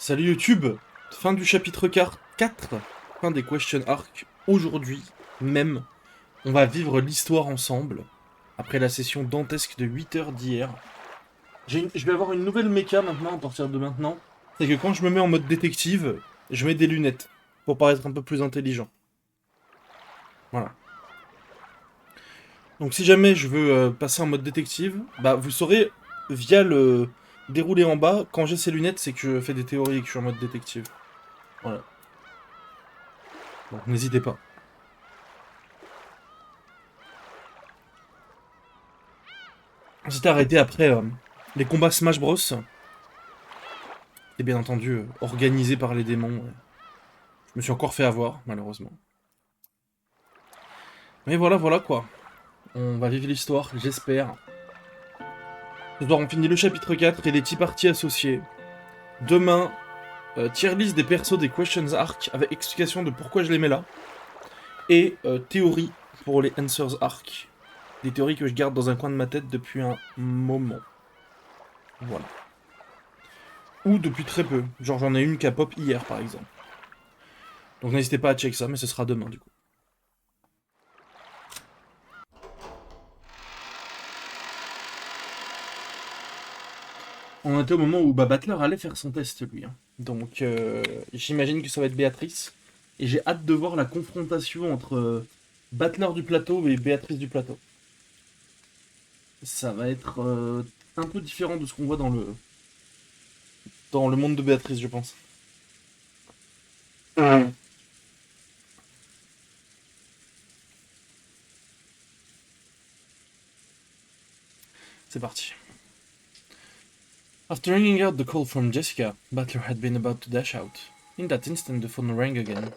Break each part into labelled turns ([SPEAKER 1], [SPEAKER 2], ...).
[SPEAKER 1] Salut YouTube, fin du chapitre 4, fin des question arc. Aujourd'hui même, on va vivre l'histoire ensemble, après la session dantesque de 8 heures d'hier. Je vais avoir une nouvelle méca maintenant, à partir de maintenant. C'est que quand je me mets en mode détective, je mets des lunettes, pour paraître un peu plus intelligent. Voilà. Donc si jamais je veux passer en mode détective, bah vous saurez, via le déroulé en bas, quand j'ai ces lunettes, c'est que je fais des théories et que je suis en mode détective. Voilà. Donc n'hésitez pas. On s'était arrêté après les combats Smash Bros. Et bien entendu organisés par les démons. Je me suis encore fait avoir, malheureusement. Mais voilà, voilà quoi. On va vivre l'histoire, j'espère. Ce soir, on finit le chapitre 4 et les 10 parties associées. Demain, tier list des persos des Questions Arc avec explication de pourquoi je les mets là. Et théorie pour les Answers Arc. Des théories que je garde dans un coin de ma tête depuis un moment. Voilà. Ou depuis très peu. Genre j'en ai une qui a pop hier par exemple. Donc n'hésitez pas à check ça, mais ce sera demain du coup. On était au moment où Battler allait faire son test, lui. Hein. Donc, j'imagine que ça va être Béatrice. Et j'ai hâte de voir la confrontation entre Battler du plateau et Béatrice du plateau. Ça va être un peu différent de ce qu'on voit dans le monde de Béatrice, je pense. C'est parti. After ringing out the call from Jessica, Butler had been about to dash out. In that instant, the phone rang again.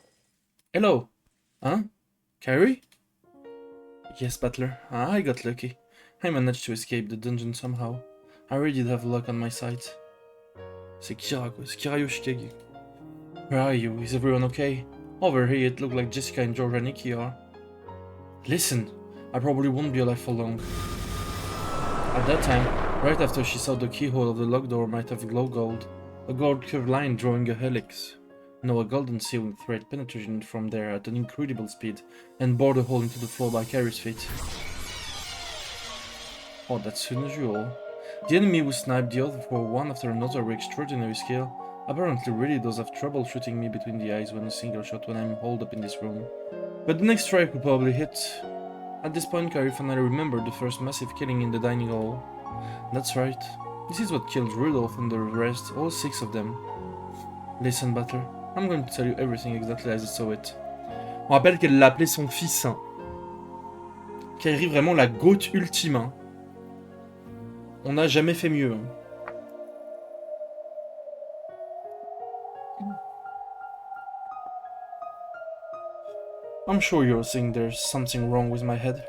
[SPEAKER 1] Hello? Huh? Carrie? Yes, Butler. I got lucky. I managed to escape the dungeon somehow. I really did have luck on my side. C'est Kira, quoi. C'est Kira Yoshikage. Where are you? Is everyone okay? Over here, it looked like Jessica and George and Nikki are. Listen, I probably won't be alive for long. At that time, right after she saw the keyhole of the locked door might have glow gold, a gold curved line drawing a helix. No, a golden sealing thread penetrated from there at an incredible speed and bored a hole into the floor by Carrie's feet. Oh, that's unusual. The enemy who sniped the other for one after another with extraordinary skill apparently really does have trouble shooting me between the eyes when a single shot when I'm holed up in this room. But the next strike will probably hit. At this point, Carrie finally remembered the first massive killing in the dining hall. That's right. This is what killed Rudolph and the rest, all 6 of them. Listen, Butler, I'm going to tell you everything exactly as I saw it. On rappelle qu'elle l'a appelé son fils. Hein. Carrie, vraiment la goat ultime. Hein. On n'a jamais fait mieux. Hein. I'm sure you're saying there's something wrong with my head.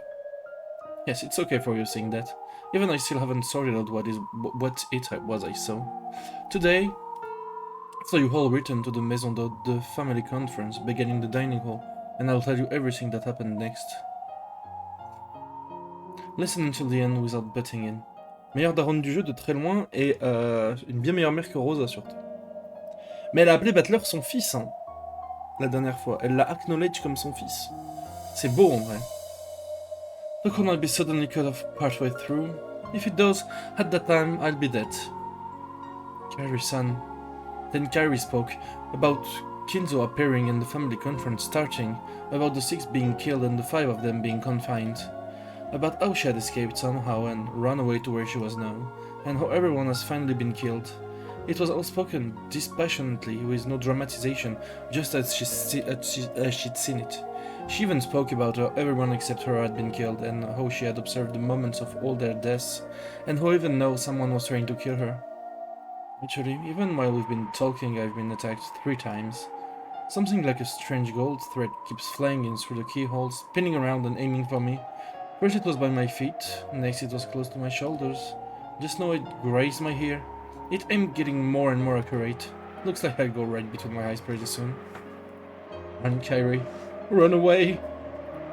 [SPEAKER 1] Yes, it's okay for you saying that. Even I still haven't sorted out what it was I saw. Today, so you all return to the Maison de family conference, beginning the dining hall, and I'll tell you everything that happened next. Listen until the end without butting in. Meilleure daronne du jeu de très loin et une bien meilleure mère que Rosa surtout. Mais elle a appelé Battler son fils, hein, la dernière fois. Elle l'a acknowledge comme son fils. C'est beau en vrai. The call might be suddenly cut off partway through. If it does, at that time I'll be dead. Carrie-san. Then Carrie spoke about Kinzo appearing and the family conference starting, about the 6 being killed and the 5 of them being confined, about how she had escaped somehow and run away to where she was now, and how everyone has finally been killed. It was all spoken dispassionately, with no dramatization, just as she'd seen it. She even spoke about how everyone except her had been killed, and how she had observed the moments of all their deaths, and how even now someone was trying to kill her. Actually, even while we've been talking, I've been attacked 3 times. Something like a strange gold thread keeps flying in through the keyholes, spinning around and aiming for me. First it was by my feet, next it was close to my shoulders. Just now it grazed my hair. It aimed getting more and more accurate. Looks like I'll go right between my eyes pretty soon. Run, Kyrie. Run away!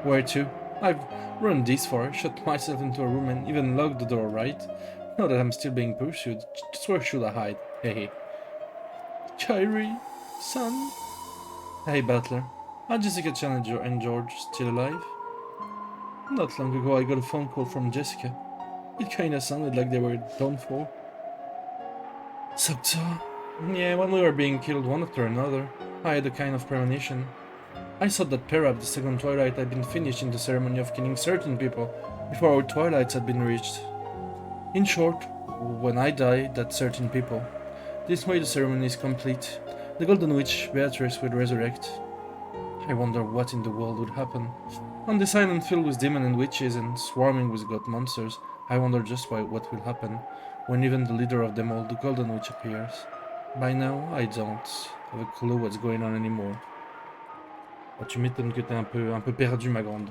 [SPEAKER 1] Where to? I've run this far, shut myself into a room and even locked the door, right? Now that I'm still being pursued, just where should I hide? Hey. Kyrie, son. Hey, Butler. Are Jessica Challenger and George still alive? Not long ago, I got a phone call from Jessica. It kinda sounded like they were done for. So? Yeah, when we were being killed one after another, I had a kind of premonition. I thought that perhaps the second twilight had been finished in the ceremony of killing certain people before our twilights had been reached. In short, when I die, that certain people. This way the ceremony is complete. The Golden Witch, Beatrice, will resurrect. I wonder what in the world would happen. On this island filled with demons and witches and swarming with god monsters, I wonder just what will happen when even the leader of them all, the Golden Witch, appears. By now, I don't have a clue what's going on anymore. Oh, tu m'étonnes que t'es un peu perdu, ma grande.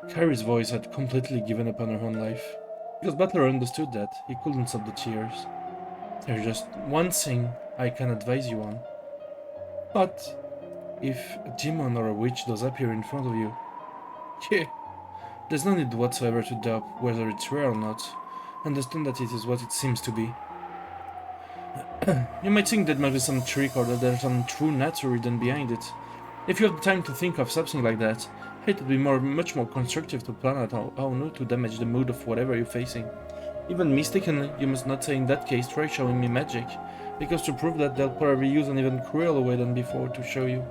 [SPEAKER 1] Carrie's voice had completely given up on her own life. Because Butler understood that, he couldn't stop the tears. There's just one thing I can advise you on. But if a demon or a witch does appear in front of you, yeah, there's no need whatsoever to doubt whether it's real or not. Understand that it is what it seems to be. You might think there might be some trick or that there's some true natural reason behind it. If you have the time to think of something like that, it would be much more constructive to plan out how not to damage the mood of whatever you're facing. Even mistakenly, you must not say in that case try showing me magic, because to prove that they'll probably use an even crueler way than before to show you.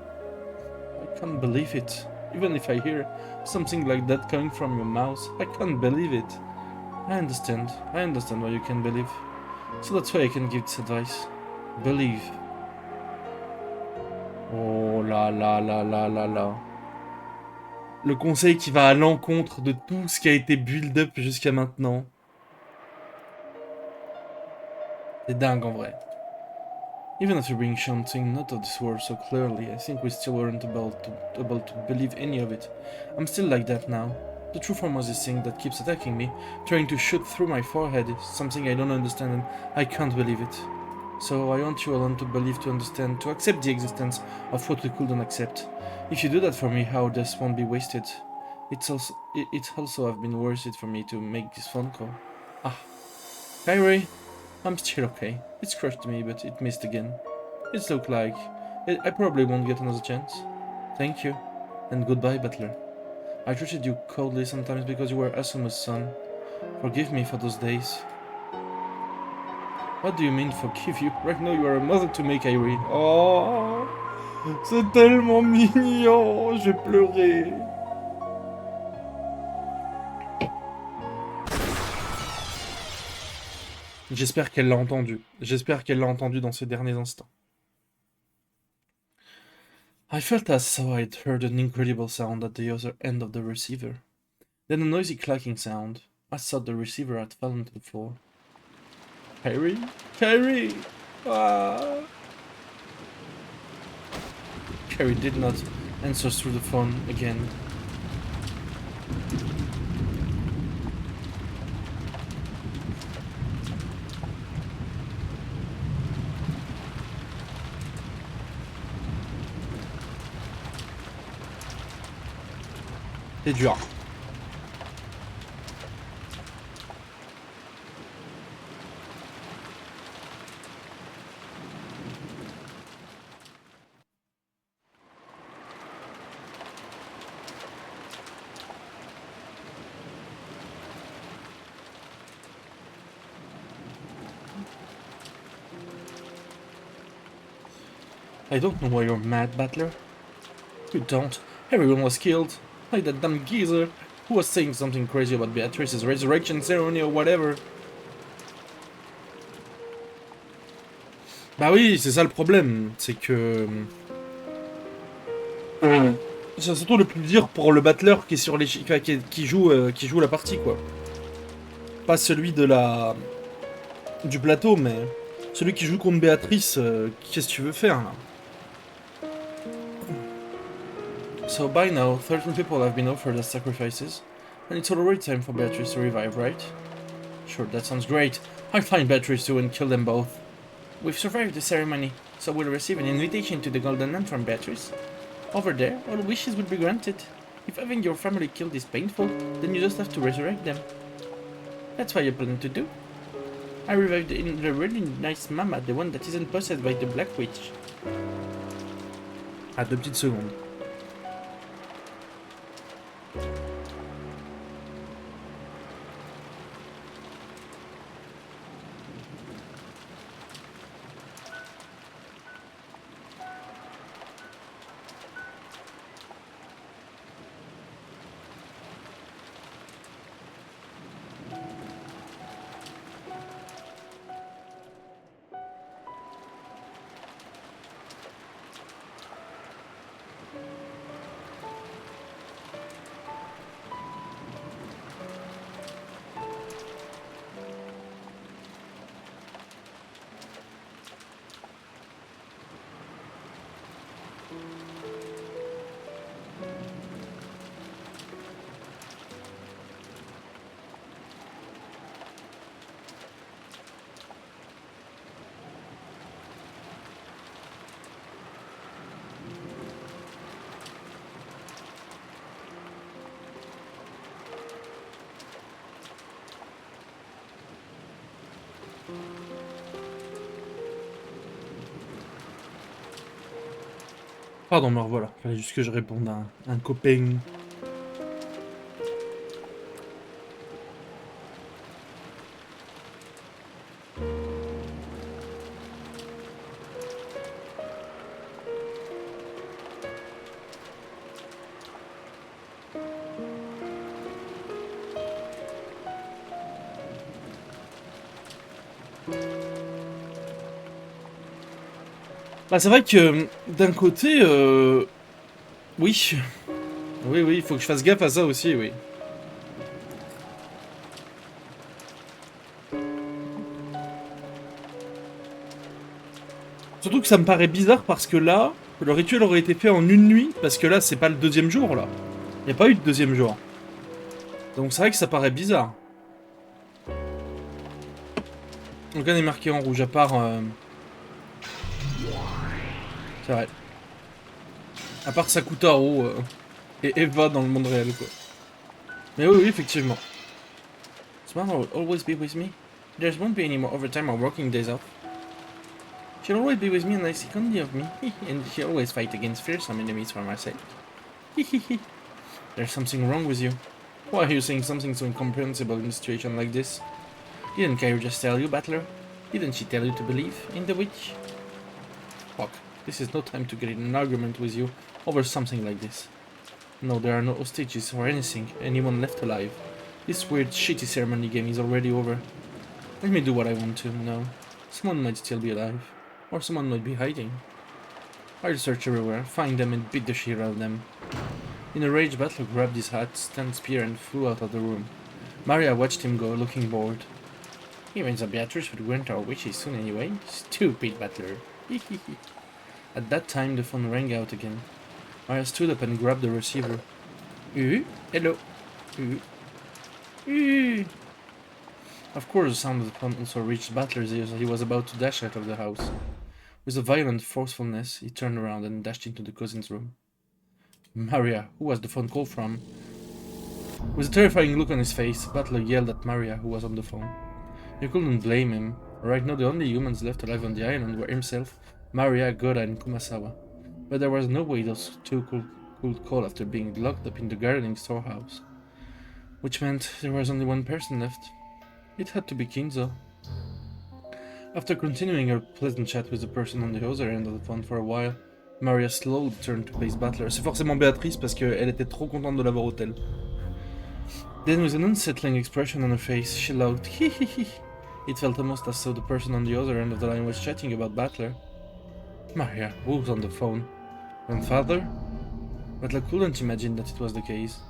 [SPEAKER 1] I can't believe it. Even if I hear something like that coming from your mouth, I can't believe it. I understand why you can't believe. So that's why I can give this advice. Believe. Oh là là là là là là. Le conseil qui va à l'encontre de tout ce qui a été build up jusqu'à maintenant. C'est dingue en vrai. Even after being shown things not of this world so clearly, I think we still weren't able to believe any of it. I'm still like that now. The true form was this thing that keeps attacking me, trying to shoot through my forehead, something I don't understand and I can't believe it. So I want you alone to believe, to understand, to accept the existence of what we couldn't accept. If you do that for me, our death won't be wasted. It also have been worth it for me to make this phone call. Ah, Kyrie, I'm still okay. It's crushed me, but it missed again. It looked like I probably won't get another chance. Thank you, and goodbye, Butler. I treated you coldly sometimes because you were Asuma's son. Forgive me for those days. What do you mean forgive you? Right now you are a mother to me, Kyrie. Oh, c'est tellement mignon, j'ai pleuré. J'espère qu'elle l'a entendu. J'espère qu'elle l'a entendu dans ces derniers instants. I felt as though I'd heard an incredible sound at the other end of the receiver. Then a noisy clacking sound. I thought the receiver had fallen to the floor. Kyrie? Kyrie! Ah! Kyrie did not answer through the phone again. C'est dur. I don't know why you're mad, Butler. You don't. Everyone was killed. Like that damn geezer who was saying something crazy about Beatrice's resurrection ceremony or whatever. Bah oui, c'est ça le problème. C'est que... C'est surtout le plus dur pour le battleur qui est sur les... qui joue la partie, quoi. Pas celui de la... du plateau, mais... celui qui joue contre Béatrice, qu'est-ce que tu veux faire, là? So by now, 13 people have been offered as sacrifices, and it's already time for Beatrice to revive, right? Sure, that sounds great. I'll find Beatrice too and kill them both. We've survived the ceremony, so we'll receive an invitation to the Golden Land from Beatrice. Over there, all wishes will be granted. If having your family killed is painful, then you just have to resurrect them. That's what you plan to do. I revived the really nice mama, the one that isn't possessed by the Black Witch. Ah, 2 petites secondes. Pardon, me revoilà. Fallait juste que je réponde à un copain. Bah, c'est vrai que d'un côté, oui. Oui, oui, il faut que je fasse gaffe à ça aussi, oui. Surtout que ça me paraît bizarre parce que là, le rituel aurait été fait en une nuit, parce que là, c'est pas le 2e jour, là. Il n'y a pas eu de 2e jour. Donc c'est vrai que ça paraît bizarre. Aucun n'est marqué en rouge, à part... C'est vrai. À part Sakutaro et Eva dans le monde réel, quoi. Mais oui, oui, effectivement. Smile will always be with me. There won't be any more overtime or working days off. She'll always be with me and I see only of me. And she'll always fight against fearsome enemies for my sake. There's something wrong with you. Why are you saying something so incomprehensible in a situation like this? Didn't Kairi just tell you, Battler? Didn't she tell you to believe in the witch? Fuck. This is no time to get in an argument with you over something like this. No, there are no hostages or anyone left alive. This weird shitty ceremony game is already over. Let me do what I want to now. Someone might still be alive. Or someone might be hiding. I'll search everywhere, find them and beat the shit out of them. In a rage, Battler grabbed his hat, stand spear and flew out of the room. Maria watched him go, looking bored. Even the Beatrice would grant our wishes soon anyway. Stupid Battler. At that time, the phone rang out again. Maria stood up and grabbed the receiver. Hello. Of course, the sound of the phone also reached Battler's ears as he was about to dash out of the house. With a violent forcefulness, he turned around and dashed into the cousin's room. Maria, who was the phone call from? With a terrifying look on his face, Battler yelled at Maria, who was on the phone. You couldn't blame him. Right now, the only humans left alive on the island were himself, Maria, Goda, and Kumasawa. But there was no way those two could call after being locked up in the gardening storehouse. Which meant there was only one person left. It had to be Kinzo. After continuing her pleasant chat with the person on the other end of the phone for a while, Maria slowly turned to face Battler. C'est forcément Béatrice parce qu'elle était trop contente de l'avoir au tel. Then with an unsettling expression on her face, she laughed. Hee. It felt almost as though the person on the other end of the line was chatting about Battler. Maria, who was on the phone? Grandfather? Battler couldn't imagine that it was the case.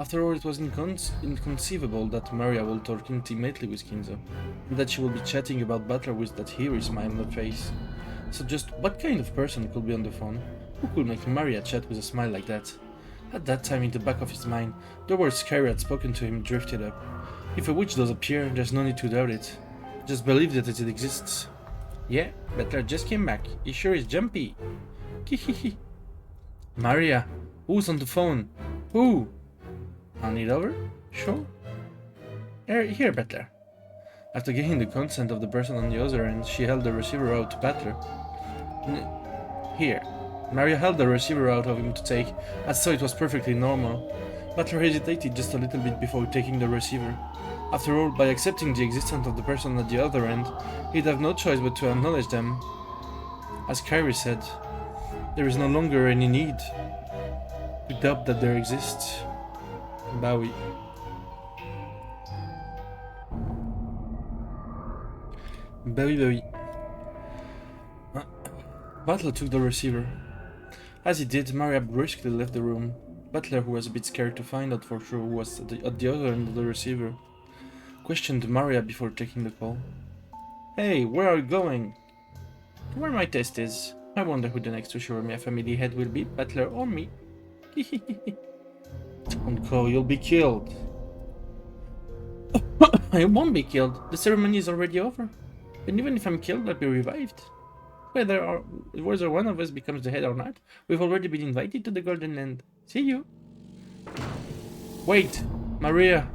[SPEAKER 1] After all, it was inconceivable that Maria would talk intimately with Kinzo, and that she would be chatting about Battler with that eerie smile on her face. So just what kind of person could be on the phone? Who could make Maria chat with a smile like that? At that time, in the back of his mind, the words Kairi had spoken to him drifted up. If a witch does appear, there's no need to doubt it. Just believe that it exists. Yeah, Battler just came back. He sure is jumpy. Kihihi. Maria, who's on the phone? Who? Hand it over? Sure. Here, Battler. After getting the consent of the person on the other end, she held the receiver out to Butler. Here. Maria held the receiver out of him to take, as though it was perfectly normal. Butler hesitated just a little bit before taking the receiver. After all, by accepting the existence of the person at the other end, he'd have no choice but to acknowledge them. As Kyrie said, there is no longer any need to doubt that there exists. Bowie. Bowie. Butler took the receiver. As he did, Maria briskly left the room. Butler, who was a bit scared to find out for sure who was at the other end of the receiver, questioned Maria before taking the call. Hey, where are you going? Where my test is. I wonder who the next to show me a family head will be, Butler or me. Don't go, you'll be killed. I won't be killed. The ceremony is already over. And even if I'm killed, I'll be revived. Whether one of us becomes the head or not, we've already been invited to the Golden Land. See you. Wait, Maria.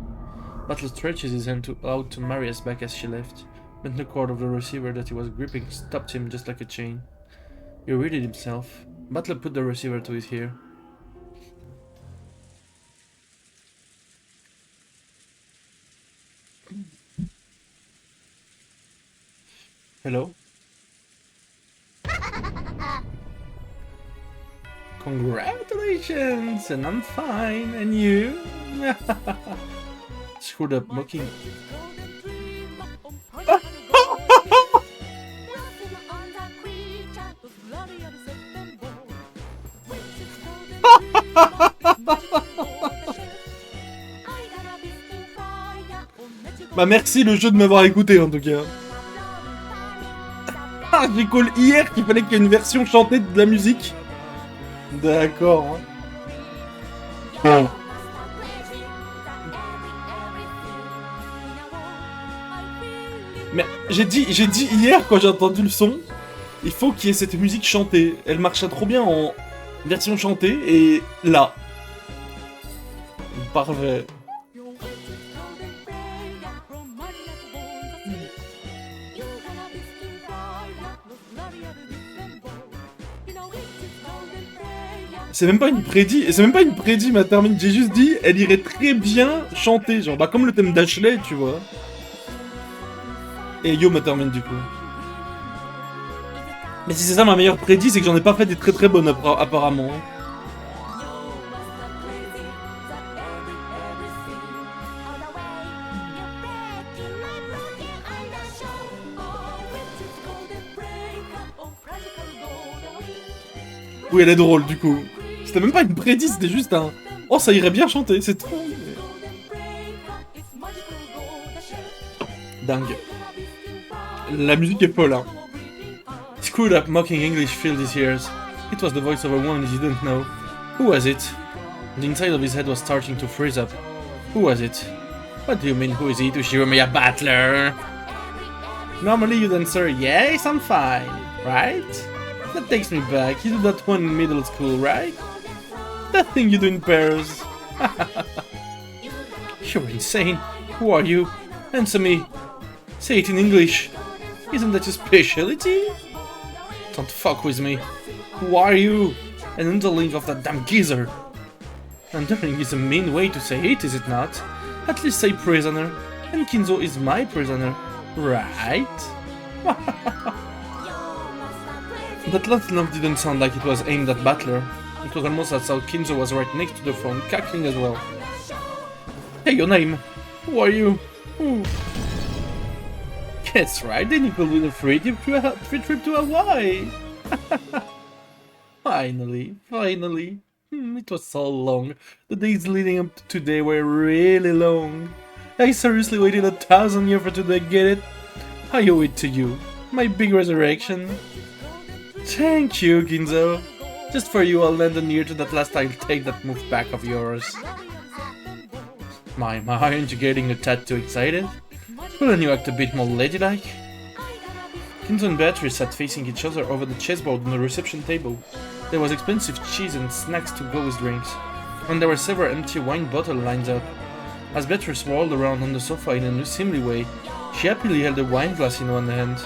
[SPEAKER 1] Butler stretches his hand out to Maria's back as she left, but the cord of the receiver that he was gripping stopped him just like a chain. He readied himself. Butler put the receiver to his ear. Hello? Congratulations! And I'm fine, and you? Screwed up mocking. Bah merci le jeu de m'avoir écouté en tout cas. Ah, j'ai call hier qu'il fallait qu'il y ait une version chantée de la musique. D'accord. Oh. Mais j'ai dit hier quand j'ai entendu le son, il faut qu'il y ait cette musique chantée. Elle marchait trop bien en version chantée et là. Parfait. C'est même pas une prédit, ma termine. J'ai juste dit, elle irait très bien chanter, genre, bah comme le thème d'Ashley, tu vois. Et yo, ma termine du coup. Mais si c'est ça ma meilleure prédit, c'est que j'en ai pas fait des très bonnes apparemment. Oui, elle est drôle du coup. C'était même pas une prédit, c'était juste un... Oh, ça irait bien chanter, c'est trop... Dingue. La musique est folle, hein. Screwed up mocking English filled his ears. It was the voice of a woman he didn't know. Who was it? The inside of his head was starting to freeze up. Who was it? What do you mean, who is he to show me a butler? Normally you'd answer, yes, I'm fine, right? That takes me back. You did that one in middle school, right? That thing you do in Paris. You're insane. Who are you? Answer me. Say it in English. Isn't that your specialty? Don't fuck with me. Who are you? An underling of that damn geezer. Underling is a mean way to say it, is it not? At least say prisoner. And Kinzo is my prisoner, right? That last laugh didn't sound like it was aimed at Butler. It was almost as though Kinzo was right next to the phone, cackling as well. Hey, your name. Who are you? Who? That's right, then you could win a free trip to Hawaii. Finally. It was so long. The days leading up to today were really long. I seriously waited 1,000 years for today, get it? I owe it to you. My big resurrection. Thank you, Ginzo. Just for you, I'll lend an ear to that last I'll take that move back of yours. My, aren't you getting a tad too excited? Couldn't you act a bit more ladylike? Ginzo and Beatrice sat facing each other over the chessboard on the reception table. There was expensive cheese and snacks to go with drinks, and there were several empty wine bottles lined up. As Beatrice rolled around on the sofa in an unseemly way, She happily held a wine glass in one hand,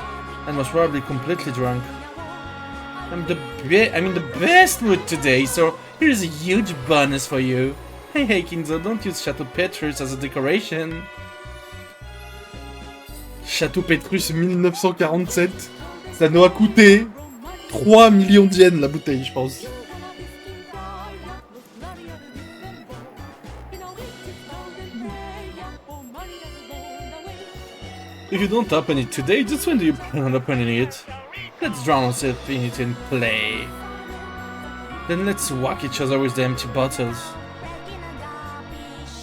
[SPEAKER 1] and was probably completely drunk. I'm in the best mood today, so here's a huge bonus for you. Hey Kinzo, don't use Chateau Petrus as a decoration. Chateau Petrus 1947. Ça nous a coûté 3 millions de yens la bouteille, je pense. If you don't open it today, just when do you plan on opening it? Let's drown ourselves in it and play. Then let's whack each other with the empty bottles.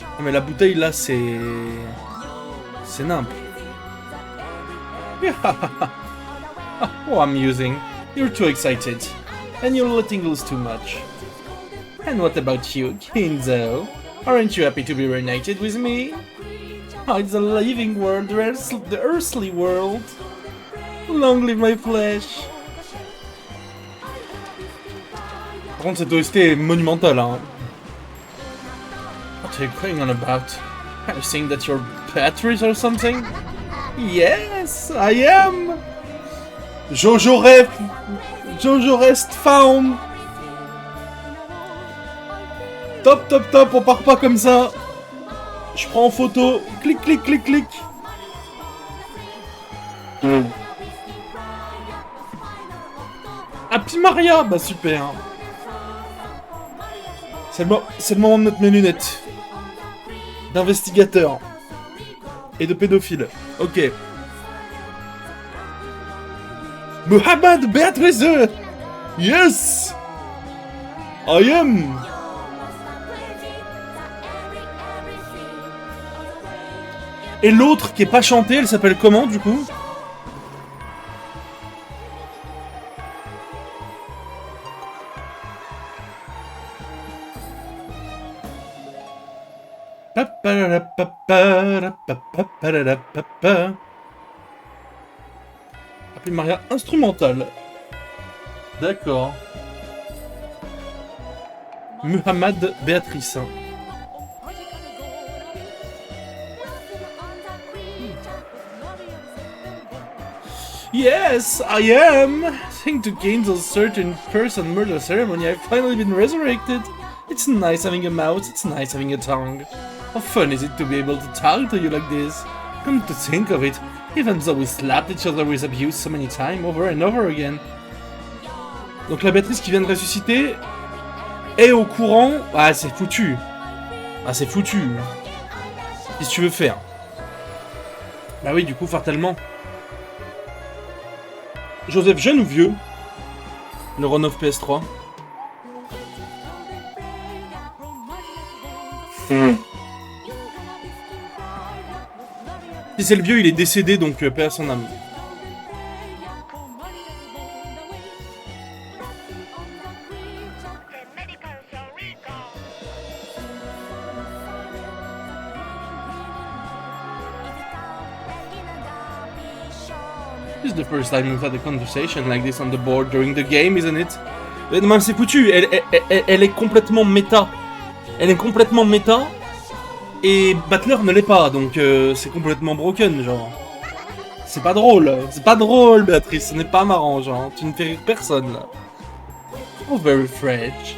[SPEAKER 1] Ah, mais la bouteille là, c'est nimp. Oh, amusing. You're too excited. And you're letting loose too much. And what about you, Kinzo? Aren't you happy to be reunited with me? Oh, it's the living world, the earthly world. Long live my flesh. Par contre, cette OST est monumentale, hein. What are you going on about? Are you saying that you're Patrice or something? Yes, I am. Jojo rest found. Top, top, top, on part pas comme ça. Je prends en photo. Clic, clic, clic, clic. Happy Maria. Bah super. C'est le moment de mettre mes lunettes. D'investigateur. Et de pédophile. Ok. Muhammad Beatrice. Yes. I am. Et l'autre qui est pas chantée, elle s'appelle comment du coup? Appelez Maria instrumentale. D'accord. Muhammad Béatrice. Yes, I am! Thanks to Gainzel's certain person murder ceremony, I've finally been resurrected. It's nice having a mouth, it's nice having a tongue. How fun is it to be able to talk to you like this? Come to think of it, even though we slapped each other with abuse so many times, over and over again. Donc la Béatrice qui vient de ressusciter est au courant... Ah, c'est foutu. Ah, c'est foutu. Qu'est-ce que tu veux faire? Bah oui, du coup, fatalement. Joseph, jeune ou vieux? Le Run-Off PS3. Si c'est le vieux, il est décédé, donc paix à son âme. This is the first time we've had a conversation like this on the board during the game, isn't it? Non, c'est foutu, elle est complètement méta. Elle est complètement méta. Et Battler ne l'est pas, donc c'est complètement broken, genre. C'est pas drôle, Béatrice, ce n'est pas marrant, genre. Tu ne fais rire personne, là. Oh, very French.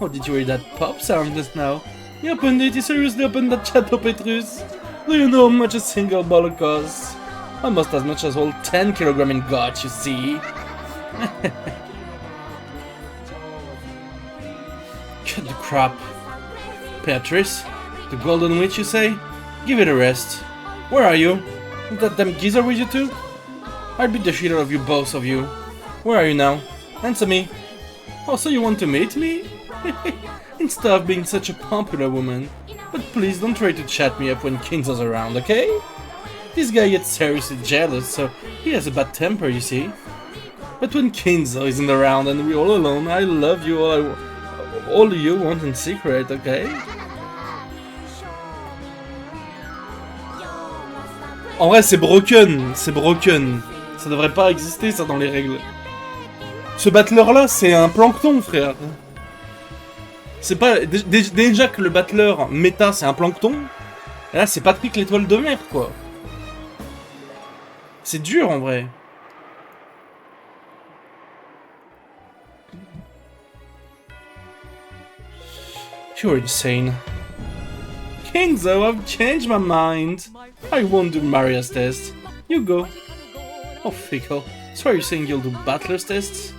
[SPEAKER 1] Oh, did you hear that pop sound just now? You opened it, you seriously opened that Chateau Petrus? Do you know how much a single bottle costs? Almost as much as all 10 kg in God, you see. Cut the crap. Beatrice? The Golden Witch, you say? Give it a rest. Where are you? Is that damn geezer with you too? I'll beat the shit out of you, both of you. Where are you now? Answer me. Oh, so you want to meet me? Instead of being such a popular woman. But please don't try to chat me up when Kinzo's around, okay? This guy gets seriously jealous, so he has a bad temper, you see. But when Kinzo isn't around and we're all alone, I love you all you want in secret, okay? En vrai, c'est broken. Ça devrait pas exister, ça, dans les règles. Ce battler-là, c'est un plancton, frère. C'est pas... Déjà que le battler méta, c'est un plancton. Et là, c'est Patrick l'étoile de mer, quoi. C'est dur en vrai. You're insane. Kenzo, I've changed my mind. I won't do Maria's test. You go. Oh, fickle. So are you saying you'll do Butler's tests?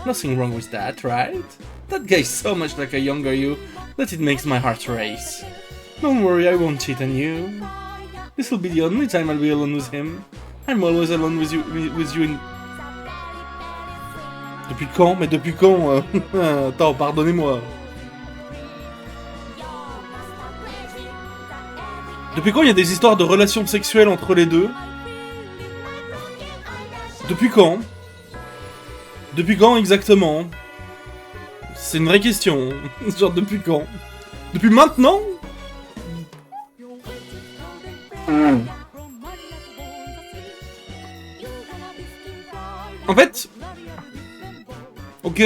[SPEAKER 1] Nothing wrong with that, right? That guy's so much like a younger you that it makes my heart race. Don't worry, I won't cheat on you. This'll be the only time I'll be alone with him. I'm always alone with you in... Depuis quand? Mais depuis quand? Attends, pardonnez-moi. Depuis quand il y a des histoires de relations sexuelles entre les deux? Depuis quand? Depuis quand exactement? C'est une vraie question. Genre depuis quand? Depuis maintenant? En fait... Ok.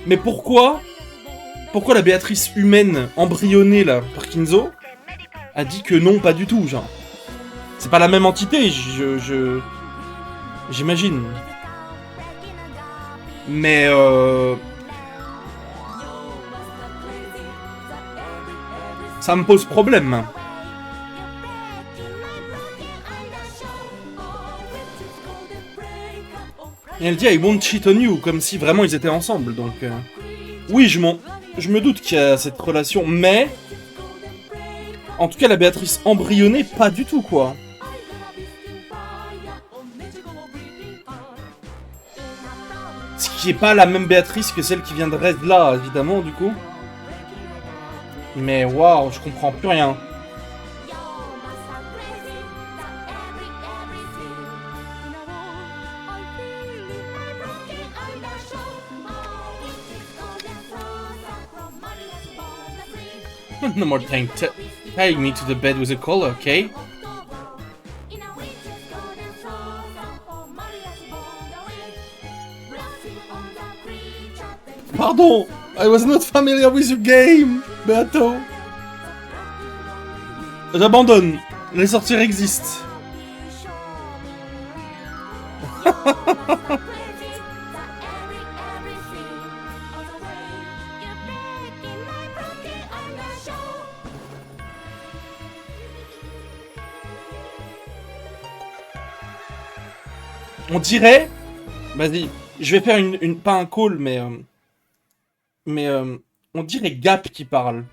[SPEAKER 1] Mais pourquoi? Pourquoi la Béatrice humaine embryonnée là, par Kinzo, a dit que non, pas du tout, genre. C'est pas la même entité, j'imagine. Mais ça me pose problème. Et elle dit I won't cheat on you, comme si vraiment ils étaient ensemble, donc... Oui, je me doute qu'il y a cette relation, mais... En tout cas, la Béatrice embryonnée, pas du tout, quoi. Ce qui est pas la même Béatrice que celle qui viendrait de là, évidemment, du coup. Mais waouh, je comprends plus rien. No more tying me to the bed with a collar, okay? Pardon, I was not familiar with your game, Beato. J'abandonne. Les sorcières existent. On dirait... Vas-y, je vais faire pas un call, mais on dirait Gap qui parle.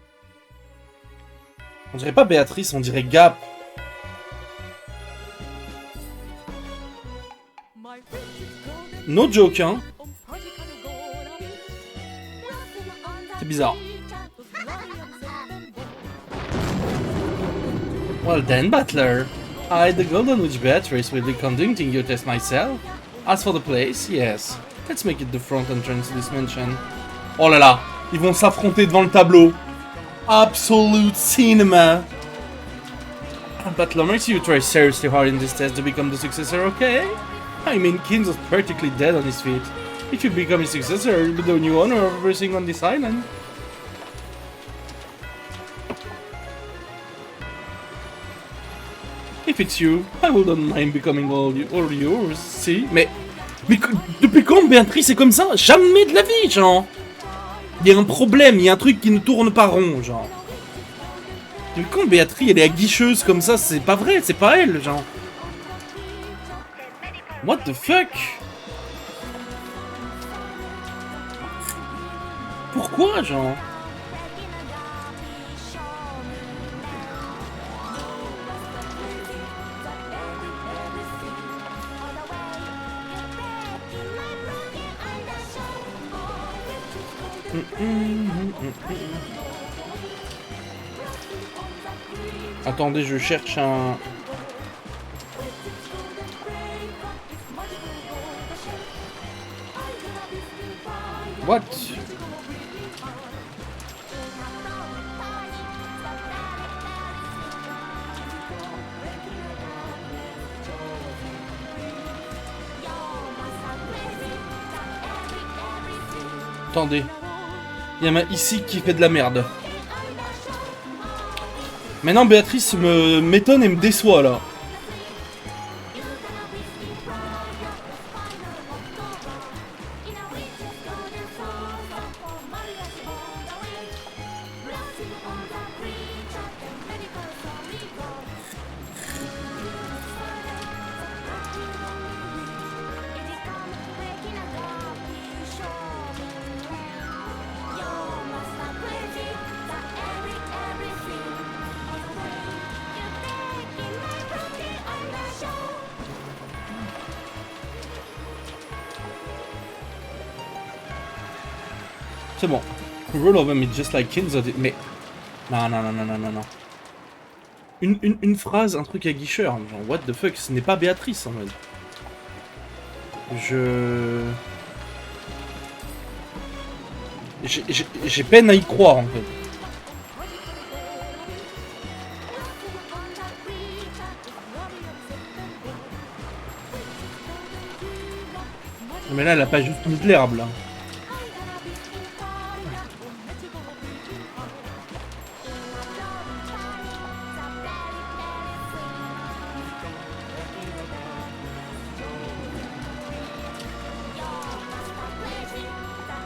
[SPEAKER 1] On dirait pas Béatrice, on dirait Gap. No joke, hein. C'est bizarre. Well then, Butler. I, the Golden Witch Beatrice, will be conducting your test myself. As for the place, yes. Let's make it the front entrance to this mansion. Oh là là, ils vont s'affronter devant le tableau. Absolute cinema. Butler, makes you try seriously hard in this test to become the successor, okay? I mean, Kinzo's practically dead on his feet. If you become his successor, you'll be the new owner of everything on this island. If it's you, I wouldn't mind becoming all yours, see? Mais depuis quand Béatrice est comme ça? Jamais de la vie, genre. Il y a un problème, il y a un truc qui ne tourne pas rond, genre. Depuis quand Béatrice, elle est aguicheuse comme ça? C'est pas vrai, c'est pas elle, genre. What the fuck? Pourquoi, genre? Attendez, je cherche un... What? Attendez. Il y en a ici qui fait de la merde. Maintenant, Béatrice m'étonne et me déçoit, là. C'est bon. Roll over me just like kings of the... Mais... Non, non, non, non, non, non, non. Une phrase, un truc à guicheur. Genre, what the fuck, ce n'est pas Béatrice, en mode. J'ai peine à y croire, en fait. Mais là, elle a pas juste mis de l'herbe, là.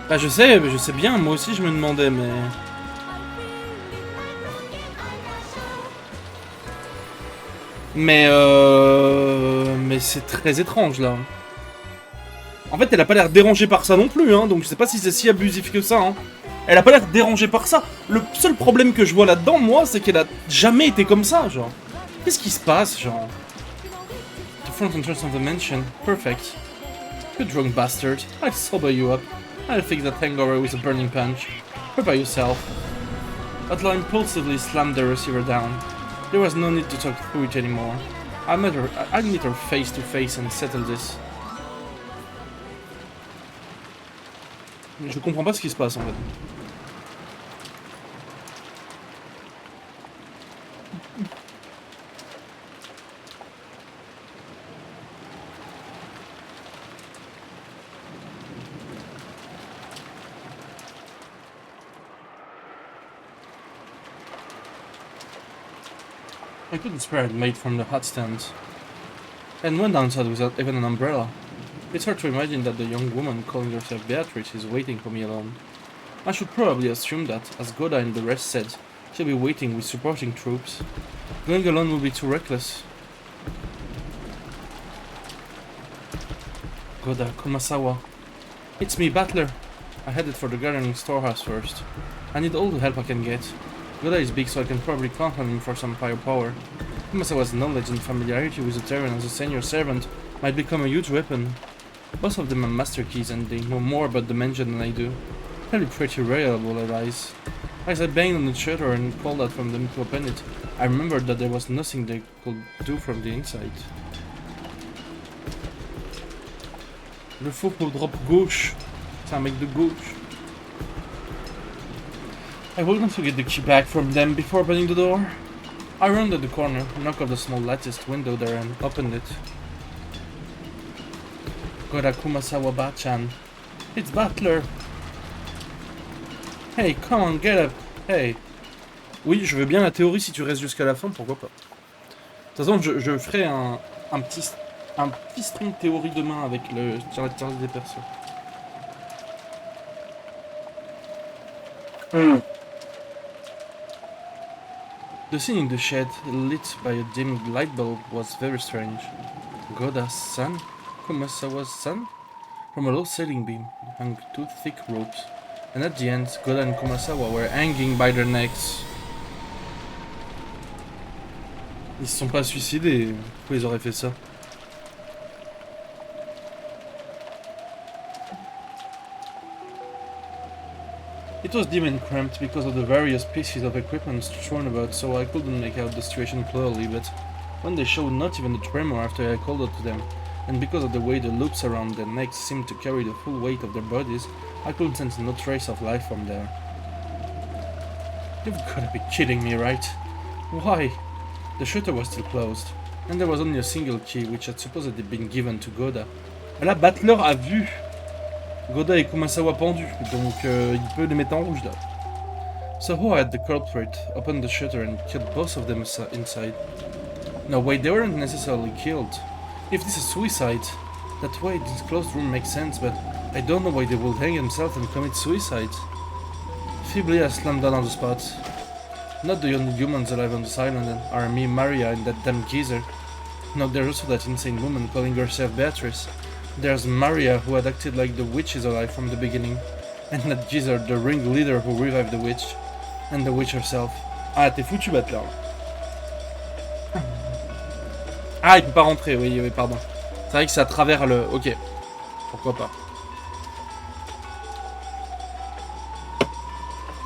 [SPEAKER 1] Bah je sais bien, moi aussi je me demandais, mais... Mais c'est très étrange, là. En fait, elle a pas l'air dérangée par ça non plus, hein, donc je sais pas si c'est si abusif que ça, hein. Elle a pas l'air dérangée par ça. Le seul problème que je vois là-dedans, moi, c'est qu'elle a jamais été comme ça, genre. Qu'est-ce qui se passe, genre? The front entrance of the mansion. Perfect. You drunk bastard. I'll sober you up. I'll fix that hangover with a burning punch. Prepare yourself. Atla impulsively slammed the receiver down. There was no need to talk through it anymore. I'll meet her face to face and settle this. Je comprends pas ce qui se passe en fait. I couldn't spare it made from the hot stand, and went outside without even an umbrella. It's hard to imagine that the young woman calling herself Beatrice is waiting for me alone. I should probably assume that, as Goda and the rest said, she'll be waiting with supporting troops. Going alone would be too reckless. Goda, Kumasawa. It's me, Battler. I headed for the gardening storehouse first. I need all the help I can get. Goda is big, so I can probably count on him for some firepower. Kumasawa's knowledge and familiarity with the terrain as a senior servant might become a huge weapon. Both of them are master keys and they know more about the mansion than I do. Probably pretty reliable allies. As I banged on the shutter and called out from them to open it, I remembered that there was nothing they could do from the inside. Le faux drop gauche. C'est un mec de gauche. I wanted to get the key back from them before opening the door. I rounded the corner, knocked off the small latticed window there and opened it. Goda Kumasawa-ba-chan. It's Battler. Hey, come on, get up. Hey. Oui, je veux bien la théorie si tu restes jusqu'à la fin, pourquoi pas. De toute façon, je ferai un petit string théorie demain avec le directeur des persos. The scene in the shed, lit by a dim light bulb, was very strange. Goda's son? Kumasawa's son? From a low ceiling beam hung two thick ropes, and at the end, Goda and Kumasawa were hanging by their necks. Ils se sont pas suicidés, pourquoi ils auraient fait ça? It was dim and cramped because of the various pieces of equipment thrown about, so I couldn't make out the situation clearly, but when they showed not even a tremor after I called out to them, and because of the way the loops around their necks seemed to carry the full weight of their bodies, I couldn't sense no trace of life from there. You've gotta be kidding me, right? Why? The shutter was still closed, and there was only a single key which had supposedly been given to Goda. Là, Battler a vu Goda et Kumasawa pendus, donc il peut les mettre en rouge là. So who had the culprit opened the shutter and killed both of them inside? No wait, they weren't necessarily killed. If this is suicide, that way this closed room makes sense, but I don't know why they would hang themselves and commit suicide. Feebly I slammed down on the spot. Not the only humans alive on this island are me, Maria, and that damn geezer. No, there's also that insane woman calling herself Beatrice. There's Maria, who had acted like the witch is alive from the beginning, and that geezer, the ringleader who revived the witch, and the witch herself. Ah, t'es foutu, Battler. Ah, il peut pas rentrer, oui, oui, pardon. C'est vrai que c'est à travers le... Ok, pourquoi pas.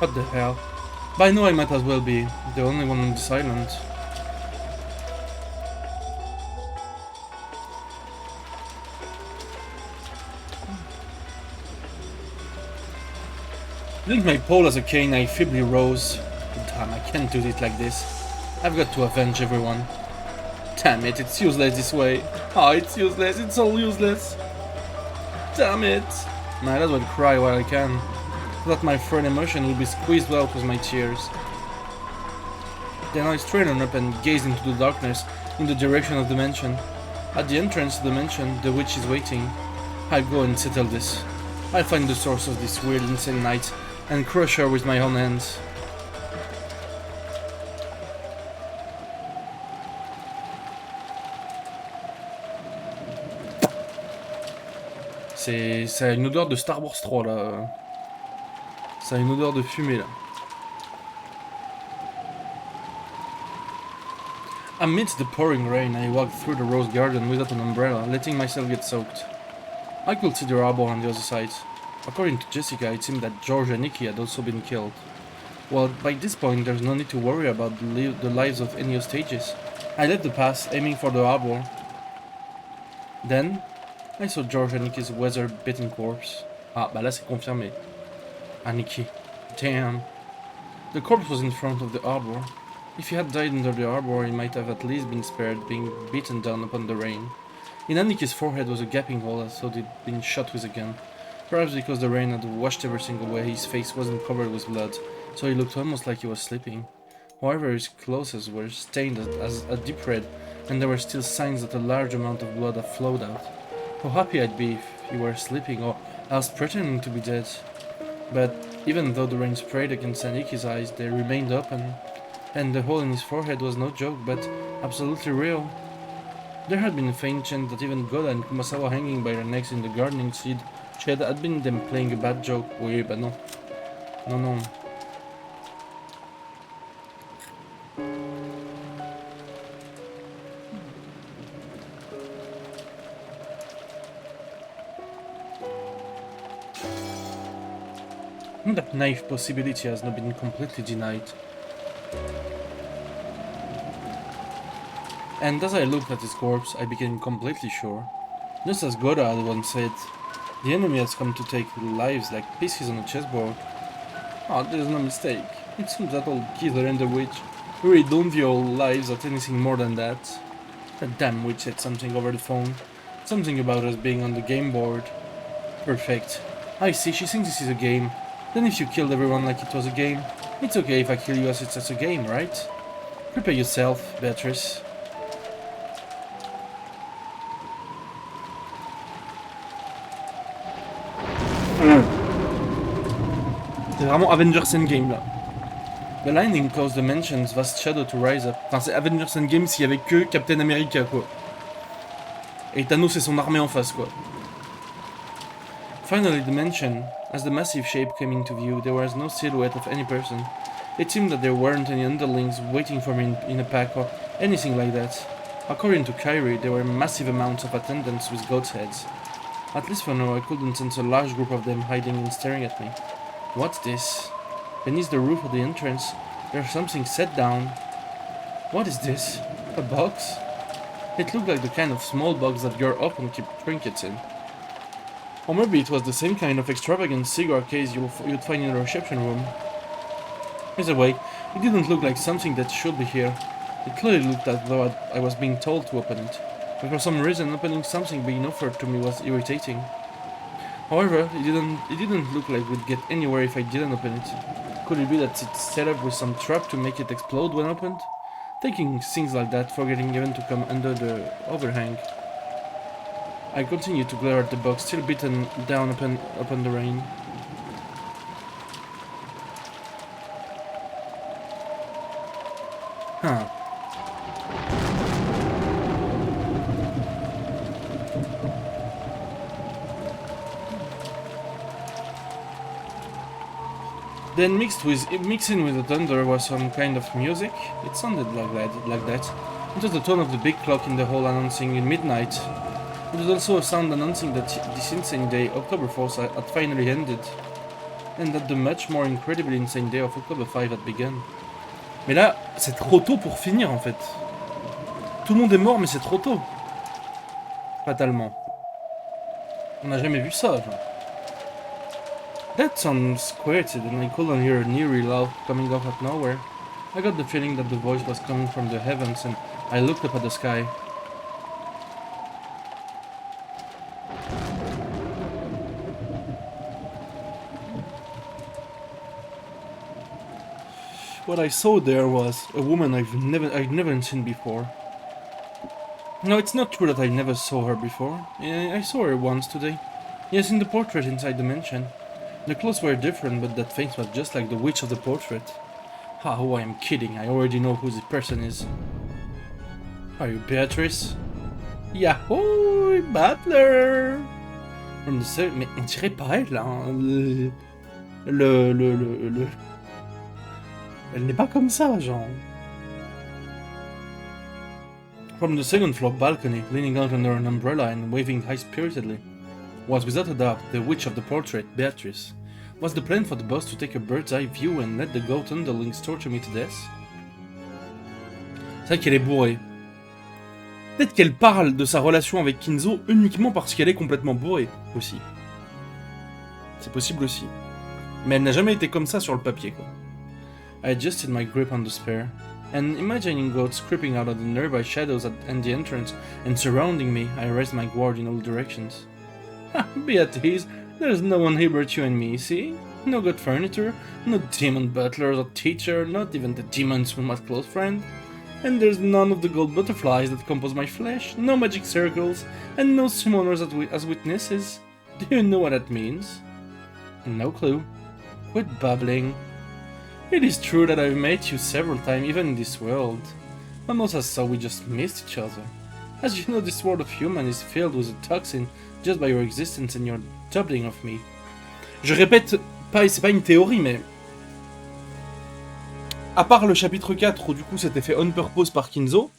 [SPEAKER 1] What the hell? But I know I might as well be the only one on this island. Link my pole as a cane, I feebly rose. Damn, I can't do it like this. I've got to avenge everyone. Damn it, it's useless this way. Oh, it's useless, it's all useless. Damn it. Might as well cry while I can. That my friend emotion will be squeezed out with my tears. Then I straightened up and gazed into the darkness in the direction of the mansion. At the entrance to the mansion, the witch is waiting. I'll go and settle this. I'll find the source of this weird, insane night and crush her with my own hands. Ça a une odeur de Star Wars 3 là. Ça a une odeur de fumée là. Amidst the pouring rain, I walked through the rose garden without an umbrella, letting myself get soaked. I could see the arbor on the other side. According to Jessica, it seemed that George and Nikki had also been killed. Well, by this point, there's no need to worry about the lives of any hostages. I left the path, aiming for the arbor. Then, I saw George and Nikki's weather-bitten corpse. Ah, bah là c'est confirmé. Ah, Nikki. Damn. The corpse was in front of the arbor. If he had died under the arbor, he might have at least been spared being beaten down upon the rain. In Anniky's forehead was a gaping hole as though he'd been shot with a gun. Perhaps because the rain had washed everything away, his face wasn't covered with blood, so he looked almost like he was sleeping. However, his clothes were stained as a deep red, and there were still signs that a large amount of blood had flowed out. How happy I'd be if he were sleeping, or else pretending to be dead. But even though the rain sprayed against Anniky's eyes, they remained open, and the hole in his forehead was no joke, but absolutely real. There had been a faint chance that even Goda and Kumasawa hanging by their necks in the gardening shed had been them playing a bad joke. Oui, bah non. Non, non. That knife possibility has not been completely denied. And as I looked at his corpse, I became completely sure. Just as Goda had once said, the enemy has come to take lives like pieces on a chessboard. Ah, there's no mistake. It seems that old killer and the witch really don't view our lives as anything more than that. That damn witch said something over the phone. Something about us being on the game board. Perfect. I see, she thinks this is a game. Then if you killed everyone like it was a game, it's okay if I kill you as it's a game, right? Prepare yourself, Beatrice. C'est vraiment Avengers Endgame là. The lightning caused the mansion's vast shadow to rise up. Enfin, c'est Avengers Endgame s'il y avait que Captain America quoi. Et Thanos et son armée en face quoi. Finally, the mansion, as the massive shape came into view, there was no silhouette of any person. It seemed that there weren't any underlings waiting for me in a pack or anything like that. According to Kyrie, there were massive amounts of attendants with goats' heads. At least for now, I couldn't sense a large group of them hiding and staring at me. What's this? Beneath the roof of the entrance, there's something set down. What is this? A box? It looked like the kind of small box that girls often keep trinkets in. Or maybe it was the same kind of extravagant cigar case you'd find in a reception room. Either way, it didn't look like something that should be here. It clearly looked as though I was being told to open it, but for some reason opening something being offered to me was irritating. However, it didn't look like we'd get anywhere if I didn't open it. Could it be that it's set up with some trap to make it explode when opened? Thinking things like that, forgetting even to come under the overhang. I continued to glare at the box, still beaten down upon the rain. Huh. Then mixing with the thunder was some kind of music. It sounded like that. It was the tone of the big clock in the hall announcing midnight. It was also a sound announcing that this insane day, October 4th, had finally ended. and that the much more incredibly insane day of October 5 had begun. Mais là, c'est trop tôt pour finir en fait. Tout le monde est mort, mais c'est trop tôt. Fatalement. On n'a jamais vu ça, genre. That sounds quieted, and I couldn't hear an eerie laugh coming off out nowhere. I got the feeling that the voice was coming from the heavens, and I looked up at the sky. What I saw there was a woman I'd never seen before. No, it's not true that I never saw her before. I saw her once today. Yes, in the portrait inside the mansion. The clothes were different, but that face was just like the witch of the portrait. Oh, I am kidding. I already know who this person is. Are you Beatrice? Yahoo! Butler! Mais on dirait pas elle, là. Hein. Elle n'est pas comme ça, genre. From the second floor balcony, leaning out under an umbrella and waving high-spiritedly, was without a doubt the witch of the portrait, Beatrice. Was the plan for the boss to take a bird's-eye view and let the goat underlings torture me to death? C'est vrai qu'elle est bourrée. Peut-être qu'elle parle de sa relation avec Kinzo uniquement parce qu'elle est complètement bourrée, aussi. C'est possible aussi. Mais elle n'a jamais été comme ça sur le papier, quoi. I adjusted my grip on the spear, and imagining goats creeping out of the nearby shadows and the entrance and surrounding me, I raised my guard in all directions. Ha, Beatrice, there's no one here but you and me, see? No good furniture, no demon butlers or teacher, not even the demons with my close friend. And there's none of the gold butterflies that compose my flesh, no magic circles, and no summoners as witnesses. Do you know what that means? No clue. Quit babbling. It is true that I've met you several times, even in this world. Almost as though we just missed each other. As you know, this world of human is filled with a toxin just by your existence and your doubling of me. Je répète, c'est pas une théorie, mais... À part le chapitre 4, où du coup c'était fait on purpose par Kinzo,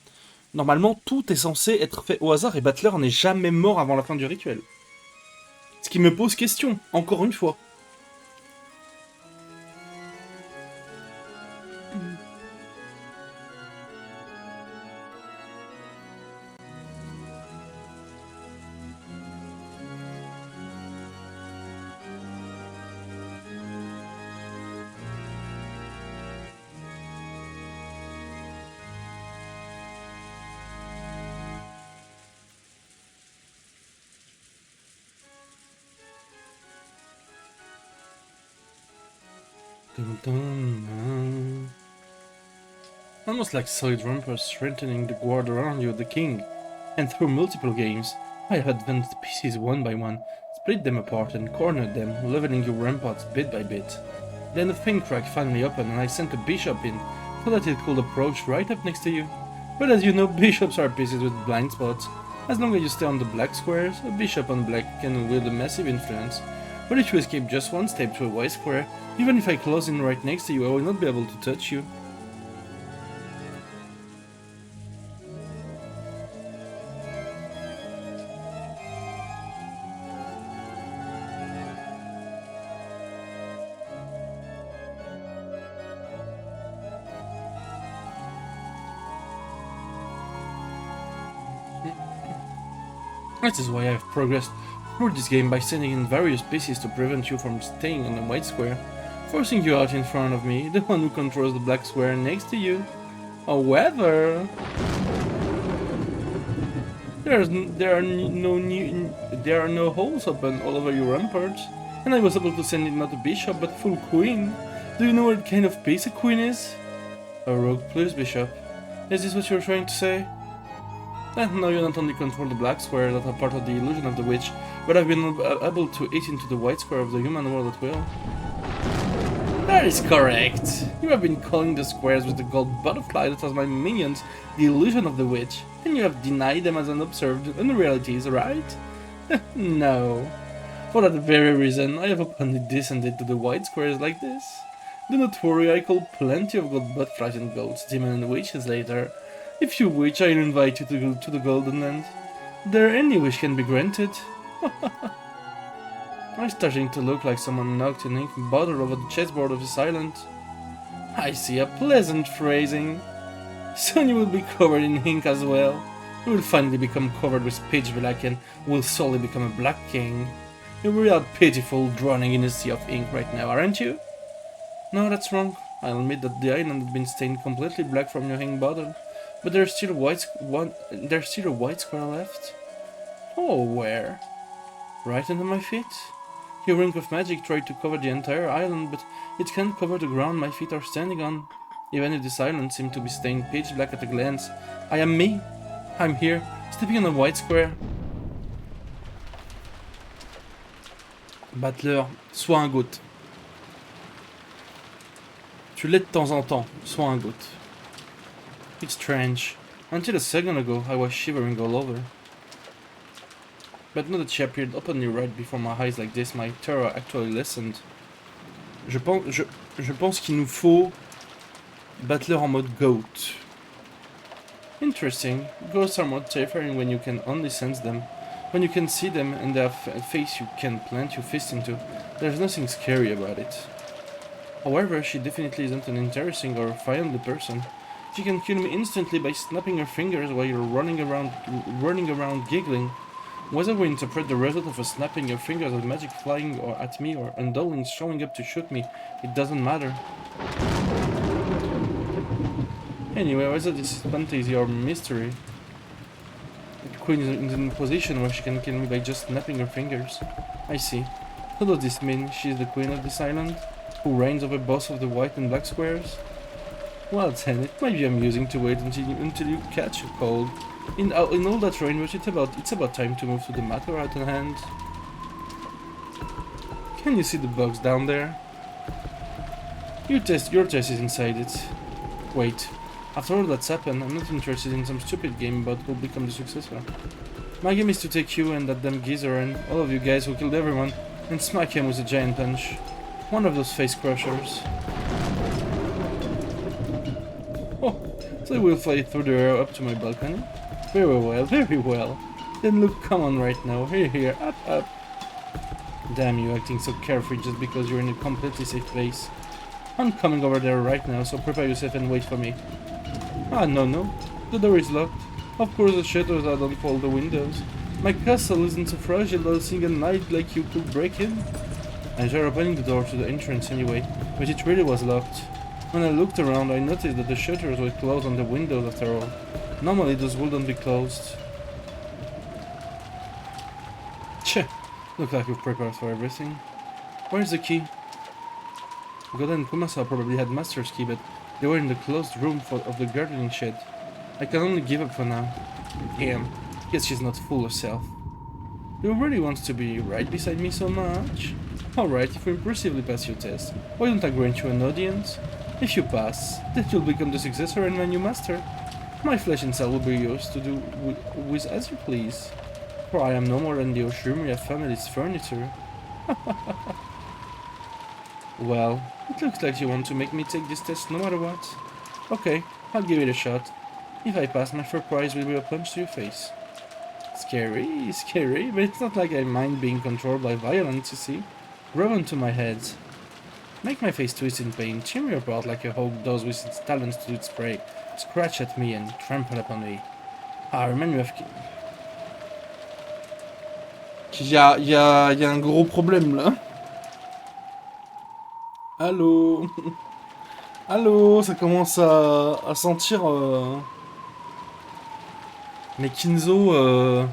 [SPEAKER 1] normalement tout est censé être fait au hasard et Butler n'est jamais mort avant la fin du rituel. Ce qui me pose question, encore une fois. Almost like solid rampers strengthening the guard around you, the king. And through multiple games, I have advanced the pieces one by one, split them apart and cornered them, leveling your ramparts bit by bit. Then the thin crack finally opened and I sent a bishop in, so that it could approach right up next to you. But as you know, bishops are pieces with blind spots. As long as you stay on the black squares, a bishop on black can wield a massive influence. But if you escape just one step to a white square, even if I close in right next to you, I will not be able to touch you. That is why I have progressed through this game by sending in various pieces to prevent you from staying on the white square, forcing you out in front of me, the one who controls the black square next to you. However, there are no holes open all over your ramparts, and I was able to send in not a bishop but full queen. Do you know what kind of piece a queen is? A rogue plus bishop. Is this what you're trying to say? And now you not only control the black square that are part of the illusion of the witch, but I've been able to eat into the white square of the human world at will. That is correct! You have been calling the squares with the gold butterfly that was my minions the illusion of the witch, and you have denied them as unobserved unrealities, right? No. For that very reason, I have openly descended to the white squares like this. Do not worry, I call plenty of gold butterflies and goats, demons and witches later. If you wish, I'll invite you to go to the Golden Land. There any wish can be granted. I'm starting to look like someone knocked an ink bottle over the chessboard of this island. I see a pleasant phrasing. Soon you will be covered in ink as well. You will finally become covered with pitch black and will slowly become a black king. You're real pitiful, drowning in a sea of ink right now, aren't you? No, that's wrong. I'll admit that the island has been stained completely black from your ink bottle, but there's still a white square left. Oh, where? Right under my feet. Your ring of magic tried to cover the entire island, but it can't cover the ground my feet are standing on. Even if this island seemed to be stained pitch black at a glance, I am me. I'm here, stepping on a white square. Battleur, sois un goth. Tu l'es de temps en temps, sois un goth. It's strange. Until a second ago, I was shivering all over. But now that she appeared openly right before my eyes like this, my terror actually lessened. Je pense qu'il nous faut Battleur en mode goat. Interesting. Ghosts are more terrifying when you can only sense them. When you can see them and they have a face you can plant your fist into, there's nothing scary about it. However, she definitely isn't an interesting or friendly person. She can kill me instantly by snapping her fingers while you're running around giggling. Whether we interpret the result of a snapping your fingers as magic flying or at me or undulings showing up to shoot me, it doesn't matter. Anyway, whether this is fantasy or mystery, the queen is in a position where she can kill me by just snapping her fingers. I see. So does this mean she is the queen of this island, who reigns over both of the white and black squares? Well then, it might be amusing to wait until you catch a cold. In all that rain, but it's about time to move to the matter at hand. Can you see the box down there? Your test is inside it. Wait. After all that's happened, I'm not interested in some stupid game about who'll become the successor. My game is to take you and that damn geezer and all of you guys who killed everyone and smack him with a giant punch. One of those face crushers. Oh, so we'll fly through the air up to my balcony? Very well, very well. Then look, come on right now. Here, up. Damn you, acting so carefree just because you're in a completely safe place. I'm coming over there right now, so prepare yourself and wait for me. Ah, no. The door is locked. Of course the shutters are on for all the windows. My castle isn't so fragile that a single night like you could break in. I tried opening the door to the entrance anyway, but it really was locked. When I looked around, I noticed that the shutters were closed on the windows after all. Normally those wouldn't be closed. Tch! Looks like you've prepared for everything. Where's the key? Goda and Kumasa probably had Master's key, but they were in the closed room of the gardening shed. I can only give up for now. Damn, guess she's not full of self. You really want to be right beside me so much? Alright, if you impressively pass your test, why don't I grant you an audience? If you pass, then you'll become the successor and my new master. My flesh and soul will be yours to do with as you please. For I am no more than the Oshimiya family's furniture. Well, it looks like you want to make me take this test no matter what. Okay, I'll give it a shot. If I pass, my first prize will be a punch to your face. Scary, but it's not like I mind being controlled by violence, you see. Rub onto my head. Make my face twist in pain, tear me apart like a hawk does with its talons to its prey. Scratch at me and trample upon me. Ah, remind me of... Y a un gros problème là. Allô. Allô, ça commence à sentir... Mais Kinzo...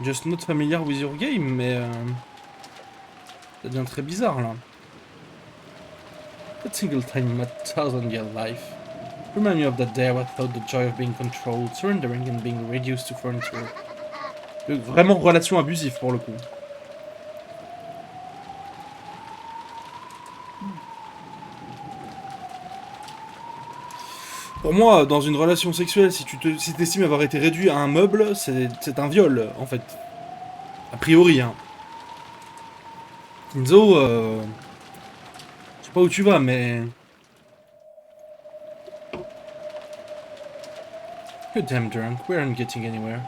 [SPEAKER 1] Just not familiar with your game, mais... Ça devient très bizarre là. That single time matters in your life. Remind me of that day I thought the joy of being controlled, surrendering and being reduced to furniture. Vraiment relation abusive pour le coup. Pour moi, dans une relation sexuelle, si tu t'estimes avoir été réduit à un meuble, c'est un viol, en fait. A priori, hein. Kinzo, je sais pas où tu vas, mais... You're damn drunk, we aren't getting anywhere.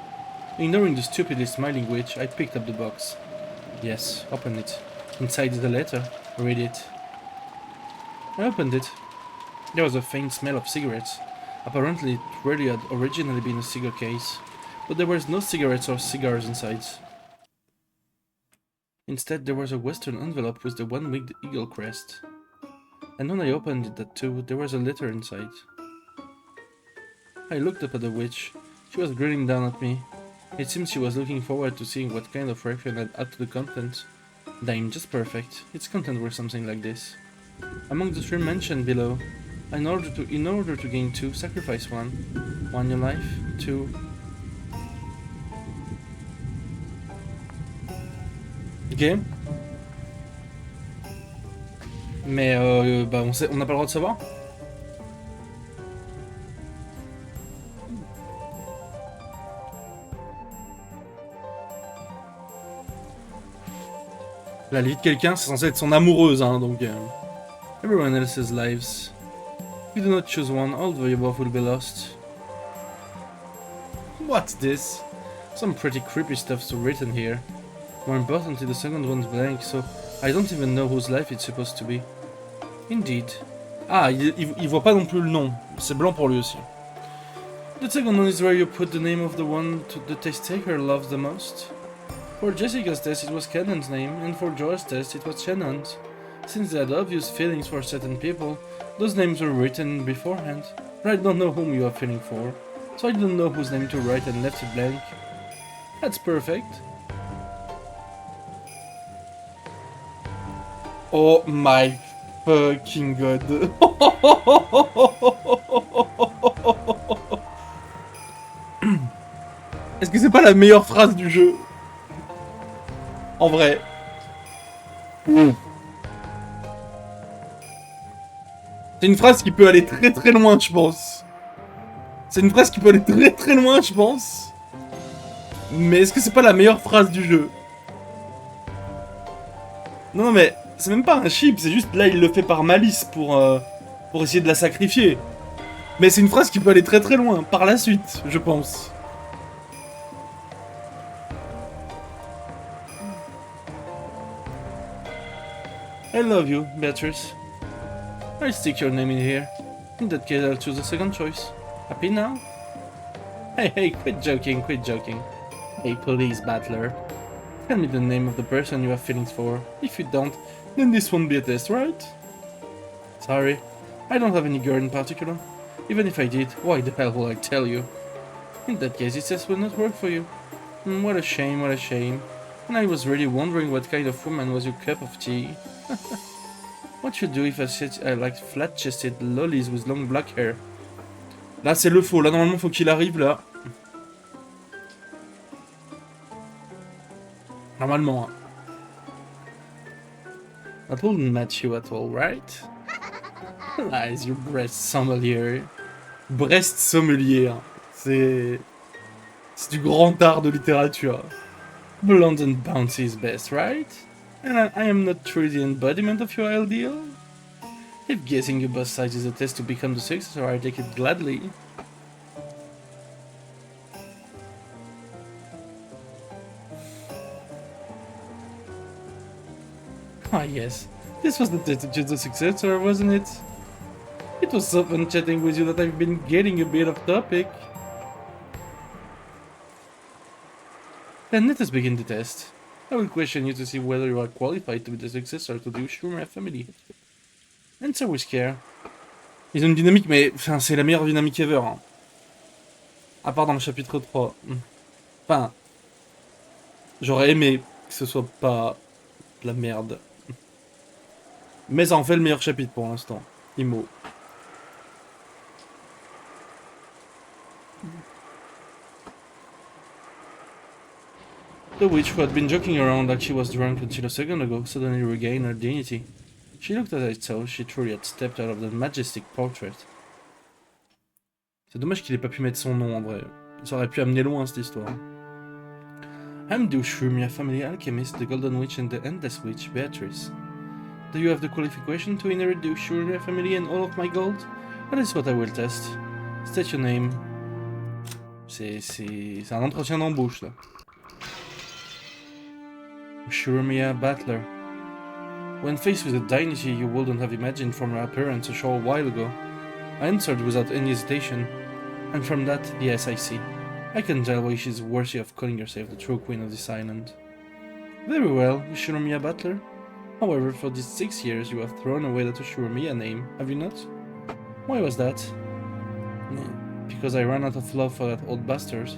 [SPEAKER 1] Ignoring the stupidly smiling witch, I picked up the box. Yes, open it. Inside is the letter. Read it. I opened it. There was a faint smell of cigarettes. Apparently, it really had originally been a cigar case, but there was no cigarettes or cigars inside. Instead, there was a western envelope with the one-winged eagle crest. And when I opened it too, there was a letter inside. I looked up at the witch. She was grinning down at me. It seemed she was looking forward to seeing what kind of reaction I'd add to the content. Damn, just perfect. Its content were something like this. Among the three mentioned below, in order to gain 2, sacrifice 1. 1 your life, 2. Ok. Mais bah on n'a pas le droit de savoir. La vie de quelqu'un, c'est censé être son amoureuse, hein, donc... Everyone else's lives. If you do not choose one, all the above will be lost. What's this? Some pretty creepy stuff's written here. More importantly, the second one's blank, so I don't even know whose life it's supposed to be. Indeed. Ah, il voit pas non plus le nom. C'est blanc pour lui aussi. The second one is where you put the name of the one the test taker loves the most. For Jessica's test it was Cannon's name, and for Joy's test it was Shannon's. Since they had obvious feelings for certain people, those names were written beforehand. But I don't know whom you are feeling for, so I didn't know whose name to write and left it blank. That's perfect. Oh my fucking god. Est-ce que c'est pas la meilleure phrase du jeu? En vrai. C'est une phrase qui peut aller très très loin, je pense. C'est une phrase qui peut aller très très loin, je pense. Mais est-ce que c'est pas la meilleure phrase du jeu? Non, mais c'est même pas un chip, c'est juste là il le fait par malice pour essayer de la sacrifier. Mais c'est une phrase qui peut aller très très loin, par la suite, je pense. I love you, Beatrice. I'll stick your name in here. In that case, I'll choose the second choice. Happy now? Hey, quit joking, quit joking. Hey, police battler. Tell me the name of the person you have feelings for. If you don't, then this won't be a test, right? Sorry, I don't have any girl in particular. Even if I did, why the hell will I tell you? In that case, this test will not work for you. What a shame, what a shame. And I was really wondering what kind of woman was your cup of tea. What should do if I said I liked flat-chested lollies with long black hair? Là, c'est le faux. Là, normalement, faut qu'il arrive, là. Normalement. That wouldn't match you at all, right? Lies, your breast sommelier. Breast sommelier. C'est du grand art de littérature. Blonde and bouncy is best, right? And I am not truly the embodiment of your ideal? If guessing your bust size is a test to become the successor, I take it gladly. Ah yes, this was the test to choose the successor, wasn't it? It was so fun chatting with you that I've been getting a bit off topic. Then let us begin the test. I will question you to see whether you are qualified to be the successor to the Ushima family. Answer with care. Ils ont une dynamique, mais enfin, c'est la meilleure dynamique ever. Hein. À part dans le chapitre 3. Enfin, j'aurais aimé que ce soit pas de la merde. Mais ça en fait le meilleur chapitre pour l'instant. Imo. The witch, who had been joking around like she was drunk until a second ago, suddenly regained her dignity. She looked at it so she truly had stepped out of the majestic portrait. C'est dommage qu'il ait pas pu mettre son nom en vrai. Ça aurait pu amener loin cette histoire. I'm the Ushumia family alchemist, the Golden Witch and the Endless Witch, Beatrice. Do you have the qualification to inherit the Ushumia family and all of my gold? That is what I will test. State your name. C'est un entretien d'embauche, là. Shuramiya Battler. When faced with a dignity you wouldn't have imagined from her appearance a short while ago, I answered without any hesitation. And from that, yes, I see. I can tell why she's worthy of calling herself the true queen of this island. Very well, Shuramiya Battler. However, for these 6 years you have thrown away that Shuramiya name, have you not? Why was that? Because I ran out of love for that old bastard.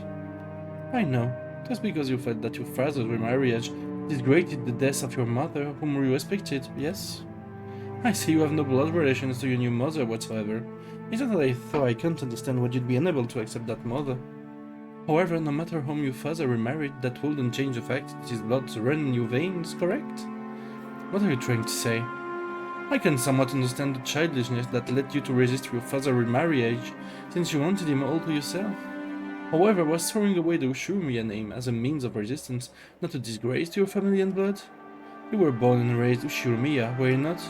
[SPEAKER 1] I know. It was because you felt that your father's remarriage disgraded the death of your mother, whom you respected, yes? I see you have no blood relations to your new mother whatsoever. It's not that I thought I can't understand why you'd be unable to accept that mother. However, no matter whom your father remarried, that wouldn't change the fact that his blood ran in your veins, correct? What are you trying to say? I can somewhat understand the childishness that led you to resist your father's remarriage, since you wanted him all to yourself. However, was throwing away the Ushurmiya name as a means of resistance not a disgrace to your family and blood? You were born and raised Ushurmiya, were you not?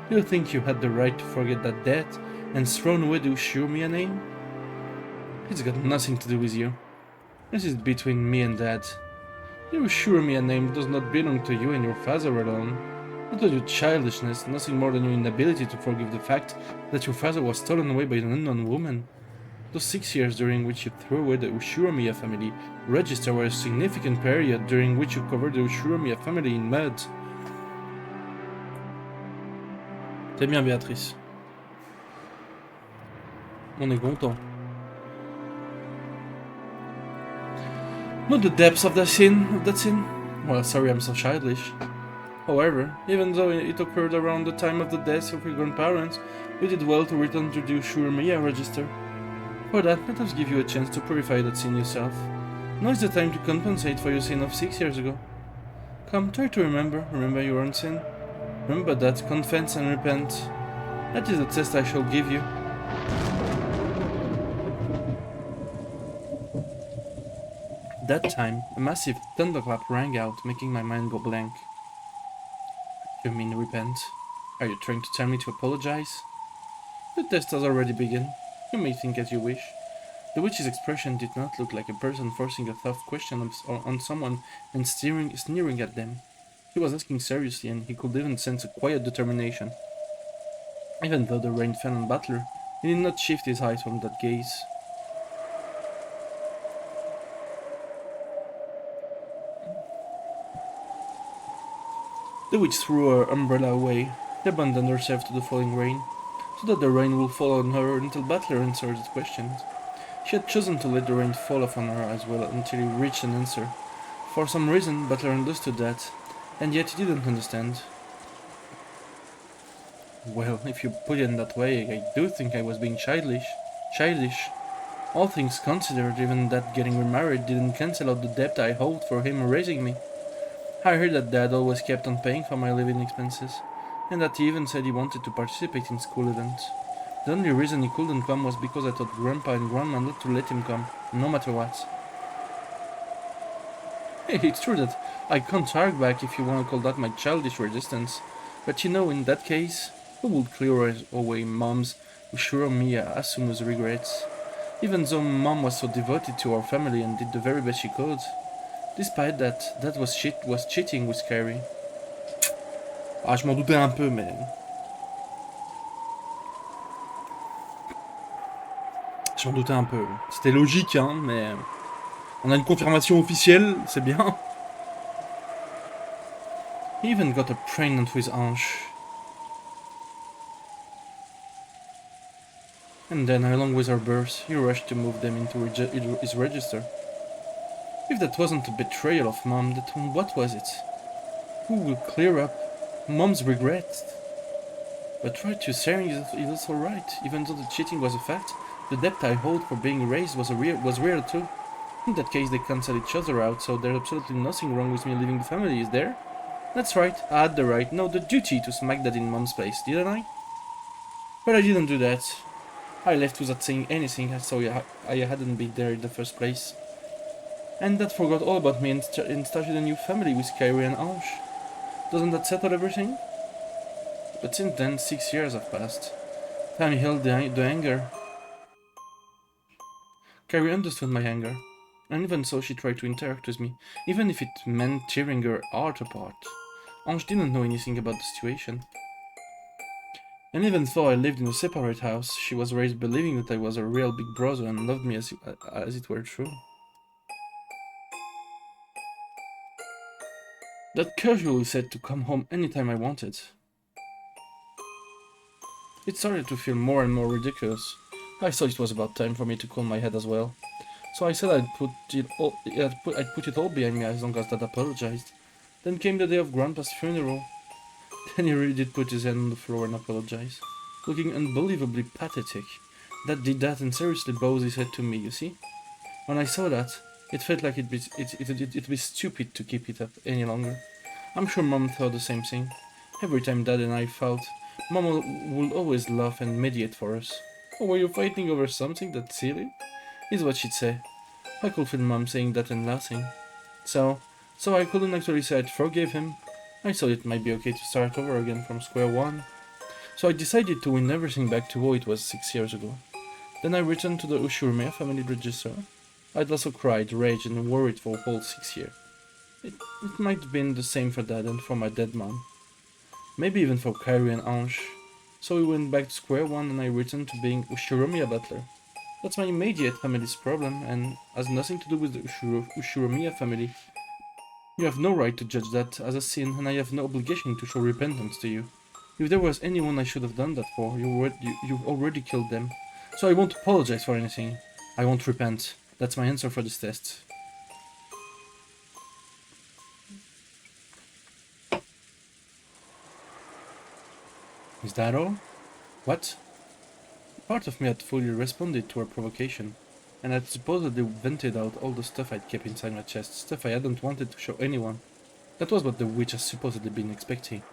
[SPEAKER 1] Do you think you had the right to forget that death and thrown away the Ushurmiya name? It's got nothing to do with you. This is between me and Dad. The Ushurmiya name does not belong to you and your father alone. It was your childishness, nothing more than your inability to forgive the fact that your father was stolen away by an unknown woman. Those 6 years during which you threw away the Ushuramiya family register were a significant period during which you covered the Ushuramiya family in mud. C'est bien, Béatrice. On est content. Not the depths of that sin. Well, sorry I'm so childish. However, even though it occurred around the time of the death of your grandparents, you did well to return to the Ushuramiya register. For that, let us give you a chance to purify that sin yourself. Now is the time to compensate for your sin of 6 years ago. Come, try to remember your own sin. Remember that, confess and repent. That is the test I shall give you. That time, a massive thunderclap rang out, making my mind go blank. You mean repent? Are you trying to tell me to apologize? The test has already begun. You may think as you wish. The witch's expression did not look like a person forcing a tough question on someone and sneering at them. He was asking seriously, and he could even sense a quiet determination. Even though the rain fell on Butler, he did not shift his eyes from that gaze. The witch threw her umbrella away, and abandoned herself to the falling rain, so that the rain would fall on her until Butler answered his questions. She had chosen to let the rain fall upon her as well until he reached an answer. For some reason, Butler understood that, and yet he didn't understand. Well, if you put it in that way, I do think I was being childish. All things considered, even that getting remarried didn't cancel out the debt I owed for him raising me. I heard that Dad always kept on paying for my living expenses, and that he even said he wanted to participate in school events. The only reason he couldn't come was because I told Grandpa and Grandma not to let him come, no matter what. Hey, it's true that I can't hark back if you want to call that my childish resistance, but you know, in that case, who would clear away Mom's Ushuramiya as soon as regrets? Even though Mom was so devoted to our family and did the very best she could. Despite that, that was cheating with Carrie. Ah, je m'en doutais un peu, mais... Je m'en doutais un peu. C'était logique, hein, mais... On a une confirmation officielle, c'est bien. He even got a pregnant with Ange. And then, along with her birth, he rushed to move them into his register. If that wasn't a betrayal of Mom, then what was it? Who will clear up Mom's regrets? But what you're saying is also right. Even though the cheating was a fact, the debt I owed for being raised was real too. In that case, they cancel each other out, so there's absolutely nothing wrong with me leaving the family, is there? That's right, I had the right, no, the duty to smack Dad in Mom's place, didn't I? But I didn't do that. I left without saying anything, so I hadn't been there in the first place. And Dad forgot all about me and started a new family with Kyrie and Ange. Doesn't that settle everything? But since then, 6 years have passed. Time healed the anger. Carrie understood my anger, and even so she tried to interact with me, even if it meant tearing her heart apart. Ange didn't know anything about the situation. And even though I lived in a separate house, she was raised believing that I was a real big brother and loved me as it were true. That casually said to come home anytime I wanted. It started to feel more and more ridiculous. I thought it was about time for me to cool my head as well. So I said I'd put it all behind me as long as Dad apologized. Then came the day of Grandpa's funeral. Then he really did put his hand on the floor and apologize, looking unbelievably pathetic. Dad did that and seriously bowed his head to me, you see? When I saw that, it felt like it'd be stupid to keep it up any longer. I'm sure Mom thought the same thing. Every time Dad and I fought, Mom would always laugh and mediate for us. Oh, were you fighting over something that silly? Is what she'd say. I could feel Mom saying that and laughing. So I couldn't actually say I'd forgive him. I thought it might be okay to start over again from square one. So I decided to win everything back to how it was 6 years ago. Then I returned to the Ushurmea family register. I'd also cried, raged, and worried for a whole 6 years. It might have been the same for Dad and for my dead mom. Maybe even for Kyrie and Ange. So we went back to square one and I returned to being Ushiromiya butler. That's my immediate family's problem and has nothing to do with the Ushiromiya family. You have no right to judge that as a sin and I have no obligation to show repentance to you. If there was anyone I should have done that for, you've already killed them. So I won't apologize for anything. I won't repent. That's my answer for this test. Is that all? What? Part of me had fully responded to her provocation, and had supposedly vented out all the stuff I'd kept inside my chest, stuff I hadn't wanted to show anyone. That was what the witch had supposedly been expecting,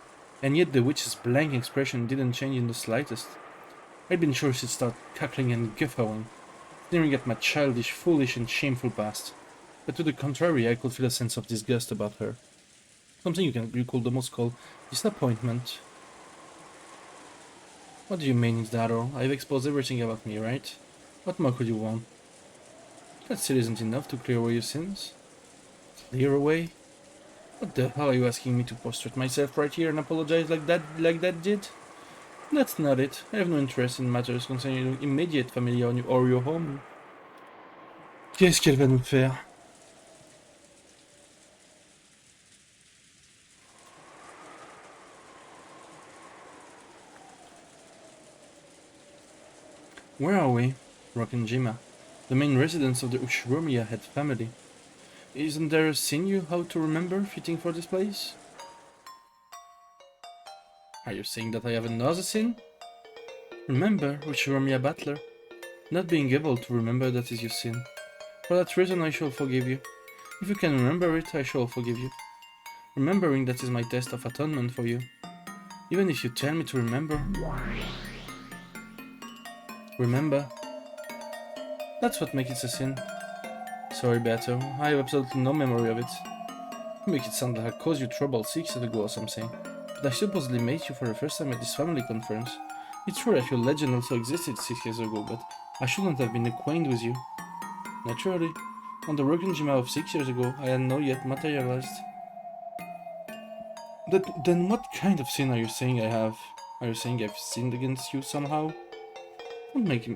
[SPEAKER 1] and yet the witch's blank expression didn't change in the slightest. I'd been sure she'd start cackling and guffawing, sneering at my childish, foolish, and shameful past, but to the contrary I could feel a sense of disgust about her. Something you could almost call disappointment. What do you mean, Daro? I've exposed everything about me, right? What more could you want? That still isn't enough to clear away your sins. Clear away? What the hell are you asking me to prostrate myself right here and apologize like that did? That's not it. I have no interest in matters concerning your immediate family or your home. Qu'est-ce qu'elle va nous faire? Where are we? Rockinjima, the main residence of the Ushiromiya head family. Isn't there a scene you how to remember fitting for this place? Are you saying that I have another sin? Remember, Ushiromiya Butler. Not being able to remember that is your sin. For that reason I shall forgive you. If you can remember it, I shall forgive you. Remembering that is my test of atonement for you. Even if you tell me to remember. Remember. That's what makes it a sin. Sorry, Beato, I have absolutely no memory of it. You make it sound like I caused you trouble 6 years ago or something, but I supposedly met you for the first time at this family conference. It's true that your legend also existed 6 years ago, but I shouldn't have been acquainted with you. Naturally, on the Rokkenjima of 6 years ago, I had not yet materialized. Then what kind of sin are you saying I have? Are you saying I've sinned against you somehow? Don't make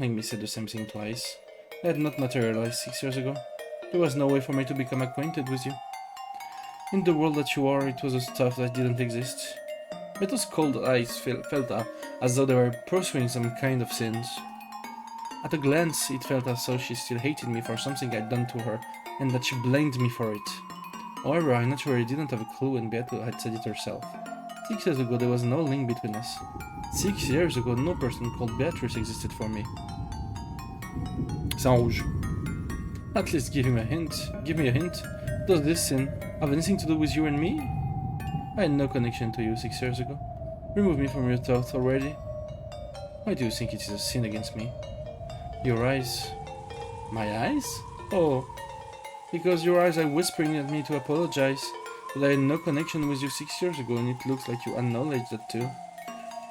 [SPEAKER 1] me say the same thing twice. I had not materialized 6 years ago. There was no way for me to become acquainted with you. In the world that you are, it was a stuff that didn't exist. Beto's cold eyes felt as though they were pursuing some kind of sins. At a glance, it felt as though she still hated me for something I'd done to her, and that she blamed me for it. However, I naturally didn't have a clue when Beato had said it herself. 6 years ago, there was no link between us. 6 years ago, no person called Beatrice existed for me. Rouge. At least give me a hint. Does this sin have anything to do with you and me? I had no connection to you 6 years ago. Remove me from your thoughts already. Why do you think it is a sin against me? Your eyes. My eyes? Oh, because your eyes are whispering at me to apologize, but I had no connection with you 6 years ago and it looks like you acknowledge that too.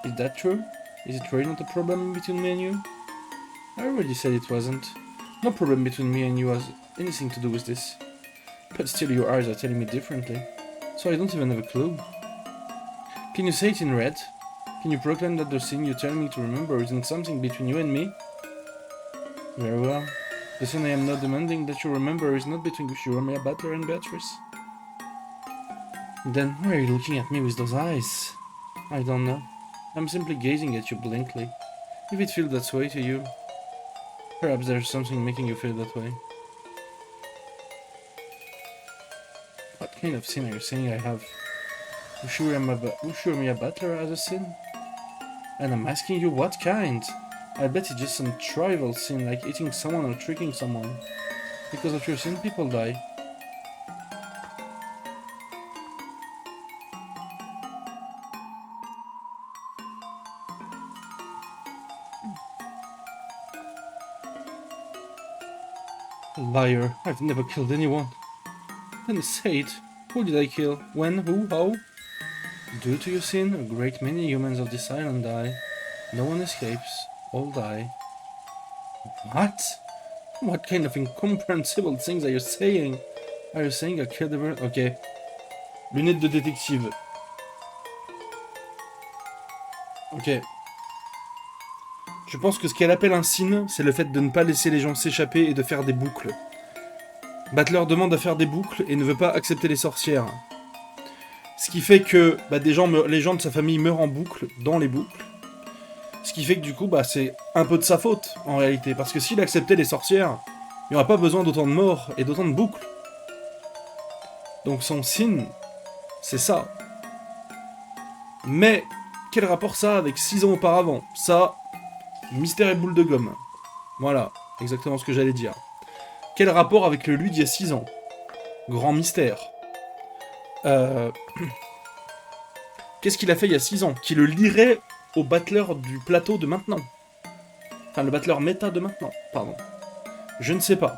[SPEAKER 1] Is that true? Is it really not a problem between me and you? I already said it wasn't. No problem between me and you has anything to do with this. But still your eyes are telling me differently. So I don't even have a clue. Can you say it in red? Can you proclaim that the thing you tell me to remember isn't something between you and me? Very well. The thing I am not demanding that you remember is not between Shuromia Butler and Beatrice. Then why are you looking at me with those eyes? I don't know. I'm simply gazing at you blankly. If it feels that way to you, perhaps there's something making you feel that way. What kind of sin are you saying I have? Ushuromia Butler has a sin? And I'm asking you what kind? I bet it's just some trivial sin like eating someone or tricking someone. Because of your sin, people die. Liar, I've never killed anyone. Then say it. Who did I kill? When? Who? How? Due to your sin, a great many humans of this island die. No one escapes. All die. What? What kind of incomprehensible things are you saying? Are you saying I killed everyone? Ok. Lunettes de détective. Ok. Je pense que ce qu'elle appelle un sin, c'est le fait de ne pas laisser les gens s'échapper et de faire des boucles. Butler demande à faire des boucles et ne veut pas accepter les sorcières. Ce qui fait que les gens de sa famille meurent en boucle, dans les boucles. Ce qui fait que du coup, c'est un peu de sa faute, en réalité. Parce que s'il acceptait les sorcières, il n'y aurait pas besoin d'autant de morts et d'autant de boucles. Donc son sin, c'est ça. Mais, quel rapport ça avec 6 ans auparavant? Ça, mystère et boule de gomme. Voilà, exactement ce que j'allais dire. Quel rapport avec le lui d'il y a 6 ans? Grand mystère. Qu'est-ce qu'il a fait il y a 6 ans? Qui le lirait au battleur du plateau de maintenant. Enfin, le battleur méta de maintenant, pardon. Je ne sais pas.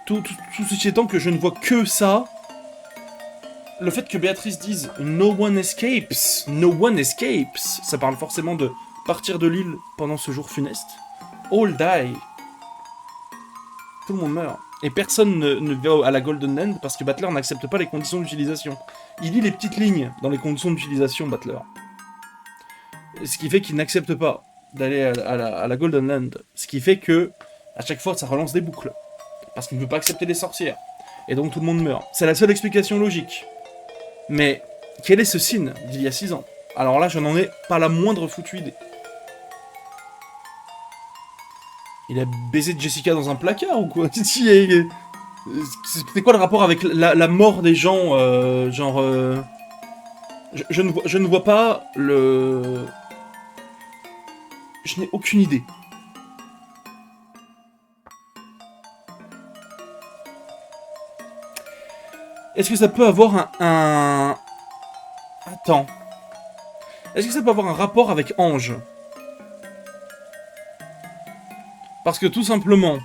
[SPEAKER 1] Tout ceci étant que je ne vois que ça. Le fait que Béatrice dise « No one escapes », ça parle forcément de partir de l'île pendant ce jour funeste. All die. Tout le monde meurt. Et personne ne va à la Golden Land parce que Butler n'accepte pas les conditions d'utilisation. Il lit les petites lignes dans les conditions d'utilisation, Butler. Ce qui fait qu'il n'accepte pas d'aller à la Golden Land. Ce qui fait que, à chaque fois, ça relance des boucles. Parce qu'il ne veut pas accepter les sorcières. Et donc tout le monde meurt. C'est la seule explication logique. Mais, quel est ce signe d'il y a 6 ans? Alors là, je n'en ai pas la moindre foutue idée. Il a baisé Jessica dans un placard ou quoi? C'était quoi le rapport avec la mort des gens, je ne vois pas le... Je n'ai aucune idée. Est-ce que ça peut avoir un... Attends. Est-ce que ça peut avoir un rapport avec Ange? Parce que tout simplement,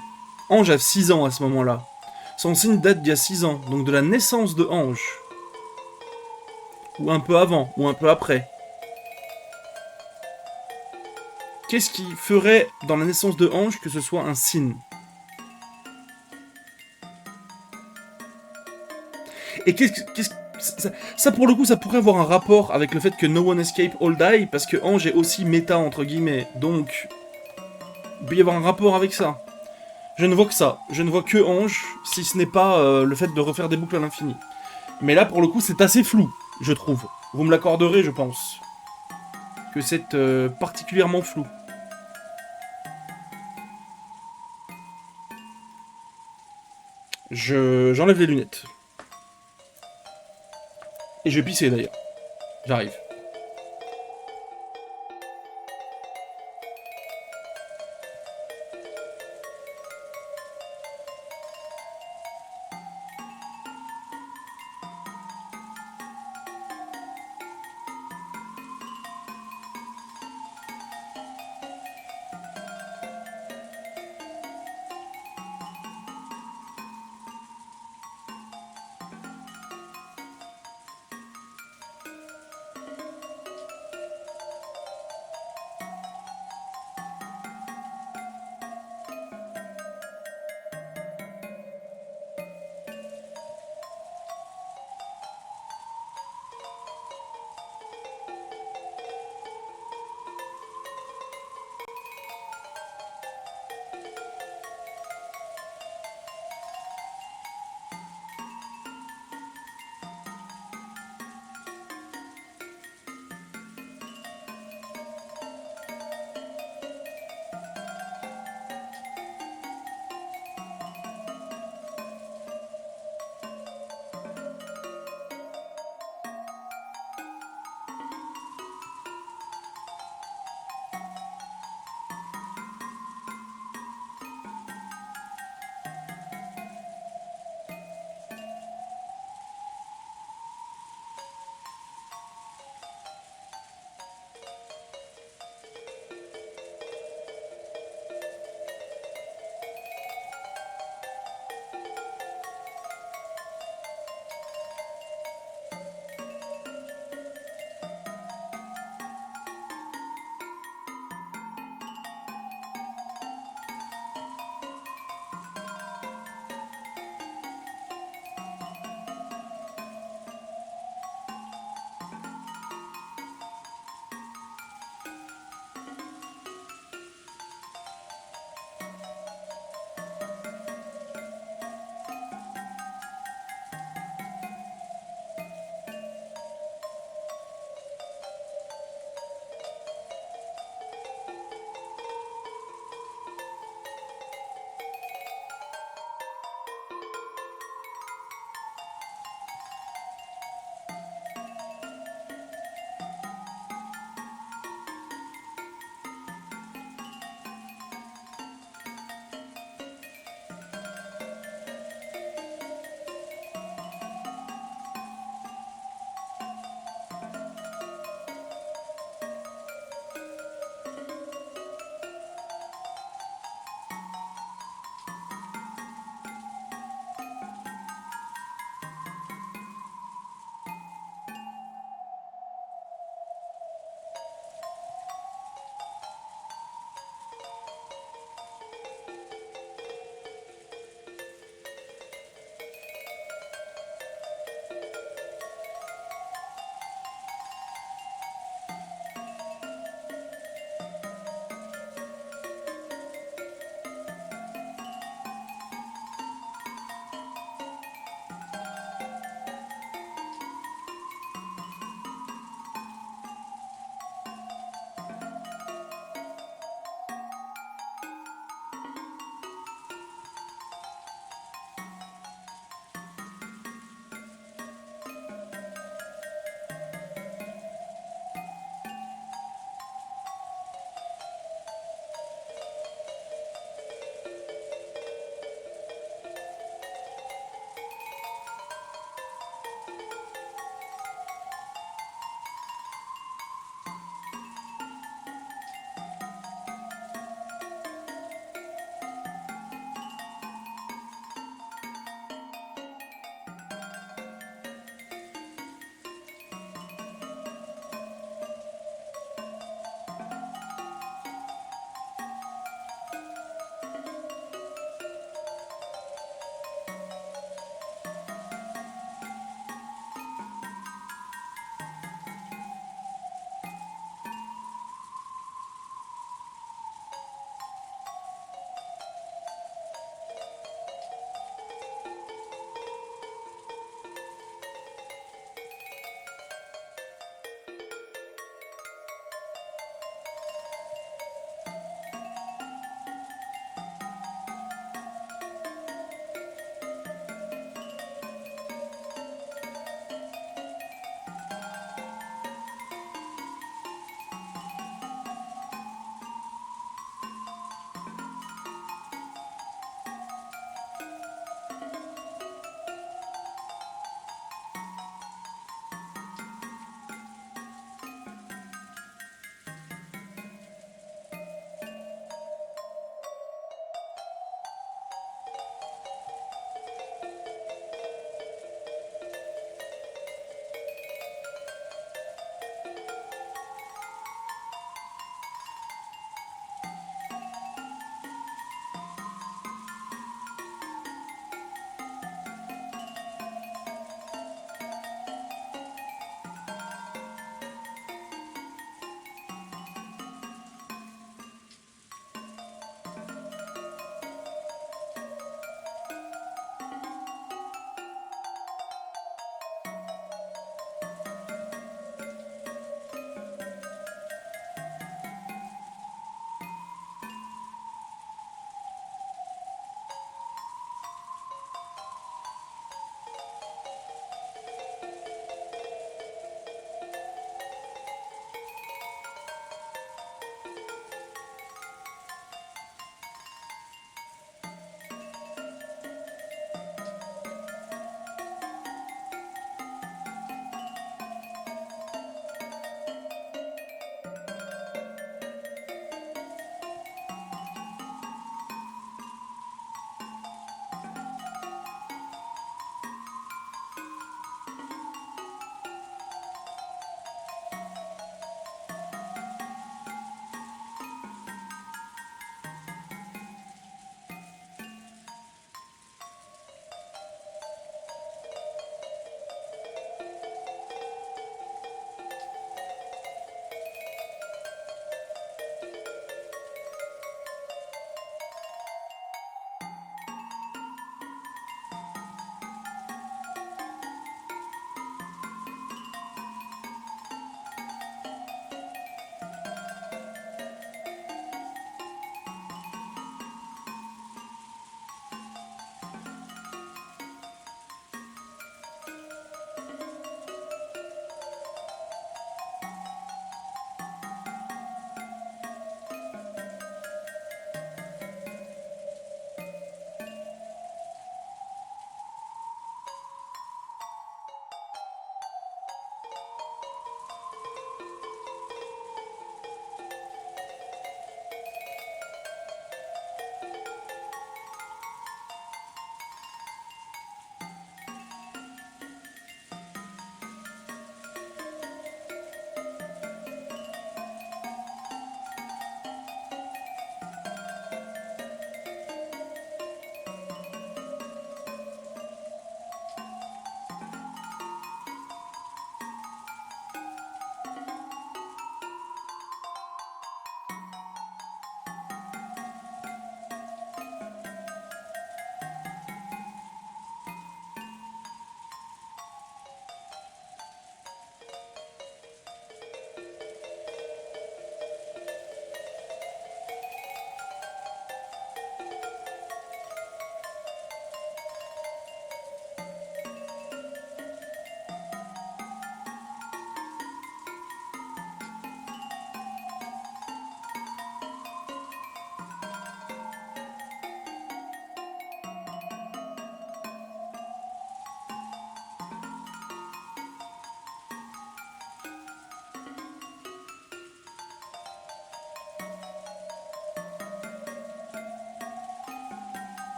[SPEAKER 1] Ange a 6 ans à ce moment-là. Son signe date d'il y a 6 ans, donc de la naissance de Ange. Ou un peu avant, ou un peu après. Qu'est-ce qui ferait dans la naissance de Ange que ce soit un signe? Et ça pour le coup, ça pourrait avoir un rapport avec le fait que No One Escape All Die, parce que Ange est aussi méta entre guillemets, donc il peut y avoir un rapport avec ça. Je ne vois que ça, je ne vois que Ange, si ce n'est pas le fait de refaire des boucles à l'infini. Mais là pour le coup c'est assez flou, je trouve. Vous me l'accorderez, je pense. Que c'est particulièrement flou. J'enlève les lunettes. Et je vais pisser d'ailleurs. J'arrive.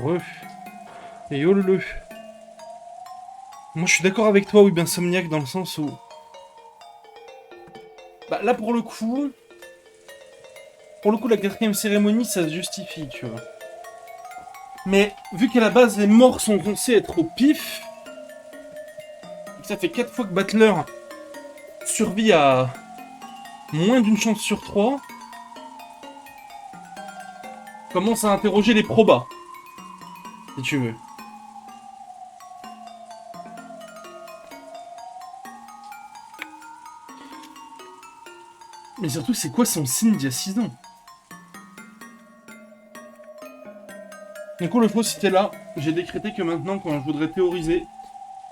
[SPEAKER 1] Ref. Et oh le. Moi je suis d'accord avec toi, oui, insomniaque, dans le sens où. Bah là pour le coup. Pour le coup, la quatrième cérémonie, ça se justifie, tu vois. Mais vu qu'à la base les morts sont censés être au pif, et que ça fait 4 fois que Battler survit à moins d'une chance sur 3, commence à interroger les probas, si tu veux. Mais surtout, c'est quoi son signe d'il y a 6 ans? Du coup, le faux, si t'es là, j'ai décrété que maintenant, quand je voudrais théoriser,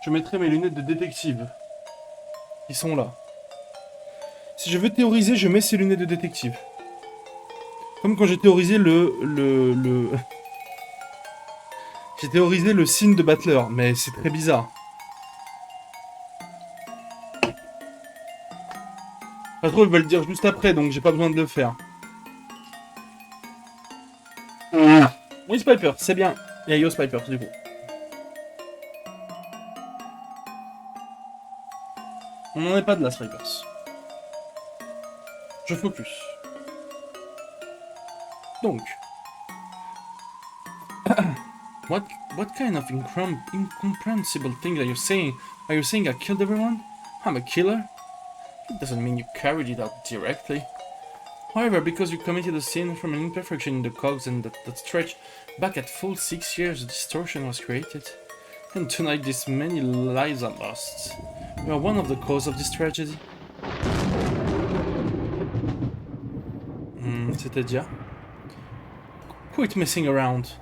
[SPEAKER 1] je mettrai mes lunettes de détective. Ils sont là. Si je veux théoriser, je mets ces lunettes de détective. Comme quand j'ai théorisé J'ai théorisé le signe de Battler, mais c'est très bizarre. Pas trop, il va le dire juste après, donc j'ai pas besoin de le faire. Oui, Spiper, c'est bien. Il y a Yo Spiper, du coup. On n'en est pas de là, Spipers. Je focus. Donc. What kind of incomprehensible thing are you saying? Are you saying I killed everyone? I'm a killer? It doesn't mean you carried it out directly. However, because you committed a sin from an imperfection in the cogs and that stretch back at full 6 years, a distortion was created. And tonight these many lives are lost. You are one of the cause of this tragedy. C'est-à-dire? Quit messing around.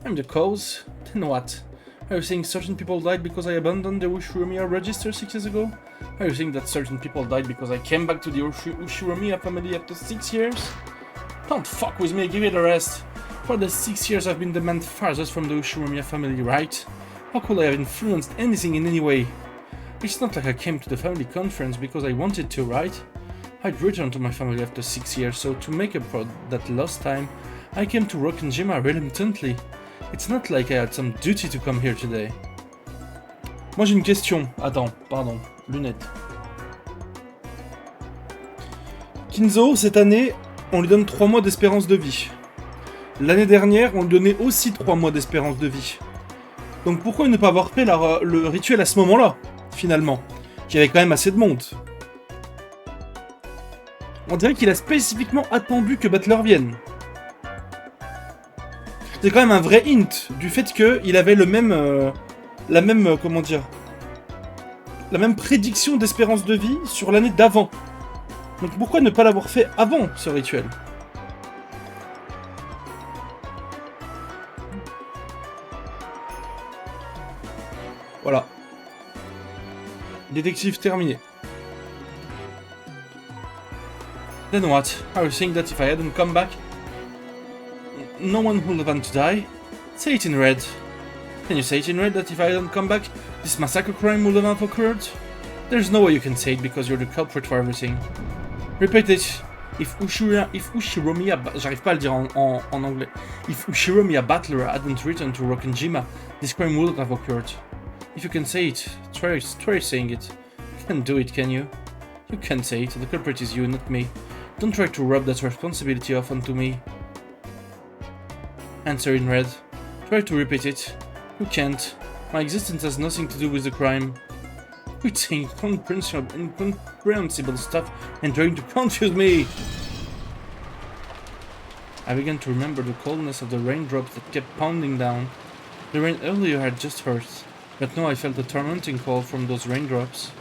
[SPEAKER 1] I'm the cause. Then what? Are you saying certain people died because I abandoned the Ushiromiya register 6 years ago? Are you saying that certain people died because I came back to the Ushiromiya family after 6 years? Don't fuck with me, give it a rest. For the 6 years I've been the man farthest from the Ushiromiya family, right? How could I have influenced anything in any way? It's not like I came to the family conference because I wanted to, right? I'd returned to my family after 6 years, so to make up for that lost time, I came to Rokkenjima reluctantly. It's not like I had some duty to come here today. Moi j'ai une question. Attends, pardon. Lunettes. Kinzo, cette année, on lui donne 3 mois d'espérance de vie. L'année dernière, on lui donnait aussi 3 mois d'espérance de vie. Donc pourquoi ne pas avoir fait le rituel à ce moment-là, finalement? Qu'il y avait quand même assez de monde. On dirait qu'il a spécifiquement attendu que Battler vienne. C'est quand même un vrai hint du fait qu'il avait le même... comment dire... La même prédiction d'espérance de vie sur l'année d'avant. Donc pourquoi ne pas l'avoir fait avant, ce rituel? Voilà. Détective terminé. Then what? Are you saying that if I hadn't come back, no one would have had to die? Say it in red. Can you say it in red that if I hadn't come back, this massacre crime would have occurred? There's no way you can say it because you're the culprit for everything. Repeat it. If Ushiromiya... J'arrive pas à le dire en anglais. If Ushiromiya Battler hadn't returned to Rokkenjima, this crime wouldn't have occurred. If you can say it, try saying it. You can't do it, can you? You can't say it. The culprit is you, not me. Don't try to rub that responsibility off onto me. Answer in red. Try to repeat it. You can't. My existence has nothing to do with the crime. Quit saying incomprehensible stuff and trying to confuse me! I began to remember the coldness of the raindrops that kept pounding down. The rain earlier had just hurt, but now I felt a tormenting cold from those raindrops.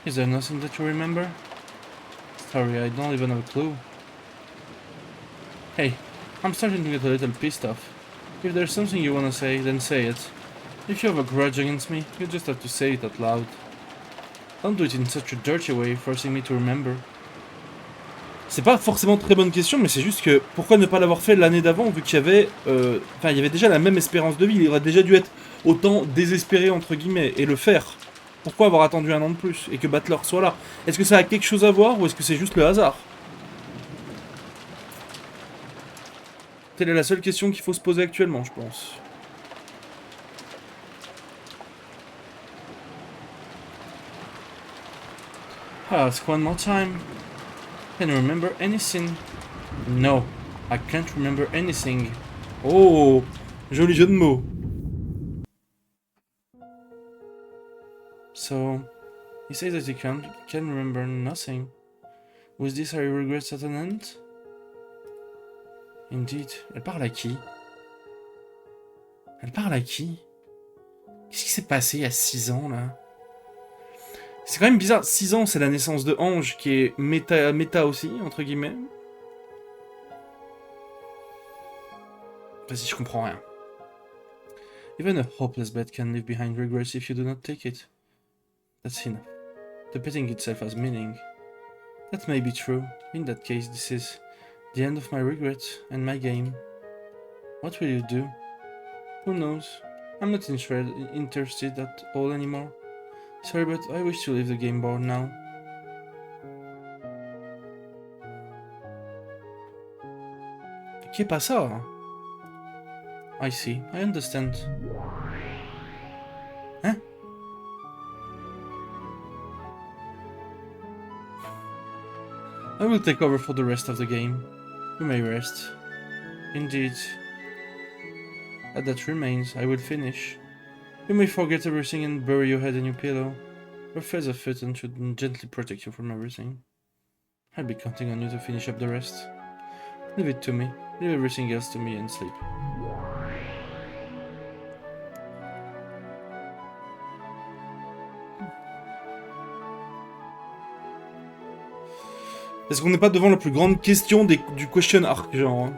[SPEAKER 1] Is there nothing that you remember? Sorry, I don't even have a clue. Hey, I'm starting to get a little pissed off. If there's something you wanna say, then say it. If you have a grudge against me, you just have to say it out loud. Don't do it in such a dirty way, forcing me to remember. C'est pas forcément très bonne question, mais c'est juste que pourquoi ne pas l'avoir fait l'année d'avant, vu qu'il y avait, il y avait déjà la même espérance de vie, il aurait déjà dû être autant désespéré entre guillemets et le faire. Pourquoi avoir attendu un an de plus et que Battler soit là? Est-ce que ça a quelque chose à voir ou est-ce que c'est juste le hasard? Telle est la seule question qu'il faut se poser actuellement, je pense. Ask one more time. Can you remember anything? No, I can't remember anything. Oh, joli jeu de mots. So, he says that he can remember nothing. With this, I regret at an end? Indeed. Elle parle à qui? Elle parle à qui? Qu'est-ce qui s'est passé il y a 6 ans, là? C'est quand même bizarre, 6 ans, c'est la naissance de Ange, qui est méta aussi, entre guillemets. Vas-y, je comprends rien. Even a hopeless bed can leave behind regrets if you do not take it. That's enough. The petting itself has meaning. That may be true. In that case, this is the end of my regret and my game. What will you do? Who knows? I'm not interested at all anymore. Sorry, but I wish to leave the game board now. Qu'est pas ça? I see. I understand. Hein? I will take over for the rest of the game. You may rest. Indeed. As that remains, I will finish. You may forget everything and bury your head in your pillow. Your feather fountain should gently protect you from everything. I'll be counting on you to finish up the rest. Leave it to me. Leave everything else to me and sleep. Est-ce qu'on n'est pas devant la plus grande question du question arc, genre hein?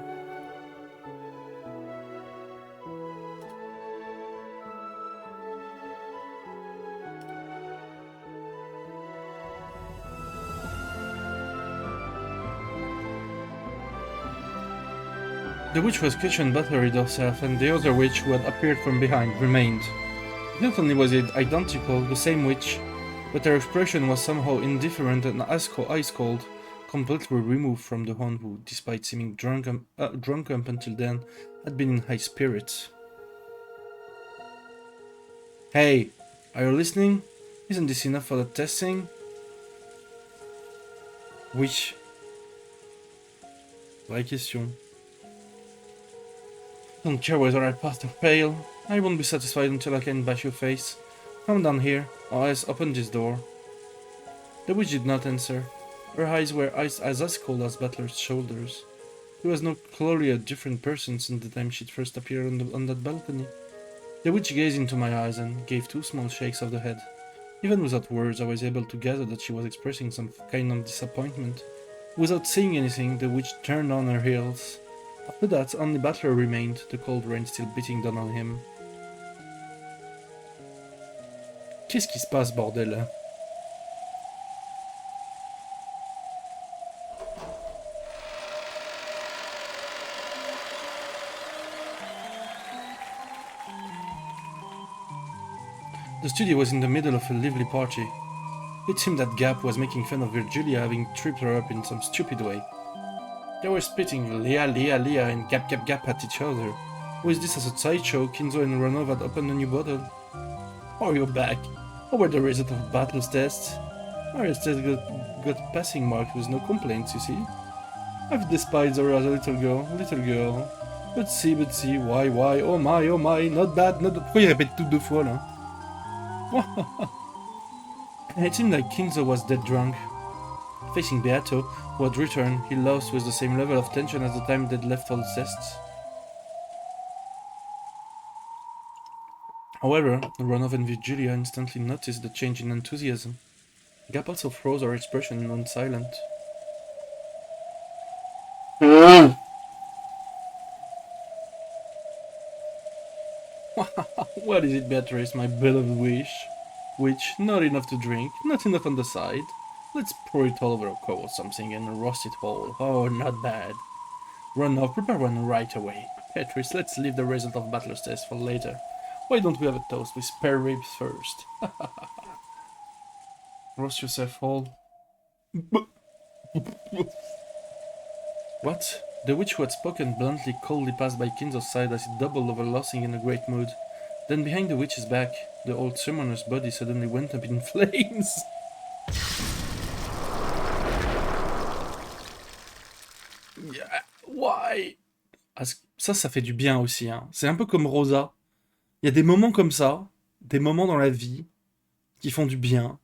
[SPEAKER 1] The witch was questioned butlered herself, and the other witch who had appeared from behind remained. Not only was it identical, the same witch, but her expression was somehow indifferent and ice cold, completely removed from the one who, despite seeming drunk up until then, had been in high spirits. Hey, are you listening? Isn't this enough for the testing? Oui. Vraie question. Don't care whether I passed or fail. I won't be satisfied until I can bash your face. Come down here, or else open this door. The witch did not answer. Her eyes were as ice cold as Butler's shoulders. He was not clearly a different person since the time she'd first appeared on that balcony. The witch gazed into my eyes and gave 2 small shakes of the head. Even without words, I was able to gather that she was expressing some kind of disappointment. Without saying anything, the witch turned on her heels. After that, only Butler remained, the cold rain still beating down on him. Qu'est-ce qui se passe, bordel? The studio was in the middle of a lively party. It seemed that Gap was making fun of Virgilia having tripped her up in some stupid way. They were spitting Leah, Leah, Leah and Gap, Gap, Gap at each other. Was this as a sideshow? Kinzo and Ronov had opened a new bottle. Oh, you're back. How were the results of Battle's tests? Maria's test got passing marks with no complaints, you see. I've despised her as a little girl. But see, why, oh my, not bad. Pourquoi il répète tout 2 fois, là? It seemed like Kinzo was dead drunk. Facing Beato, who had returned, he lost with the same level of tension as the time they'd left for the tests. However, Ronov and Virgilia instantly noticed the change in enthusiasm. Gap also froze her expression and went silent. What is it, Beatrice, my beloved witch? Not enough to drink, not enough on the side. Let's pour it all over a coal or something and roast it whole. Oh, not bad. Ronov, prepare one right away. Beatrice, let's leave the result of Battler's test for later. Why don't we have a toast with spare ribs first? Roast yourself whole. What? The witch who had spoken bluntly coldly passed by Kinzo's side as he doubled over laughing in a great mood. Then behind the witch's back, the old summoner's body suddenly went up in flames. Why? Ça fait du bien aussi, hein. C'est un peu comme Rosa. Il y a des moments comme ça, des moments dans la vie, qui font du bien.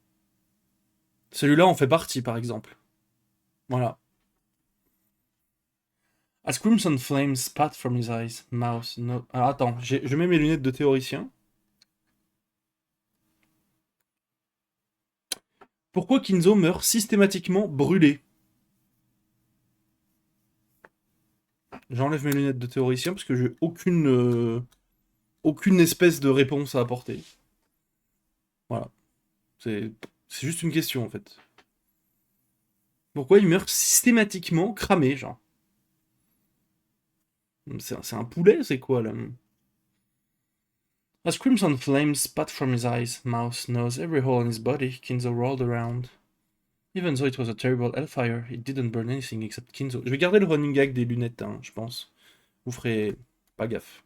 [SPEAKER 1] Celui-là en fait partie, par exemple. Voilà. As crimson flames spat from his eyes, mouth, no... Alors attends, je mets mes lunettes de théoricien. Pourquoi Kinzo meurt systématiquement brûlé? J'enlève mes lunettes de théoricien parce que j'ai aucune espèce de réponse à apporter. Voilà. C'est juste une question, en fait. Pourquoi il meurt systématiquement cramé, genre? C'est un poulet, c'est quoi, là? As crimson flames spat from his eyes, mouth, nose, every hole in his body, Kinzo rolled around. Even though it was a terrible hellfire, it didn't burn anything except Kinzo. Je vais garder le running gag des lunettes, hein, je pense. Vous ferez pas gaffe.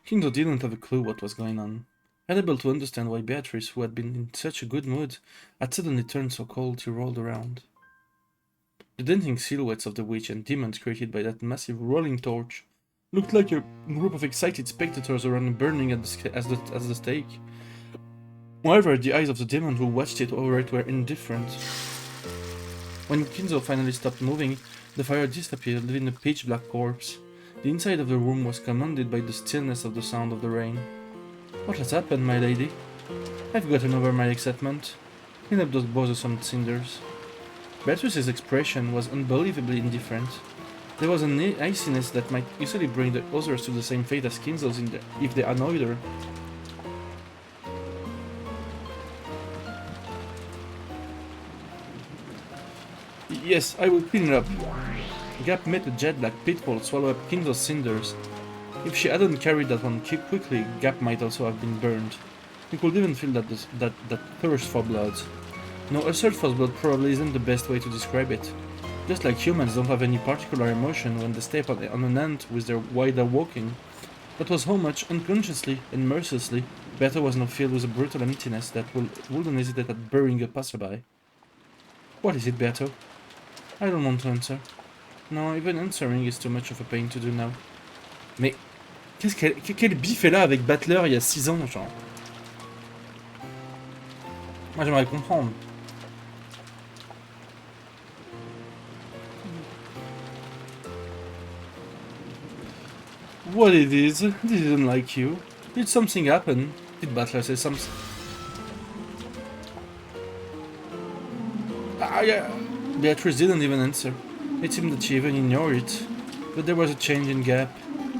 [SPEAKER 1] Kinzo didn't have a clue what was going on. Unable to understand why Beatrice, who had been in such a good mood, had suddenly turned so cold, he rolled around. The dancing silhouettes of the witch and demons created by that massive rolling torch looked like a group of excited spectators around burning as the stake. However, the eyes of the demon who watched it over it were indifferent. When Kinzo finally stopped moving, the fire disappeared, leaving a pitch-black corpse. The inside of the room was commanded by the stillness of the sound of the rain. What has happened, my lady? I've gotten over my excitement. Clean up those bothersome cinders. Beatrice's expression was unbelievably indifferent. There was an iciness that might easily bring the others to the same fate as Kinzo's if they annoyed her. Yes, I will clean it up. Gap met a jet black pitfall swallow up Kindle's cinders. If she hadn't carried that one quickly, Gap might also have been burned. You could even feel that thirst for blood. No, a thirst for blood probably isn't the best way to describe it. Just like humans don't have any particular emotion when they step on an ant while they're walking. That was how much, unconsciously and mercilessly, Beto was now filled with a brutal emptiness that wouldn't hesitate at burying a passerby. What is it, Beto? I don't want to answer. No, even answering is too much of a pain to do now. Mais, quel bif est là avec Battler il y a 6 ans, genre? Moi j'aimerais comprendre. What it is? They didn't like you. Did something happen? Did Battler say something? Ah, yeah. Beatrice didn't even answer. It seemed that she even ignored it. But there was a change in Gap.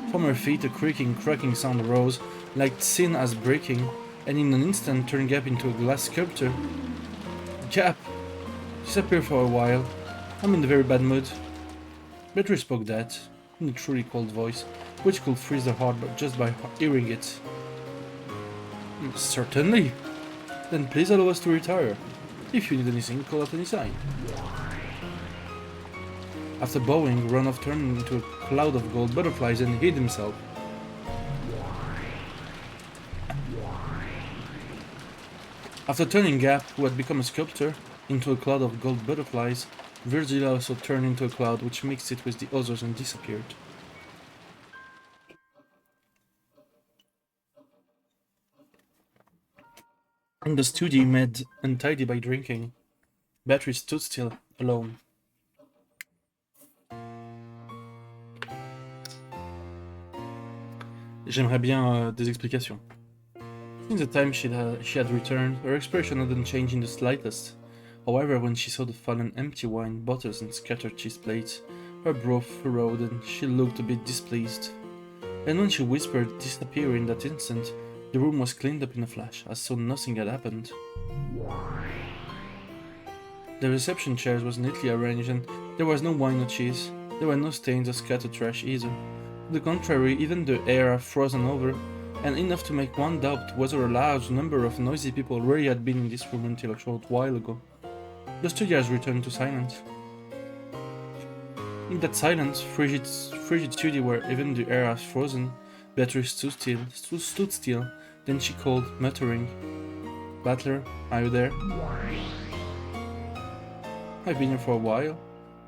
[SPEAKER 1] From her feet a creaking, cracking sound arose, like thin as breaking, and in an instant turned Gap into a glass sculpture. Gap! Disappear for a while. I'm in a very bad mood. Beatrice spoke that, in a truly cold voice, which could freeze the heart just by hearing it. Certainly. Then please allow us to retire. If you need anything, call at any sign. After bowing, Runoff turned into a cloud of gold butterflies and hid himself. After turning Gap, who had become a sculptor, into a cloud of gold butterflies, Virgil also turned into a cloud which mixed it with the others and disappeared. In the studio made untidy by drinking, Beatrice stood still, alone. J'aimerais bien des explications. Since the time she had returned, her expression hadn't changed in the slightest. However, when she saw the fallen empty wine bottles and scattered cheese plates, her brow furrowed and she looked a bit displeased. And when she whispered disappear in that instant, the room was cleaned up in a flash, as though nothing had happened. The reception chairs was neatly arranged and there was no wine or cheese. There were no stains or scattered trash either. To the contrary, even the air had frozen over, and enough to make one doubt whether a large number of noisy people really had been in this room until a short while ago. The studio has returned to silence. In that silence, frigid studio where even the air has frozen, Beatrice stood still, then she called, muttering, "Battler, are you there?" "I've been here for a while.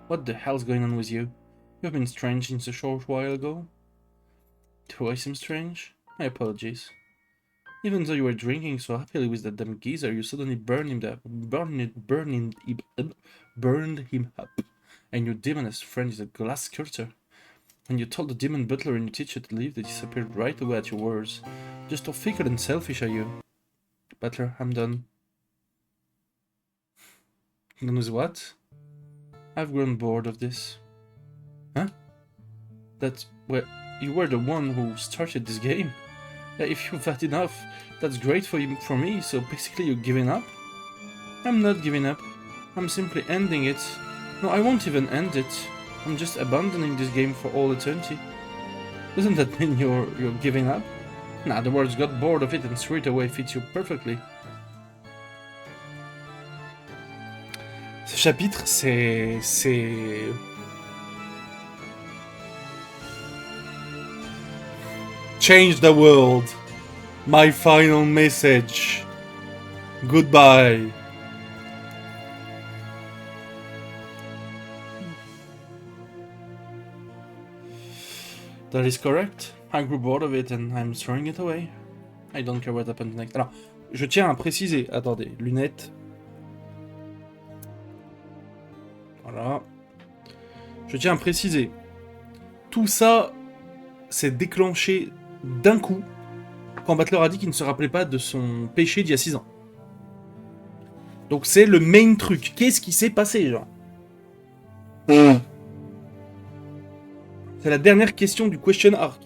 [SPEAKER 1] What the hell's going on with you? You've been strange since a short while ago." "Do I seem strange? My apologies. Even though you were drinking so happily with that damn geezer, you suddenly burned him up. And your demoness friend is a glass sculptor. When you told the demon butler and your teacher to leave, they disappeared right away at your words. Just how fickle and selfish are you?" "Butler, I'm done." "Done with what?" "I've grown bored of this." "Huh? Well, you were the one who started this game. If you've had enough, that's great for me, so basically you're giving up?" "I'm not giving up. I'm simply ending it. No, I won't even end it. I'm just abandoning this game for all eternity." "Doesn't that mean you're giving up?" "Nah, the words got bored of it and threw it away fits you perfectly." Ce chapitre, c'est... Change the world. My final message. Goodbye. That is correct. I grew bored of it and I'm throwing it away. I don't care what happens next. Alors, je tiens à préciser... Attendez, lunettes. Voilà. Je tiens à préciser. Tout ça s'est déclenché d'un coup quand Battler a dit qu'il ne se rappelait pas de son péché d'il y a 6 ans. Donc c'est le main truc. Qu'est-ce qui s'est passé, genre? C'est la dernière question du question arc.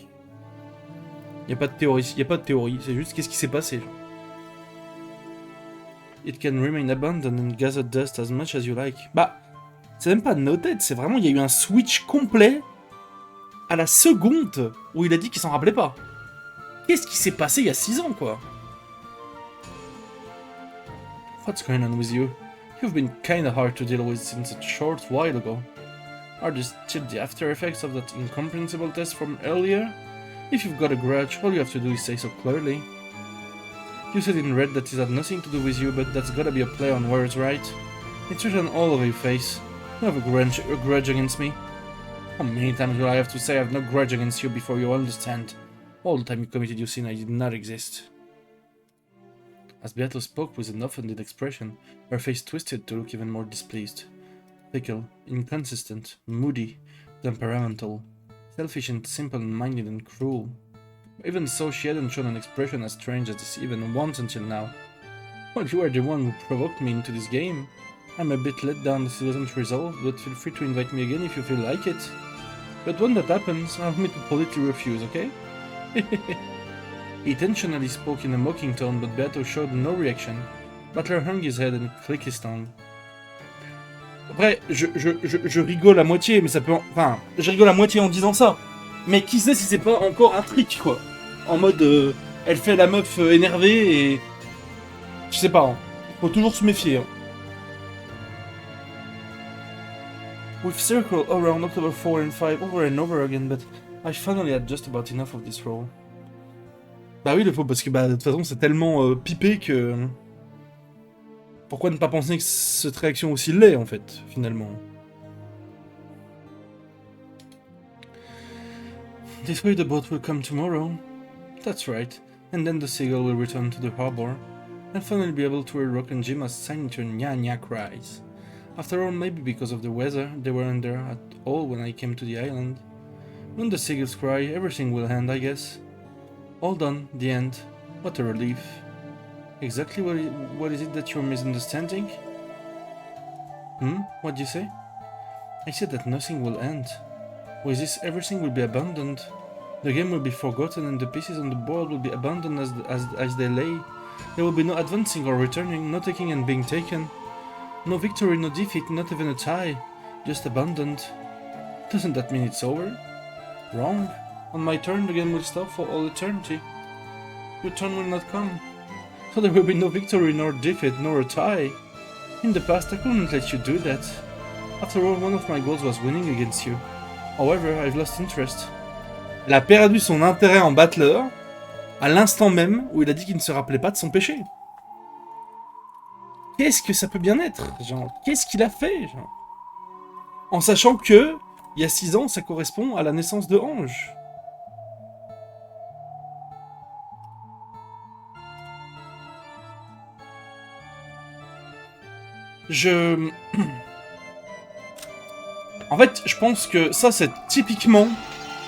[SPEAKER 1] Y a pas de théorie, c'est juste qu'est-ce qui s'est passé, genre. It can remain abandoned and gather dust as much as you like. Bah, C'est même pas noted, c'est vraiment, il y a eu un switch complet à la seconde où il a dit qu'il s'en rappelait pas. Qu'est-ce qui s'est passé il y a 6 ans, quoi? What's going on with you? You've been kinda hard to deal with since a short while ago. Are these still the after effects of that incomprehensible test from earlier? If you've got a grudge, all you have to do is say so clearly. You said in red that it had nothing to do with you, but that's gotta be a play on words, right? It's written all over your face. You have a grudge against me. How many times will I have to say I have no grudge against you before you understand? All the time you committed your sin, I did not exist. As Beato spoke with an offended expression, her face twisted to look even more displeased. Fickle, inconsistent, moody, temperamental, selfish and simple-minded and cruel. Even so, she hadn't shown an expression as strange as this even once until now. Well, you are the one who provoked me into this game. I'm a bit let down that it wasn't resolved, but feel free to invite me again if you feel like it. But when that happens, I'll me to politely refuse, okay? He intentionally spoke in a mocking tone, but Beato showed no reaction. Butler hung his head and clicked his tongue. Après, je rigole à moitié, mais ça peut... Enfin, je rigole à moitié en disant ça. Mais qui sait si c'est pas encore un trick, quoi. En mode, elle fait la meuf énervée et... Je sais pas, hein. Faut toujours se méfier, hein. We've circled around October 4 and 5 over and over again, but I finally had just about enough of this role. Bah oui, le faux, parce que bah, de toute façon, c'est tellement pipé que... Pourquoi ne pas penser que cette réaction aussi l'est, en fait, finalement? This way the boat will come tomorrow. That's right. And then the seagull will return to the harbor. And finally be able to hear Rock and Jima's signature nya-nya cries. After all, maybe because of the weather, they weren't there at all when I came to the island. When the seagulls cry, everything will end, I guess. All done, the end. What a relief. Exactly what is it that you're misunderstanding? What'd you say? I said that nothing will end. With this, everything will be abandoned. The game will be forgotten and the pieces on the board will be abandoned as they lay. There will be no advancing or returning, no taking and being taken. No victory, no defeat, not even a tie. Just abandoned. Doesn't that mean it's over? Wrong. On my turn, the game will stop for all eternity. Your turn will not come. So there will be no victory, nor defeat, nor a tie. In the past, I couldn't let you do that. After all, one of my goals was winning against you. However, I've lost interest. Elle a perdu son intérêt en battleur à l'instant même où il a dit qu'il ne se rappelait pas de son péché. Qu'est-ce que ça peut bien être, genre? Qu'est-ce qu'il a fait, genre? En sachant que, il y a 6 ans, ça correspond à la naissance de Ange. En fait, je pense que ça, c'est typiquement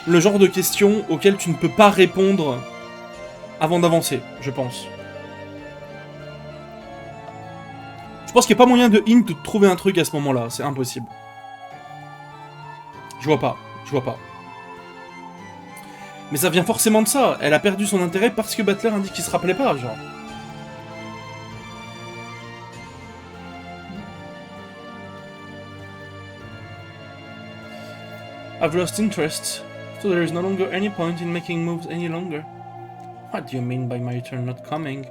[SPEAKER 1] le genre de question auquel tu ne peux pas répondre avant d'avancer, je pense. Je pense qu'il n'y a pas moyen de hint de trouver un truc à ce moment-là, c'est impossible. Je vois pas. Mais ça vient forcément de ça, elle a perdu son intérêt parce que Butler indique qu'il se rappelait pas, genre. I've lost interest, so there is no longer any point in making moves any longer. What do you mean by my turn not coming?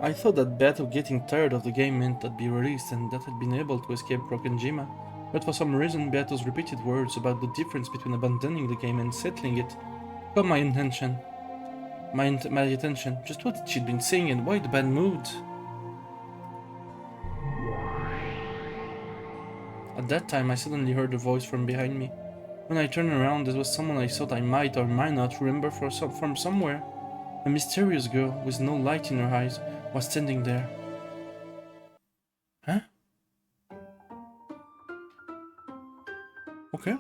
[SPEAKER 1] I thought that Beato getting tired of the game meant I'd be released and that I'd been able to escape Rokenjima, but for some reason Beato's repeated words about the difference between abandoning the game and settling it caught my attention. Just what she'd been saying and why the bad mood. At that time, I suddenly heard a voice from behind me. When I turned around, there was someone I thought I might or might not remember from somewhere. A mysterious girl with no light in her eyes was standing there. Huh? Okay.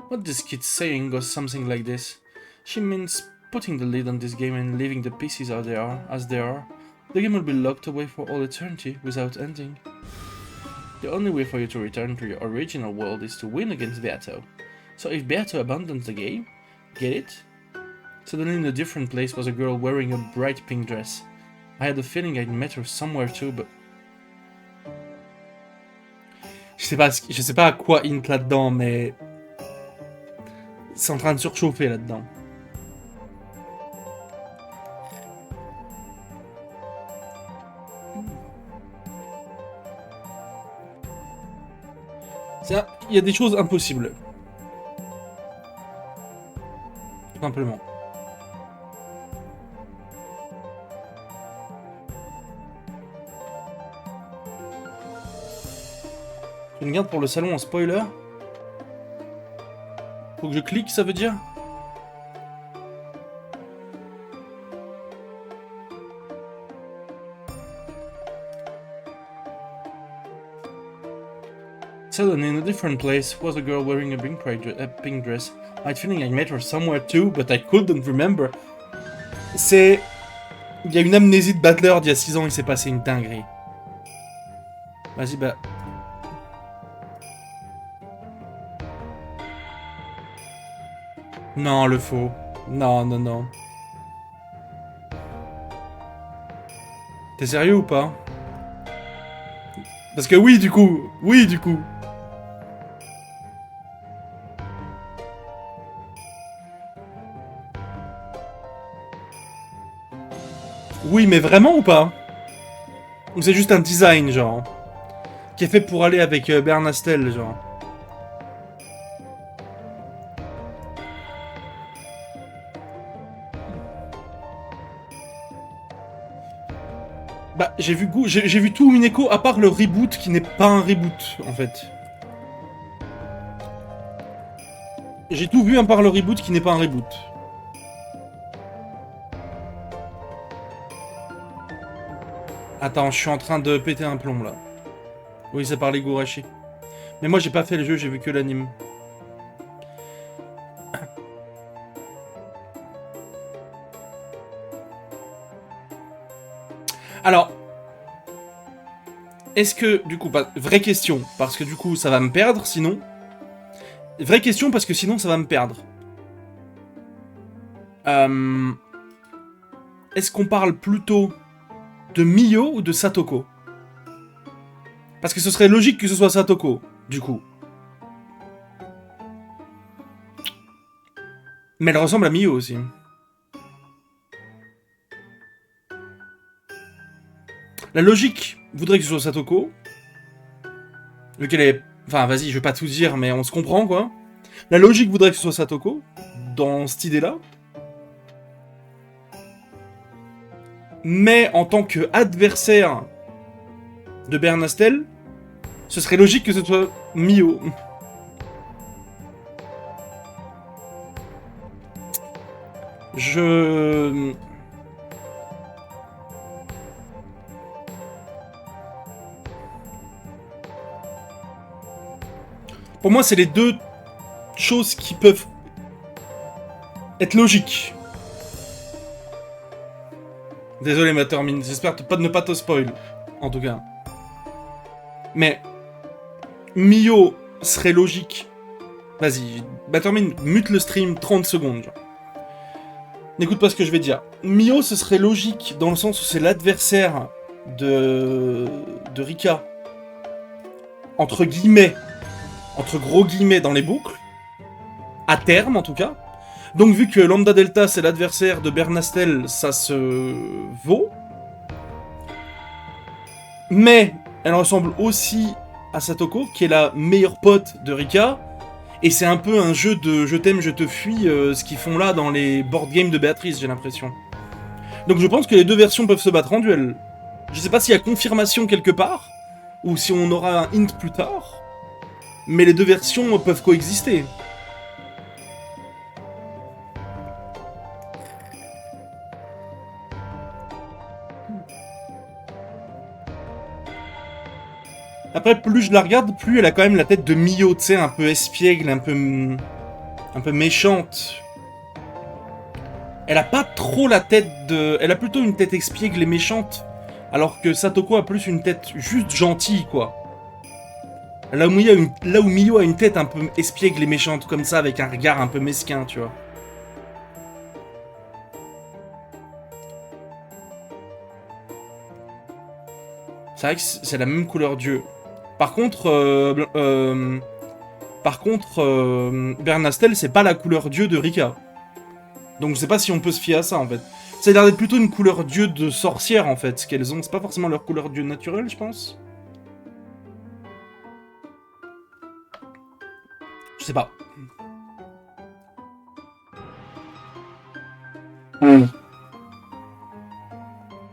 [SPEAKER 1] What this kid's saying goes something like this. She means putting the lid on this game and leaving the pieces as they are. The game will be locked away for all eternity without ending. The only way for you to return to your original world is to win against Beato. So if Beato abandons the game, get it? Suddenly in a different place was a girl wearing a bright pink dress. I had a feeling I'd met her somewhere too, but... je sais pas à quoi hint là-dedans, mais c'est en train de surchauffer là-dedans. Il y a des choses impossibles. Tout simplement. Tu me gardes pour le salon en spoiler? Faut que je clique, ça veut dire? Suddenly, in a different place, was a girl wearing a pink dress. I had feeling I met her somewhere too, but I couldn't remember. C'est... Il y a une amnésie de Battler d'il y a 6 ans, il s'est passé une dinguerie. Vas-y, bah... Non, le faux. Non, non, non. T'es sérieux ou pas? Parce que oui, du coup. Oui, du coup. Oui, mais vraiment ou pas? Ou c'est juste un design, genre? Qui est fait pour aller avec Bernastel, genre? Bah, j'ai vu tout Umineko à part le reboot qui n'est pas un reboot, en fait. J'ai tout vu à part le reboot qui n'est pas un reboot. Attends, je suis en train de péter un plomb, là. Oui, ça parlait Gourachi. Mais moi, j'ai pas fait le jeu, j'ai vu que l'anime. Alors... Est-ce que, du coup, vraie question, parce que du coup, ça va me perdre, sinon... Vraie question, parce que sinon, ça va me perdre. Est-ce qu'on parle plutôt de Mio ou de Satoko? Parce que ce serait logique que ce soit Satoko, du coup. Mais elle ressemble à Mio aussi. La logique voudrait que ce soit Satoko. Vu qu'elle est... Enfin, vas-y, je vais pas tout dire, mais on se comprend, quoi. La logique voudrait que ce soit Satoko, dans cette idée-là. Mais en tant qu'adversaire de Bernastel, ce serait logique que ce soit Mio. Je... Pour moi, c'est les deux choses qui peuvent être logiques. Désolé, Matermine, j'espère ne pas te spoil, en tout cas. Mais Mio serait logique. Vas-y, Matermine, mute le stream 30 secondes. Genre. N'écoute pas ce que je vais dire. Mio, ce serait logique dans le sens où c'est l'adversaire de Rika. Entre guillemets. Entre gros guillemets dans les boucles. À terme, en tout cas. Donc vu que Lambda Delta c'est l'adversaire de Bernastel, ça se vaut. Mais elle ressemble aussi à Satoko, qui est la meilleure pote de Rika. Et c'est un peu un jeu de je t'aime, je te fuis, ce qu'ils font là dans les board games de Béatrice, j'ai l'impression. Donc je pense que les deux versions peuvent se battre en duel. Je sais pas s'il y a confirmation quelque part, ou si on aura un hint plus tard, mais les deux versions peuvent coexister. Après, plus je la regarde, plus elle a quand même la tête de Mio, tu sais, un peu espiègle, un peu méchante. Elle a pas trop la tête de... Elle a plutôt une tête espiègle et méchante, alors que Satoko a plus une tête juste gentille, quoi. Là où Mio a une tête un peu espiègle et méchante, comme ça, avec un regard un peu mesquin, tu vois. C'est vrai que c'est la même couleur d'yeux. Par contre, Bernastel, c'est pas la couleur dieu de Rika. Donc je sais pas si on peut se fier à ça, en fait. Ça a l'air d'être plutôt une couleur dieu de sorcière, en fait, ce qu'elles ont. C'est pas forcément leur couleur dieu naturelle, je pense. Je sais pas.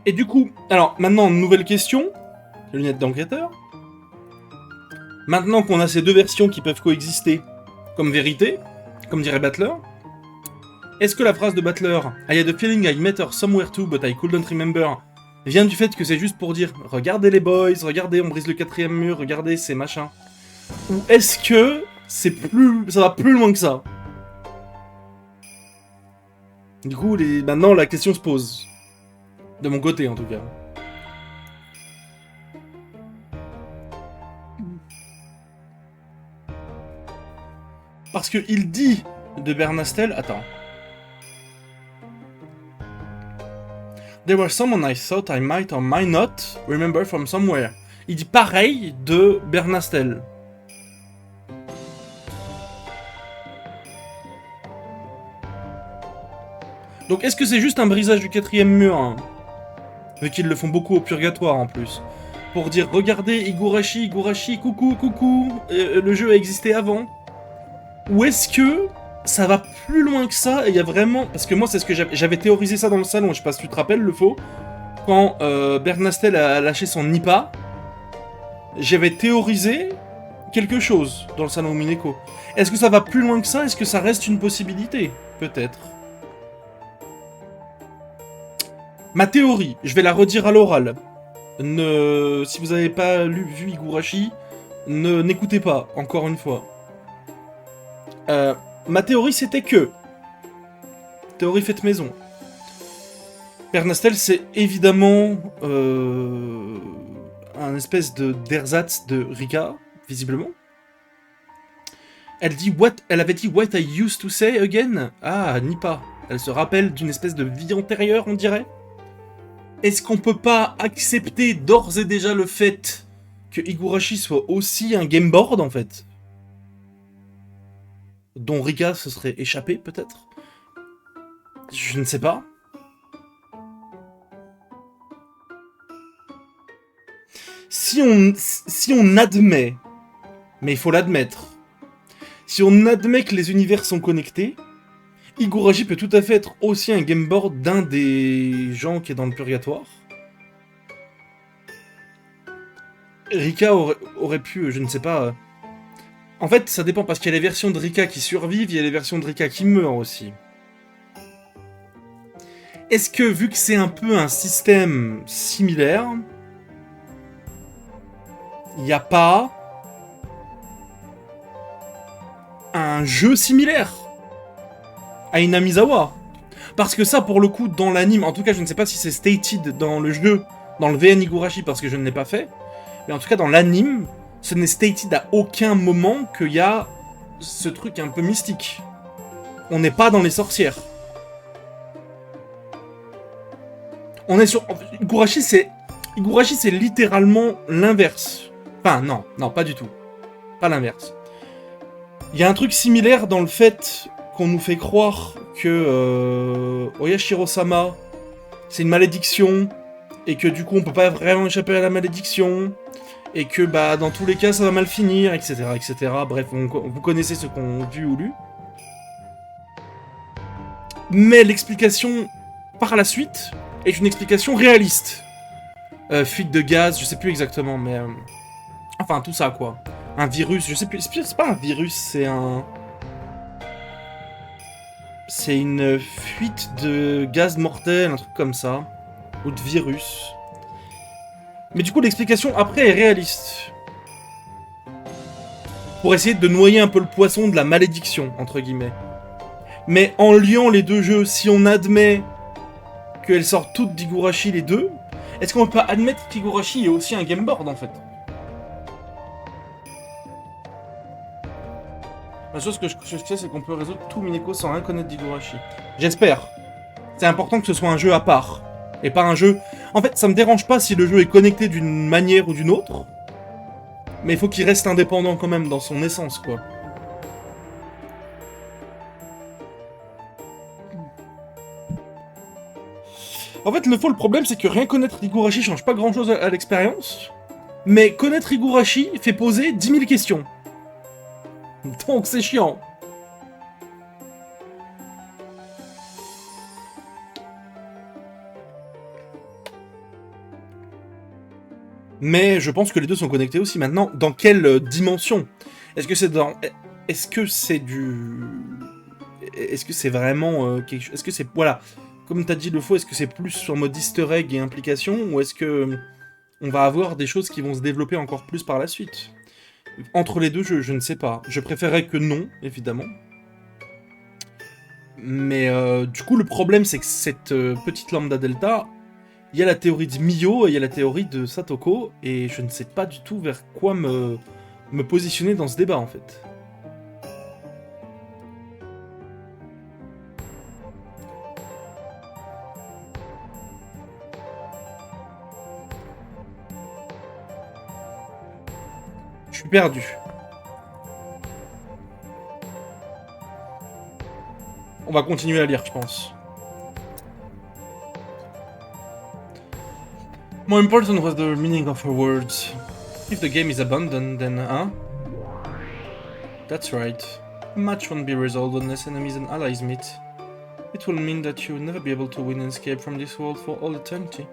[SPEAKER 1] Et du coup, alors, maintenant, nouvelle question. Lunettes d'enquêteur. Maintenant qu'on a ces deux versions qui peuvent coexister comme vérité, comme dirait Battler, est-ce que la phrase de Battler « I had a feeling I met her somewhere too, but I couldn't remember » vient du fait que c'est juste pour dire « Regardez les boys, regardez, on brise le 4e mur, regardez, c'est machin » ou est-ce que ça va plus loin que ça? Du coup, maintenant, la question se pose. De mon côté, en tout cas. Parce qu'il dit de Bernastel... Attends. There was someone I thought I might or might not remember from somewhere. Il dit pareil de Bernastel. Donc est-ce que c'est juste un brisage du 4e mur, hein, vu qu'ils le font beaucoup au purgatoire en plus, pour dire regardez Higurashi, coucou, le jeu a existé avant? Ou est-ce que ça va plus loin que ça et il y a vraiment... Parce que moi c'est ce que j'avais théorisé ça dans le salon, je sais pas si tu te rappelles le faux, quand Bernastel a lâché son Nippa, j'avais théorisé quelque chose dans le salon Umineko. Est-ce que ça va plus loin que ça? Est-ce que ça reste une possibilité? Peut-être. Ma théorie, je vais la redire à l'oral. Si vous n'avez pas vu Higurashi, n'écoutez pas, encore une fois. Ma théorie, c'était que... Théorie faite maison. Bernastel, c'est évidemment un espèce d'ersatz de Rika, visiblement. Elle avait dit « What I used to say again ?» Ah, Nippa. Elle se rappelle d'une espèce de vie antérieure, on dirait. Est-ce qu'on peut pas accepter d'ores et déjà le fait que Higurashi soit aussi un game board, en fait? Dont Rika se serait échappé, peut-être? Je ne sais pas. Si on admet, mais il faut l'admettre, si on admet que les univers sont connectés, Higurashi peut tout à fait être aussi un game board d'un des gens qui est dans le purgatoire. Rika aurait pu, je ne sais pas... En fait, ça dépend, parce qu'il y a les versions de Rika qui survivent, il y a les versions de Rika qui meurent aussi. Est-ce que, vu que c'est un peu un système similaire, il n'y a pas un jeu similaire à Inamizawa? Parce que ça, pour le coup, dans l'anime, en tout cas, je ne sais pas si c'est stated dans le jeu, dans le VN Higurashi, parce que je ne l'ai pas fait, mais en tout cas, dans l'anime, ce n'est stated à aucun moment qu'il y a ce truc un peu mystique. On n'est pas dans les sorcières. On est sur... Higurashi, c'est littéralement l'inverse. Enfin, non, pas du tout. Pas l'inverse. Il y a un truc similaire dans le fait qu'on nous fait croire que Oyashiro-sama, c'est une malédiction, et que du coup on peut pas vraiment échapper à la malédiction, et que bah dans tous les cas ça va mal finir, etc. etc. Bref, vous connaissez ce qu'on a vu ou lu. Mais l'explication par la suite est une explication réaliste. Fuite de gaz, je sais plus exactement, mais... Enfin, tout ça, quoi. Un virus, je sais plus... C'est pas un virus, c'est un... C'est une fuite de gaz mortel, un truc comme ça. Ou de virus. Mais du coup, l'explication après est réaliste. Pour essayer de noyer un peu le poisson de la malédiction, entre guillemets. Mais en liant les deux jeux, si on admet qu'elles sortent toutes d'Higurashi, les deux, est-ce qu'on peut pas admettre qu'Higurashi est aussi un game board, en fait? La chose que je sais, c'est qu'on peut résoudre tout Umineko sans rien connaître d'Higurashi. J'espère. C'est important que ce soit un jeu à part. Et pas un jeu... En fait, ça me dérange pas si le jeu est connecté d'une manière ou d'une autre. Mais il faut qu'il reste indépendant quand même dans son essence, quoi. En fait, le problème, c'est que rien connaître Higurashi change pas grand-chose à l'expérience. Mais connaître Higurashi fait poser 10 000 questions. Donc c'est chiant. Mais je pense que les deux sont connectés aussi. Maintenant, dans quelle dimension? Est-ce que c'est dans... Est-ce que c'est du... Est-ce que c'est vraiment quelque chose... Est-ce que c'est... Voilà. Comme t'as dit le faux, est-ce que c'est plus sur mode easter egg et implication? Ou est-ce que... On va avoir des choses qui vont se développer encore plus par la suite? Entre les deux, je ne sais pas. Je préférerais que non, évidemment. Mais du coup, le problème, c'est que cette petite lambda delta... Il y a la théorie de Mio et il y a la théorie de Satoko, et je ne sais pas du tout vers quoi me positionner dans ce débat, en fait. Je suis perdu. On va continuer à lire, je pense. More important was the meaning of her words. If the game is abandoned, then, huh? That's right. A match won't be resolved unless enemies and allies meet. It will mean that you'll never be able to win and escape from this world for all eternity.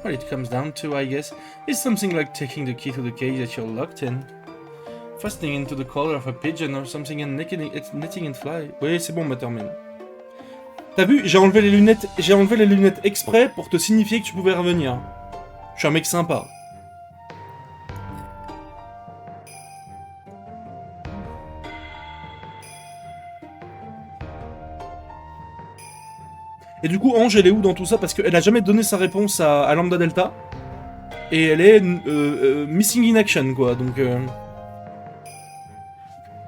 [SPEAKER 1] What it comes down to, I guess, is something like taking the key to the cage that you're locked in. Fastening into the collar of a pigeon or something and knitting it fly. Oui, c'est bon, ma termine. T'as vu, j'ai enlevé les lunettes exprès pour te signifier que tu pouvais revenir. Je suis un mec sympa. Et du coup, Ange, elle est où dans tout ça? Parce qu'elle a jamais donné sa réponse à Lambda Delta. Et elle est missing in action, quoi. Donc...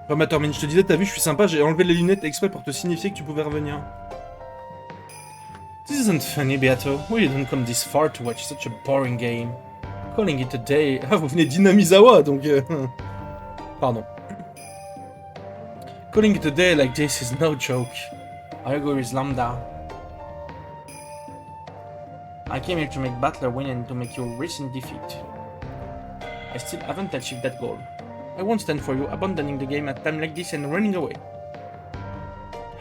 [SPEAKER 1] Enfin, ma termine, je te disais, t'as vu, je suis sympa, j'ai enlevé les lunettes exprès pour te signifier que tu pouvais revenir. This isn't funny, Beato. We didn't come this far to watch such a boring game. Calling it a day... Ah, vous venez d'Inamizawa, donc... Pardon. Calling it a day like this is no joke. I agree with Lambda. I came here to make Battler win and to make your recent defeat. I still haven't achieved that goal. I won't stand for you abandoning the game at a time like this and running away.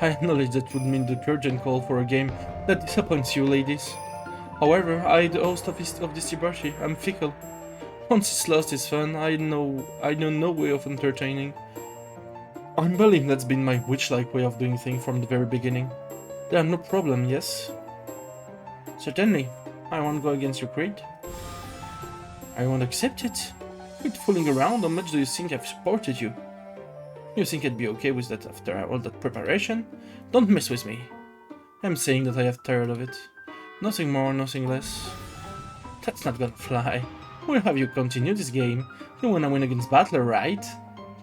[SPEAKER 1] I acknowledge that would mean the urgent call for a game that disappoints you, ladies. However, the host of this Ibashi, I'm fickle. Once it's lost its fun, I know no way of entertaining. I believe that's been my witch-like way of doing things from the very beginning. There are no problem, yes? Certainly. I won't go against your creed. I won't accept it. Quit fooling around, how much do you think I've supported you? You think I'd be okay with that after all that preparation? Don't mess with me. I'm saying that I have tired of it. Nothing more, nothing less. That's not gonna fly. We'll have you continue this game. You wanna win against Battler, right?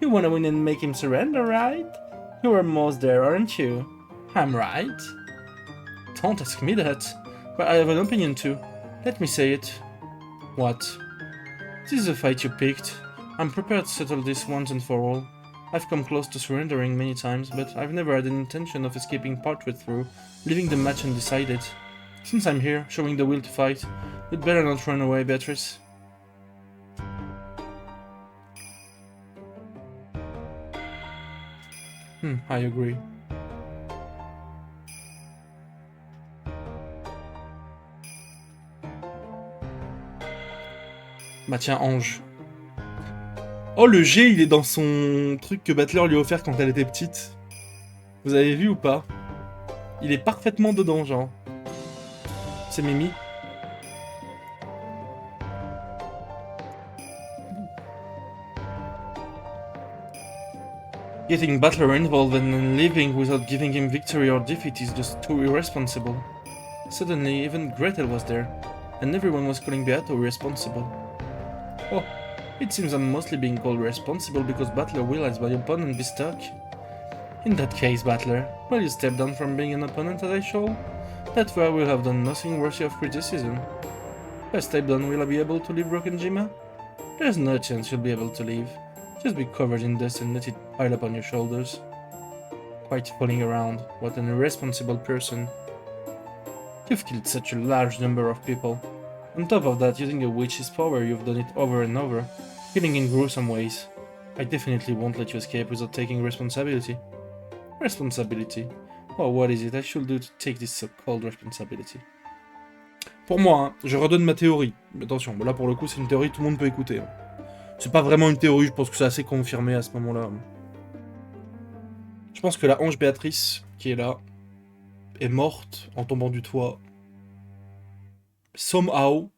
[SPEAKER 1] You wanna win and make him surrender, right? You are almost there, aren't you? I'm right? Don't ask me that. But I have an opinion too. Let me say it. What? This is a fight you picked. I'm prepared to settle this once and for all. I've come close to surrendering many times, but I've never had an intention of escaping partway through, leaving the match undecided. Since I'm here, showing the will to fight, you'd better not run away, Beatrice. I agree. Bah tiens, Ange. Oh, le G, il est dans son truc que Battler lui a offert quand elle était petite. Vous avez vu ou pas? Il est parfaitement dedans, genre. C'est Mimi. Getting Battler involved and then leaving without giving him victory or defeat is just too irresponsible. Suddenly, even Gretel was there, and everyone was calling Beato irresponsible. Oh, it seems I'm mostly being called responsible because Battler realized my opponent be stuck. In that case, Battler, will you step down from being an opponent as I shall? That way I will have done nothing worthy of criticism. If I step down, will I be able to leave Rokkenjima? There's no chance you'll be able to leave. Just be covered in dust and let it pile up on your shoulders. Quite fooling around. What an irresponsible person. You've killed such a large number of people. On top of that, using a witch's power, you've done it over and over, killing in gruesome ways. I definitely won't let you escape without taking responsibility. Responsibility? Oh, what is it I should do to take this so-called responsibility? Pour moi, hein, je redonne ma théorie. Attention, là pour le coup c'est une théorie, tout le monde peut écouter. Hein. C'est pas vraiment une théorie, je pense que c'est assez confirmé à ce moment-là. Je pense que la ange Béatrice, qui est là, est morte en tombant du toit. Somehow,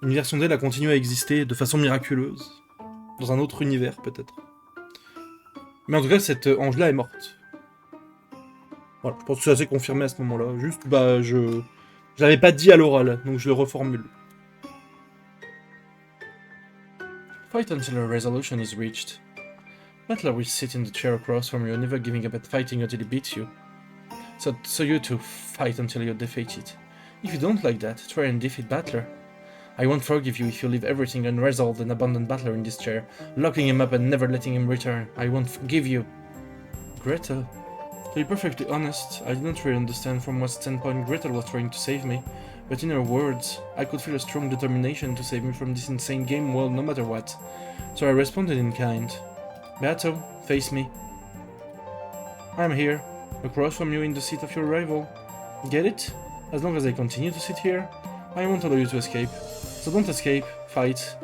[SPEAKER 1] une version d'elle a continué à exister de façon miraculeuse. Dans un autre univers, peut-être. Mais en tout cas, cette ange-là est morte. Voilà, je pense que c'est assez confirmé à ce moment-là. Juste, je l'avais pas dit à l'oral, donc je le reformule. Fight until a resolution is reached. Butler will sit in the chair across from you, never giving up at fighting until he beats you. So you two fight until you're defeated. If you don't like that, try and defeat Butler. I won't forgive you if you leave everything unresolved and abandon Butler in this chair, locking him up and never letting him return. I won't forgive you. Gretel. To be perfectly honest, I didn't really understand from what standpoint Gretel was trying to save me, but in her words, I could feel a strong determination to save me from this insane game world no matter what. So I responded in kind. Beato, face me. I'm here, across from you in the seat of your rival. Get it? As long as I continue to sit here, I won't allow you to escape. So don't escape, fight.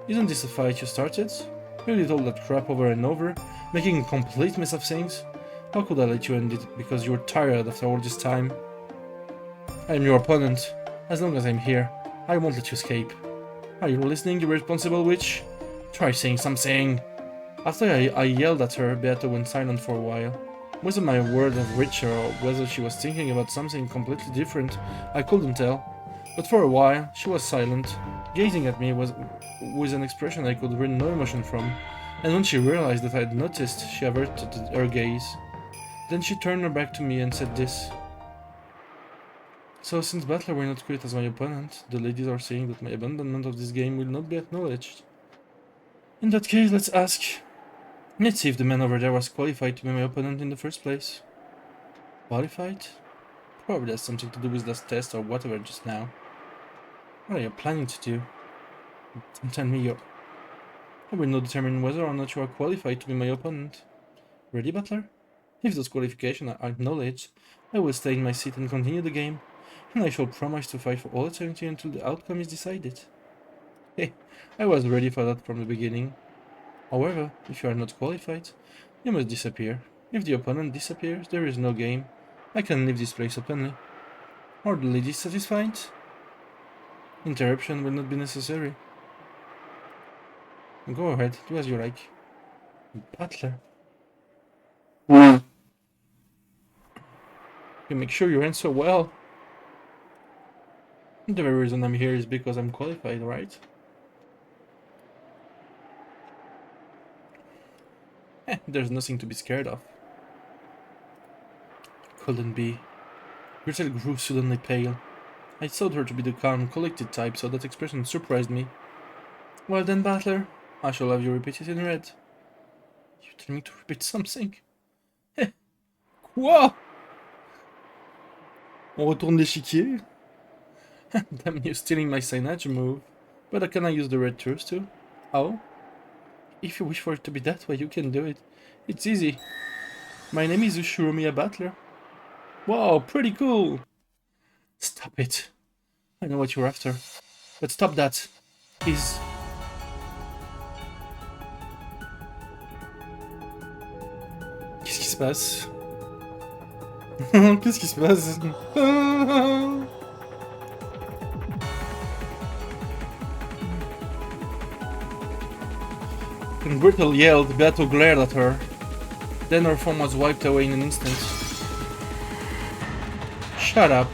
[SPEAKER 1] Isn't this a fight you started? You did all that crap over and over, making a complete mess of things. How could I let you end it because you were tired after all this time? I am your opponent. As long as I'm here, I won't let you escape. Are you listening, you irresponsible witch? Try saying something. After I yelled at her, Beata went silent for a while. Whether my words have reached her or whether she was thinking about something completely different, I couldn't tell. But for a while, she was silent, gazing at me with an expression I could read no emotion from, and when she realized that I had noticed, she averted her gaze. Then she turned her back to me and said this. So since Butler were not quit as my opponent, the ladies are saying that my abandonment of this game will not be acknowledged. In that case, let's ask. Let's see if the man over there was qualified to be my opponent in the first place. Qualified? Probably has something to do with that test or whatever just now. What are you planning to do? Don't tell me you're... I will not determine whether or not you are qualified to be my opponent. Ready, Butler? If those qualifications are acknowledged, I will stay in my seat and continue the game, and I shall promise to fight for all eternity until the outcome is decided. Hey, I was ready for that from the beginning. However, if you are not qualified, you must disappear. If the opponent disappears, there is no game. I can leave this place openly. Are the ladies satisfied? Interruption will not be necessary. Go ahead, do as you like. Butler. You make sure you answer well. The very reason I'm here is because I'm qualified, right? There's nothing to be scared of. Couldn't be. Gretel grew suddenly pale. I thought her to be the calm, collected type, so that expression surprised me. Well then, Butler, I shall have you repeat it in red. You tell me to repeat something? Quoi? On retourne l'échiquier? Damn you, stealing my signage move. But can I use the red truth too? How? If you wish for it to be that way, you can do it. It's easy. My name is Ushurumiya Butler. Wow, pretty cool! Stop it. I know what you're after. But stop that. Please. Qu'est-ce qui se passe? Qu'est-ce qui se passe? When Gretel yelled, Beato glared at her. Then her form was wiped away in an instant. Shut up.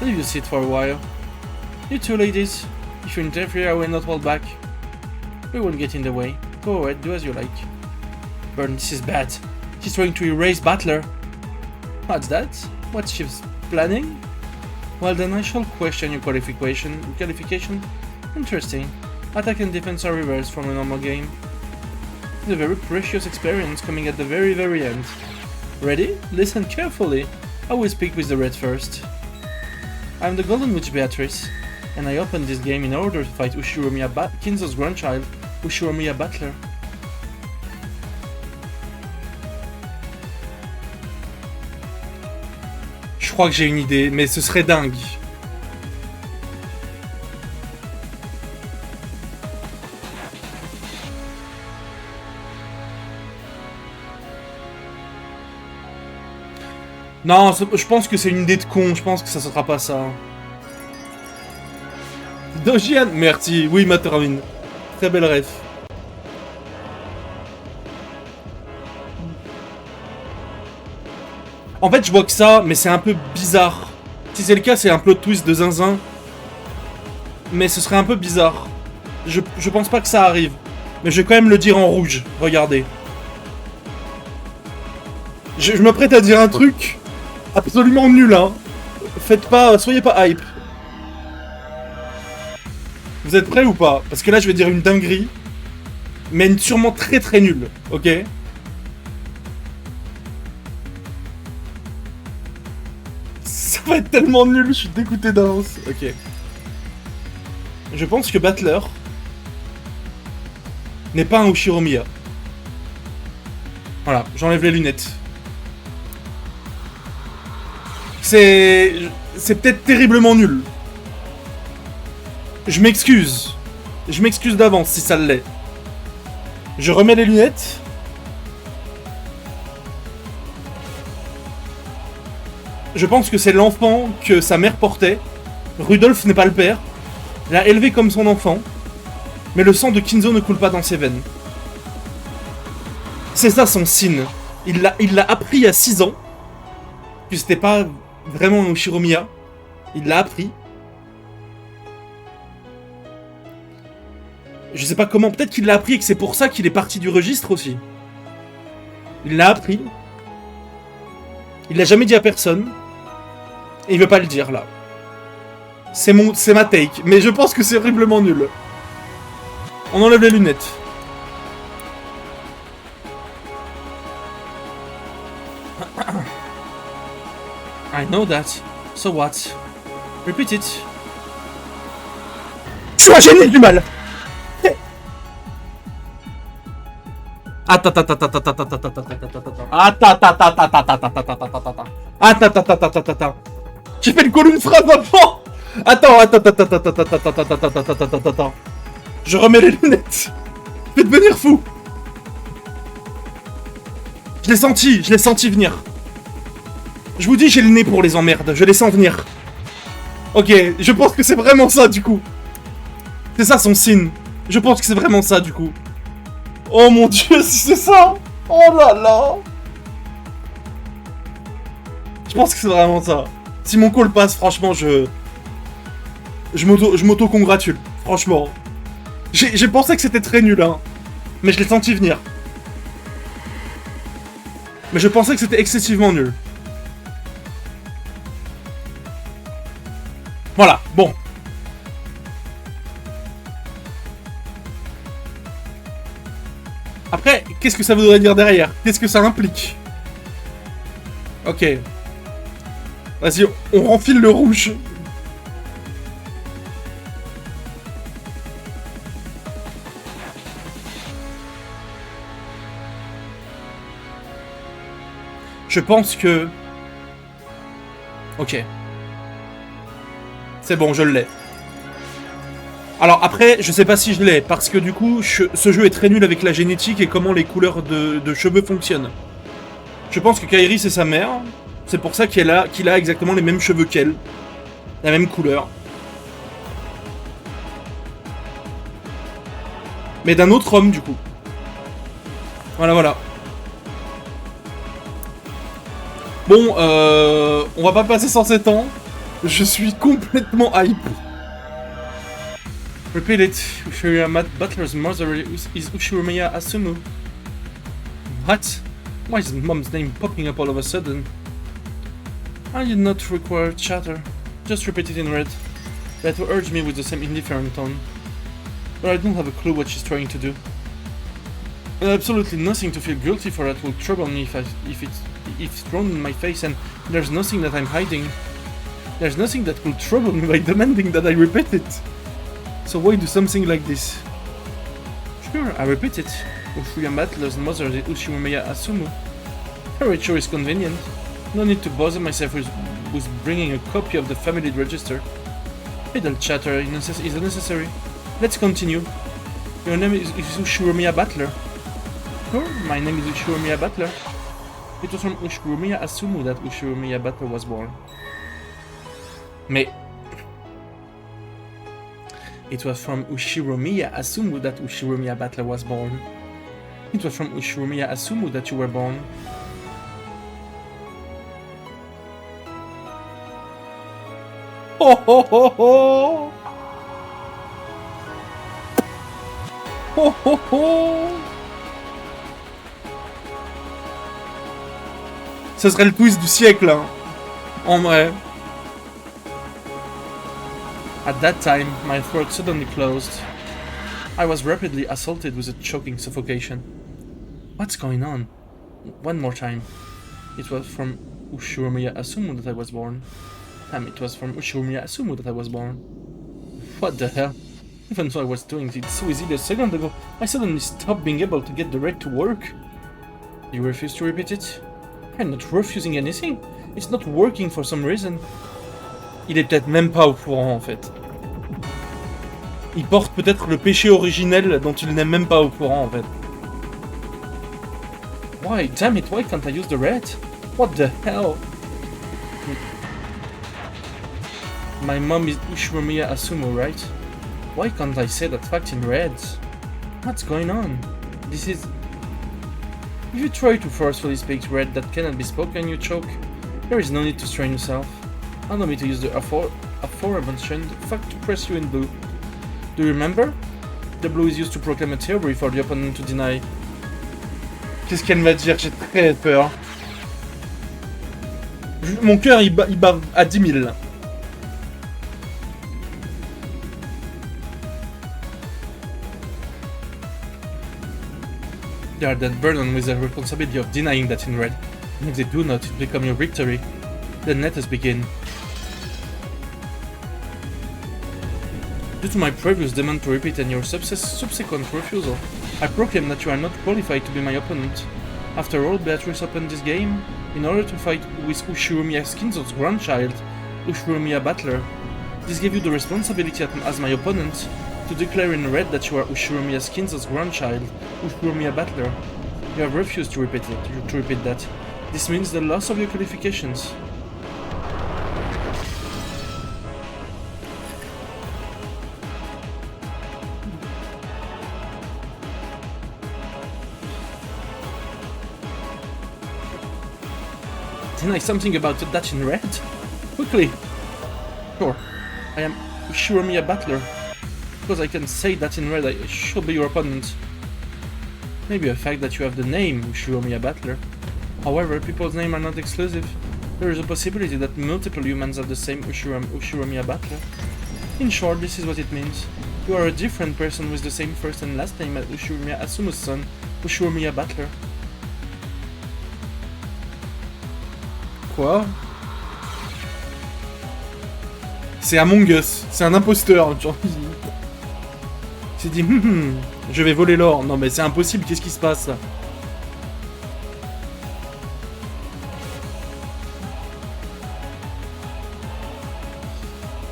[SPEAKER 1] Leave you sit for a while. You two ladies, if you interfere I will not hold back. We won't get in the way. Go ahead, do as you like. Burn, this is bad. She's trying to erase Butler. What's that? What she's planning? Well then I shall question your qualification. Interesting. Attack and defense are reversed from a normal game. It's a very precious experience coming at the very end. Ready? Listen carefully. I will speak with the red first. I am the Golden Witch Beatrice, and I opened this game in order to fight Ushiromiya Kinzo's grandchild, Ushiromiya Butler. Je crois que j'ai une idée, mais ce serait dingue. Non, je pense que c'est une idée de con, je pense que ça sera pas ça. Dojian, merci, oui Materwin. Très belle ref. En fait, je vois que ça, mais c'est un peu bizarre. Si c'est le cas, c'est un plot twist de zinzin. Mais ce serait un peu bizarre. Je pense pas que ça arrive. Mais je vais quand même le dire en rouge, regardez. Je me prête à dire un truc absolument nul, hein. Faites pas, soyez pas hype. Vous êtes prêts ou pas? Parce que là, je vais dire une dinguerie. Mais une sûrement très nulle, ok? Ça va être tellement nul, je suis dégoûté d'avance. Ok. Je pense que Butler n'est pas un Ushiromiya. Voilà, j'enlève les lunettes. C'est peut-être terriblement nul. Je m'excuse. Je m'excuse d'avance si ça l'est. Je remets les lunettes. Je pense que c'est l'enfant que sa mère portait. Rudolph n'est pas le père. Il l'a élevé comme son enfant. Mais le sang de Kinzo ne coule pas dans ses veines. C'est ça son signe. Il l'a appris à 6 ans. Que c'était pas vraiment un Ushiromiya. Il l'a appris. Je sais pas comment, peut-être qu'il l'a appris et que c'est pour ça qu'il est parti du registre aussi. Il l'a appris. Il l'a jamais dit à personne. Et il veut pas le dire là. C'est ma take, mais je pense que c'est horriblement nul. On enlève les lunettes. I know that. So what? Repeat it. Tu as gêné du mal. J'ai fait une colonne phrase avant. Attends. Je remets les lunettes. Je vais devenir fou. Je l'ai senti venir. Je vous dis, j'ai le nez pour les emmerdes, je les sens venir. Ok, je pense que c'est vraiment ça du coup. C'est ça son signe. Je pense que c'est vraiment ça du coup. Oh mon dieu, si c'est ça! Oh là là! Je pense que c'est vraiment ça. Si mon call passe, franchement, je m'auto-congratule. Franchement. J'ai pensé que c'était très nul, hein. Mais je l'ai senti venir. Mais je pensais que c'était excessivement nul. Voilà, bon. Après, qu'est-ce que ça voudrait dire derrière? Qu'est-ce que ça implique? Ok. Vas-y, on renfile le rouge. Je pense que... Ok. C'est bon, je l'ai. Alors après, je sais pas si je l'ai, parce que du coup, ce jeu est très nul avec la génétique et comment les couleurs de cheveux fonctionnent. Je pense que Kairi c'est sa mère, c'est pour ça qu'il a exactement les mêmes cheveux qu'elle. La même couleur. Mais d'un autre homme du coup. Voilà. Bon, on va pas passer 107 ans. Je suis complètement hype. Repeat it. Ushiromiya Butler's mother is Ushiromiya Asumu. What? Why is mom's name popping up all of a sudden? I did not require chatter. Just repeat it in red. That will urge me with the same indifferent tone. but I don't have a clue what she's trying to do. And absolutely nothing to feel guilty for that will trouble me if thrown in my face, and there's nothing that I'm hiding. There's nothing that will trouble me by demanding that I repeat it. So why do something like this? Sure, I repeat it. Ushiromia Battler's mother is Ushiromia Asumu. Her ritual is convenient. No need to bother myself with bringing a copy of the family register. Idle chatter is unnecessary. Let's continue. Your name is Ushiromia Battler. Sure, my name is Ushiromia Battler. It was from Ushiromia Asumu that Ushiromia Battler was born. Mais... It was from Ushiromia Asumu that Ushiromia Battler was born. It was from Ushiromia Asumu that you were born. Ho ho ho ho! Ho ho ho! Ce serait le twist du siècle, hein. En vrai. At that time, my throat suddenly closed. I was rapidly assaulted with a choking suffocation. What's going on? One more time. It was from Ushiromia Asumu that I was born. Damn, it was from Ushiromia Asumu that I was born. What the hell? Even though I was doing it so easily a second ago, I suddenly stopped being able to get the red to work. You refuse to repeat it? I'm not refusing anything. It's not working for some reason. Il est peut-être même pas au courant en fait. Il porte peut-être le péché originel dont il n'est même pas au courant en fait. Why, damn it, why can't I use the red? What the hell? My mom is Ushiromia Asumu, right? Why can't I say that fact in red? What's going on? This is... If you try to forcefully speak red that cannot be spoken, you choke. There is no need to strain yourself. Allow me to use the aforementioned fact to press you in blue. Do you remember? The blue is used to proclaim a theory for the opponent to deny. Qu'est-ce qu'elle va dire? J'ai très peur. Mon cœur il bat à 10 000 là. They are then burdened with the responsibility of denying that in red. And if they do not, it will become your victory. Then let us begin. Due to my previous demand to repeat and your subsequent refusal, I proclaim that you are not qualified to be my opponent. After all, Beatrice opened this game in order to fight with Ushiromia Skinzo's grandchild, Ushiromia Battler. This gave you the responsibility as my opponent to declare in red that you are Ushiromia Skinzo's grandchild, Ushiromia Battler. You have refused to repeat that. This means the loss of your qualifications. Deny something about that in red? Quickly! Sure, I am Ushiromia Battler. Because I can say that in red, I should be your opponent. Maybe a fact that you have the name Ushiromia Battler. However, people's names are not exclusive. There is a possibility that multiple humans have the same Ushiromia Battler. In short, this is what it means. You are a different person with the same first and last name as Ushiromia Asumu's son, Ushiromia Battler. Quoi? C'est Among Us, c'est un imposteur, genre. Il s'est dit, je vais voler l'or. Non mais c'est impossible, qu'est-ce qui se passe là?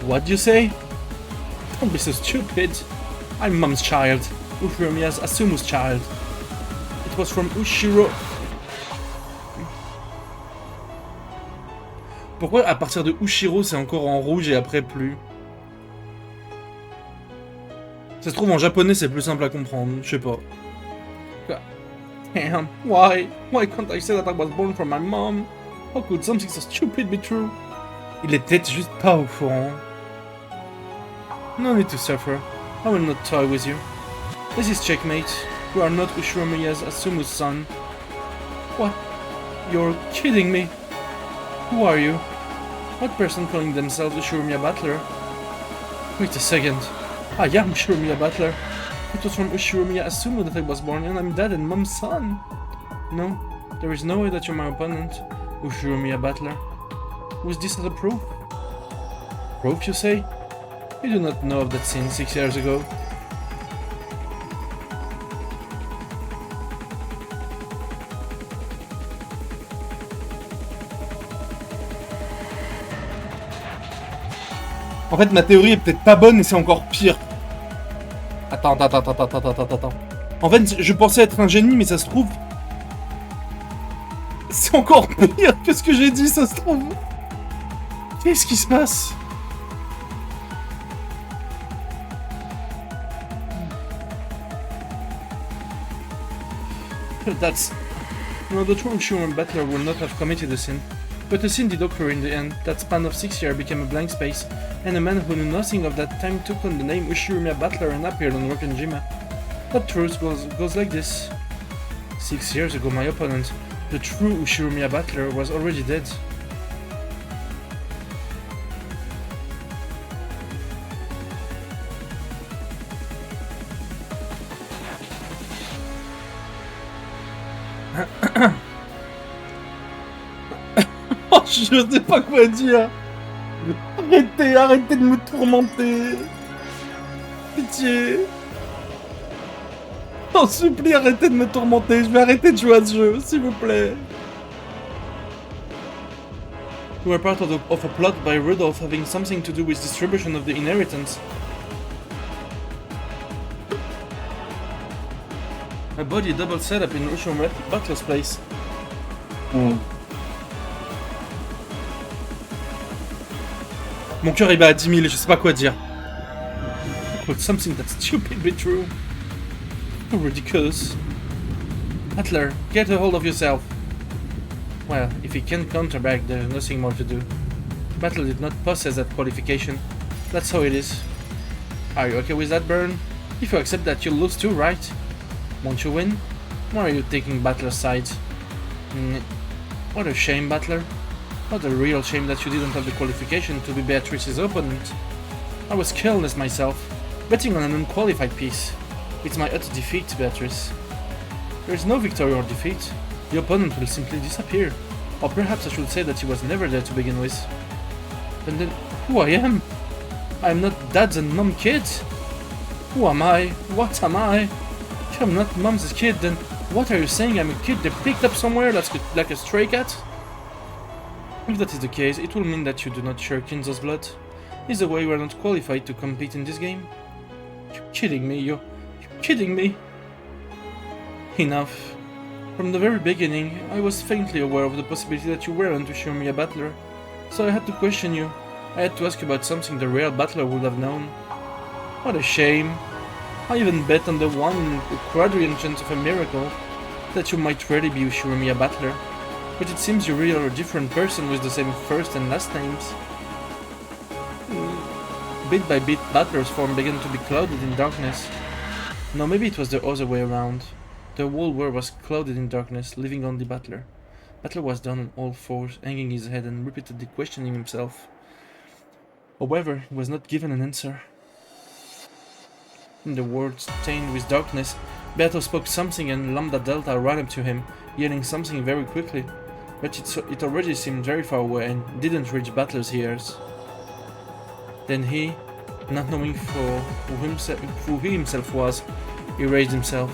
[SPEAKER 1] What do you say? Don't be so stupid. I'm Mom's child, Ushiromia Asumu's child. It was from Ushiro... Pourquoi à partir de Ushiro c'est encore en rouge et après plus? Ça se trouve en japonais c'est plus simple à comprendre, je sais pas. Damn, why? Why can't I say that I was born from my mom? How could something so stupid be true? Il est peut-être juste pas au courant. No need to suffer. I will not toy with you. This is checkmate. You are not Ushiromia Asumu's son. What? You're kidding me. Who are you? What person calling themselves Ushiromia Battler? Wait a second. I am Ushiromia Battler. Photos from Ushiromiya assume that I was born and I'm dad and mom's son. No, there is no way that you're my opponent, Ushiromiya Battler. Was this as a proof? Proof, you say? You do not know of that scene 6 years ago. En fait, ma théorie est peut-être pas bonne et c'est encore pire. Attends. En fait, je pensais être un génie, mais ça se trouve... C'est encore pire que ce que j'ai dit, ça se trouve. Qu'est-ce qui se passe? That's... No, the true human battler would not have committed a sin. But a sin did occur in the end. That span of 6 years became a blank space, and a man who knew nothing of that time took on the name Ushiromiya Battler and appeared on Rokkenjima. That truth goes like this. 6 years ago, my opponent, the true Ushiromiya Battler, was already dead. Oh, je sais pas quoi dire. Arrêtez de me tourmenter. Pitié. T'en supplie, arrêtez de me tourmenter. Je vais arrêter de jouer à ce jeu, s'il vous plaît. You were part of a plot by Rudolph having something to do with distribution of the inheritance. A body double setup in Ushiromiya Battler's place. Mon cœur il bat à 10 000 et je sais pas quoi dire. But something that's stupid but true. So ridiculous. Battler, get a hold of yourself. Well, if he can't counter back, there's nothing more to do. Battler did not possess that qualification. That's how it is. Are you okay with that, Burn? If you accept that, you'll lose too, right? Won't you win? Why are you taking Battler's side? What a shame, Battler. What a real shame that you didn't have the qualification to be Beatrice's opponent. I was careless myself, betting on an unqualified piece. It's my utter defeat, Beatrice. There is no victory or defeat. The opponent will simply disappear. Or perhaps I should say that he was never there to begin with. And then, who I am? I am not Dad's and Mom's kid. Who am I? What am I? If I'm not Mom's kid, then what are you saying? I'm a kid they picked up somewhere like a stray cat? If that is the case, it will mean that you do not share Kinzo's blood. Is the way you are not qualified to compete in this game? You're kidding me, you're kidding me! Enough. From the very beginning, I was faintly aware of the possibility that you weren't Ushiromiya Battler. So I had to question you. I had to ask you about something the real Battler would have known. What a shame. I even bet on the 1 in a quadrillion chance of a miracle that you might really be Ushiromiya Battler. But it seems you really are a different person with the same first and last names. Bit by bit, Battler's form began to be clouded in darkness. No, maybe it was the other way around. The whole world was clouded in darkness, leaving only Battler. Battler was down on all fours, hanging his head and repeatedly questioning himself. However, he was not given an answer. In the world stained with darkness, Beato spoke something and Lambda Delta ran up to him, yelling something very quickly. But it already seemed very far away and didn't reach Battler's ears. Then he, not knowing who he himself was, he raised himself.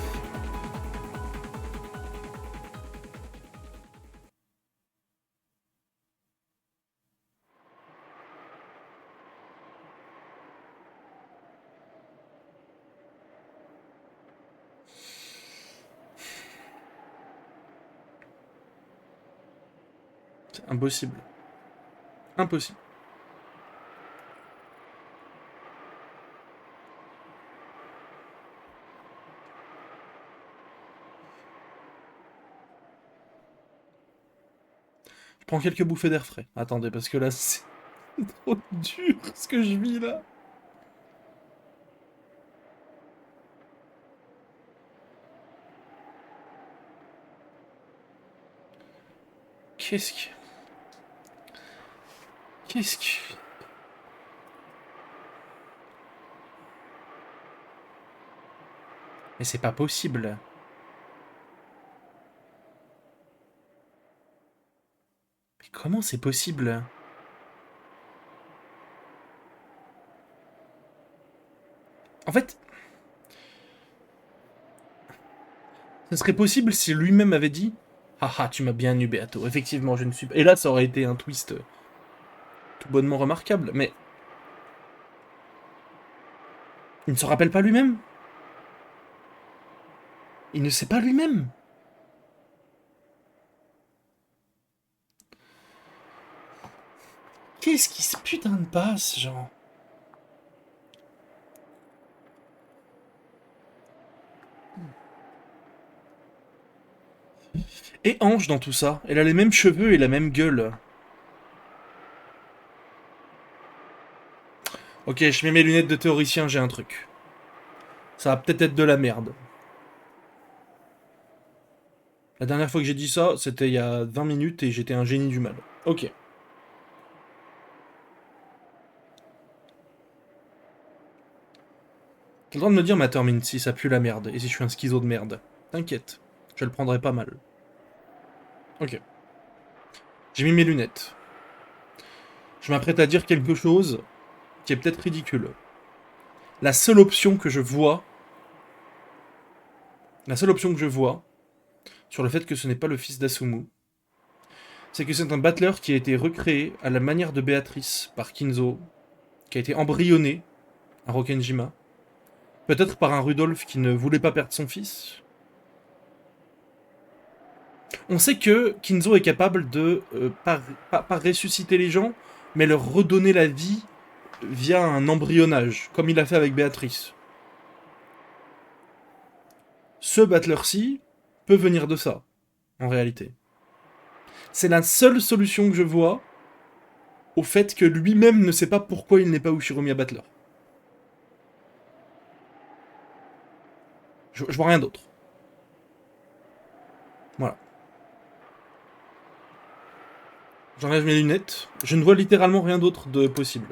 [SPEAKER 1] C'est impossible. Impossible. Je prends quelques bouffées d'air frais. Attendez, parce que là, c'est trop dur ce que je vis là. Qu'est-ce que... Mais c'est pas possible. Mais comment c'est possible? En fait, ce serait possible si lui-même avait dit haha, tu m'as bien eu, Beato. Effectivement, je ne suis pas. Et là, ça aurait été un twist tout bonnement remarquable. Mais il ne se rappelle pas lui-même. Il ne sait pas lui-même. Qu'est-ce qui se putain de passe, genre? Et Ange dans tout ça. Elle a les mêmes cheveux et la même gueule. Ok, je mets mes lunettes de théoricien, j'ai un truc. Ça va peut-être être de la merde. La dernière fois que j'ai dit ça, c'était il y a 20 minutes et j'étais un génie du mal. Ok. T'as le droit de me dire, Matermine, si ça pue la merde et si je suis un schizo de merde. T'inquiète, je le prendrai pas mal. Ok. J'ai mis mes lunettes. Je m'apprête à dire quelque chose qui est peut-être ridicule. La seule option que je vois, la seule option que je vois sur le fait que ce n'est pas le fils d'Asumu, c'est que c'est un battleur qui a été recréé à la manière de Béatrice par Kinzo, qui a été embryonné à Rokkenjima, peut-être par un Rudolf qui ne voulait pas perdre son fils. On sait que Kinzo est capable de, pas ressusciter les gens, mais leur redonner la vie via un embryonnage, comme il a fait avec Béatrice. Ce battleur-ci peut venir de ça, en réalité. C'est la seule solution que je vois au fait que lui-même ne sait pas pourquoi il n'est pas Ushiromiya Battler. Je vois rien d'autre. Voilà. J'enlève mes lunettes. Je ne vois littéralement rien d'autre de possible.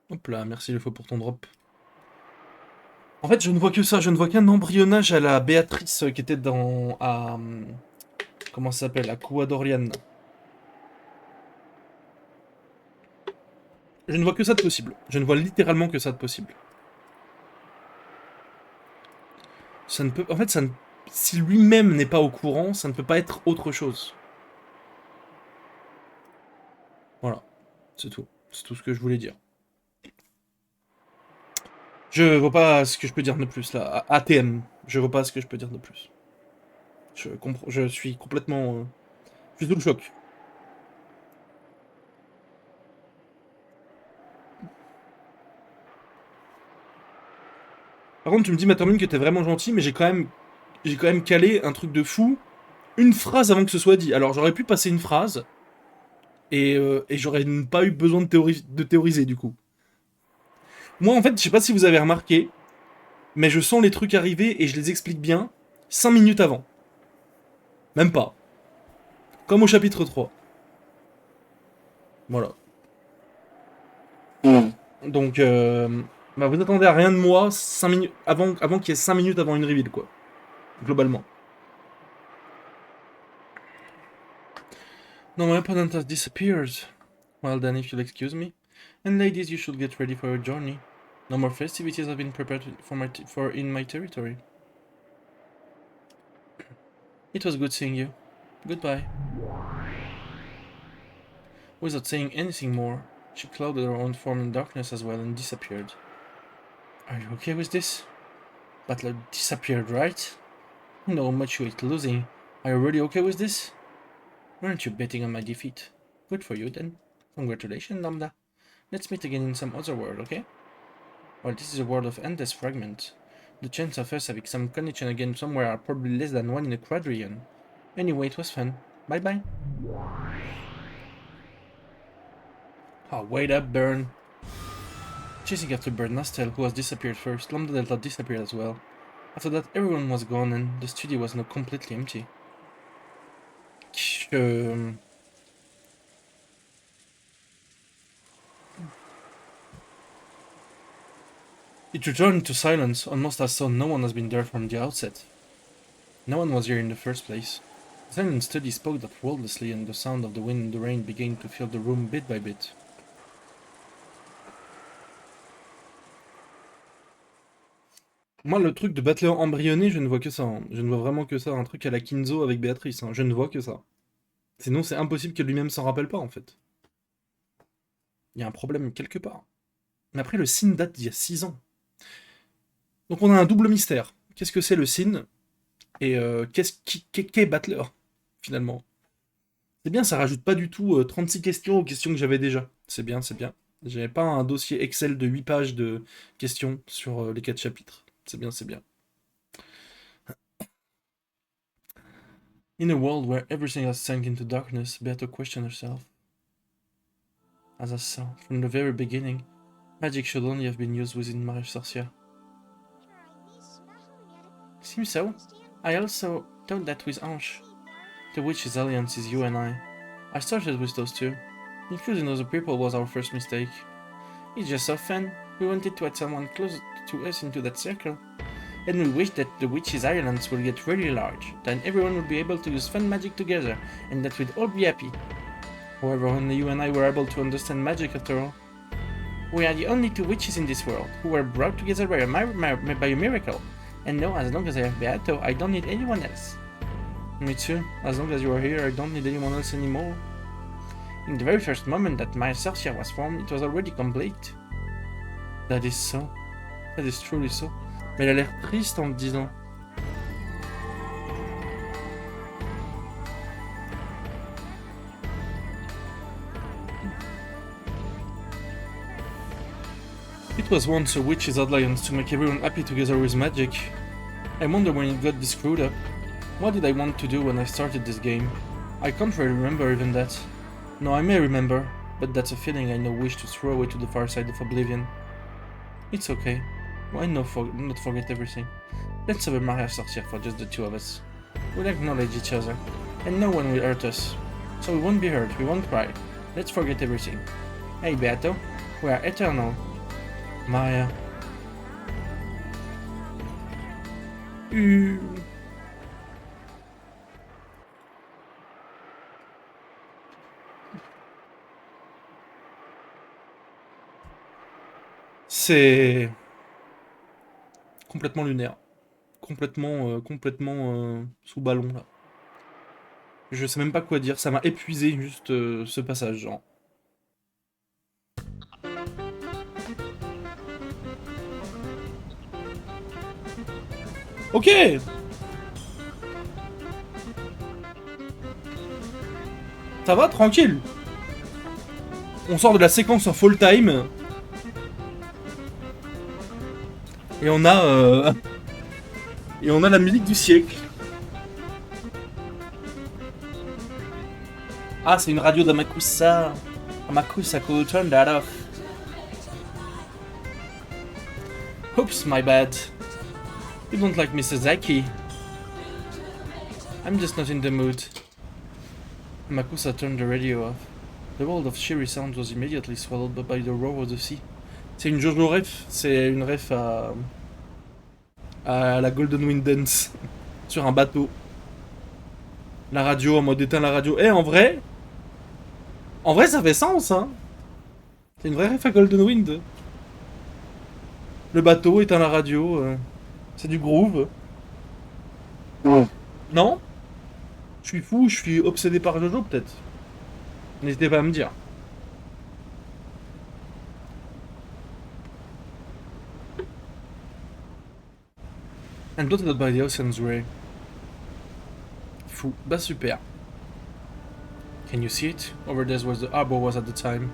[SPEAKER 1] Hop là, merci le fois pour ton drop. En fait, je ne vois que ça. Je ne vois qu'un embryonnage à la Béatrice qui était dans... comment ça s'appelle? À Kuadorian. Je ne vois que ça de possible. Je ne vois littéralement que ça de possible. Ça ne peut... En fait, ça ne... si lui-même n'est pas au courant, ça ne peut pas être autre chose. Voilà. C'est tout. C'est tout ce que je voulais dire. Je vois pas ce que je peux dire de plus là. ATM. Je vois pas ce que je peux dire de plus. Je suis complètement... je suis sous le choc. Par contre, tu me dis, Matermine, que t'es vraiment gentil, mais j'ai quand même calé un truc de fou une phrase avant que ce soit dit. Alors j'aurais pu passer une phrase et j'aurais pas eu besoin de théoriser du coup. Moi en fait, je sais pas si vous avez remarqué, mais je sens les trucs arriver et je les explique bien 5 minutes avant. Même pas. Comme au chapitre 3. Voilà. Donc, bah, vous attendez à rien de moi 5 minutes avant qu'il y ait 5 minutes avant une reveal, quoi. Globalement. No, my opponent has disappeared. Well then, if you'll excuse me. And ladies, you should get ready for your journey. No more festivities have been prepared for in my territory. It was good seeing you. Goodbye. Without saying anything more, she clouded her own form in darkness as well and disappeared. Are you okay with this? Butler disappeared, right? I know how much you hate losing. Are you really okay with this? Aren't you betting on my defeat? Good for you then. Congratulations, Lambda. Let's meet again in some other world, okay? Well, this is a world of endless fragments. The chance of us having some connection again somewhere are probably less than 1 in a quadrillion. Anyway, it was fun. Bye bye. Oh, wait up, Burn. Chasing after Bird Nastel, who has disappeared first, Lambda Delta disappeared as well. After that, everyone was gone and the studio was now completely empty. It returned into silence, almost as though no one has been there from the outset. No one was here in the first place. The silent study spoke that wordlessly, and the sound of the wind and the rain began to fill the room bit by bit. Moi, le truc de battleur embryonné, je ne vois que ça. Hein. Je ne vois vraiment que ça. Un truc à la Kinzo avec Béatrice. Hein. Je ne vois que ça. Sinon, c'est impossible que lui-même s'en rappelle pas, en fait. Il y a un problème quelque part. Mais après, le signe date d'il y a 6 ans. Donc on a un double mystère. Qu'est-ce que c'est le signe? Et qu'est Battler, finalement? C'est bien, ça rajoute pas du tout 36 questions aux questions que j'avais déjà. C'est bien, c'est bien. J'avais pas un dossier Excel de 8 pages de questions sur les 4 chapitres. C'est bien, c'est bien. In a world where everything has sunk into darkness, Beato questioned herself. As I saw, from the very beginning, magic should only have been used within Maria Sorcière. Seems so. I also thought that with Ange. The Witch's Alliance is you and I. I started with those two. Including other people was our first mistake. It's just so fun. We wanted to add someone close to us into that circle. And we wished that the Witch's Islands will get really large. Then everyone would be able to use fun magic together, and that we'd all be happy. However, only you and I were able to understand magic after all. We are the only two witches in this world, who were brought together by a miracle. And no, as long as I have Beato, I don't need anyone else. Me too. As long as you are here, I don't need anyone else anymore. In the very first moment that my Sorcière was formed, it was already complete. That is so. That is truly so. Mais elle a l'air triste en le disant. It was once a witch's alliance to make everyone happy together with magic. I wonder when it got this screwed up. What did I want to do when I started this game? I can't really remember even that. No, I may remember, but that's a feeling I now wish to throw away to the far side of oblivion. It's okay. Why not forget everything? Let's have a Maria Sorcière for just the two of us. We'll acknowledge each other, and no one will hurt us. So we won't be hurt, we won't cry. Let's forget everything. Hey Beato, we are eternal. Maria. C'est complètement lunaire. Complètement sous ballon, là. Je sais même pas quoi dire, ça m'a épuisé juste ce passage, genre. Ok. Ça va, tranquille. On sort de la séquence en full time. Et on a... Et on a la musique du siècle. Ah, c'est une radio d'Amakusa. Amakusa could turn that off. Oops, my bad. You don't like Mrs. I'm just not in the mood. Amakusa turned the radio off. The world of cheery sound was immediately swallowed by the roar of the sea. C'est une Jojo ref, c'est une ref à la Golden Wind Dance sur un bateau. La radio en mode éteint la radio. Eh, en vrai ça fait sens, hein. C'est une vraie ref à Golden Wind. Le bateau éteint la radio. C'est du groove. Ouais. Non? Je suis fou, je suis obsédé par Jojo peut-être. N'hésitez pas à me dire. And blotted by the ocean's ray. Fou, bah super. Can you see it? Over there where the harbor was at the time.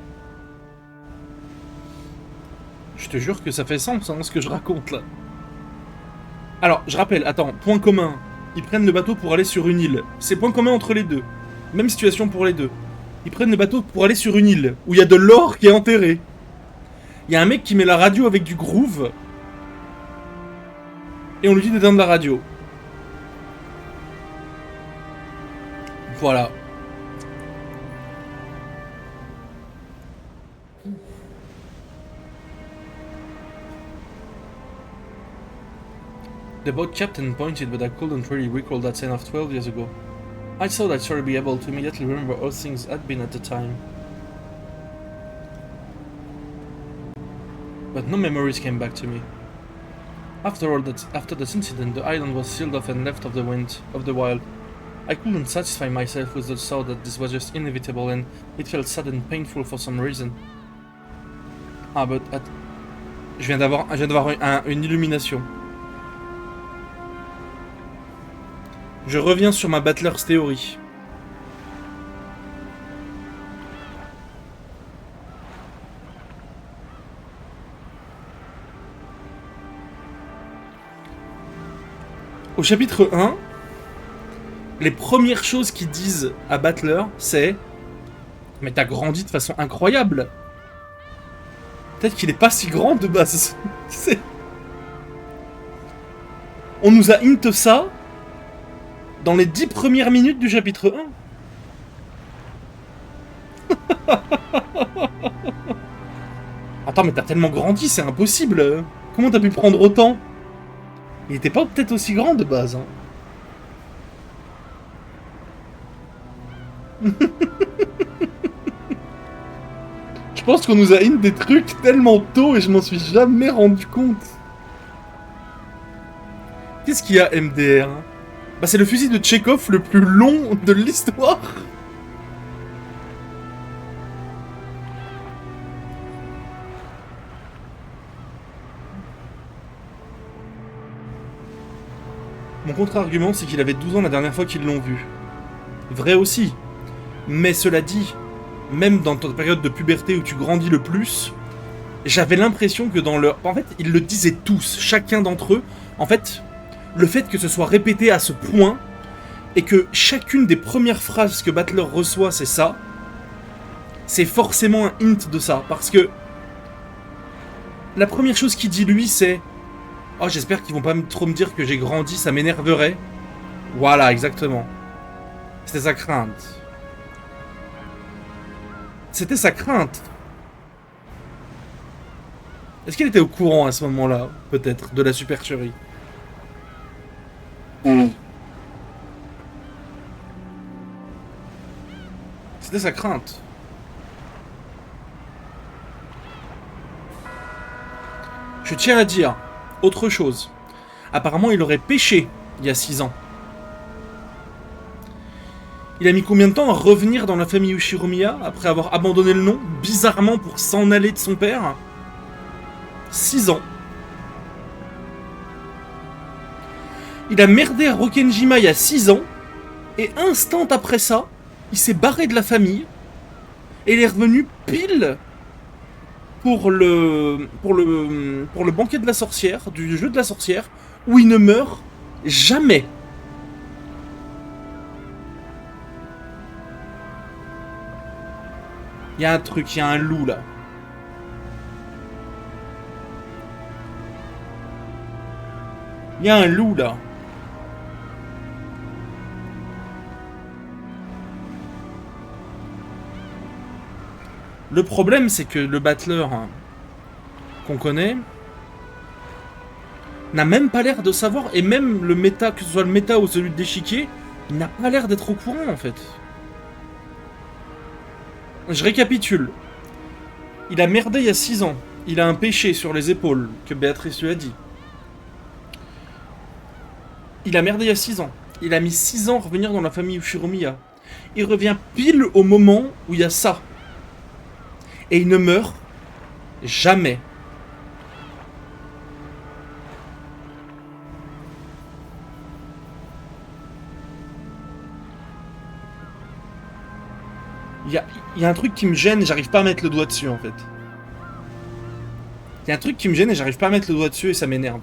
[SPEAKER 1] Je te jure que ça fait sens, hein, ce que je raconte là. Alors, je rappelle, attends, point commun. Ils prennent le bateau pour aller sur une île. C'est point commun entre les deux. Même situation pour les deux. Ils prennent le bateau pour aller sur une île où il y a de l'or qui est enterré. Il y a un mec qui met la radio avec du groove. Et on lui dit d'éteindre la radio. Voilà. The boat captain pointed, but I couldn't really recall that scene of 12 years ago. I thought I'd sort of be able to immediately remember how things had been at the time. But no memories came back to me. After this incident, the island was sealed off and left of the wild. I couldn't satisfy myself with the thought that this was just inevitable, and it felt sad and painful for some reason. Ah, but je viens d'avoir une illumination. Je reviens sur ma Battler's Theory. Au chapitre 1, les premières choses qu'ils disent à Battler, c'est « Mais t'as grandi de façon incroyable !» Peut-être qu'il est pas si grand de base. On nous a hint ça dans les 10 premières minutes du chapitre 1. Attends, mais t'as tellement grandi, c'est impossible. Comment t'as pu prendre autant? Il était pas peut-être aussi grand de base. Hein. Je pense qu'on nous a hint des trucs tellement tôt et je m'en suis jamais rendu compte. Qu'est-ce qu'il y a, MDR? Bah c'est le fusil de Tchekhov le plus long de l'histoire. Mon contre-argument, c'est qu'il avait 12 ans la dernière fois qu'ils l'ont vu. Vrai aussi. Mais cela dit, même dans ta période de puberté où tu grandis le plus, j'avais l'impression que dans leur... En fait, ils le disaient tous, chacun d'entre eux. En fait, le fait que ce soit répété à ce point, et que chacune des premières phrases que Battler reçoit, c'est ça, c'est forcément un hint de ça. Parce que la première chose qu'il dit, lui, c'est... Oh, j'espère qu'ils vont pas trop me dire que j'ai grandi, ça m'énerverait. Voilà, exactement. C'était sa crainte. C'était sa crainte. Est-ce qu'il était au courant à ce moment-là, peut-être, de la supercherie? C'était sa crainte. Je tiens à dire autre chose. Apparemment, il aurait péché il y a 6 ans. Il a mis combien de temps à revenir dans la famille Ushiromiya après avoir abandonné le nom, bizarrement pour s'en aller de son père? 6 ans. Il a merdé à Rokkenjima il y a 6 ans, et instant après ça, il s'est barré de la famille, et il est revenu pile pour le banquet de la sorcière, du jeu de la sorcière, où il ne meurt jamais. Il y a un truc, il y a un loup là. Il y a un loup là. Le problème, c'est que le Battler qu'on connaît n'a même pas l'air de savoir, et même le méta, que ce soit le méta ou celui de l'échiquier, il n'a pas l'air d'être au courant en fait. Je récapitule. Il a merdé il y a 6 ans. Il a un péché sur les épaules, que Béatrice lui a dit. Il a merdé il y a 6 ans. Il a mis 6 ans à revenir dans la famille Ushiromiya. Il revient pile au moment où il y a ça. Et il ne meurt jamais. Il y a un truc qui me gêne et j'arrive pas à mettre le doigt dessus en fait. Il y a un truc qui me gêne et j'arrive pas à mettre le doigt dessus et ça m'énerve.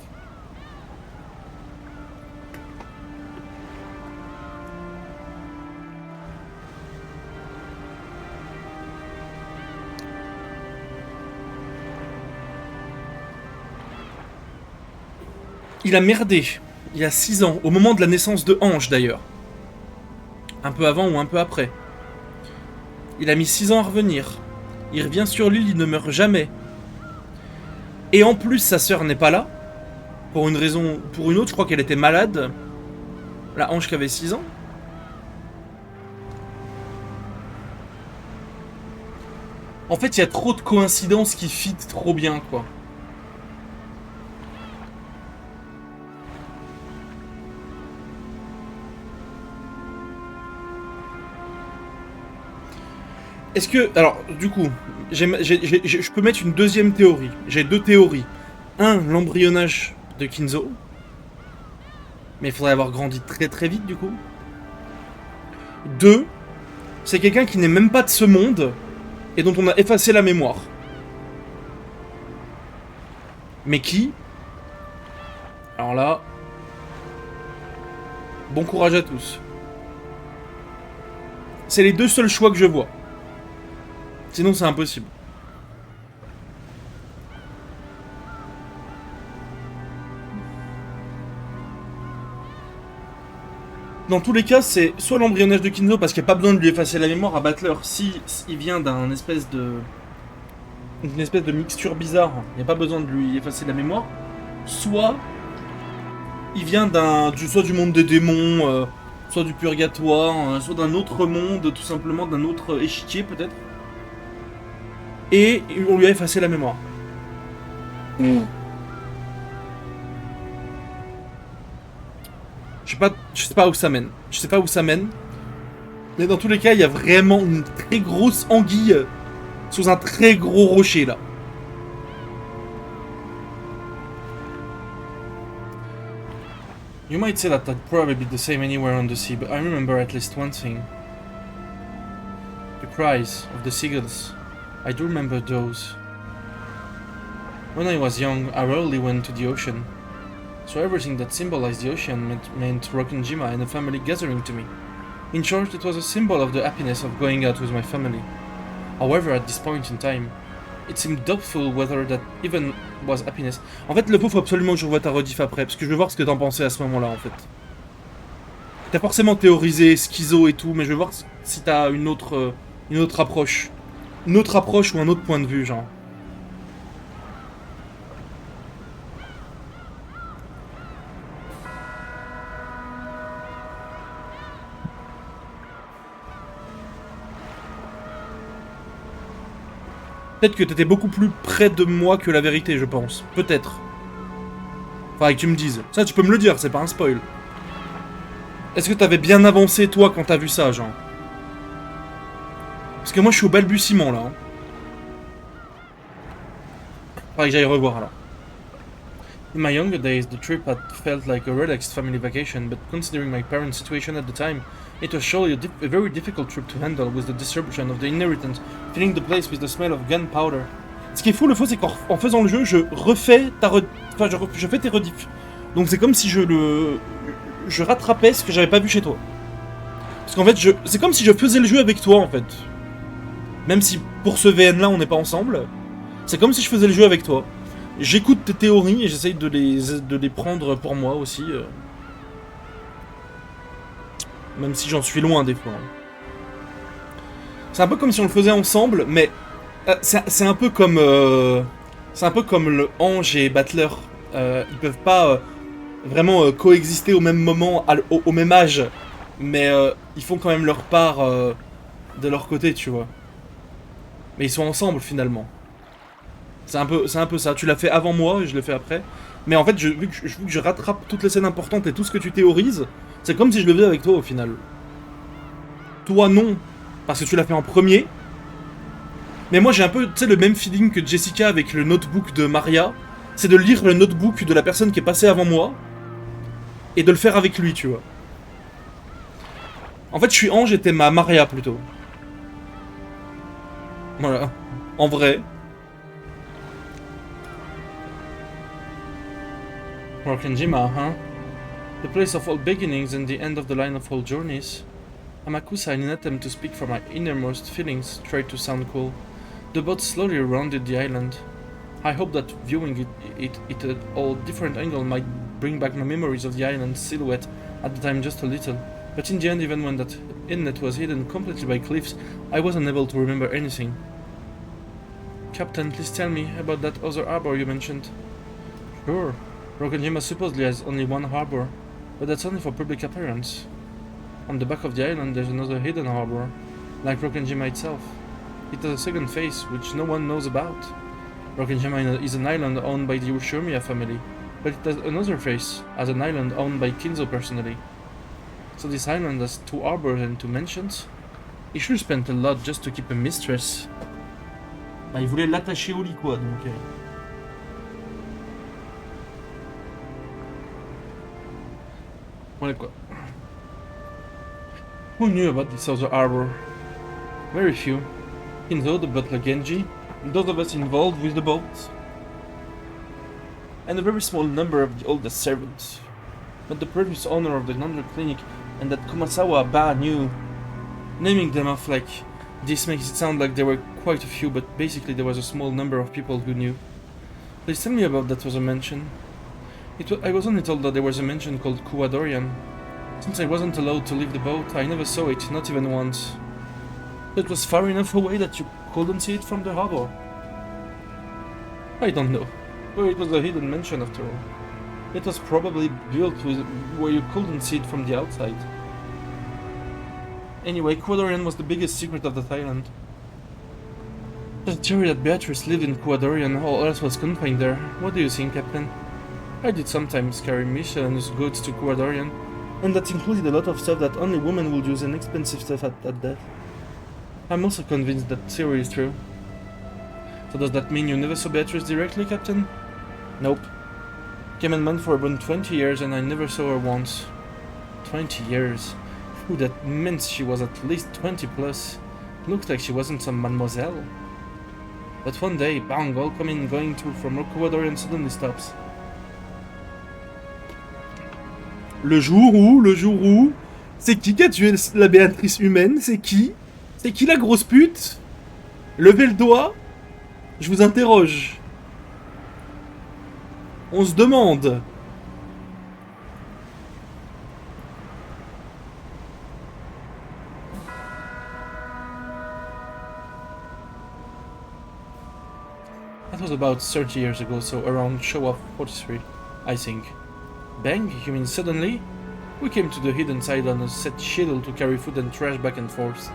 [SPEAKER 1] Il a merdé, il y a 6 ans, au moment de la naissance de Ange d'ailleurs. Un peu avant ou un peu après. Il a mis 6 ans à revenir. Il revient sur l'île, il ne meurt jamais. Et en plus, sa sœur n'est pas là. Pour une raison, pour une autre, je crois qu'elle était malade. La Ange qui avait 6 ans. En fait, il y a trop de coïncidences qui fit trop bien, quoi. Est-ce que... Alors, du coup, je peux mettre une deuxième théorie. J'ai 2 théories. Un, l'embryonnage de Kinzo. Mais il faudrait avoir grandi très très vite, du coup. 2, c'est quelqu'un qui n'est même pas de ce monde et dont on a effacé la mémoire. Mais qui? Alors là... Bon courage à tous. C'est les 2 seuls choix que je vois. Sinon, c'est impossible. Dans tous les cas, c'est soit l'embryonnage de Kinzo, parce qu'il n'y a pas besoin de lui effacer la mémoire à Battler, si il vient d'une espèce de mixture bizarre, il n'y a pas besoin de lui effacer la mémoire, soit il vient soit du monde des démons, soit du purgatoire, soit d'un autre monde, tout simplement d'un autre échiquier peut-être, et on lui a effacé la mémoire. Je sais pas où ça mène. Je sais pas où ça mène. Mais dans tous les cas, il y a vraiment une très grosse anguille sous un très gros rocher là. You might say that that'd probably be the same anywhere on the sea, but I remember at least one thing. The cries of the seagulls. I do remember those. When I was young, I rarely went to the ocean. So everything that symbolized the ocean meant Rokkenjima and a family gathering to me. In short, it was a symbol of the happiness of going out with my family. However, at this point in time, it seemed doubtful whether that even was happiness. En fait, le pauvre, faut absolument que je revoie ta rediff après, parce que je veux voir ce que t'en pensais à ce moment-là, en fait. T'as forcément théorisé schizo et tout, mais je veux voir si t'as une autre approche. Une autre approche ou un autre point de vue, genre. Peut-être que t'étais beaucoup plus près de moi que la vérité, je pense. Peut-être. Faudrait que tu me dises. Ça, tu peux me le dire, c'est pas un spoil. Est-ce que t'avais bien avancé, toi, quand t'as vu ça, genre? Parce que moi, je suis au balbutiement, là. Hein. Faudrait que j'aille revoir, alors. In my younger days, the trip had felt like a relaxed family vacation, but considering my parents' situation at the time, it was surely a very difficult trip to handle with the disruption of the inheritance, filling the place with the smell of gunpowder. Ce qui est fou, le faux, c'est qu'en faisant le jeu, je refais je fais tes rediffs. Donc c'est comme si je rattrapais ce que j'avais pas vu chez toi. Parce qu'en fait, c'est comme si je faisais le jeu avec toi, en fait. Même si pour ce VN-là, on n'est pas ensemble, c'est comme si je faisais le jeu avec toi. J'écoute tes théories et j'essaye de les prendre pour moi aussi. Même si j'en suis loin des fois. C'est un peu comme si on le faisait ensemble, mais c'est un peu comme le Ange et Battler. Ils peuvent pas vraiment coexister au même moment, au même âge, mais ils font quand même leur part de leur côté, tu vois. Mais ils sont ensemble finalement. C'est un peu ça. Tu l'as fait avant moi et je l'ai fait après. Mais en fait, vu que je rattrape toutes les scènes importantes et tout ce que tu théorises, c'est comme si je le faisais avec toi au final. Toi non, parce que tu l'as fait en premier. Mais moi j'ai un peu, tu sais, le même feeling que Jessica avec le notebook de Maria. C'est de lire le notebook de la personne qui est passée avant moi et de le faire avec lui, tu vois. En fait, je suis Ange et t'es ma Maria plutôt. Voilà. En vrai. Rokkenjima, huh? The place of all beginnings and the end of the line of all journeys. Amakusa, in an attempt to speak from my innermost feelings, tried to sound cool. The boat slowly rounded the island. I hope that viewing it at an all different angle might bring back my memories of the island's silhouette at the time just a little. But in the end, even when that inlet was hidden completely by cliffs, I was unable to remember anything. Captain, please tell me about that other arbor you mentioned. Sure. Rokanjima supposedly has only one harbor, but that's only for public appearance. On the back of the island there's another hidden harbor, like Rokanjima itself. It has a second face, which no one knows about. Rokanjima is an island owned by the Ushomiya family, but it has another face, as an island owned by Kinzo personally. So this island has 2 harbors and 2 mansions. He should have spent a lot just to keep a mistress. Bah, il voulait l'attacher au lit, quoi, donc... Voilà, quoi. Who knew about this other harbor? Very few. Kinzo, the butler Genji, those of us involved with the boat, and a very small number of the oldest servants. But the previous owner of the laundry clinic and that Kumasawa Ba knew. Naming them off like this makes it sound like there were quite a few, but basically there was a small number of people who knew. Please tell me about that was a mention. I was only told that there was a mention called Kuwadorian. Since I wasn't allowed to leave the boat, I never saw it, not even once. It was far enough away that you couldn't see it from the harbor. I don't know. Well, it was a hidden mention after all. It was probably built where you couldn't see it from the outside. Anyway, Kuwadorian was the biggest secret of that island. There's a theory that Beatrice lived in Kuwadorian, or else was confined there. What do you think, Captain? I did sometimes carry miscellaneous goods to Kuwadorian, and that included a lot of stuff that only women would use and expensive stuff at that. I'm also convinced that theory is true. So does that mean you never saw Beatrice directly, Captain? Nope. Came and went for about 20 years and I never saw her once. 20 years. Ooh, that meant she was at least 20 plus. Looked like she wasn't some mademoiselle. But one day, bang, all coming going to from Kuwadorian suddenly stops. Le jour où... C'est qui a tué la Béatrice humaine? C'est qui? C'est qui la grosse pute? Levez le doigt. Je vous interroge. On se demande. That was about 30 years ago, so around Showa 43, I think. Bang, you mean suddenly? We came to the hidden side on a set schedule to carry food and trash back and forth.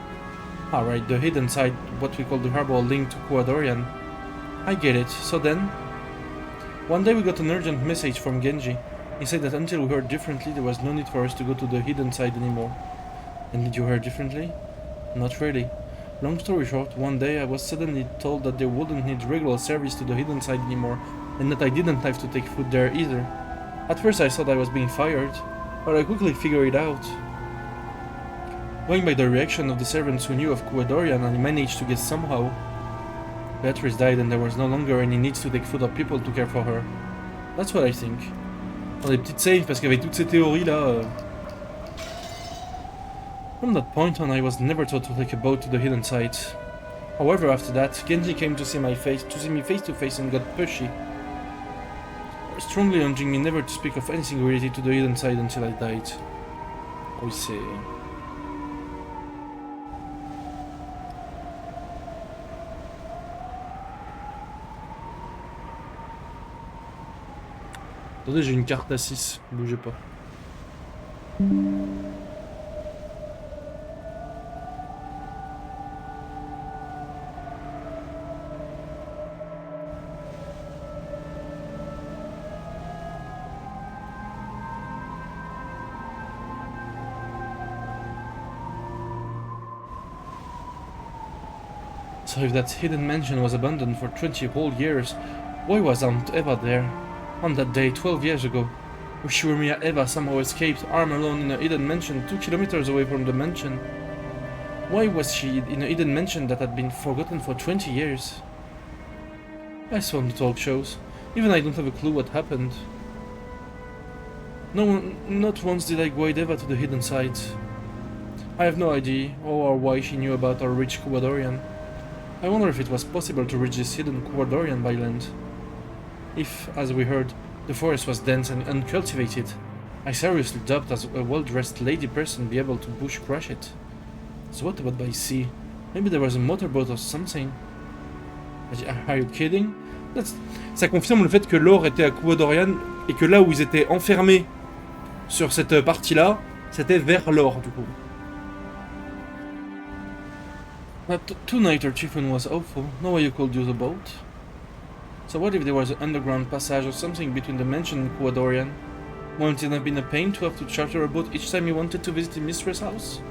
[SPEAKER 1] Alright, the hidden side, what we call the harbor linked to Kuwadorian. I get it, so then? One day we got an urgent message from Genji. He said that until we heard differently, there was no need for us to go to the hidden side anymore. And did you hear differently? Not really. Long story short, one day I was suddenly told that they wouldn't need regular service to the hidden side anymore, and that I didn't have to take food there either. At first I thought I was being fired, but I quickly figured it out. Going by the reaction of the servants who knew of Kuwadorian, I managed to guess somehow. Beatrice died and there was no longer any need to take food or people to care for her. That's what I think. Dans des petites saves, parce qu'avec toutes ces théories là... From that point on, I was never taught to take a boat to the hidden side. However, after that, Genji came to see me face to face and got pushy, strongly urging me never to speak of anything related to the hidden side until I died. Oui, c'est... Attendez, j'ai une carte à 6, bougez pas. So if that hidden mansion was abandoned for 20 whole years, why was Aunt Eva there? On that day, 12 years ago, Ushirimiya Eva somehow escaped arm alone in a hidden mansion 2 kilometers away from the mansion. Why was she in a hidden mansion that had been forgotten for 20 years? I saw on the talk shows. Even I don't have a clue what happened. Not once did I guide Eva to the hidden side. I have no idea how or why she knew about our rich Kuwadorian. I wonder if it was possible to reach this hidden Kuwadorian by land. If, as we heard, the forest was dense and uncultivated, I seriously doubt as a well-dressed lady person be able to bush crash it. So what about by sea? Maybe there was a motorboat or something? Are you kidding? Ça confirme le fait que l'or était à Kuodorian et que là où ils étaient enfermés sur cette partie-là, c'était vers l'or du coup. That tonight our chieftain was awful. No way you could use a boat. So what if there was an underground passage or something between the mansion and Kuodorian? Wouldn't it have been a pain to have to charter a boat each time you wanted to visit the mistress' house?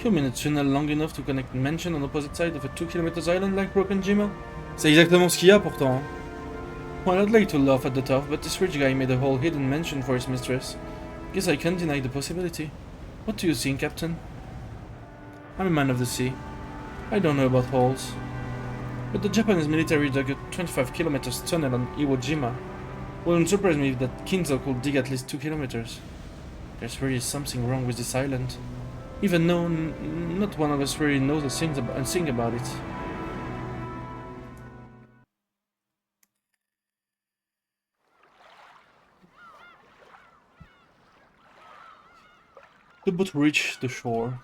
[SPEAKER 1] You mean a tunnel long enough to connect the mansion on the opposite side of a 2 km island like Broken Jima? C'est exactement ce qu'il y a pourtant. Hein. Well, I'd like to laugh at the thought, but this rich guy made a whole hidden mansion for his mistress. Guess I can't deny the possibility. What do you think, Captain? I'm a man of the sea. I don't know about holes. But the Japanese military dug a 25 kilometers tunnel on Iwo Jima. Wouldn't surprise me if that Kinzo could dig at least 2 kilometers. There's really something wrong with this island. Even though not one of us really knows a thing about it. The boat reached the shore.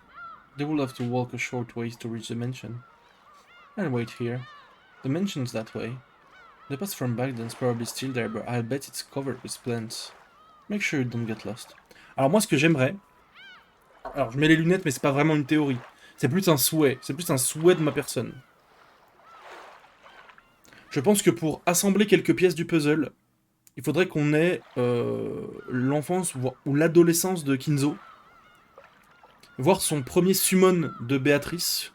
[SPEAKER 1] They will have to walk a short ways to reach the mansion. I'll wait here. The mansion's that way. The path from back then's probably still there, but I'll bet it's covered with plants. Make sure you don't get lost. Alors moi, ce que j'aimerais... Alors, je mets les lunettes, mais c'est pas vraiment une théorie. C'est plus un souhait. C'est plus un souhait de ma personne. Je pense que pour assembler quelques pièces du puzzle, il faudrait qu'on ait l'enfance ou l'adolescence de Kinzo. Voir son premier summon de Béatrice.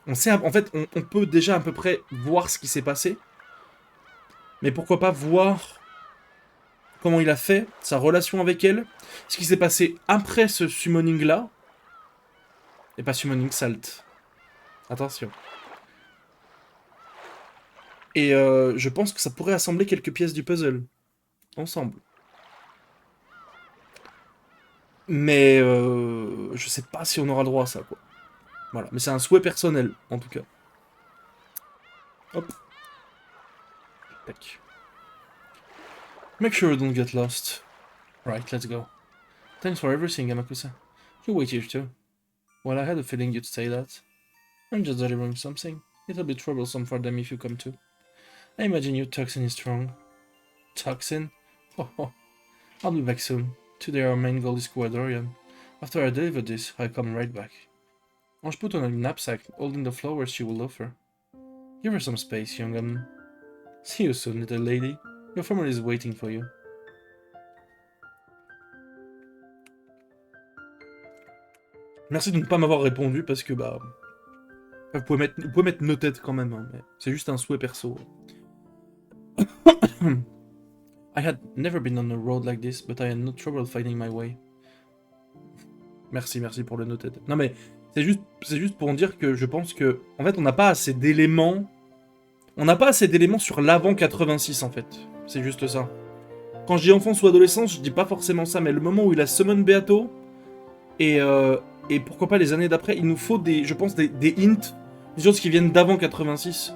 [SPEAKER 1] On sait, en fait, on peut déjà à peu près voir ce qui s'est passé. Mais pourquoi pas voir comment il a fait, sa relation avec elle, ce qui s'est passé après ce summoning-là. Et pas summoning salt. Attention. Et je pense que ça pourrait assembler quelques pièces du puzzle. Ensemble. Mais je sais pas si on aura le droit à ça, quoi. Voilà, mais c'est un souhait personnel, en tout cas. Hop. Tac. Make sure you don't get lost. Right, let's go. Thanks for everything, Yamakusa. You wait here too. Well, I had a feeling you'd say that. I'm just delivering something. It'll be troublesome for them if you come too. I imagine your toxin is strong. Toxin? Oh, oh. I'll be back soon. Today our main goal is Quadorian. After I deliver this, I'll come right back. Ange put on a knapsack, holding the flowers she will offer. Give her some space, young un. See you soon, little lady. Your family is waiting for you. Merci de ne pas m'avoir répondu parce que bah... Vous pouvez mettre nos têtes quand même, hein, mais c'est juste un souhait perso. I had never been on a road like this, but I had no trouble finding my way. Merci pour le noted. Non mais, c'est juste pour dire que je pense que... En fait, on n'a pas assez d'éléments... On n'a pas assez d'éléments sur l'avant 86, en fait. C'est juste ça. Quand je dis enfance ou adolescence, je dis pas forcément ça, mais le moment où il a summon Beato, et pourquoi pas les années d'après, il nous faut des, je pense, des hints, des choses qui viennent d'avant 86.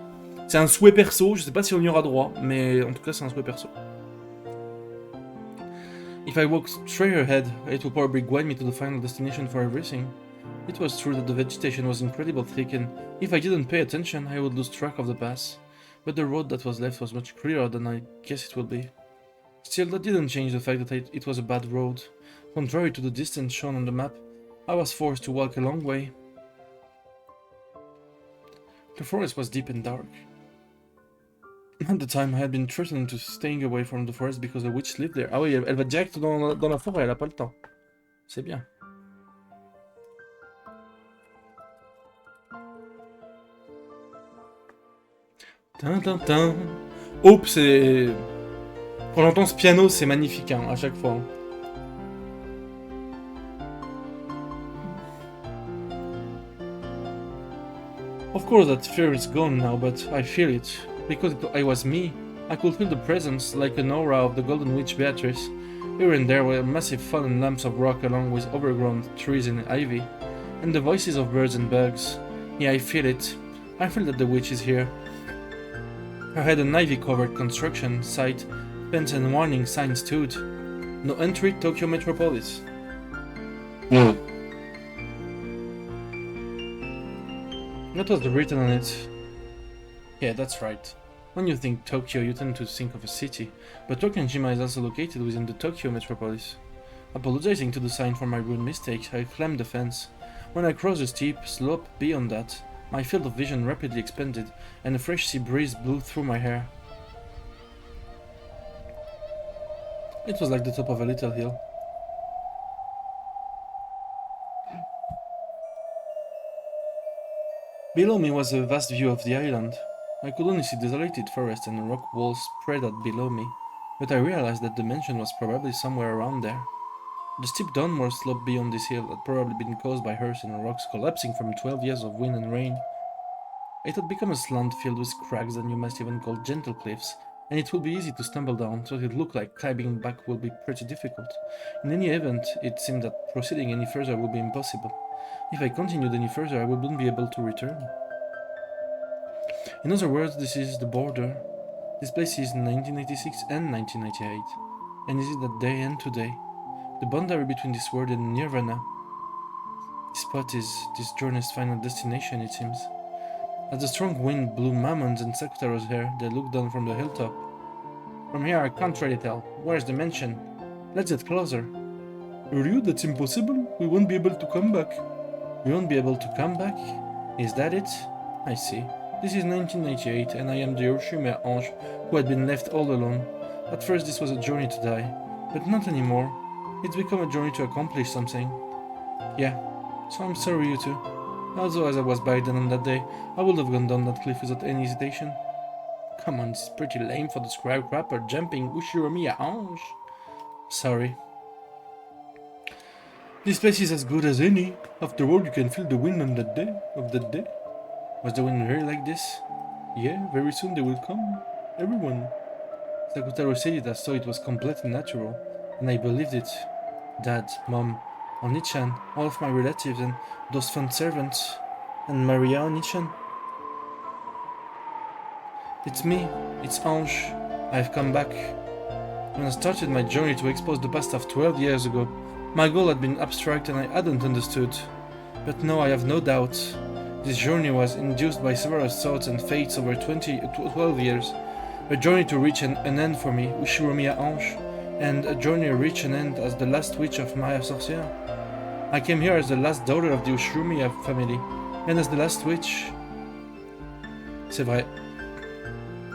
[SPEAKER 1] C'est un souhait perso, je sais pas si on y aura droit, mais en tout cas c'est un souhait perso. If I walk straight ahead, it will probably guide me to the final destination for everything. It was true that the vegetation was incredibly thick, and if I didn't pay attention, I would lose track of the path. But the road that was left was much clearer than I guess it would be. Still, that didn't change the fact that it was a bad road. Contrary to the distance shown on the map, I was forced to walk a long way. The forest was deep and dark. At the time, I had been threatened to staying away from the forest because a witch lived there. Ah oui, elle va direct dans la forêt, elle a pas le temps. C'est bien. Tintintin. Hope, c'est... Quand j'entends ce piano, c'est magnifique, hein, à chaque fois. Of course, that fear is gone now, but I feel it. Because I was me, I could feel the presence, like an aura of the Golden Witch Beatrice. Here and there were massive fallen lumps of rock along with overgrown trees and ivy, and the voices of birds and bugs. Yeah, I feel it. I feel that the witch is here. I had an ivy-covered construction site, fence and warning signs stood. No entry, Tokyo Metropolis. What was written on it? Yeah, that's right. When you think Tokyo, you tend to think of a city, but Tokenjima is also located within the Tokyo metropolis. Apologizing to the sign for my rude mistake, I climbed the fence. When I crossed the steep slope beyond that, my field of vision rapidly expanded, and a fresh sea breeze blew through my hair. It was like the top of a little hill. Below me was a vast view of the island. I could only see desolated forest and rock walls spread out below me, but I realized that the mansion was probably somewhere around there. The steep downward slope beyond this hill had probably been caused by earth and rocks collapsing from 12 years of wind and rain. It had become a slant filled with cracks that you might even call gentle cliffs, and it would be easy to stumble down, so it looked like climbing back would be pretty difficult. In any event, it seemed that proceeding any further would be impossible. If I continued any further, I wouldn't be able to return. In other words, this is the border. This place is 1986 and 1998, and is it that day and today? The boundary between this world and Nirvana. This spot is this journey's final destination, it seems. As the strong wind blew Mammon's and Sakutaro's hair, they looked down from the hilltop. From here I can't really tell. Where's the mansion? Let's get closer. Ryu, that's impossible. We won't be able to come back. We won't be able to come back? Is that it? I see. This is 1998, and I am the Yoshime Ange who had been left all alone. At first this was a journey to die, but not anymore. It's become a journey to accomplish something. Yeah, so I'm sorry you two. Although as I was by then on that day, I would have gone down that cliff without any hesitation. Come on, this is pretty lame for the skyscraper jumping Ushiromiya Ange. Sorry. This place is as good as any. After all, you can feel the wind on that day. Was the wind really like this? Yeah, very soon they will come. Everyone. Sakutaro said it as though it was completely natural, and I believed it. Dad, Mom, Oni-chan, all of my relatives, and those fun servants, and Maria Oni-chan. It's me, it's Ange. I've come back. When I started my journey to expose the past of 12 years ago, my goal had been abstract and I hadn't understood. But now I have no doubt. This journey was induced by several thoughts and fates over 12 years. A journey to reach an end for me, Ushiromiya Ange, and a journey to reach an end as the last witch of Maya Sorcière. I came here as the last daughter of the Ushiromiya family, and as the last witch. C'est vrai.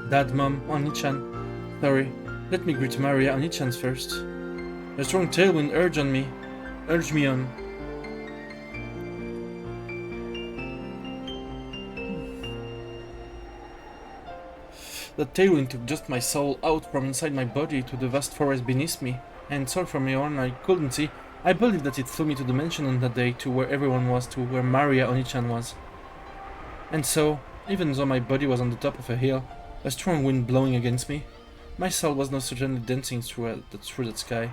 [SPEAKER 1] Dad, Mom, Oni-chan. Sorry, let me greet Maria Oni-chan's first. A strong tailwind urged me on. That tailwind took just my soul out from inside my body to the vast forest beneath me, and so from here on I couldn't see. I believe that it flew me to the mansion on that day, to where everyone was, to where Maria Oni-chan was. And so, even though my body was on the top of a hill, a strong wind blowing against me, my soul was now certainly dancing through that sky.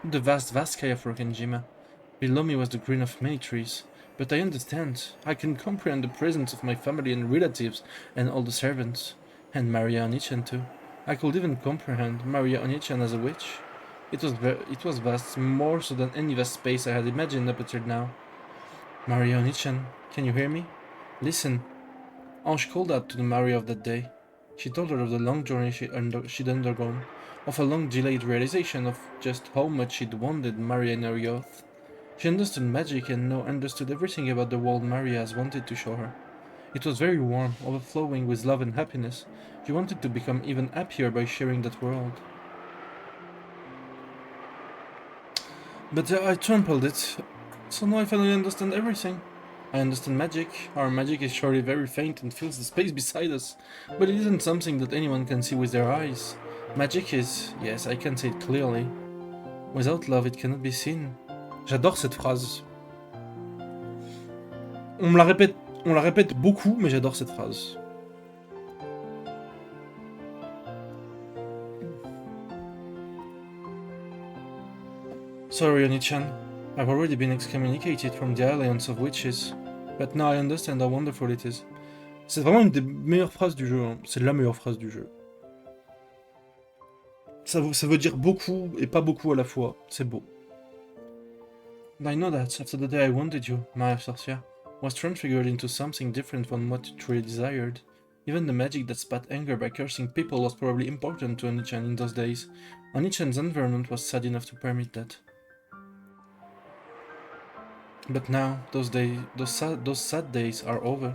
[SPEAKER 1] The vast sky of Rokenjima. Below me was the green of many trees. But I understand. I can comprehend the presence of my family and relatives and all the servants. And Maria Oni-chan too. I could even comprehend Maria Oni-chan as a witch. It was vast, more so than any vast space I had imagined up until now. Maria Oni-chan, can you hear me? Listen. Ange called out to the Maria of that day. She told her of the long journey she'd undergone, of a long delayed realization of just how much she'd wanted Maria in her youth. She understood magic and now understood everything about the world Maria has wanted to show her. It was very warm, overflowing with love and happiness. She wanted to become even happier by sharing that world. But I trampled it, so now I finally understand everything. I understand magic. Our magic is surely very faint and fills the space beside us, but it isn't something that anyone can see with their eyes. Magic is, yes, I can say it clearly. Without love, it cannot be seen. J'adore cette phrase. On la répète beaucoup, mais j'adore cette phrase. Sorry, Oni-chan. I've already been excommunicated from the Alliance of Witches, but now I understand how wonderful it is. C'est vraiment une des meilleures phrases du jeu, hein. C'est la meilleure phrase du jeu. Ça veut dire beaucoup et pas beaucoup à la fois, c'est beau. And I know that, after the day I wanted you, Maya Sorcière, was transfigured into something different from what you truly desired. Even the magic that spat anger by cursing people was probably important to Onichan in those days. Onichan's environment was sad enough to permit that. But now, those sad days are over.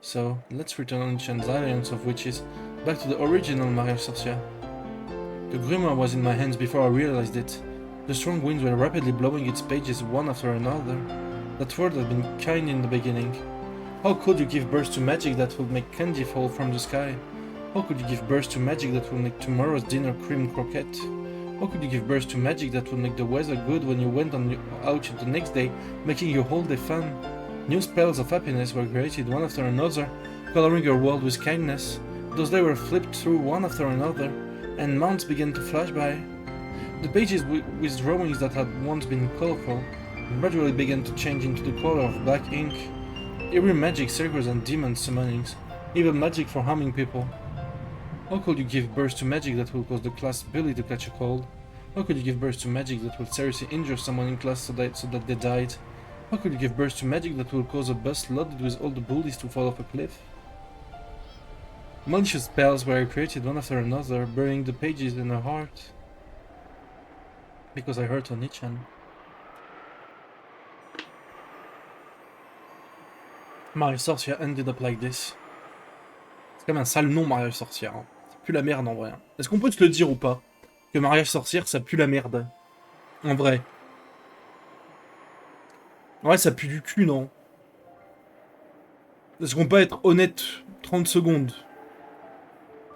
[SPEAKER 1] So, let's return Onichan's Alliance of Witches back to the original Maria Sorcia. The grimoire was in my hands before I realized it. The strong winds were rapidly blowing its pages one after another. That word had been kind in the beginning. How could you give birth to magic that would make candy fall from the sky? How could you give birth to magic that would make tomorrow's dinner cream croquette? How could you give birth to magic that would make the weather good when you went out the next day, making your whole day fun? New spells of happiness were created one after another, coloring your world with kindness. Those days were flipped through one after another, and months began to flash by. The pages with drawings that had once been colorful gradually began to change into the color of black ink. Eerie magic circles and demon summonings, evil magic for harming people. How could you give birth to magic that will cause the class bully to catch a cold? How could you give birth to magic that will seriously injure someone in class so that they died? How could you give birth to magic that will cause a bus loaded with all the bullies to fall off a cliff? Malicious spells were created one after another, burying the pages in her heart. Because I hurt Onichan. Maria Sorcia ended up like this. C'est quand même un sale nom, mariage sorcière. Hein. Ça pue la merde en vrai. Hein. Est-ce qu'on peut te le dire ou pas? Que mariage sorcière, ça pue la merde. En vrai. Ouais, ça pue du cul, non? Est-ce qu'on peut être honnête 30 secondes?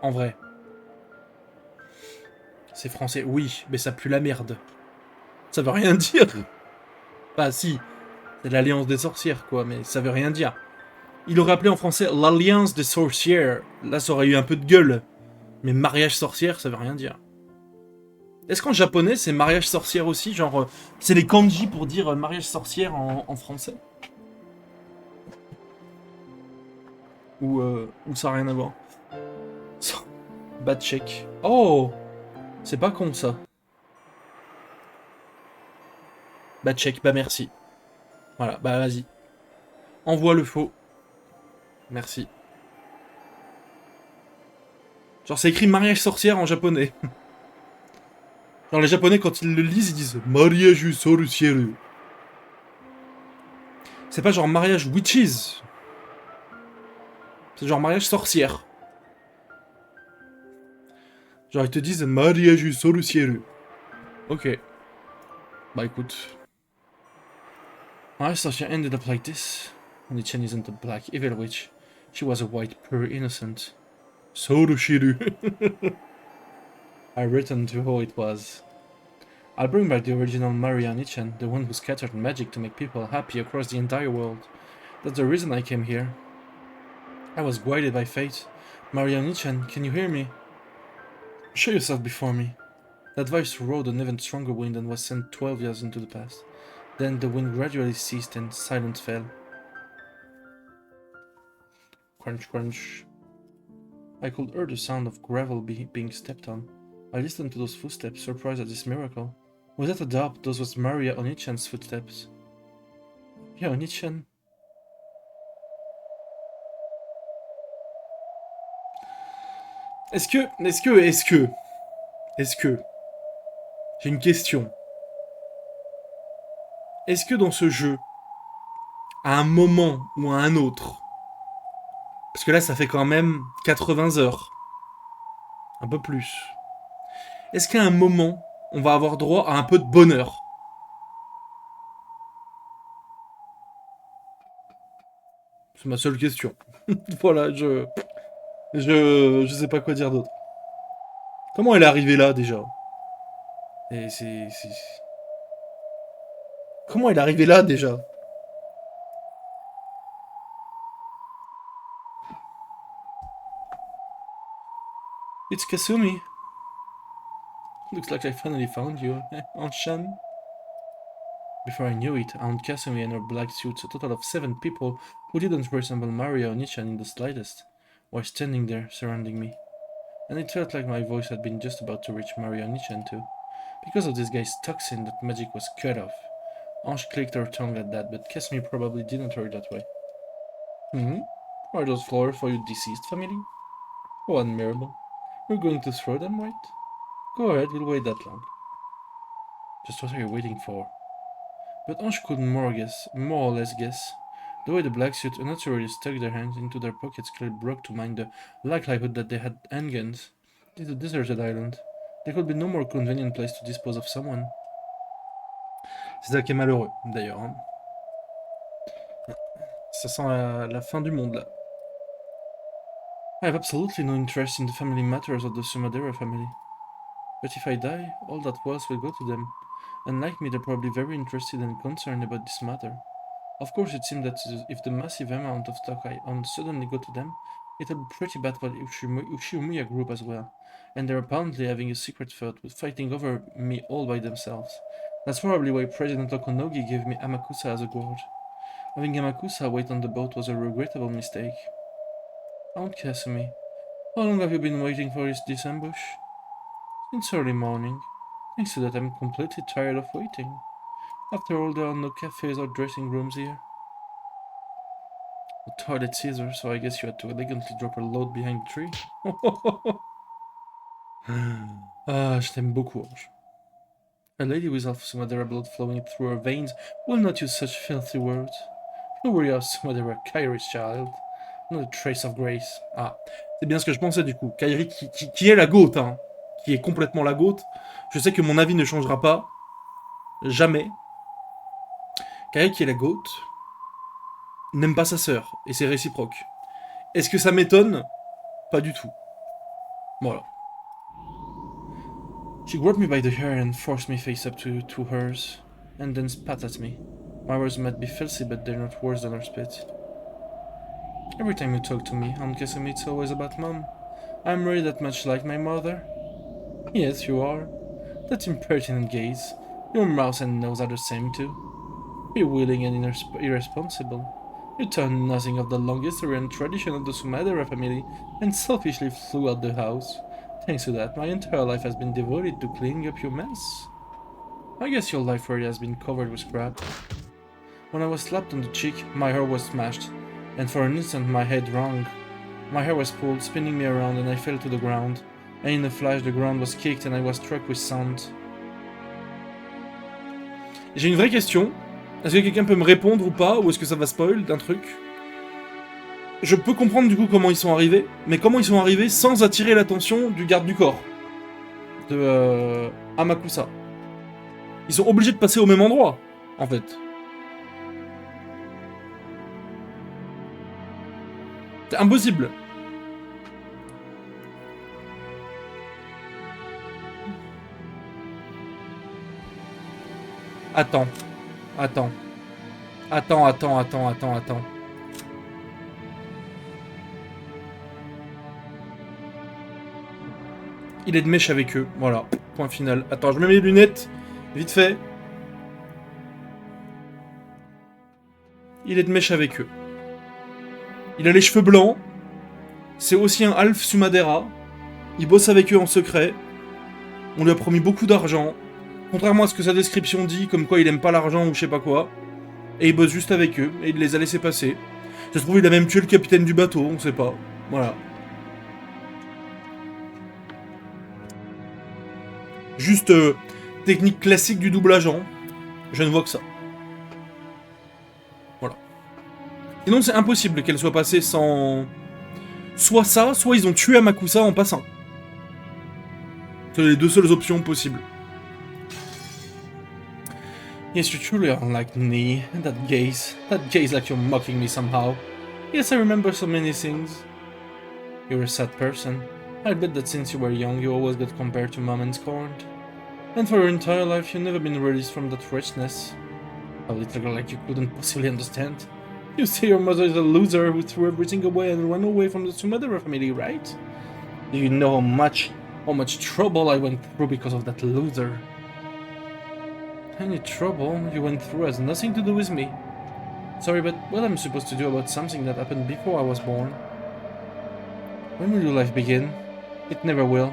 [SPEAKER 1] En vrai. C'est français, oui, mais ça pue la merde. Ça veut rien dire. Bah si, c'est l'alliance des sorcières, quoi, mais ça veut rien dire. Il aurait appelé en français l'alliance des sorcières. Là, ça aurait eu un peu de gueule. Mais mariage sorcière, ça veut rien dire. Est-ce qu'en japonais, c'est mariage sorcière aussi? Genre, c'est les kanji pour dire mariage sorcière en français? Ou ça n'a rien à voir? Bad check. Oh! C'est pas con, ça. Bad check, bah merci. Voilà, bah vas-y. Envoie le faux. Merci. Genre, c'est écrit mariage sorcière en japonais. Genre, les japonais, quand ils le lisent, ils disent mariage sorcière. C'est pas genre mariage witches. C'est genre mariage sorcière. Genre, ils te disent mariage sorcière. Ok. Bah écoute. Mariage sorcière ended up like this. Onichan isn't a black evil witch. She was a white, pure innocent. Sorushiru. I returned to how it was. I'll bring back the original Maria Onichan, the one who scattered magic to make people happy across the entire world. That's the reason I came here. I was guided by fate. Maria Onichan, can you hear me? Show yourself before me. That voice rode an even stronger wind and was sent 12 years into the past. Then the wind gradually ceased and silence fell. Crunch, crunch. I could hear the sound of gravel being stepped on. I listened to those footsteps, surprised at this miracle. Without a doubt, those was Maria Onichan's footsteps. Yeah, Onichan. Est-ce que... J'ai une question. Est-ce que dans ce jeu, à un moment ou à un autre, parce que là ça fait quand même 80 heures, un peu plus, est-ce qu'à un moment, on va avoir droit à un peu de bonheur? C'est ma seule question. Voilà, je sais pas quoi dire d'autre. Comment elle est arrivée là déjà? Et Comment elle est arrivée là déjà? It's Kasumi. Looks like I finally found you, Aunt Shan. Before I knew it, Aunt Kasumi and her black suits, a total of 7 people who didn't resemble Mario or Nichan in the slightest, were standing there, surrounding me. And it felt like my voice had been just about to reach Mario and Nichan too. Because of this guy's toxin, that magic was cut off. Ange clicked her tongue at that, but Kasumi probably didn't hear it that way. Hmm? Are those flowers for your deceased family? Oh, admirable. You're going to throw them, right? Go ahead, we'll wait that long. Just what are you waiting for? But Ange couldn't more or less guess. The way the black suit unnaturally stuck their hands into their pockets clearly brought to mind the likelihood that they had handguns. It is a deserted island. There could be no more convenient place to dispose of someone. C'est ça qui est malheureux, d'ailleurs. Hein. Ça sent la fin du monde, là. I have absolutely no interest in the family matters of the Sumadera family. But if I die, all that wealth will go to them. And like me, they're probably very interested and concerned about this matter. Of course, it seems that if the massive amount of stock I own suddenly go to them, it'll be pretty bad for the Uchiumuya group as well. And they're apparently having a secret fight fighting over me all by themselves. That's probably why President Okonogi gave me Amakusa as a guard. Having Amakusa wait on the boat was a regrettable mistake. Aunt Kasumi, how long have you been waiting for this ambush? Since early morning. Thanks to that, I'm completely tired of waiting. After all, there are no cafes or dressing rooms here. The toilet's either, so I guess you had to elegantly drop a load behind the tree. Ah, je t'aime beaucoup, Ange. A lady with half Sumadera blood flowing through her veins will not use such filthy words. You were your Sumadera Kairi's child. Not a trace of grace. Ah, c'est bien ce que je pensais du coup. Kairi qui est la goat, hein. Qui est complètement la goat. Je sais que mon avis ne changera pas. Jamais. Kairi qui est la goat n'aime pas sa sœur. Et c'est réciproque. Est-ce que ça m'étonne? Pas du tout. Voilà. She grabbed me by the hair and forced me face up to hers, and then spat at me. My words might be filthy, but they're not worse than her spit. Every time you talk to me, Aunt Kasumi, it's always about Mom. I'm really that much like my mother? Yes, you are. That impertinent gaze. Your mouth and nose are the same too. You're willing and irresponsible. You thought nothing of the long history and tradition of the Sumadera family and selfishly flew out the house. Thanks to that, my entire life has been devoted to cleaning up your mess. I guess your life already has been covered with crap. When I was slapped on the cheek, my hair was smashed, and for an instant my head rang. My hair was pulled, spinning me around, and I fell to the ground. And in a flash, the ground was kicked and I was struck with sound. J'ai une vraie question. Est-ce que quelqu'un peut me répondre ou pas? Ou est-ce que ça va spoil d'un truc? Je peux comprendre du coup comment ils sont arrivés, mais comment ils sont arrivés sans attirer l'attention du garde du corps de Amakusa. Ils sont obligés de passer au même endroit, en fait. C'est impossible. Attends. Il est de mèche avec eux, voilà, point final. Attends, je me mets les lunettes, vite fait. Il est de mèche avec eux. Il a les cheveux blancs. C'est aussi un Alf Sumadera. Il bosse avec eux en secret. On lui a promis beaucoup d'argent. Contrairement à ce que sa description dit, comme quoi il aime pas l'argent ou je sais pas quoi. Et il bosse juste avec eux, et il les a laissés passer. Ça se trouve, il a même tué le capitaine du bateau, on sait pas. Voilà. Juste technique classique du double agent. Je ne vois que ça. Voilà. Sinon, c'est impossible qu'elle soit passée sans... Soit ça, soit ils ont tué Amakusa en passant. C'est les deux seules options possibles. Yes, you truly are like me. That gaze like you're mocking me somehow. Yes, I remember so many things. You're a sad person. I bet that since you were young, you always got compared to Mom and scorned. And for your entire life, you've never been released from that wretchedness. A little girl like you couldn't possibly understand. You say your mother is a loser who threw everything away and ran away from the Sumadera family, right? Do you know how much trouble I went through because of that loser? Any trouble you went through has nothing to do with me. Sorry, but what I'm supposed to do about something that happened before I was born? When will your life begin? It never will.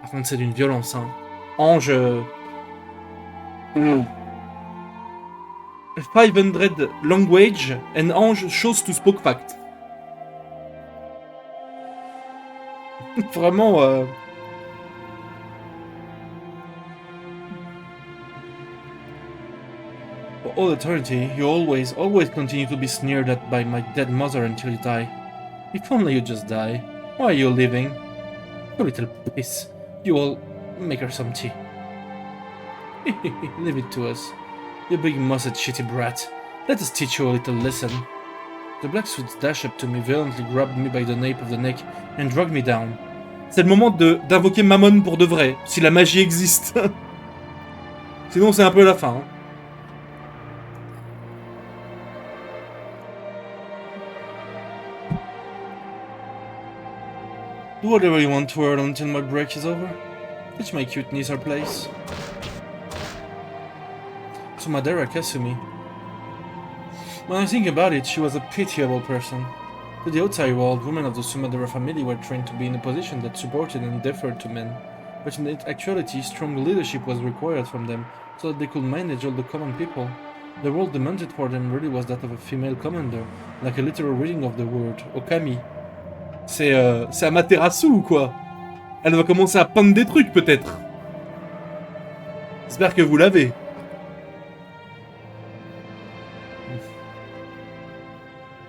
[SPEAKER 1] Par contre, c'est d'une violence, hein. Ange... 500 language and Ange chose to spoke fact. Vraiment... For all eternity, you always continue to be sneered at by my dead mother until you die. If only you just die. Why are you living? You little piss. You will make her some tea. Leave it to us. You big mussed shitty brat. Let us teach you a little lesson. The blacksmith dashed up to me, violently grabbed me by the nape of the neck, and dragged me down. C'est le moment d'invoquer Mammon pour de vrai, si la magie existe. Sinon c'est un peu la fin. Hein. Do whatever you want to her until my break is over. Teach my cute niece her place. Sumadera Kasumi. When I think about it, she was a pitiable person. To the outside world, women of the Sumadera family were trained to be in a position that supported and deferred to men. But in actuality, strong leadership was required from them, so that they could manage all the common people. The role demanded for them really was that of a female commander, like a literal reading of the word, Okami. C'est Amaterasu ou quoi? Elle va commencer à peindre des trucs peut-être. J'espère que vous l'avez.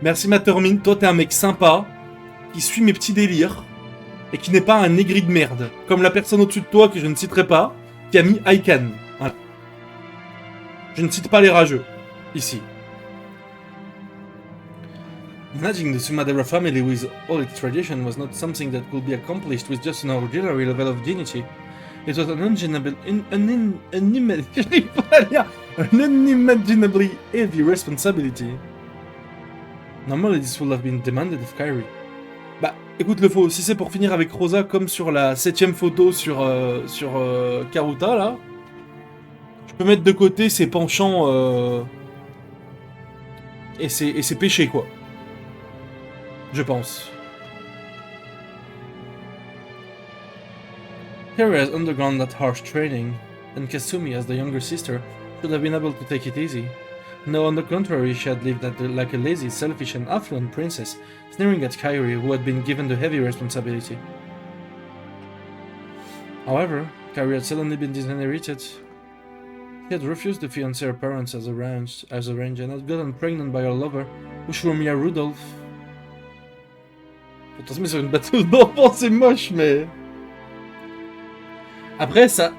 [SPEAKER 1] Merci Matermine, toi t'es un mec sympa, qui suit mes petits délires, et qui n'est pas un aigri de merde, comme la personne au-dessus de toi que je ne citerai pas, qui a mis Aikan. Voilà. Je ne cite pas les rageux, ici. Managing the Sumadera family with all its tradition was not something that could be accomplished with just an ordinary level of dignity. It was an unimaginably heavy responsibility. Normally, this would have been demanded of Kyrie. Bah, écoute le faux, si c'est pour finir avec Rosa comme sur la 7ème photo sur Karuta, là, je peux mettre de côté ses penchants et ses péchés, quoi. Je pense. Kyrie has undergone that harsh training, and Kasumi, as the younger sister, should have been able to take it easy. No, on the contrary, she had lived like a lazy, selfish and affluent princess, sneering at Kyrie, who had been given the heavy responsibility. However, Kyrie had suddenly been disinherited. She had refused to fiancé her parents as arranged, and had gotten pregnant by her lover, Ushuromiya Rudolph. Pour transmettre sur une batteuse d'enfants, c'est moche, mais... Après, ça...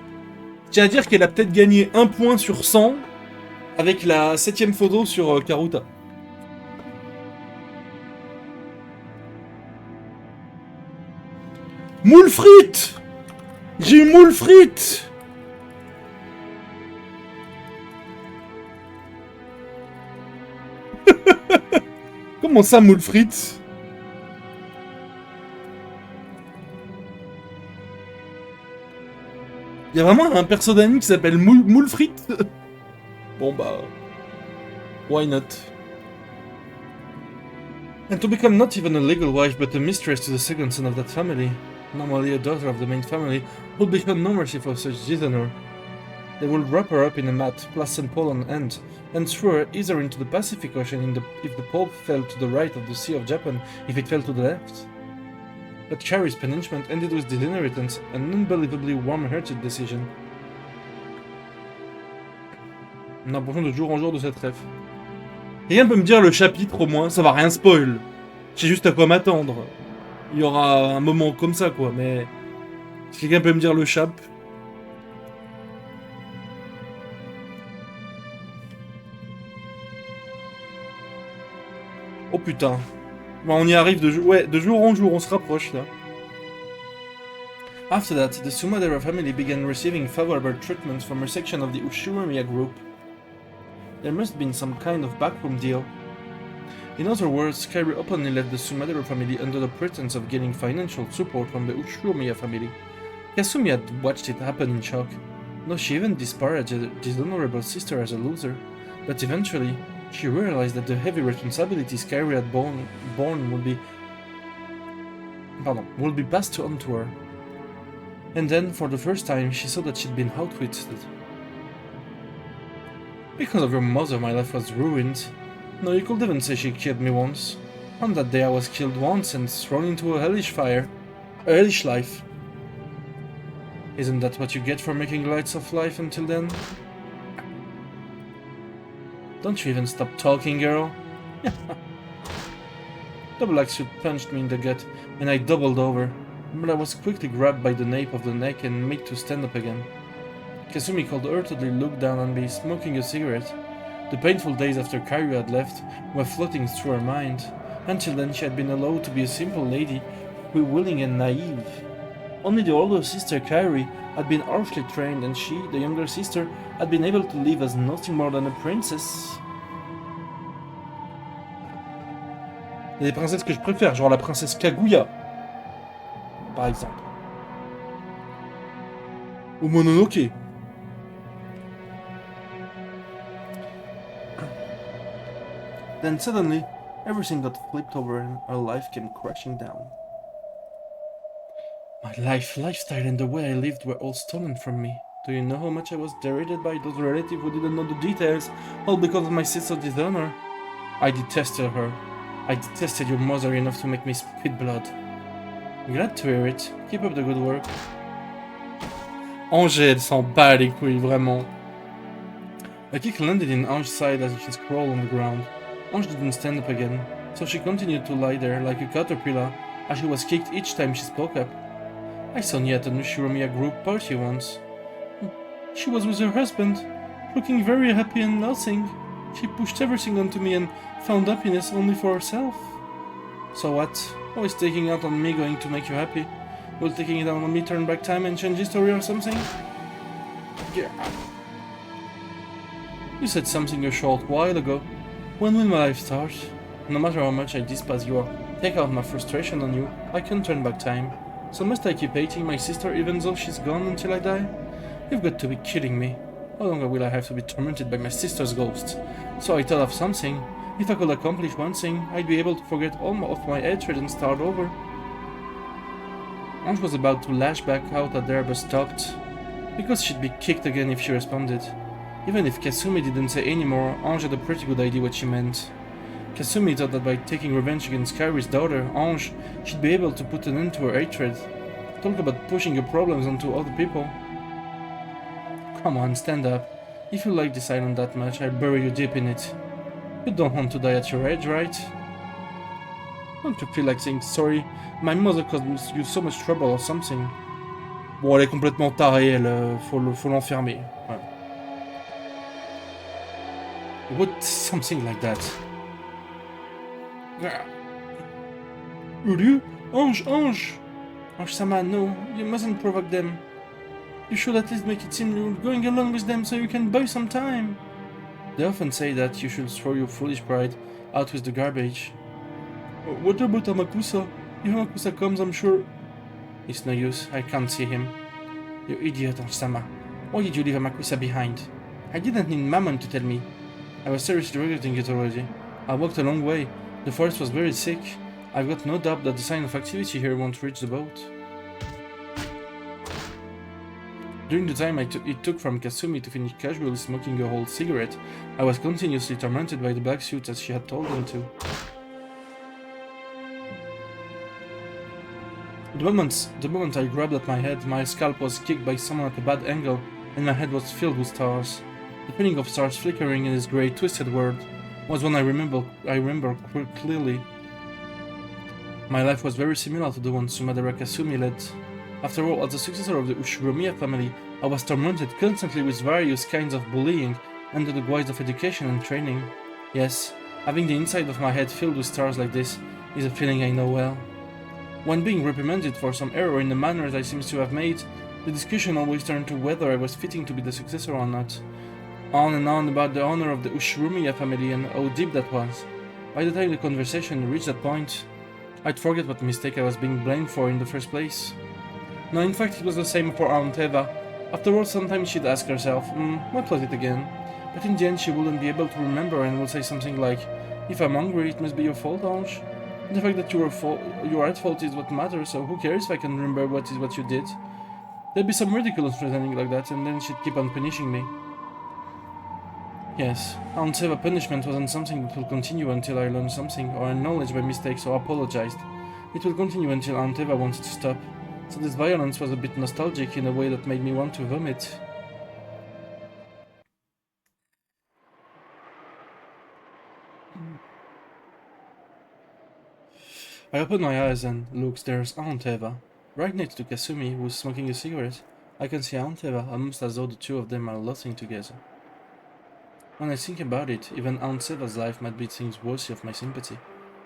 [SPEAKER 1] Tiens à dire qu'elle a peut-être gagné 1 point sur 100 avec la 7ème photo sur Karuta. Moule frites! J'ai eu moule frites! Comment ça, moule frites? Il y a vraiment un perso d'anime qui s'appelle Moule frites? Bon bah... Why not? And to become not even a legal wife but a mistress to the second son of that family, normally a daughter of the main family, would become no mercy for such dishonor. They would wrap her up in a mat, plus some pole on end, and throw her either into the Pacific Ocean if the pole fell to the right of the Sea of Japan, if it fell to the left. But Kyrie's punishment ended with disinheritance, an unbelievably warm-hearted decision. On a l'impression de jour en jour de cette ref. Quelqu'un peut me dire le chapitre au moins, ça va rien spoil. J'ai juste à quoi m'attendre. Il y aura un moment comme ça quoi, mais... Si quelqu'un peut me dire le chap... Oh putain. Bon, on y arrive de jour en jour, on se rapproche là. After that, the Sumadera family began receiving favorable treatment from a section of the Ushuromiya group. There must have been some kind of backroom deal. In other words, Kyrie openly left the Sumadera family under the pretense of getting financial support from the Ushuromiya family. Kasumi had watched it happen in shock. No, she even disparaged her dishonorable sister as a loser. But eventually, she realized that the heavy responsibilities Kyrie had borne would be passed on to her. And then, for the first time, she saw that she'd been outwitted. Because of your mother, my life was ruined. No, you could even say she killed me once. On that day I was killed once and thrown into a hellish fire. A hellish life. Isn't that what you get for making lights of life until then? Don't you even stop talking, girl? Double axe punched me in the gut, and I doubled over, but I was quickly grabbed by the nape of the neck and made to stand up again. Kasumi cold-heartedly looked down on me, smoking a cigarette. The painful days after Kairi had left were floating through her mind. Until then she had been allowed to be a simple lady, willing and naive. Only the older sister Kairi had been harshly trained, and she, the younger sister, had been able to live as nothing more than a princess. Il y a des princesses que je préfère, genre la princesse Kaguya, par exemple. Ou Mononoke. Then suddenly, everything got flipped over and her life came crashing down. My lifestyle and the way I lived were all stolen from me. Do you know how much I was derided by those relatives who didn't know the details, all because of my sister's dishonor? I detested her. I detested your mother enough to make me spit blood. Glad to hear it. Keep up the good work. Angers, elle s'en bat les couilles, vraiment. A kick landed in Ange's side as she sprawled on the ground. Ange didn't stand up again, so she continued to lie there like a caterpillar as she was kicked each time she spoke up. I saw Nia at an Ushiromiya group party once. She was with her husband, looking very happy and nothing. She pushed everything onto me and found happiness only for herself. So what? Always taking out on me going to make you happy? Will taking it out on me turn back time and change history or something? Yeah. You said something a short while ago. When will my life start? No matter how much I despise you or take out my frustration on you, I can't turn back time. So must I keep hating my sister even though she's gone until I die? You've got to be kidding me. How long will I have to be tormented by my sister's ghost? So I thought of something. If I could accomplish one thing, I'd be able to forget all of my hatred and start over. Ange was about to lash back out at her but stopped, because she'd be kicked again if she responded. Even if Kasumi didn't say any more, Ange had a pretty good idea what she meant. Kasumi thought that by taking revenge against Kairi's daughter, Ange, she'd be able to put an end to her hatred. Talk about pushing your problems onto other people. Come on, stand up. If you like this island that much, I'll bury you deep in it. You don't want to die at your age, right? Don't you feel like saying sorry? My mother caused you so much trouble or something. Bon, elle est complètement tarée, elle, faut l'enfermer. Ouais. What? Something like that. You? Ange! Ange-sama, no, you mustn't provoke them. You should at least make it seem you're going along with them so you can buy some time. They often say that you should throw your foolish pride out with the garbage. What about Amakusa? If Amakusa comes, I'm sure... It's no use, I can't see him. You idiot, Ange-sama. Why did you leave Amakusa behind? I didn't need Mammon to tell me. I was seriously regretting it already. I walked a long way. The forest was very thick. I've got no doubt that the sign of activity here won't reach the boat. During the time it took from Kasumi to finish casually smoking a whole cigarette, I was continuously tormented by the black suit as she had told them to. The moment I grabbed at my head, my scalp was kicked by someone at a bad angle, and my head was filled with stars. The feeling of stars flickering in this grey, twisted world was one I remember clearly. My life was very similar to the one Sumadara Kasumi led. After all, as the successor of the Ushiromiya family, I was tormented constantly with various kinds of bullying under the guise of education and training. Yes, having the inside of my head filled with stars like this is a feeling I know well. When being reprimanded for some error in the manners I seem to have made, the discussion always turned to whether I was fitting to be the successor or not. On and on about the honor of the Ushiromiya family and how deep that was. By the time the conversation reached that point, I'd forget what mistake I was being blamed for in the first place. No, in fact, it was the same for Aunt Eva. After all, sometimes she'd ask herself, what was it again? But in the end, she wouldn't be able to remember and would say something like, if I'm hungry, it must be your fault, Ange. The fact that you are at fault is what matters, so who cares if I can remember what you did? There'd be some ridiculous reasoning like that, and then she'd keep on punishing me. Yes, Aunt Eva's punishment wasn't something that will continue until I learned something, or acknowledged my mistakes, or apologized. It will continue until Aunt Eva wants to stop. So this violence was a bit nostalgic in a way that made me want to vomit. I open my eyes and look, there's Aunt Eva. Right next to Kasumi, who's smoking a cigarette. I can see Aunt Eva, almost as though the two of them are laughing together. When I think about it, even Aunt Eva's life might be things worthy of my sympathy.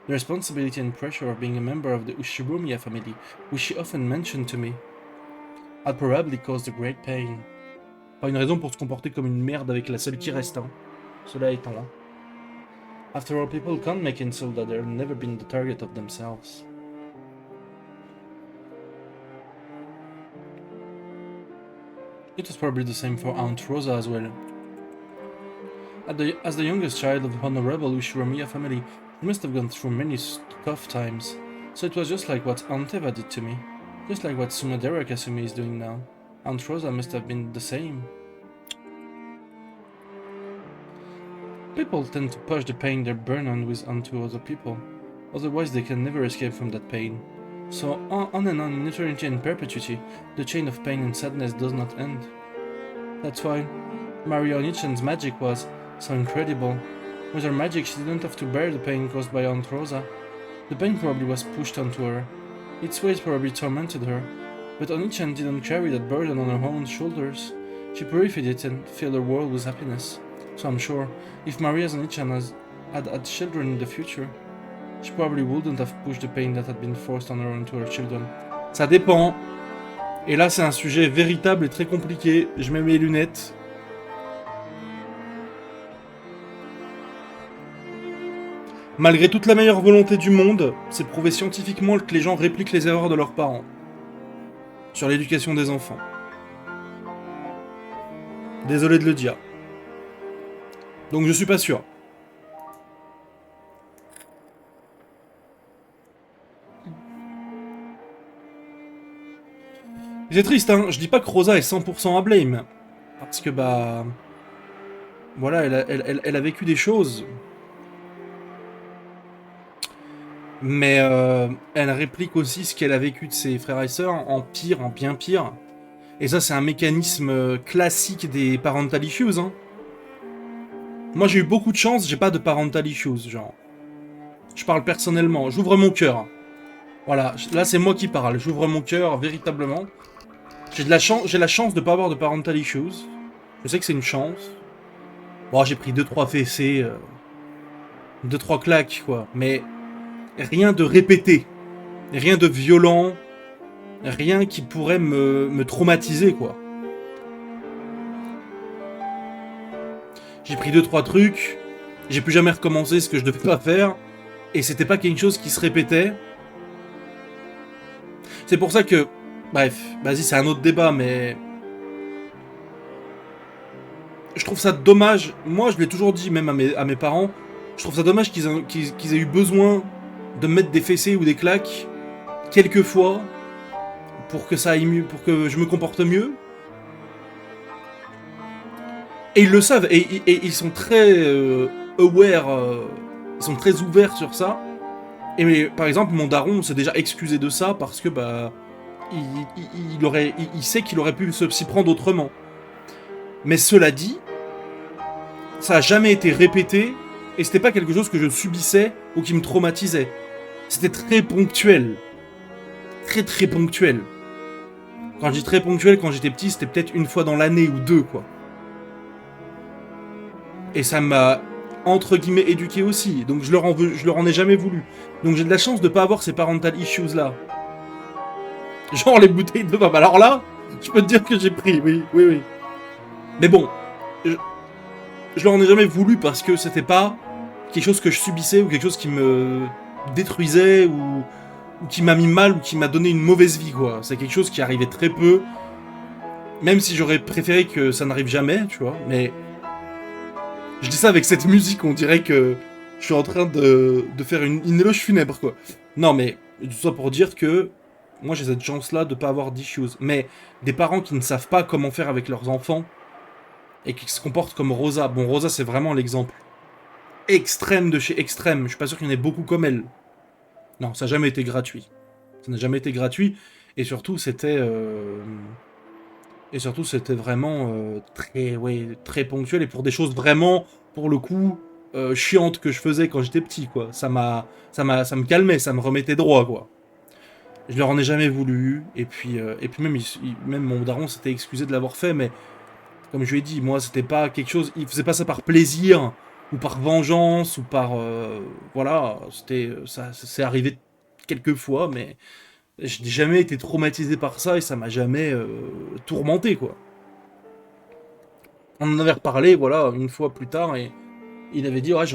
[SPEAKER 1] The responsibility and pressure of being a member of the Ushiromiya family, which she often mentioned to me, had probably caused a great pain. Pas une raison pour se comporter comme une merde avec la seule qui reste, hein. Cela étant. After all, people can't make insult that they've never been the target of themselves. It was probably the same for Aunt Rosa as well. As the youngest child of the honorable Ushiromiya family, she must have gone through many tough times, so it was just like what Aunt Eva did to me, just like what Tsunadera Kasumi is doing now. Aunt Rosa must have been the same. People tend to push the pain they burn on with onto other people, otherwise they can never escape from that pain. So on and on in eternity and perpetuity, the chain of pain and sadness does not end. That's why Mario Onichan's magic was so incredible. With her magic, she didn't have to bear the pain caused by Aunt Rosa. The pain probably was pushed onto her. Its weight probably tormented her. But Onichan didn't carry that burden on her own shoulders. She purified it and filled her world with happiness. So I'm sure, if Maria's Onichan had children in the future, she probably wouldn't have pushed the pain that had been forced on her onto her children. Ça dépend. Et là, c'est un sujet véritable et très compliqué. Je mets mes lunettes. Malgré toute la meilleure volonté du monde, c'est prouvé scientifiquement que les gens répliquent les erreurs de leurs parents sur l'éducation des enfants. Désolé de le dire. Donc je suis pas sûr. C'est triste, hein. Je dis pas que Rosa est 100% à blame. Parce que, bah... Voilà, elle a vécu des choses. Mais elle réplique aussi ce qu'elle a vécu de ses frères et sœurs en pire, en bien pire. Et ça, c'est un mécanisme classique des parental issues, hein. Moi, j'ai eu beaucoup de chance, j'ai pas de parental issues, genre. Je parle personnellement, j'ouvre mon cœur. Voilà, là, c'est moi qui parle, j'ouvre mon cœur, véritablement. J'ai la chance de pas avoir de parental issues. Je sais que c'est une chance. Bon, j'ai pris 2-3 fessées, 2-3 claques, quoi. Mais rien de répété. Rien de violent. Rien qui pourrait me traumatiser, quoi. J'ai pris 2-3 trucs. J'ai plus jamais recommencé ce que je devais pas faire. Et c'était pas quelque chose qui se répétait. C'est pour ça que... Bref, vas-y, c'est un autre débat, mais... Je trouve ça dommage. Moi, je l'ai toujours dit, même à mes parents. Je trouve ça dommage qu'ils aient eu besoin de me mettre des fessées ou des claques quelques fois pour que ça aille mieux, pour que je me comporte mieux. Et ils le savent, et ils sont très aware, ils sont très ouverts sur ça. Et par exemple, mon daron s'est déjà excusé de ça parce que bah il sait qu'il aurait pu s'y prendre autrement. Mais cela dit, ça a jamais été répété et c'était pas quelque chose que je subissais ou qui me traumatisait. C'était très ponctuel. Très très ponctuel. Quand je dis très ponctuel, quand j'étais petit, c'était peut-être une fois dans l'année ou deux, quoi. Et ça m'a, entre guillemets, éduqué aussi. Donc je leur en ai jamais voulu. Donc j'ai de la chance de pas avoir ces parental issues là. Genre les bouteilles de vin. Alors là, je peux te dire que j'ai pris, oui. Mais bon, je leur en ai jamais voulu parce que c'était pas quelque chose que je subissais ou quelque chose qui me détruisait ou qui m'a mis mal ou qui m'a donné une mauvaise vie, quoi. C'est quelque chose qui arrivait très peu. Même si j'aurais préféré que ça n'arrive jamais, tu vois. Mais je dis ça avec cette musique, on dirait que je suis en train de faire une éloge funèbre, quoi. Non, mais tout ça pour dire que moi j'ai cette chance-là de pas avoir d'issues. Mais des parents qui ne savent pas comment faire avec leurs enfants et qui se comportent comme Rosa. Bon, Rosa, c'est vraiment l'exemple extrême de chez extrême. Je suis pas sûr qu'il y en ait beaucoup comme elle. Non, ça n'a jamais été gratuit. Ça n'a jamais été gratuit. Et surtout, c'était... vraiment très, ouais, très ponctuel et pour des choses vraiment, pour le coup, chiantes que je faisais quand j'étais petit, quoi. Ça me calmait, ça me remettait droit, quoi. Je leur en ai jamais voulu, et puis même, même mon daron s'était excusé de l'avoir fait, mais comme je lui ai dit, moi, c'était pas quelque chose, il faisait pas ça par plaisir, ou par vengeance, ou par, voilà, c'était, ça, c'est arrivé quelques fois, mais je n'ai jamais été traumatisé par ça, et ça m'a jamais tourmenté, quoi. On en avait reparlé, voilà, une fois plus tard, et il avait dit, ouais,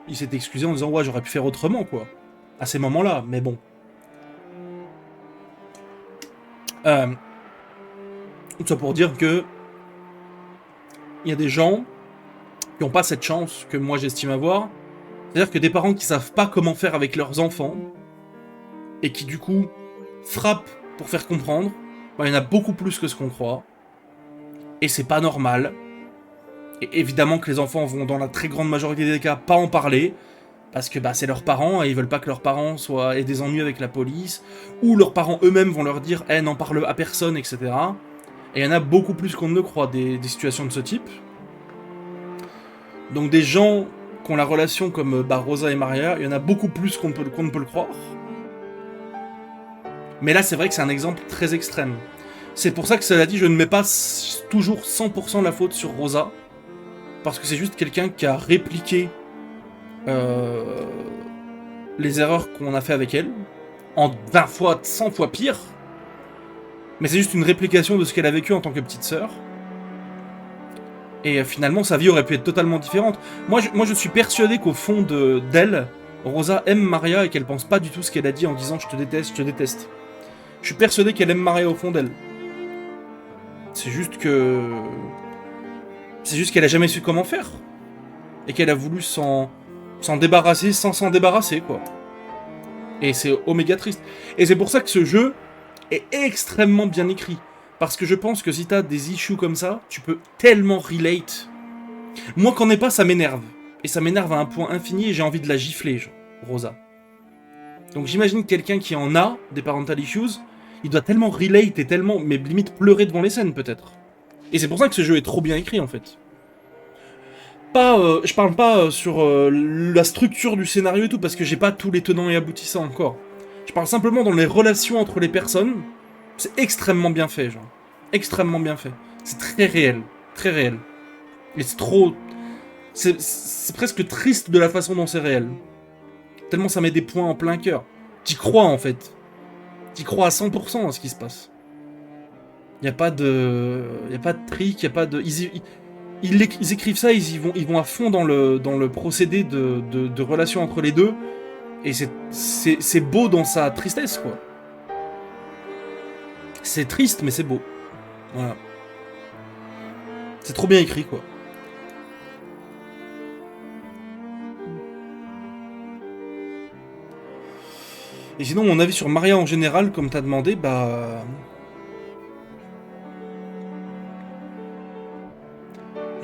[SPEAKER 1] il s'était excusé en disant, ouais, j'aurais pu faire autrement, quoi. À ces moments-là, mais bon. Euh, tout ça pour dire que il y a des gens qui n'ont pas cette chance que moi j'estime avoir. C'est-à-dire que des parents qui savent pas comment faire avec leurs enfants, et qui du coup frappent pour faire comprendre, bah, il y en a beaucoup plus que ce qu'on croit. Et c'est pas normal. Et évidemment que les enfants vont, dans la très grande majorité des cas, pas en parler, parce que bah, c'est leurs parents et ils veulent pas que leurs parents aient des ennuis avec la police, ou leurs parents eux-mêmes vont leur dire n'en parle à personne, etc. Et il y en a beaucoup plus qu'on ne le croit des situations de ce type. Donc des gens qui ont la relation comme bah, Rosa et Maria, il y en a beaucoup plus qu'on ne peut le croire. Mais là c'est vrai que c'est un exemple très extrême. C'est pour ça que cela dit, je ne mets pas toujours 100% la faute sur Rosa, parce que c'est juste quelqu'un qui a répliqué euh, les erreurs qu'on a fait avec elle, en 20 fois, 100 fois pire. Mais c'est juste une réplication de ce qu'elle a vécu en tant que petite sœur. Et finalement, sa vie aurait pu être totalement différente. Moi, je suis persuadé qu'au fond d'elle, Rosa aime Maria et qu'elle pense pas du tout ce qu'elle a dit en disant je te déteste, je te déteste. Je suis persuadé qu'elle aime Maria au fond d'elle. C'est juste que. C'est juste qu'elle a jamais su comment faire. Et qu'elle a voulu s'en débarrasser sans s'en débarrasser, quoi. Et c'est oméga triste. Et c'est pour ça que ce jeu est extrêmement bien écrit. Parce que je pense que si t'as des issues comme ça, tu peux tellement relate. Moi, qu'en ai pas, ça m'énerve. Et ça m'énerve à un point infini et j'ai envie de la gifler, genre, Rosa. Donc j'imagine quelqu'un qui en a des parental issues, il doit tellement relate et tellement, mais limite pleurer devant les scènes, peut-être. Et c'est pour ça que ce jeu est trop bien écrit, en fait. Je parle pas sur la structure du scénario et tout, parce que j'ai pas tous les tenants et aboutissants encore. Je parle simplement dans les relations entre les personnes. C'est extrêmement bien fait, genre. Extrêmement bien fait. C'est très réel. Très réel. Et c'est trop... C'est presque triste de la façon dont c'est réel. Tellement ça met des points en plein cœur. T'y crois, en fait. T'y crois à 100% à ce qui se passe. Y a pas de... Y a pas de trick, y a pas de... Ils écrivent ça, ils vont à fond dans le procédé de relation entre les deux. Et c'est beau dans sa tristesse, quoi. C'est triste, mais c'est beau. Voilà. C'est trop bien écrit, quoi. Et sinon, mon avis sur Maria en général, comme t'as demandé, bah...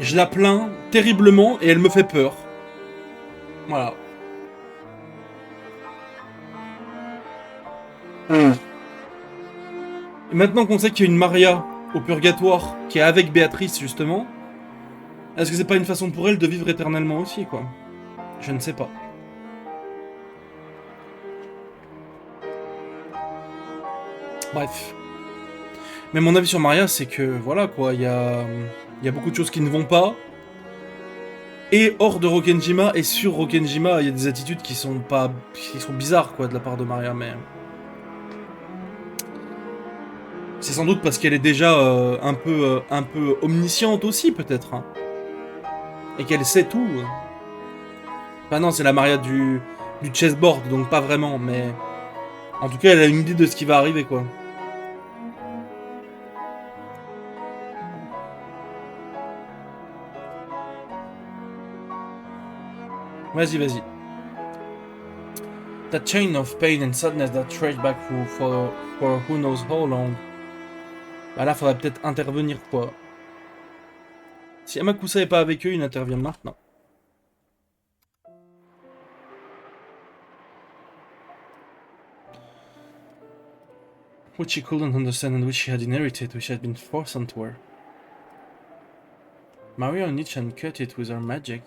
[SPEAKER 1] Je la plains terriblement et elle me fait peur. Voilà. Et maintenant qu'on sait qu'il y a une Maria au purgatoire qui est avec Béatrice, justement, est-ce que c'est pas une façon pour elle de vivre éternellement aussi, quoi? Je ne sais pas. Bref. Mais mon avis sur Maria, c'est que, voilà, quoi, il y a beaucoup de choses qui ne vont pas. Et hors de Rokkenjima et sur Rokkenjima, il y a des attitudes qui sont pas... qui sont bizarres, quoi, de la part de Maria, mais... C'est sans doute parce qu'elle est déjà un peu omnisciente aussi, peut-être. Hein. Et qu'elle sait tout. Enfin non, c'est la Maria du chessboard, donc pas vraiment, mais... En tout cas, elle a une idée de ce qui va arriver, quoi. Vas-y, vas-y. That chain of pain and sadness that stretched back for who knows how long. Bah là, faudrait peut-être intervenir, quoi. Si Amakusa est pas avec eux, il intervient maintenant. which she couldn't understand and which she had inherited, which had been forced onto her. Maria Nichan cut it with her magic.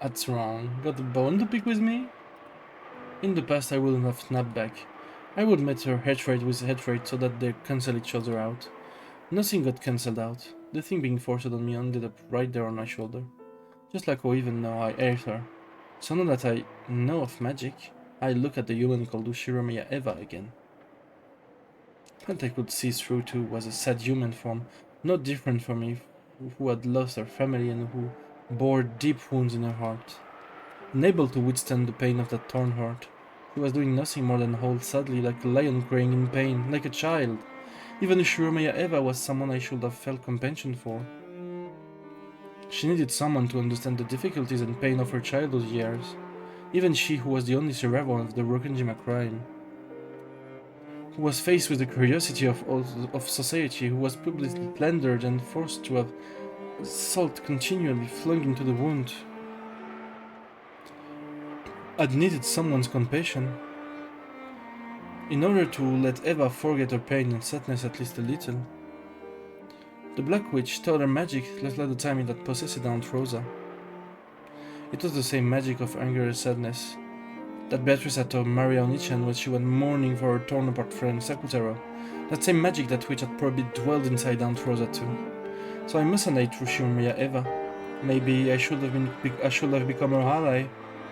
[SPEAKER 1] That's wrong. Got a bone to pick with me? In the past I wouldn't have snapped back. I would met her hatred with hatred so that they cancel each other out. Nothing got cancelled out. The thing being forced on me ended up right there on my shoulder. Just like how even now I hate her. So now that I know of magic, I look at the human called Ushiromiya Eva again. What I could see through too was a sad human form, not different from me, who had lost her family and who bore deep wounds in her heart. Unable to withstand the pain of that torn heart, she was doing nothing more than hold sadly like a lion crying in pain, like a child. Even Ushiromiya Eva was someone I should have felt compassion for. She needed someone to understand the difficulties and pain of her childhood years, even she who was the only survivor of the Rokenjima crime, who was faced with the curiosity of society, who was publicly slandered and forced to have salt continually flung into the wound, had needed someone's compassion. In order to let Eva forget her pain and sadness at least a little, the Black Witch taught her magic just like the time it had possessed Aunt Rosa. It was the same magic of anger and sadness that Beatrice had taught Maria Onichan when she went mourning for her torn-apart friend Sakutaro. That same magic that witch had probably dwelled inside Aunt Rosa too. So I mustn't hate Ushiromiya Eva. Maybe I should have become her ally,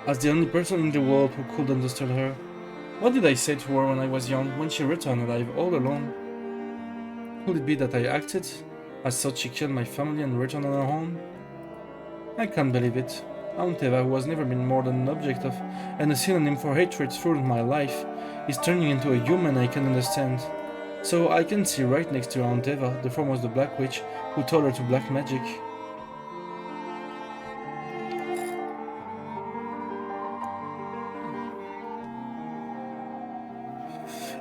[SPEAKER 1] as the only person in the world who could understand her. What did I say to her when I was young, when she returned alive, all alone? Could it be that I acted as though she killed my family and returned on her own? I can't believe it. Aunt Eva, who has never been more than an object of and a synonym for hatred throughout my life, is turning into a human I can understand. So I can see right next to Aunt Eva the form of the Black Witch who taught her to black magic.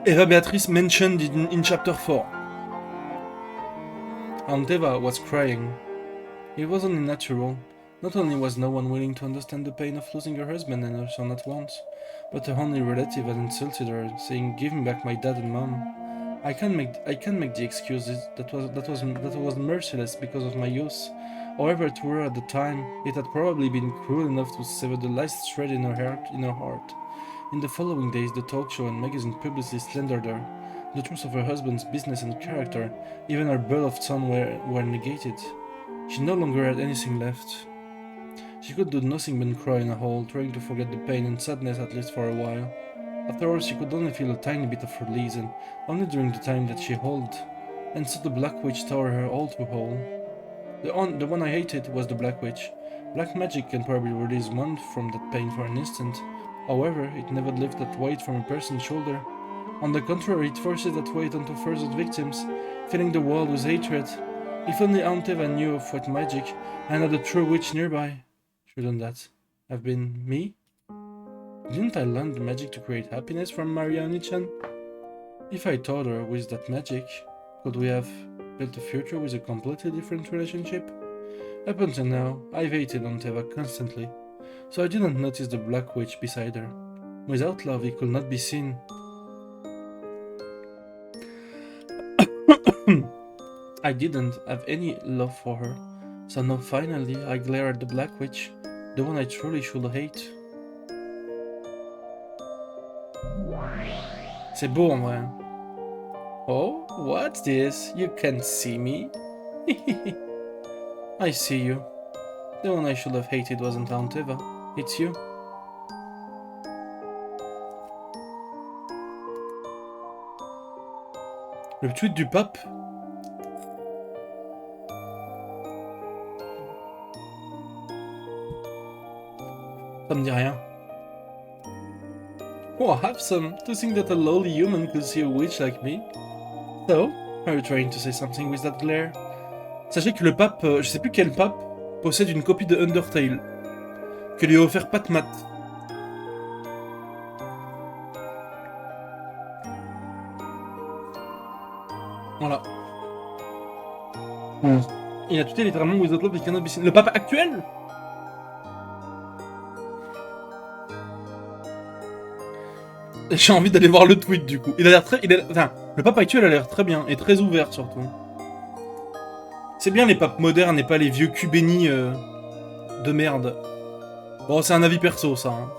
[SPEAKER 1] Eva Beatrice mentioned in chapter 4. Aunt Eva was crying. It was only natural. Not only was no one willing to understand the pain of losing her husband and her son at once, but her only relative had insulted her, saying, "Give me back my dad and mom." I can't make the excuses. That was merciless because of my youth. However, to her at the time, it had probably been cruel enough to sever the last thread in her heart. In the following days, the talk show and magazine publicly slandered her. The truth of her husband's business and character, even her beloved son, were negated. She no longer had anything left. She could do nothing but cry in a hole, trying to forget the pain and sadness at least for a while. After all, she could only feel a tiny bit of release, and only during the time that she held. And so the Black Witch tore her all to whole. The one I hated was the Black Witch. Black magic can probably release one from that pain for an instant. However, it never lifted that weight from a person's shoulder. On the contrary, it forces that weight onto further victims, filling the world with hatred. If only Aunt Eva knew of what magic and had a true witch nearby. Shouldn't that have been me? Didn't I learn the magic to create happiness from Maria Onichan? If I taught her with that magic, could we have built a future with a completely different relationship? Up until now, I've hated Aunt Eva constantly, so I didn't notice the Black Witch beside her. Without love, it could not be seen. I didn't have any love for her, so now finally I glare at the Black Witch, the one I truly should hate. C'est beau en vrai. Oh, what's this? You can't see me? I see you. The one I should have hated wasn't Aunt Eva, it's you. Le tweet du pape. Ça me dit rien. Oh, have some. To think that a lowly human could see a witch like me. So, are you trying to say something with that glare? Sachez que le pape, je sais plus quel pape, possède une copie de Undertale, que lui a offert Pat Mat. Voilà. Il a tweeté littéralement Without Love, we cannot be seen. Le pape actuel? J'ai envie d'aller voir le tweet du coup. Il a l'air très... Enfin, le pape actuel a l'air très bien et très ouvert surtout. C'est bien les papes modernes et pas les vieux culs bénis de merde. Bon, c'est un avis perso ça. Hein.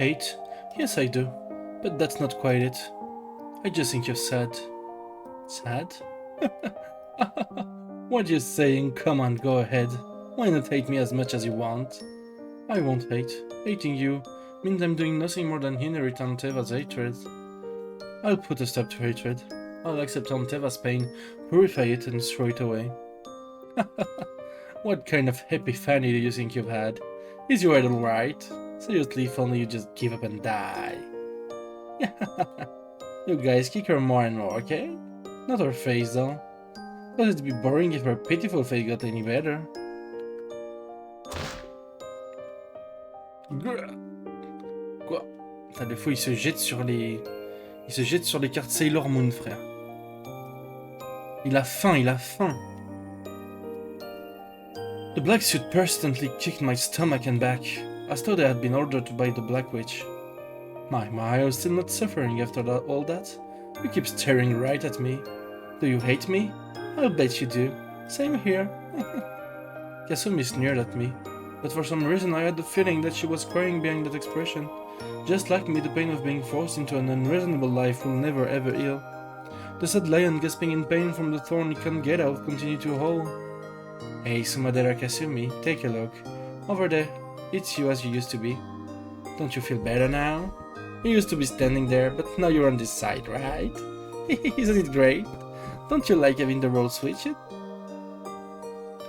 [SPEAKER 1] Hate? Yes, I do. But that's not quite it. I just think you're sad. Sad? What you're saying? Come on, go ahead. Why not hate me as much as you want? I won't hate. Hating you means I'm doing nothing more than inherit Anteva's hatred. I'll put a stop to hatred. I'll accept Anteva's pain, purify it, and throw it away. What kind of epiphany do you think you've had? Is your head alright? Seriously, if only you just give up and die. You guys kick her more and more, okay? Not her face, though. But it'd be boring if her pitiful face got any better. Quoi? Putain, des fois, il se jette sur les... Il se jette sur les cartes Sailor Moon, frère. Il a faim, il a faim. The black suit persistently kicked my stomach and back, as though they had been ordered by the Black Witch. My, I was still not suffering after all that. You keep staring right at me. Do you hate me? I'll bet you do. Same here. Kasumi sneered at me, but for some reason I had the feeling that she was crying behind that expression. Just like me, the pain of being forced into an unreasonable life will never ever heal. The sad lion, gasping in pain from the thorn he can't get out, continued to howl. Hey, Sumadera Kasumi, take a look. Over there, it's you as you used to be. Don't you feel better now? You used to be standing there, but now you're on this side, right? Isn't it great? Don't you like having the role switched?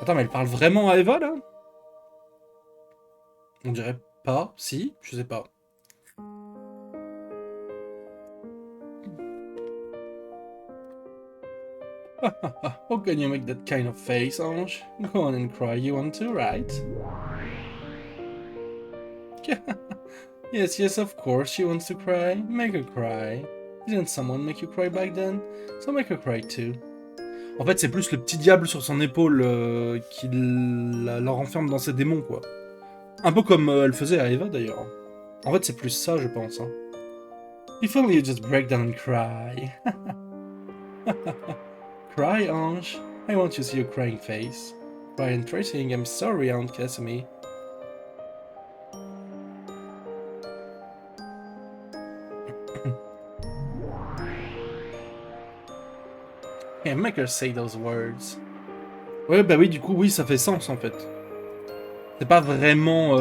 [SPEAKER 1] Attends, mais elle parle vraiment à Eva, là? On dirait pas, si, je sais pas. How can you make that kind of face, Ange? Go on and cry, you want to, right? Yes, of course she wants to cry. Make her cry. Didn't someone make you cry back then? So make her cry too. En fait, c'est plus le petit diable sur son épaule qui la renferme dans ses démons, quoi. Un peu comme elle faisait à Eva, d'ailleurs. En fait, c'est plus ça, je pense. Hein. If only you just break down and cry. Cry, Ange. I want you to see your crying face. Cry and try saying I'm sorry, Aunt Kasumi. Yeah, make her say those words. Ouais, bah oui, du coup, oui, ça fait sens, en fait. C'est pas vraiment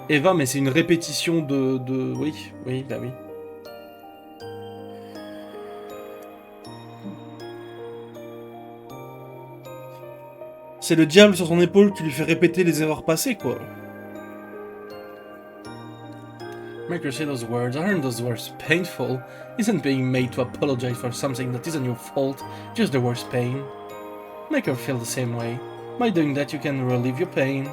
[SPEAKER 1] Eva, mais c'est une répétition de... Oui, bah oui. C'est le diable sur son épaule qui lui fait répéter les erreurs passées, quoi. Make her say those words. Aren't those words painful? Isn't being made to apologize for something that isn't your fault just the worst pain? Make her feel the same way. By doing that, you can relieve your pain.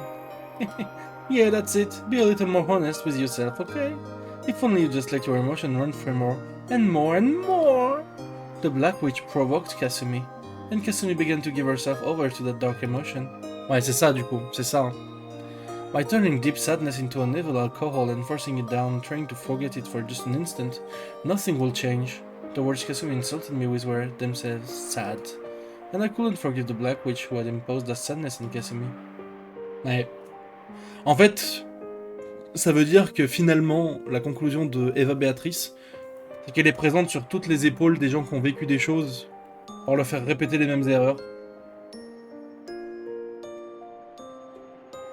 [SPEAKER 1] Yeah, that's it. Be a little more honest with yourself, okay? If only you just let your emotion run free more, and more, and more! The Black Witch provoked Kasumi, and Kasumi began to give herself over to that dark emotion. Ouais, c'est ça, du coup. C'est ça. Hein. By turning deep sadness into an evil alcohol and forcing it down, trying to forget it for just an instant, nothing will change. The words Kasumi insulted me with were themselves sad. And I couldn't forgive the Black Witch who had imposed that sadness on Kasumi. Ouais. En fait, ça veut dire que finalement, la conclusion de Eva Béatrice, c'est qu'elle est présente sur toutes les épaules des gens qui ont vécu des choses pour leur faire répéter les mêmes erreurs.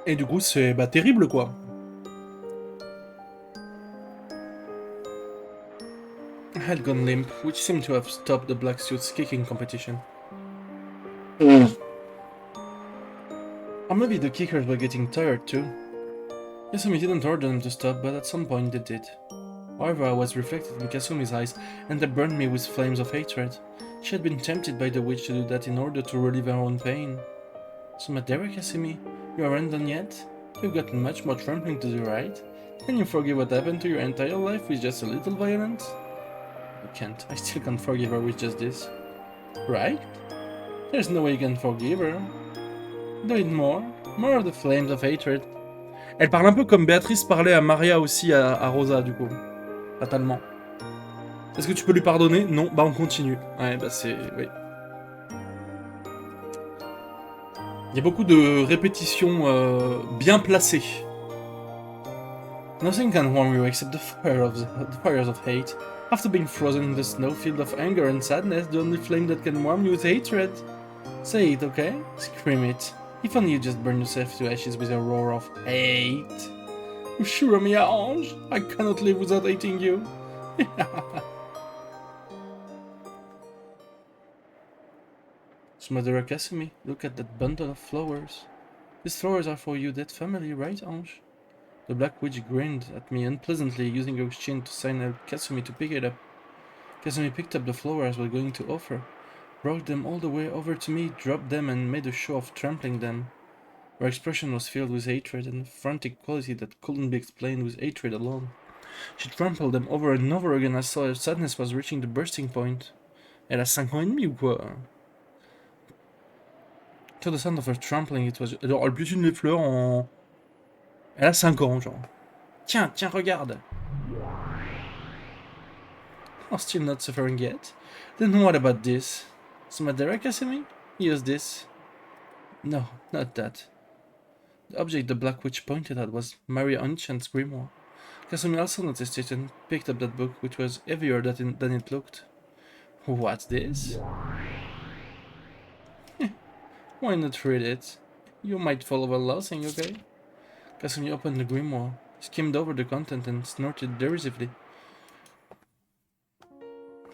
[SPEAKER 1] Et du coup, c'est terrible, quoi. I had gone limp, which seemed to have stopped the black suit's kicking competition. Or maybe the kickers were getting tired too. Kasumi didn't order them to stop, but at some point they did. However, I was reflected in Kasumi's eyes, and they burned me with flames of hatred. She had been tempted by the witch to do that in order to relieve her own pain. So Madara Kasumi, you aren't done yet? You've got much more trampling to do, right? Can you forgive what happened to your entire life with just a little violence? I can't. I still can't forgive her with just this. right? There's no way you can forgive her. Do it more. More of the flames of hatred. Elle parle un peu comme Béatrice parlait à Maria aussi, à Rosa, du coup. Fatalement. Est-ce que tu peux lui pardonner? Non, bah on continue. Ouais, bah c'est... oui. Il y a beaucoup de répétitions bien placées. Nothing can warm you except the fires of hate. After being frozen in the snow field of anger and sadness, the only flame that can warm you is hatred. Say it, okay? Scream it. If only you just burn yourself to ashes with a roar of hate. You sure me, Ange? I cannot live without hating you. Smadera Casimir, look at that bundle of flowers. These flowers are for you dead family, right, Ange? The Black Witch grinned at me unpleasantly, using her chin to sign out Kasumi to pick it up. Kasumi picked up the flowers we were going to offer, brought them all the way over to me, dropped them, and made a show of trampling them. Her expression was filled with hatred and a frantic quality that couldn't be explained with hatred alone. She trampled them over and over again. I saw her sadness was reaching the bursting point. Elle a 5 ans et demi ou quoi? To the sound of her trampling, it was... Alors, elle piétine les fleurs en... Elle a 5 ans, genre. Tiens, regarde. Oh, still not suffering yet? Then what about this? Some Madeira, Casimir? Use this. No, not that. The object the Black Witch pointed at was Maria Onchant's grimoire. Casimir also noticed it and picked up that book, which was heavier than it looked. What's this? Why not read it? You might fall over laughing, okay? Casimir opened the grimoire, skimmed over the content, and snorted derisively.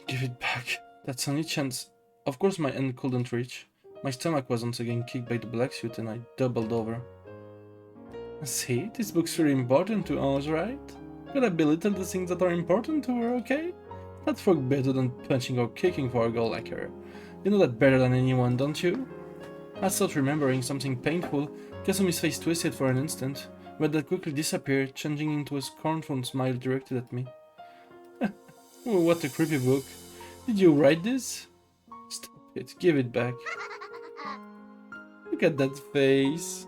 [SPEAKER 1] Give it back. That's only chance. Of course my hand couldn't reach. My stomach was once again kicked by the black suit and I doubled over. See, this book's really important to Ange, right? Gotta belittle the things that are important to her, okay? That's work better than punching or kicking for a girl like her. You know that better than anyone, don't you? I thought remembering something painful, Kasumi's face twisted for an instant, but that quickly disappeared, changing into a scornful smile directed at me. Oh, what a creepy book. Did you write this? Stop it, give it back. Look at that face.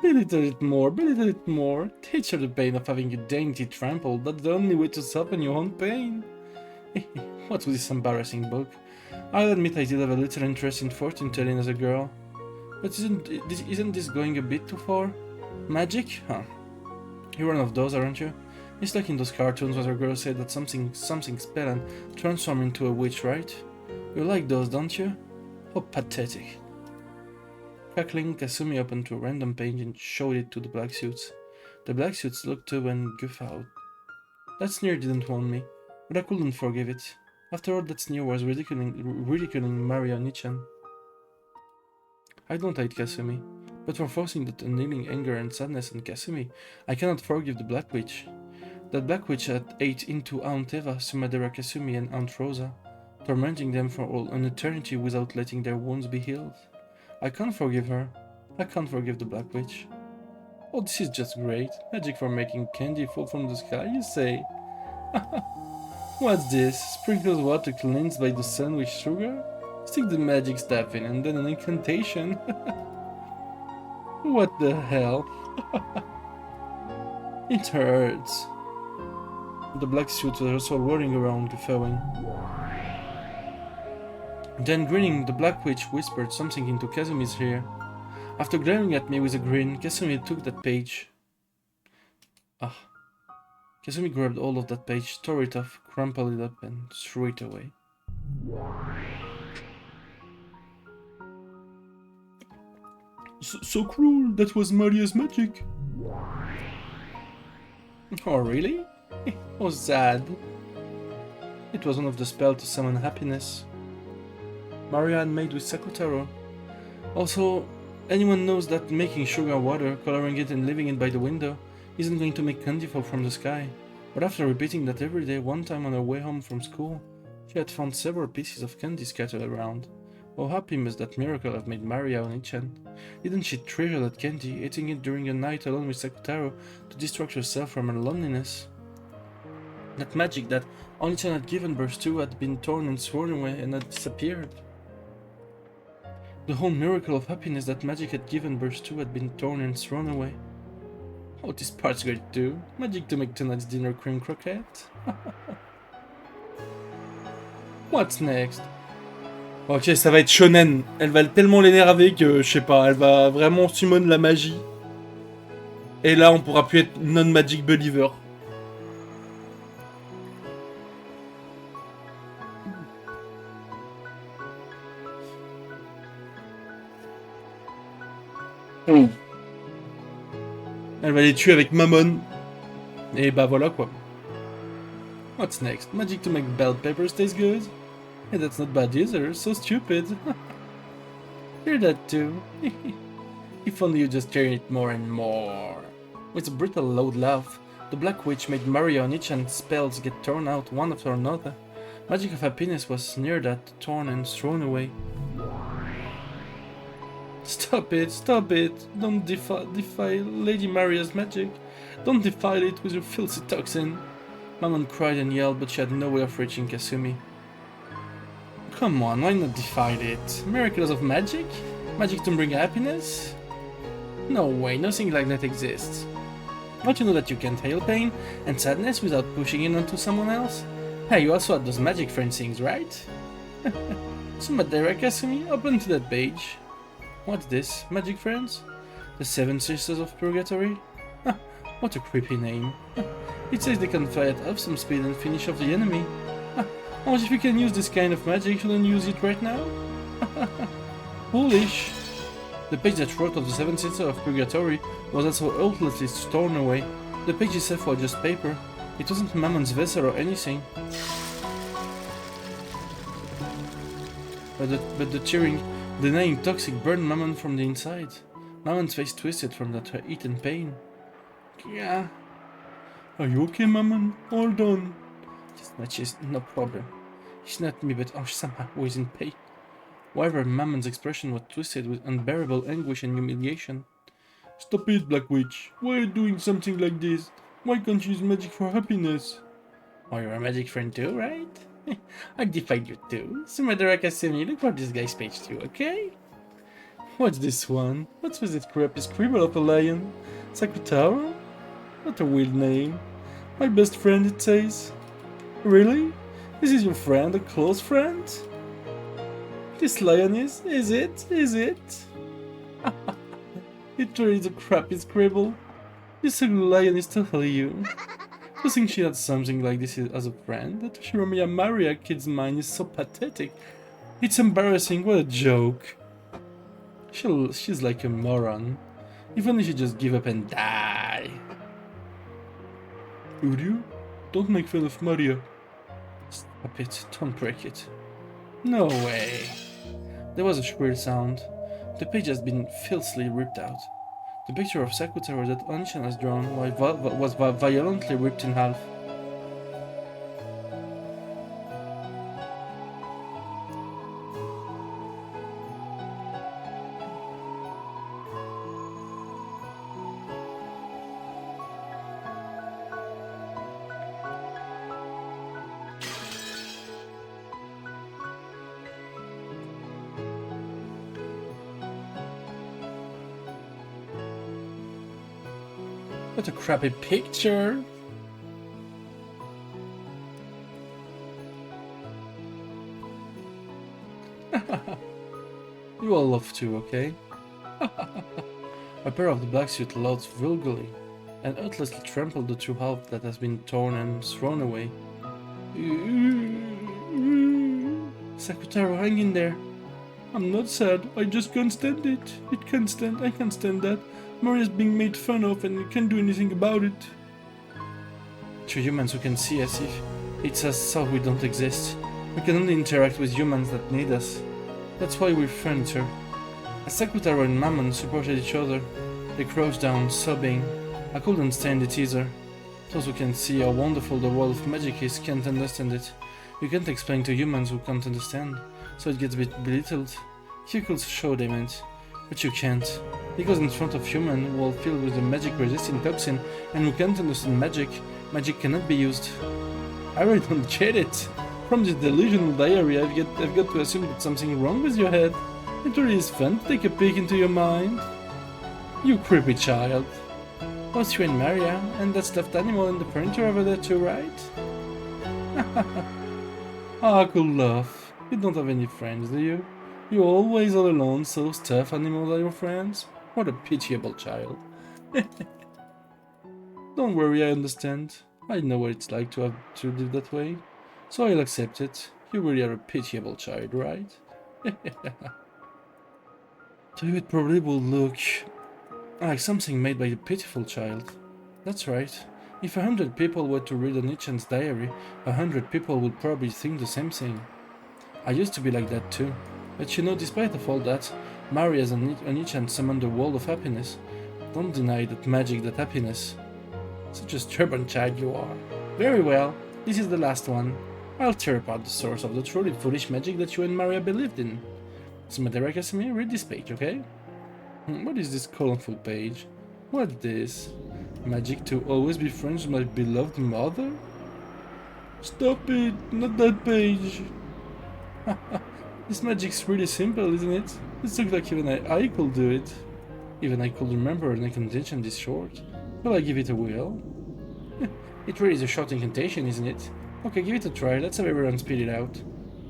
[SPEAKER 1] Belittle it more. Teach her the pain of having your dignity trampled. That's the only way to soften your own pain. What was this embarrassing book? I'll admit I did have a little interest in fortune-telling as a girl. But isn't this going a bit too far? Magic? Huh. You're one of those, aren't you? It's like in those cartoons where a girl said that something spell and transform into a witch, right? You like those, don't you? How pathetic. Cackling, Kasumi opened to a random page and showed it to the black suits. The black suits looked too and guffawed. That sneer didn't wound me, but I couldn't forgive it. After all, that sneer was ridiculing Maria Nichan. I don't hate Kasumi, but for forcing that unending anger and sadness on Kasumi, I cannot forgive the Black Witch. That Black Witch had ate into Aunt Eva, Sumadera Kasumi, and Aunt Rosa, tormenting them for all an eternity without letting their wounds be healed. I can't forgive her. I can't forgive the Black Witch. Oh, this is just great. Magic for making candy fall from the sky, you say? What's this? Sprinkled water cleansed by the sun with sugar? Stick the magic staff in and then an incantation. What the hell? It hurts. The black suits were also rolling around, guffawing. Then grinning, the Black Witch whispered something into Kasumi's ear. After glaring at me with a grin, Kasumi took that page. Kasumi grabbed all of that page, tore it off, crumpled it up, and threw it away. So cruel, that was Maria's magic. Oh, really? Oh, sad. It was one of the spells to summon happiness. Maria had made with Sakutaro. Also, anyone knows that making sugar water, coloring it and leaving it by the window isn't going to make candy fall from the sky. But after repeating that every day, one time on her way home from school, she had found several pieces of candy scattered around. How happy must that miracle have made Maria Oni-chan? Didn't she treasure that candy, eating it during a night alone with Sakutaro to distract herself from her loneliness? That magic that Oni-chan had given birth to had been torn and sworn away and had disappeared. The whole miracle of happiness that magic had given birth to had been torn and thrown away. Oh, this part's great too. Magic to make tonight's dinner cream croquette. What's next? Ok, ça va être shonen. Elle va tellement l'énerver que, je sais pas, elle va vraiment summon la magie. Et là, on pourra plus être non-magic believer. Elle va les tuer avec Mammon. Et bah voilà quoi. What's next? Magic to make bell peppers taste good? Hey, that's not bad either, so stupid. Hear that too. If only you just hear it more and more. With a brutal loud laugh, the Black Witch made Mario and each and spells get torn out one after another. Magic of happiness was near that, torn and thrown away. Stop it, stop it! Don't defy Lady Maria's magic. Don't defile it with your filthy toxin. Mammon cried and yelled, but she had no way of reaching Kasumi. Come on, why not defy it? Miracles of magic? Magic to bring happiness? No way, nothing like that exists. Don't you know that you can't heal pain and sadness without pushing it onto someone else? Hey, you also had those magic friend things, right? Sumadera Kasumi, open to that page. What's this? Magic friends? The Seven Sisters of Purgatory? What a creepy name. It says they can fly at awesome speed and finish off the enemy. Oh, if you can use this kind of magic, shouldn't use it right now? Foolish! The page that wrote of the Seven Sisters of Purgatory was also ultimately torn away. The page itself was just paper. It wasn't Mammon's vessel or anything. But the cheering, denying toxic burned Mammon from the inside. Mammon's face twisted from that heat and pain. Yeah. Are you okay, Mammon? Hold on. She's no problem. It's not me, but somehow who is in pain. However, Mammon's expression was twisted with unbearable anguish and humiliation. Stop it, Black Witch. Why are you doing something like this? Why can't you use magic for happiness? Oh, you're a magic friend too, right? I defied you too. Sumadera Kasumi, look for this guy's page too, okay? What's this one? What's with this crappy scribble of a lion? Sakutaro? What a weird name. My best friend, it says. Really? This is your friend, a close friend? This lion is it? Is it? It really is a crappy scribble. This ugly lion is totally you. To think she had something like this as a friend, that Shiromiya Maria kid's mind is so pathetic. It's embarrassing, what a joke. She's like a moron. If only she just give up and die. Would you? Don't make fun of Maria. Stop it, don't break it. No way. There was a shrill sound. The page has been filthily ripped out. The picture of Sakutaro that Onichan has drawn was violently ripped in half. What a crappy picture! You all love too, okay? A pair of the black suit loads vulgarly and utterly trampled the true half that has been torn and thrown away. Sakutaro, hang in there. I'm not sad, I just can't stand it. I can't stand that. Maria's being made fun of and we can't do anything about it. To humans who can see us, if it's as though we don't exist. We can only interact with humans that need us. That's why we're friends, sir. As Sakutaro and Mammon supported each other, they crouched down, sobbing. I couldn't stand it either. Those who can see how wonderful the world of magic is can't understand it. You can't explain to humans who can't understand, so it gets a bit belittled. You could show they meant, but you can't. Because in front of humans who are filled with a magic-resistant toxin and who can't understand magic, magic cannot be used. I really don't get it. From this delusional diary, I've got to assume that something wrong with your head. It really is fun to take a peek into your mind. You creepy child. Both you and Maria, and that stuffed animal in the printer over there too, right? Ah, cool love. You don't have any friends, do you? You're always all alone, so stuffed animals are your friends? What a pitiable child. Don't worry, I understand. I know what it's like to have to live that way. So I'll accept it. You really are a pitiable child, right? To you it probably will look like something made by a pitiful child. That's right. If 100 people were to read Onichan's diary, 100 people would probably think the same thing. I used to be like that too. But you know, despite of all that, Mary as Onichan summoned a world of happiness. Don't deny that magic, that happiness. Such a stubborn child you are. Very well, this is the last one. I'll tear apart the source of the truly foolish magic that you and Maria believed in. Sumadera Casimir, read this page, okay? What is this colorful page? What's this? Magic to always be friends with my beloved mother? Stop it! Not that page! This magic's really simple, isn't it? It looks like even I could do it. Even I could remember an incantation this short. Will I give it a whirl? It really is a short incantation, isn't it? Okay, give it a try. Let's have everyone spit it out.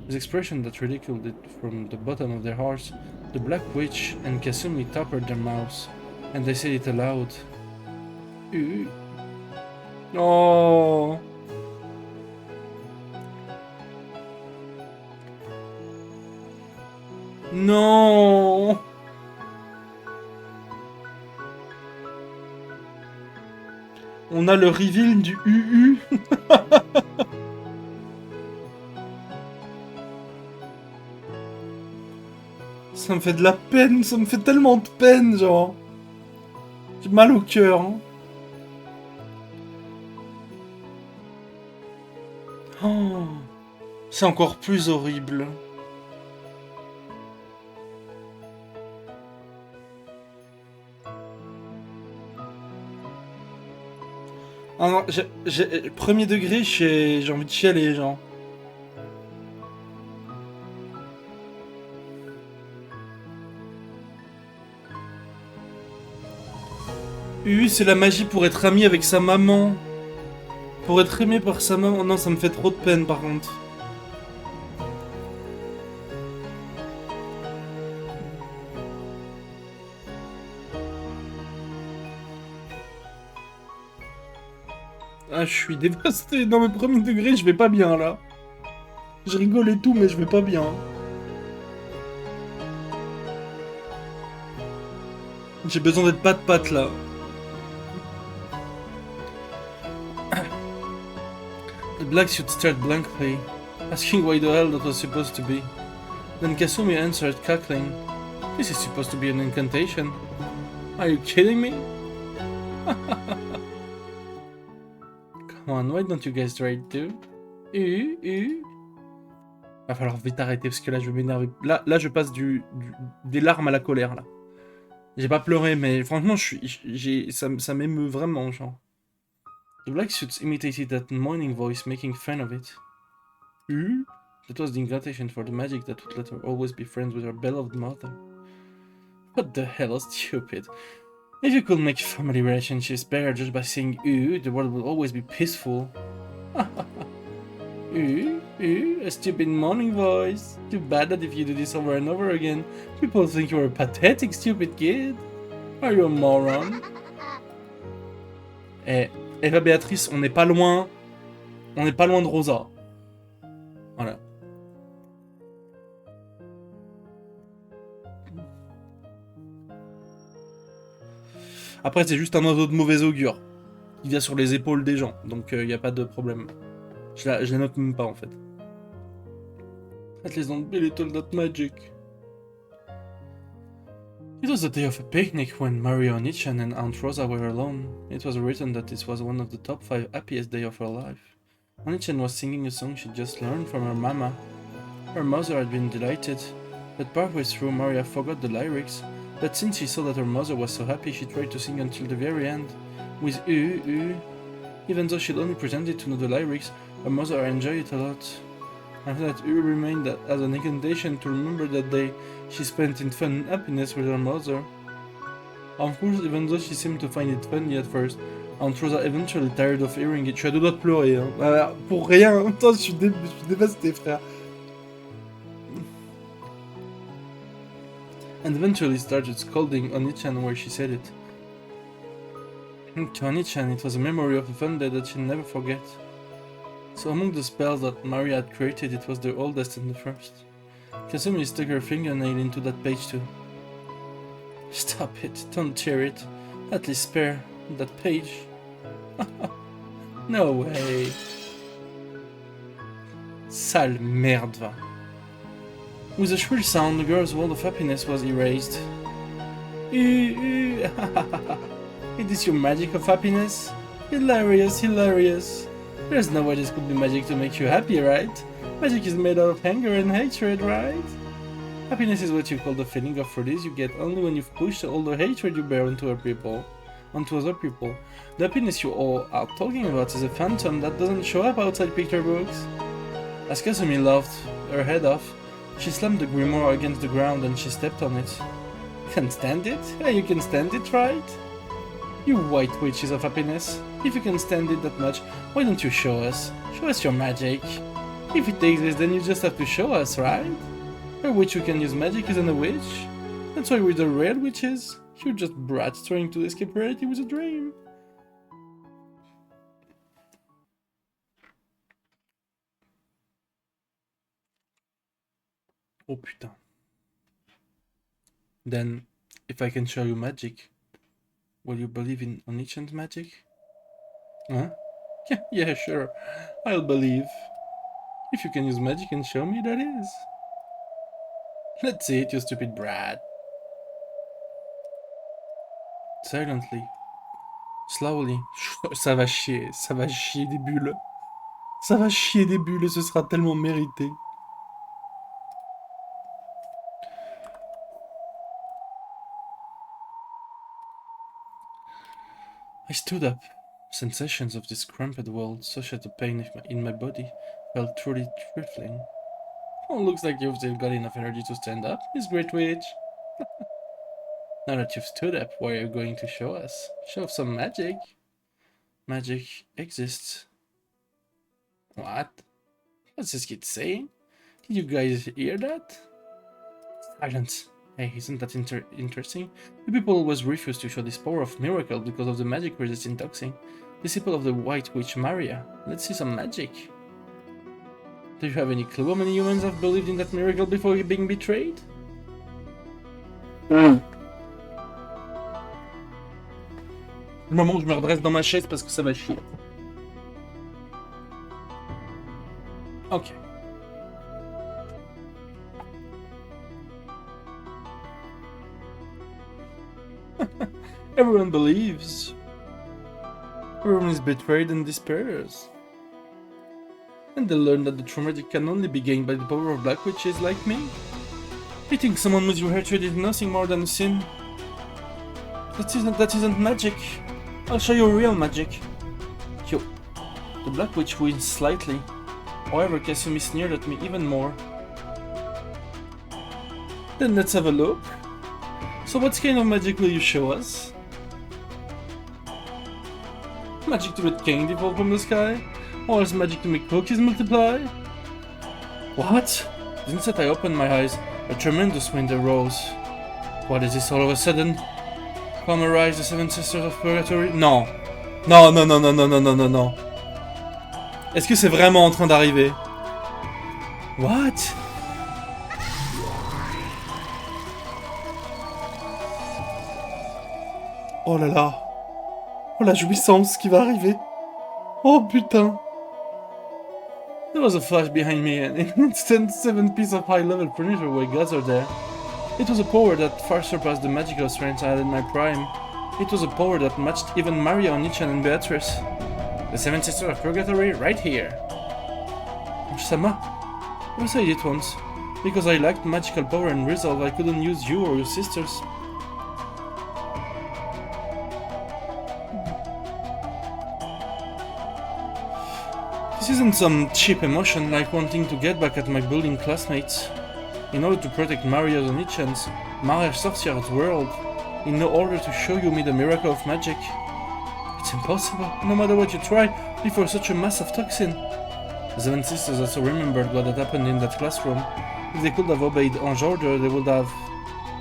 [SPEAKER 1] With expression that ridiculed it from the bottom of their hearts, the Black Witch and Kasumi toppered their mouths, and they said it aloud. Oh. Non. On a le reveal du UU. Ça me fait de la peine, ça me fait tellement de peine, genre. J'ai mal au cœur. Hein. Oh, c'est encore plus horrible. Ah non, premier degré, j'ai envie de chialer, genre. C'est la magie pour être ami avec sa maman. Pour être aimé par sa maman. Non, ça me fait trop de peine par contre. Ah, je suis dévasté. Non, mais premier degré, je vais pas bien là. Je rigole et tout, mais je vais pas bien. J'ai besoin d'être patte-patte là. The black suit stared blankly, asking why the hell that was supposed to be. Then Kasumi answered, cackling, "This is supposed to be an incantation. Are you kidding me?" Come on, why don't you guys try it too? Va falloir vite arrêter parce que là je vais m'énerver. Là je passe des larmes à la colère là. J'ai pas pleuré mais franchement ça m'émeut vraiment genre. The black suits imitated that moaning voice, making fun of it. That was the incantation for the magic that would let her always be friends with her beloved mother. What the hell, stupid. If you could make family relationships better just by saying the world would always be peaceful. A stupid moaning voice. Too bad that if you do this over and over again, people think you're a pathetic stupid kid. Are you a moron? Eva Béatrice, on n'est pas loin. On n'est pas loin de Rosa. Voilà. Après, c'est juste un oiseau de mauvais augure. Il vient sur les épaules des gens. Donc, il n'y a pas de problème. Je la note même pas, en fait. At least don't belittle that magic. It was the day of a picnic when Mario, Onichan and Aunt Rosa were alone. It was written that this was one of the top 5 happiest days of her life. Onichan was singing a song she'd just learned from her mama. Her mother had been delighted, but partway through Maria forgot the lyrics, but since she saw that her mother was so happy she tried to sing until the very end, with Even though she'd only pretended to know the lyrics, her mother enjoyed it a lot. After that, it remained as an incantation to remember that day she spent in fun and happiness with her mother. Of course, even though she seemed to find it funny at first, Aunt Rosa eventually tired of hearing it. Je suis à deux doigts de pleurer, hein. Pour rien. Putain, je suis dévasté, frère. And eventually started scolding Oni-chan where she said it. To Oni-chan, it was a memory of a fun day that she'd never forget. So among the spells that Maria had created, it was the oldest and the first. Kasumi stuck her fingernail into that page too. Stop it, don't tear it. At least spare that page. No way. Sale merde, va. With a shrill sound, the girl's world of happiness was erased. It is your magic of happiness? Hilarious, hilarious. There's no way this could be magic to make you happy, right? Magic is made out of anger and hatred, right? Happiness is what you call the feeling of release you get only when you've pushed all the hatred you bear onto other people. The happiness you all are talking about is a phantom that doesn't show up outside picture books. As Kasumi laughed her head off, she slammed the grimoire against the ground and she stepped on it. Can't stand it? Yeah, you can stand it, right? You white witches of happiness. If you can stand it that much, why don't you show us? Show us your magic. If it exists, then you just have to show us, right? A witch who can use magic isn't a witch. That's why we're the real witches. You're just brats trying to escape reality with a dream. Oh putain. Then, if I can show you magic, will you believe in Oni-chan's magic? Huh? Yeah, sure. I'll believe. If you can use magic and show me, that is. Let's see it, you stupid brat. Silently. Slowly. Ça va chier des bulles. Ça va chier des bulles et ce sera tellement mérité. I stood up. Sensations of this cramped world, such as the pain in my body, felt truly trifling. Oh, looks like you've still got enough energy to stand up, Miss Great Witch. Now that you've stood up, what are you going to show us? Show off some magic? Magic exists. What? What's this kid saying? Did you guys hear that? Silence. Hey, isn't that interesting? The people always refuse to show this power of miracle because of the magic resisting toxin. Disciple of the White Witch Maria. Let's see some magic. Do you have any clue how many humans have believed in that miracle before being betrayed? Le moment où je me redresse dans ma chaise parce que ça va chier. Ok. Everyone believes. Everyone is betrayed and despairs. And they learn that the true magic can only be gained by the power of black witches like me. Hating someone with your hatred is nothing more than a sin. That isn't magic. I'll show you real magic. Yo, the black witch wins slightly. However, Kasumi sneered at me even more. Then let's have a look. So what kind of magic will you show us? Magic to let candy fall from the sky? Or is magic to make cookies multiply? What? The instant I opened my eyes, a tremendous wind arose. What is this all of a sudden? Come arise the seven sisters of purgatory? Non. Non, non, non, non, non, non, non, non, non. Est-ce que c'est vraiment en train d'arriver? What? Oh là là. Oh la jouissance qui va arriver. Oh putain. There was a flash behind me and in an instant 7 pieces of high-level furniture were gathered there. It was a power that far surpassed the magical strength I had in my prime. It was a power that matched even Maria, Oni-chan and Beatrice. The seven sisters of purgatory right here. Sama? I said it once. Because I lacked magical power and resolve, I couldn't use you or your sisters. This isn't some cheap emotion like wanting to get back at my bullying classmates. In order to protect Maria's Onichans, Maria Sorciar's world, in order to show you me the miracle of magic. It's impossible, no matter what you try, before such a mass of toxin. The Seven Sisters also remembered what had happened in that classroom. If they could have obeyed Ange's order, they would have.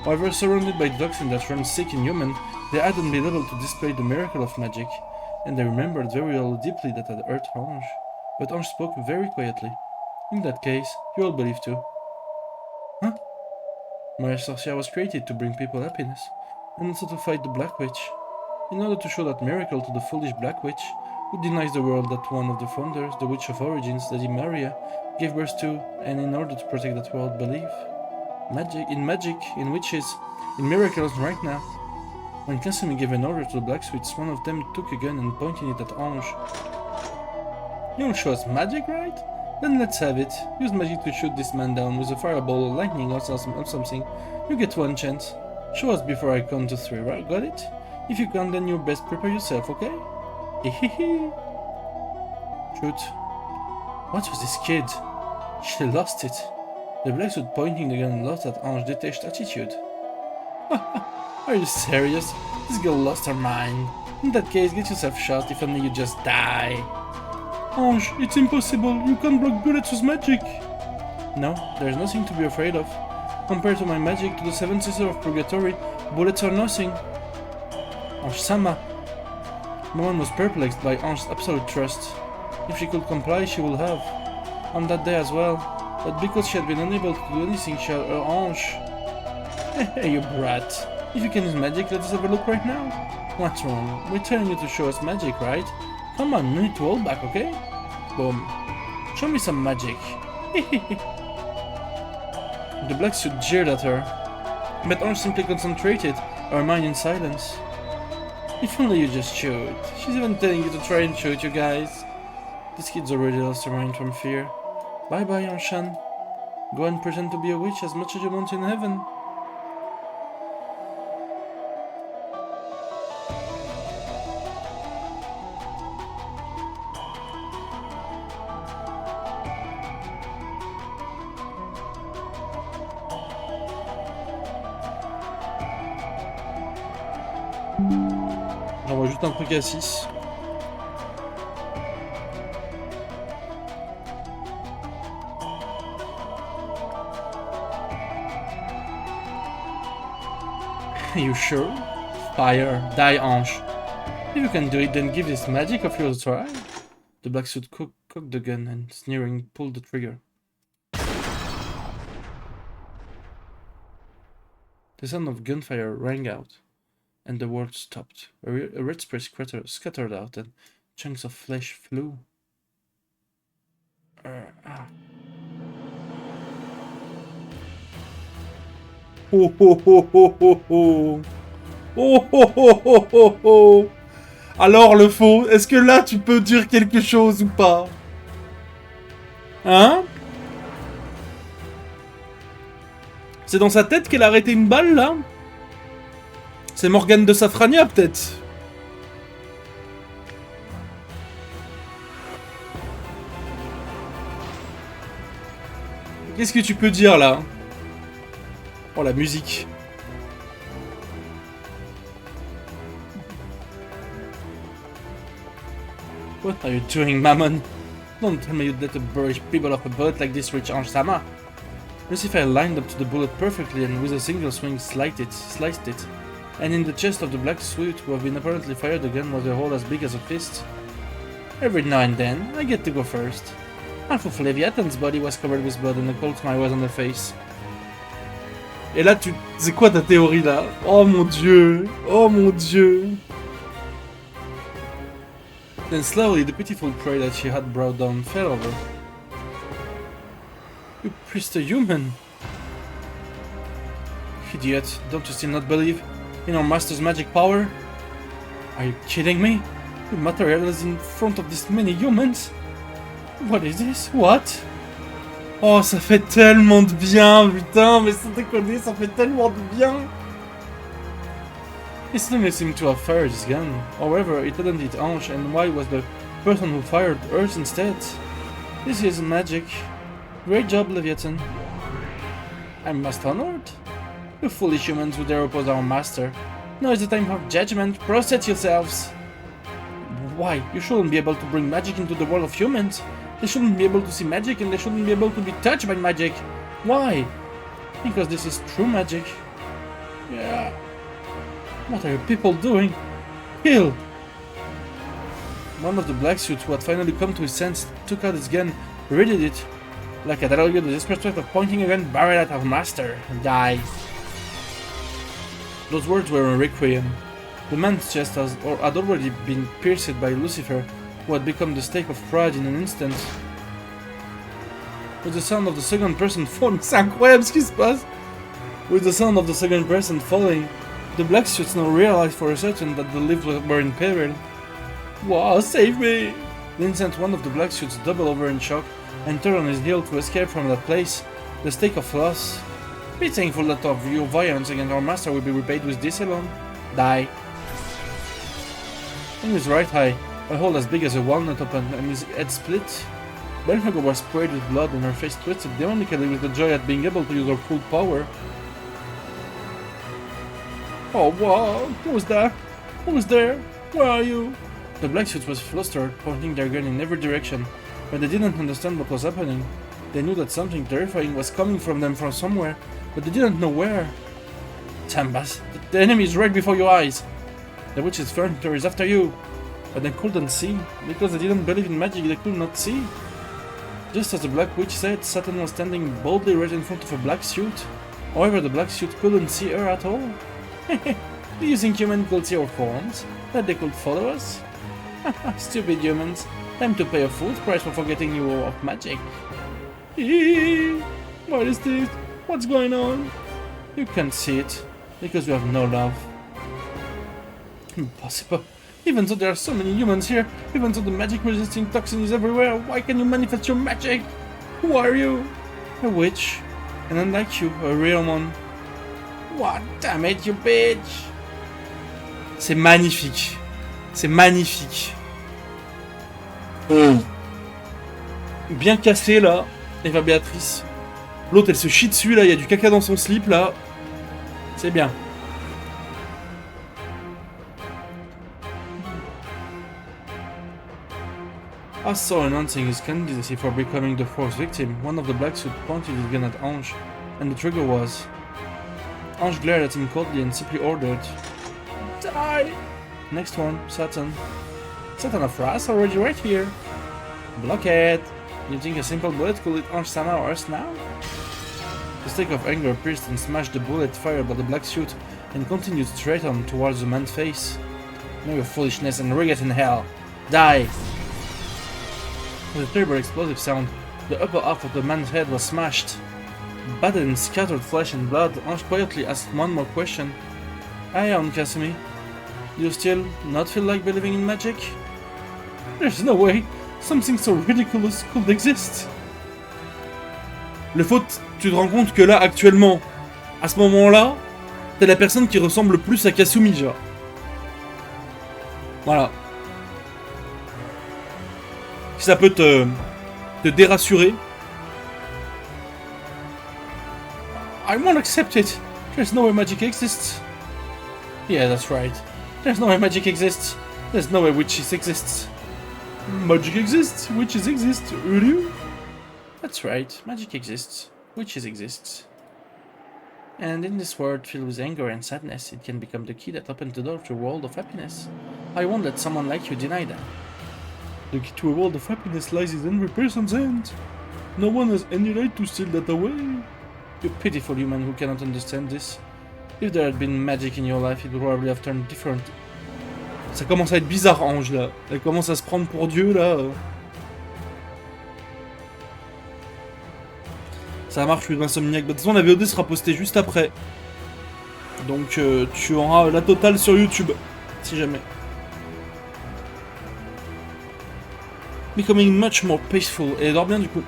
[SPEAKER 1] However, surrounded by the toxin that runs sick in human, they hadn't been able to display the miracle of magic, and they remembered very deeply that had hurt Ange. But Ange spoke very quietly. In that case, you all believe too. Huh? Maria Sorcier was created to bring people happiness, and also to fight the Black Witch. In order to show that miracle to the foolish Black Witch, who denies the world that one of the founders, the Witch of Origins, Lady Maria, gave birth to, and in order to protect that world, believe. Magic, in witches, in miracles right now. When Casimir gave an order to the blacksmiths, one of them took a gun and pointed it at Ange. You'll show us magic, right? Then let's have it. Use magic to shoot this man down with a fireball, lightning or something. You get one chance. Show us before I count to 3, right? Got it? If you can't, then you best prepare yourself, okay? Hehehe. Shoot. What was this kid? She lost it. The blacksmith pointing the gun lost at Ange's detached attitude. Are you serious? This girl lost her mind. In that case, get yourself shot if only you just die. Ange, it's impossible. You can't block bullets with magic. No, there's nothing to be afraid of. Compared to my magic to the Seven Sisters of Purgatory, bullets are nothing. Ange-sama. Maman was perplexed by Ange's absolute trust. If she could comply, she would have. On that day as well. But because she had been unable to do anything, she had Ange. Hey, you brat. If you can use magic, let us have a look right now. What's wrong? We're telling you to show us magic, right? Come on, no need to hold back, okay? Boom. Show me some magic. The blacksmith jeered at her. But Ange simply concentrated, her mind in silence. If only you just shoot. She's even telling you to try and shoot, you guys. This kid's already lost her mind from fear. Bye-bye, Anshan. Go and pretend to be a witch as much as you want in heaven. J'envoie juste un truc à 6. You sure? Fire, die, Ange. If you can do it, then give this magic of yours a try. The blacksmith cocked the gun and, sneering, pulled the trigger. The sound of gunfire rang out, and the world stopped. A red spray scattered out, and chunks of flesh flew. Oh oh oh oh oh oh. Oh oh oh oh oh oh. Alors le faux, est-ce que là tu peux dire quelque chose ou pas? Hein? C'est dans sa tête qu'elle a arrêté une balle là? C'est Morgane de Safrania peut-être? Qu'est-ce que tu peux dire là? Oh la musique. What are you doing, Mammon? Don't tell me you'd let the boorish people off a bullet like this reach Ange-sama. Lucifer lined up to the bullet perfectly and with a single swing sliced it. And in the chest of the black suit who have been apparently fired the gun was a hole as big as a fist. Every now and then, I get to go first. Half of Leviathan's body was covered with blood and a cold smile was on her face. Et là, c'est quoi ta théorie là? Oh mon dieu! Oh mon dieu! Then slowly, the pitiful prey that she had brought down fell over. You priest a human! Idiot, don't you still not believe in our master's magic power? Are you kidding me? You materialize in front of this many humans? What is this? What? Oh, ça fait tellement de bien, putain, mais sans déconner, ça fait tellement de bien! It suddenly seemed to have fired his gun. However, it hadn't hit Ange, and why was the person who fired hers instead? This is magic. Great job, Leviathan. I'm most honored. You foolish humans who dare oppose our master. Now is the time of judgment. Prostrate yourselves. Why? You shouldn't be able to bring magic into the world of humans. They shouldn't be able to see magic and they shouldn't be able to be touched by magic. Why? Because this is true magic. Yeah. What are you people doing? Kill! One of the black suits who had finally come to his senses took out his gun, readied it. Like I tell you, the desperate threat of pointing a gun barrel at our master. Die. Those words were a requiem. The man's chest had already been pierced by Lucifer, who had become the stake of pride in an instant. With the sound of the second person falling, c'est incroyable ce qui se passe! With the sound of the second person falling, the black suits now realized for a certain that the lives were in peril. Wow, save me! The instant one of the black suits doubled over in shock and turned on his heel to escape from that place, the stake of loss. Be thankful that of your violence against our master will be repaid with this alone. Die. In his right eye, a hole as big as a walnut opened and his head split. Belphegor was sprayed with blood and her face twisted demonically with the joy at being able to use her full power. Oh wow, who was that? Who was there? Where are you? The black suits was flustered, pointing their gun in every direction, but they didn't understand what was happening. They knew that something terrifying was coming from them from somewhere, but they didn't know where. Tambas, the enemy is right before your eyes. The witch's furniture is after you. But they couldn't see. Because they didn't believe in magic, they could not see. Just as the black witch said, Satan was standing boldly right in front of a black suit. However, the black suit couldn't see her at all. Do you think humans could see our forms? That they could follow us? Stupid humans. Time to pay a full price for forgetting you of magic. What is this? What's going on? You can't see it, because you have no love. Impossible. Even though there are so many humans here, even though the magic-resisting toxin is everywhere, why can you manifest your magic? Who are you? A witch. And unlike you, a real one. What? Damn it, you bitch! C'est magnifique. C'est magnifique. Bien cassé, là, Eva Béatrice. L'autre, elle se chie dessus, là, il y a du caca dans son slip, là. C'est bien. As saw announcing his candidacy for becoming the fourth victim, one of the black suits pointed his gun at Ange, and the trigger was. Ange glared at him coldly and simply ordered, Die! Next one, Satan. Satan of Wrath already right here. Blockhead! You think a simple bullet could hit Ange somehow or else now? The stick of anger pierced and smashed the bullet fired by the black suit and continued straight on towards the man's face. Know your foolishness and rig it in hell. Die! With a terrible explosive sound, the upper half of the man's head was smashed. Battered in scattered flesh and blood, Ange quietly asked one more question. Aye, Aunt Casimir. Do you still not feel like believing in magic? There's no way something so ridiculous could exist. Le faute, tu te rends compte que là, actuellement, à ce moment-là, t'es la personne qui ressemble le plus à Kasumi, genre. Voilà. Si ça peut te dérassurer. I won't accept it. There's no way magic exists. Yeah, that's right. There's no way magic exists. There's no way witches exists. Magic exists. Witches exist. Really? That's right. Magic exists. Witches exist. And in this world filled with anger and sadness, it can become the key that opens the door to a world of happiness. I won't let someone like you deny that. The key to a world of happiness lies in every person's hand. No one has any right to steal that away. You pitiful human who cannot understand this. If there had been magic in your life, it would probably have turned different. Ça commence à être bizarre, Ange, là. Elle commence à se prendre pour Dieu, là. Ça marche, je suis insomniaque. De toute façon, la VOD sera postée juste après. Donc, tu auras la totale sur YouTube, si jamais. Becoming much more peaceful. Et dors bien, du coup.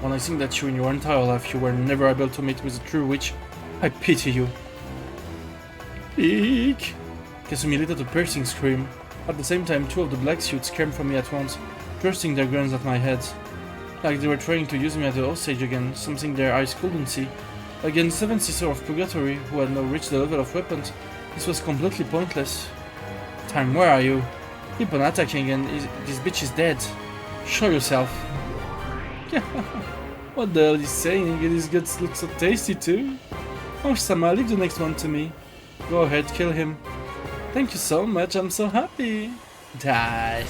[SPEAKER 1] When I think that you in your entire life you were never able to meet with a true witch, I pity you. Eek! Kasumi let out a piercing scream. At the same time, two of the black suits came from me at once, thrusting their guns at my head. Like they were trying to use me as a hostage again, something their eyes couldn't see. Against 7 Sister of Purgatory, who had now reached the level of weapons, this was completely pointless. Time, where are you? Keep on attacking and this bitch is dead. Show yourself. What the hell is he saying? And his guts look so tasty too. Oh Sama, leave the next one to me. Go ahead, kill him. Thank you so much, I'm so happy. Die.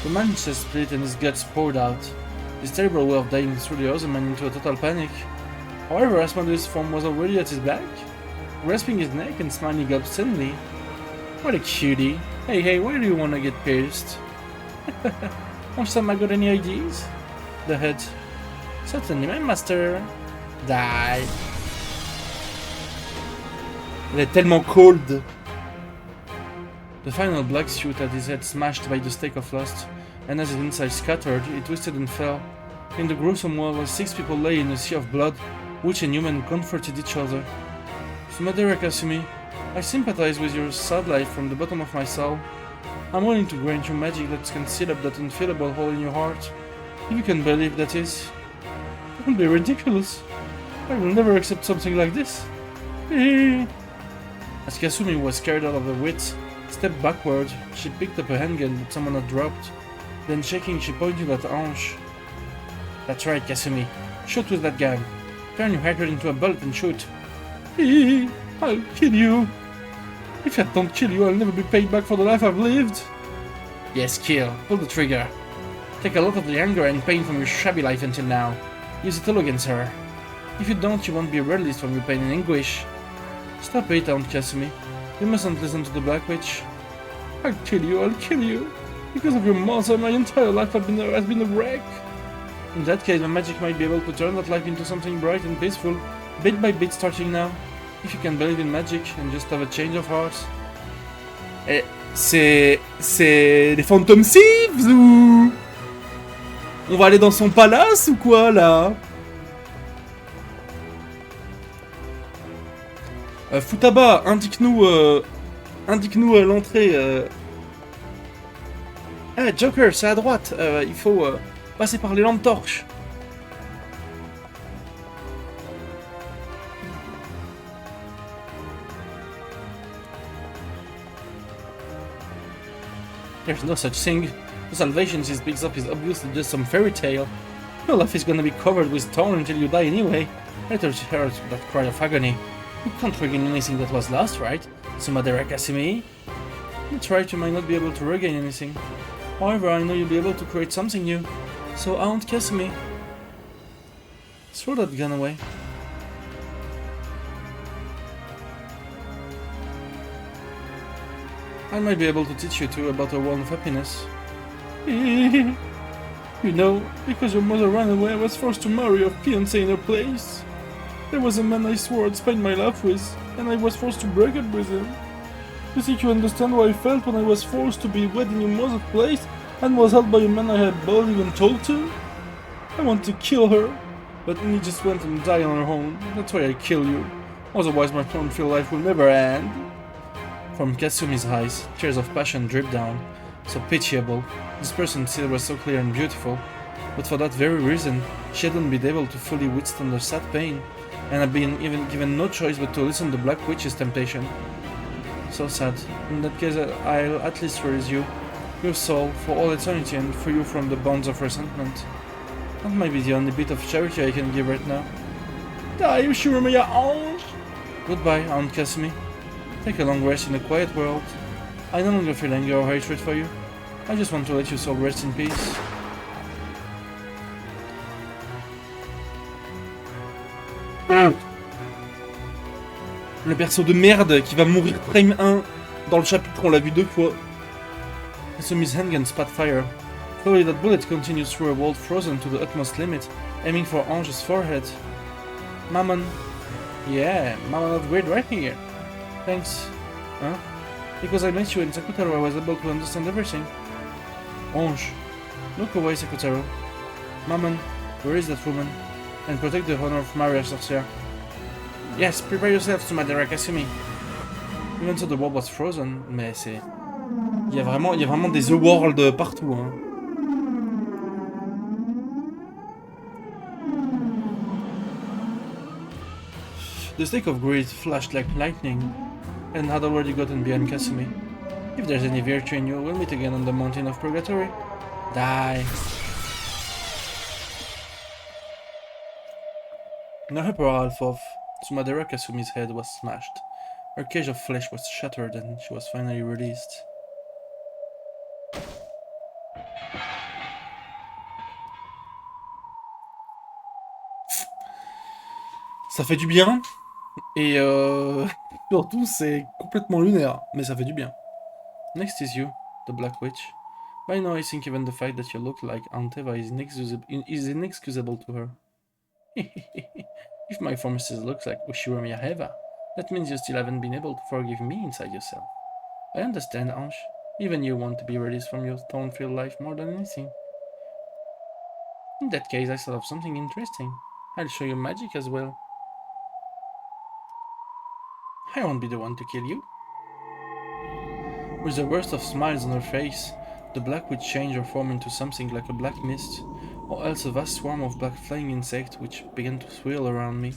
[SPEAKER 1] The man's chest split and his guts poured out. This terrible way of dying threw the other man into a total panic. However, Asmodeus' form was already at his back, grasping his neck and smiling obscenely. What a cutie. Hey, where do you want to get pierced? Sama, got any ideas? The head. Certainly, my master. Die. Elle est tellement cold. The final black suit had his head smashed by the stake of lust, and as his inside scattered, it twisted and fell. In the gruesome wall was 6 people lay in a sea of blood, which and human comforted each other. Sumadera Kasumi, I sympathize with your sad life from the bottom of my soul. I'm willing to grant you magic that can seal up that unfillable hole in your heart. If you can believe that is. It would be ridiculous. I will never accept something like this. As Kasumi was scared out of her wits, stepped backward, she picked up a handgun that someone had dropped. Then shaking, she pointed at Ange. That's right, Kasumi. Shoot with that gun. Turn your head into a bullet and shoot. I'll kill you. If I don't kill you, I'll never be paid back for the life I've lived. Yes, kill. Pull the trigger. Take a lot of the anger and pain from your shabby life until now. Use it all against her. If you don't, you won't be released from your pain and anguish. Stop it, Aunt Kasumi. You mustn't listen to the Black Witch. I'll kill you. Because of your mother, my entire life has been a wreck. In that case, my magic might be able to turn that life into something bright and peaceful, bit by bit starting now. If you can believe in magic and just have a change of heart. Eh, c'est les Phantom Thieves ou... On va aller dans son palace ou quoi là? Futaba, indique-nous l'entrée. Eh, Joker, c'est à droite. Il faut passer par les lampes torches. There's no such thing. The salvation she speaks of is obviously just some fairy tale. Your life is gonna be covered with thorn until you die anyway. Later she heard that cry of agony. You can't regain anything that was lost, right? Sumadera Kasumi? That's right, you might not be able to regain anything. However, I know you'll be able to create something new. So, Aunt Kasumi, throw that gun away. I might be able to teach you too about a world of happiness. You know, because your mother ran away, I was forced to marry your fiancé in her place. There was a man I swore I'd spend my life with, and I was forced to break up with him. You think you understand how I felt when I was forced to be wed in your mother's place and was held by a man I had barely even told to? I want to kill her, but he just went and died on her own. That's why I kill you. Otherwise my fun-filled life will never end. From Kasumi's eyes, tears of passion dripped down. So pitiable. This person still was so clear and beautiful. But for that very reason, she hadn't been able to fully withstand her sad pain, and had been even given no choice but to listen to the Black Witch's temptation. So sad. In that case, I'll at least release you, your soul, for all eternity and free you from the bonds of resentment. That might be the only bit of charity I can give right now. Die, Shurumaya Ange! Goodbye, Aunt Kasumi. Take a long rest in a quiet world. I no longer feel anger or hatred for you. I just want to let your soul rest in peace. Le perso de merde qui va mourir frame 1 dans le chapitre, on l'a vu 2 fois. Kasumi's handgun spat fire. Slowly that bullet continues through a wall frozen to the utmost limit, aiming for Ange's forehead. Mammon. Yeah, Mammon upgrade right here. Thanks. Huh? Because I met you in Sakutaro, I was able to understand everything. Ange. Look away, Sakutaro. Mammon, where is that woman? And protect the honor of Maria Sorcière. Yes, prepare yourself to Madara Kasumi. Even though the world was frozen, mais c'est... Il y a vraiment des The World partout, hein. The stick of greed flashed like lightning, and had already gotten behind Kasumi. If there's any virtue in you, we'll meet again on the mountain of purgatory. Die. Now her power half off. Sumadera Kasumi's head was smashed. Her cage of flesh was shattered and she was finally released. Ça fait du bien. Et surtout, c'est complètement lunaire. Mais ça fait du bien. Next is you, the Black Witch. By now I think even the fact that you look like Aunt Eva is inexcusable to her. If my pharmacist looks like Ushiramiya Eva, that means you still haven't been able to forgive me inside yourself. I understand, Ange. Even you want to be released from your thorn-filled life more than anything. In that case, I thought of something interesting. I'll show you magic as well. I won't be the one to kill you. With a burst of smiles on her face, the Black Witch changed her form into something like a black mist, or else a vast swarm of black flying insects which began to swirl around me.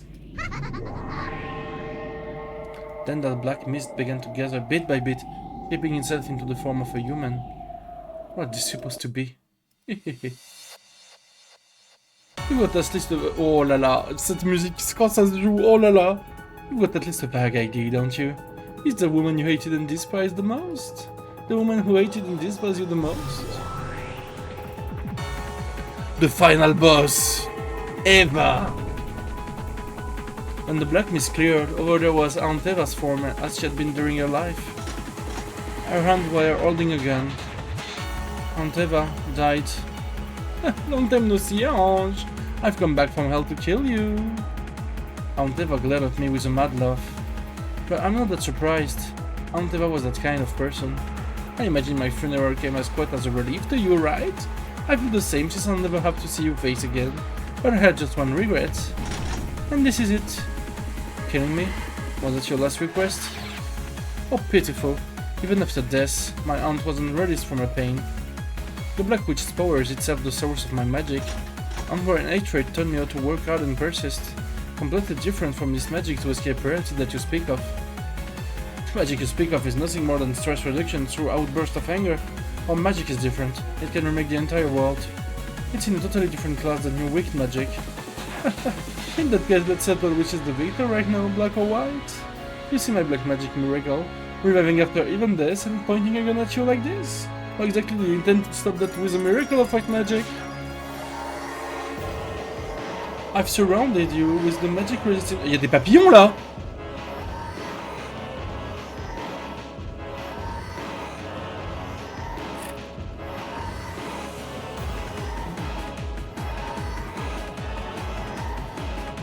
[SPEAKER 1] Then that black mist began to gather bit by bit, shaping itself into the form of a human. What is this supposed to be? You've got at least a... Oh là là, cette musique, quand ça se joue, oh là là. You've got at least a vague idea, don't you? It's the woman you hated and despised the most. The woman who hated and despised you the most. The final boss! Eva! When the black mist cleared, over there was Aunt Eva's form as she had been during her life. Her hand were holding a gun. Aunt Eva died. Long time no see, Ange. I've come back from hell to kill you. Aunt Eva glared at me with a mad laugh. But I'm not that surprised. Aunt Eva was that kind of person. I imagine my funeral came as quite as a relief to you, right? I feel the same since I'll never have to see your face again. But I had just one regret. And this is it. Killing me? Was that your last request? Oh, pitiful. Even after death, my aunt wasn't released from her pain. The Black Witch's power is itself the source of my magic. Anger and hatred taught me how to work hard and persist. Completely different from this magic to escape reality that you speak of. The magic you speak of is nothing more than stress reduction through outbursts of anger. Our magic is different. It can remake the entire world. It's in a totally different class than your wicked magic. In that case, let's settle which is the victor right now, black or white. You see my black magic miracle, reviving after even death and pointing a gun at you like this? How exactly do you intend to stop that with a miracle of white magic? I've surrounded you with the magic resistant... Il y a des papillons là!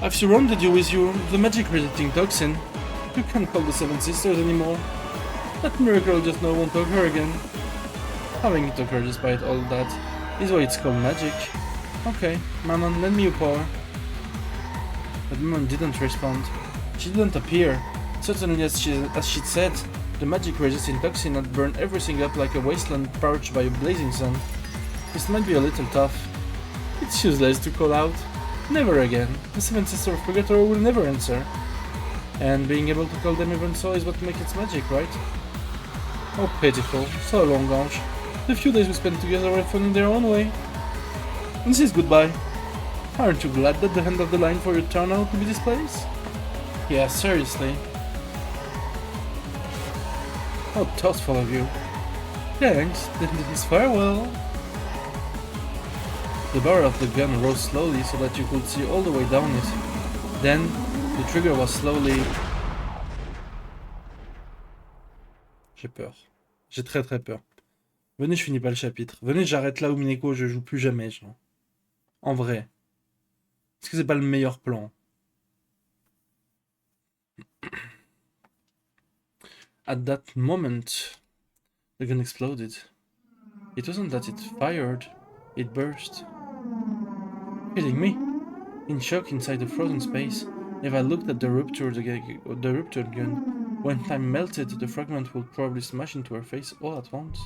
[SPEAKER 1] I've surrounded you with the magic resisting toxin. You can't call the Seven Sisters anymore. That miracle just now won't occur again. Having it occur despite all that is why it's called magic. Okay, Mammon, lend me your power. But Mammon didn't respond. She didn't appear. Certainly, as she'd said, the magic resisting toxin had burned everything up like a wasteland parched by a blazing sun. This might be a little tough. It's useless to call out. Never again. The Seven Sisters of Purgatory will never answer. And being able to call them even so is what makes its magic, right? Oh, pitiful. So long, Ange. The few days we spent together were fun in their own way. And this is goodbye. Aren't you glad that the end of the line for your turn out to be this place? Yeah, seriously. How thoughtful of you. Thanks, then this is farewell. The barrel of the gun rose slowly so that you could see all the way down it. Then, the trigger was slowly... J'ai peur. J'ai très très peur. Venez, je finis pas le chapitre. Venez, j'arrête là Umineko, je joue plus jamais, genre. En vrai. Est-ce que c'est pas le meilleur plan? At that moment, the gun exploded. It wasn't that it fired, it burst. Kidding me? In shock inside the frozen space, Eva looked at the ruptured gun. When time melted, the fragment would probably smash into her face all at once.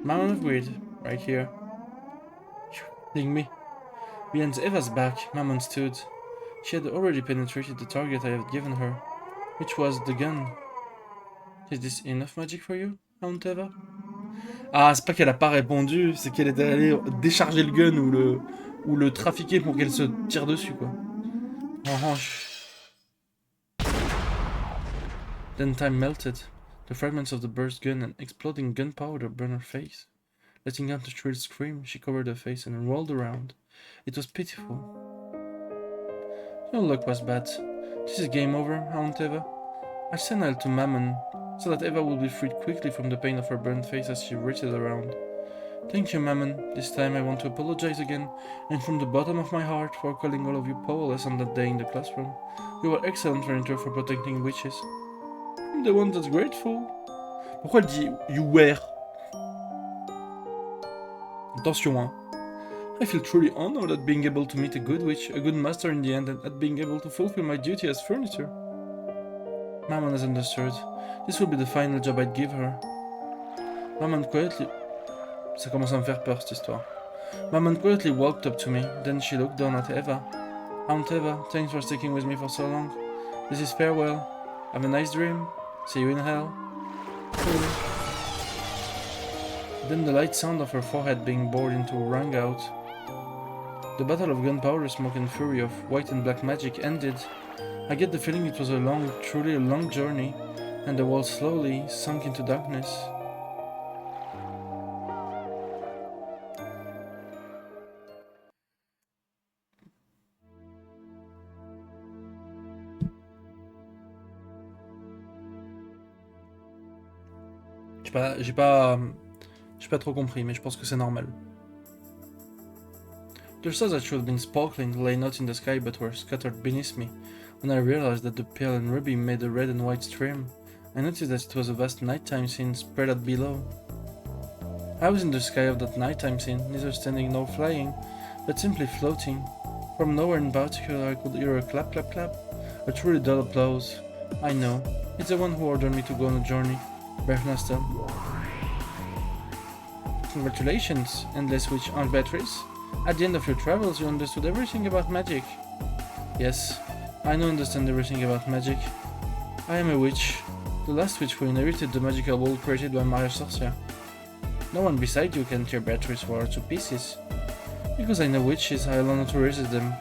[SPEAKER 1] Mountain of Greed, right here. Kidding me? Behind Eva's back, Mammon stood. She had already penetrated the target I had given her, which was the gun. Is this enough magic for you, Aunt Eva? Ah, c'est pas qu'elle a pas répondu, c'est qu'elle était allée décharger le gun ou le trafiquer pour qu'elle se tire dessus, quoi. Oh, Then time melted. The fragments of the burst gun and exploding gunpowder burned her face. Letting out a shrill scream, she covered her face and rolled around. It was pitiful. Your luck was bad. This is game over, Aunt Eva. I sent her to Mammon, so that Eva will be freed quickly from the pain of her burned face as she writhed around. Thank you, Mammon. This time I want to apologize again, and from the bottom of my heart, for calling all of you powerless on that day in the classroom. You were excellent Ranger for protecting witches. I'm the one that's grateful. Pourquoi elle dit you were? Attention, hein. I feel truly honored at being able to meet a good witch, a good master in the end, and at being able to fulfill my duty as furniture. Mammon has understood. This will be the final job I'd give her. Mammon quietly... Ça commence à me faire peur, cette histoire. Mammon quietly walked up to me, then she looked down at Eva. Aunt Eva, thanks for sticking with me for so long. This is farewell. Have a nice dream. See you in hell. Then the light sound of her forehead being bored into rang out. The battle of gunpowder, smoke and fury of white and black magic ended. I get the feeling it was a long, truly a long journey, and the world slowly sunk into darkness. J'ai pas trop compris, mais je pense que c'est normal. The stars that should have been sparkling lay not in the sky but were scattered beneath me. When I realized that the pearl and ruby made a red and white stream, I noticed that it was a vast nighttime scene spread out below. I was in the sky of that nighttime scene, neither standing nor flying, but simply floating. From nowhere in particular I could hear a clap clap clap, a truly dull applause. I know, it's the one who ordered me to go on a journey, Bernastel. Congratulations, Endless Witch Aunt Beatrice. At the end of your travels you understood everything about magic. Yes, I now understand everything about magic. I am a witch, the last witch who inherited the magical world created by Maria Sorcia. No one beside you can tear Beatrice's world to pieces. Because I know witches, I will not resist them.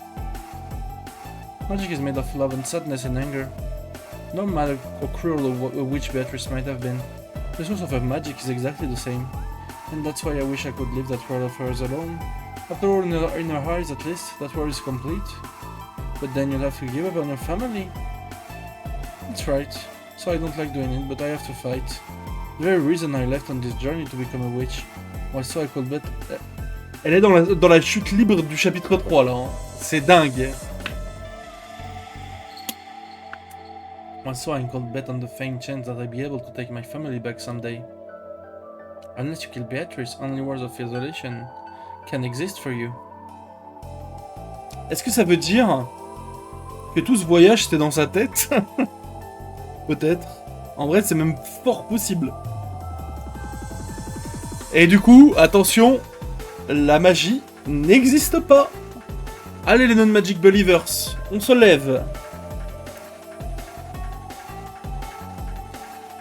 [SPEAKER 1] Magic is made of love and sadness and anger. No matter how cruel a witch Beatrice might have been, the source of her magic is exactly the same. And that's why I wish I could leave that world of hers alone. After all, in her eyes at least, that world is complete. But then you'll have to give up on your family. That's right. So I don't like doing it, but I have to fight. The very reason I left on this journey to become a witch was so I could bet... Elle est dans la chute libre du chapitre 3 là, hein. C'est dingue. So I could bet on the faint chance that I'd be able to take my family back someday. Unless you kill Beatrice, only words of isolation can exist for you. Est-ce que ça veut dire que tout ce voyage c'était dans sa tête? Peut-être. En vrai, c'est même fort possible. Et du coup, attention, la magie n'existe pas. Allez les non-magic believers, on se lève.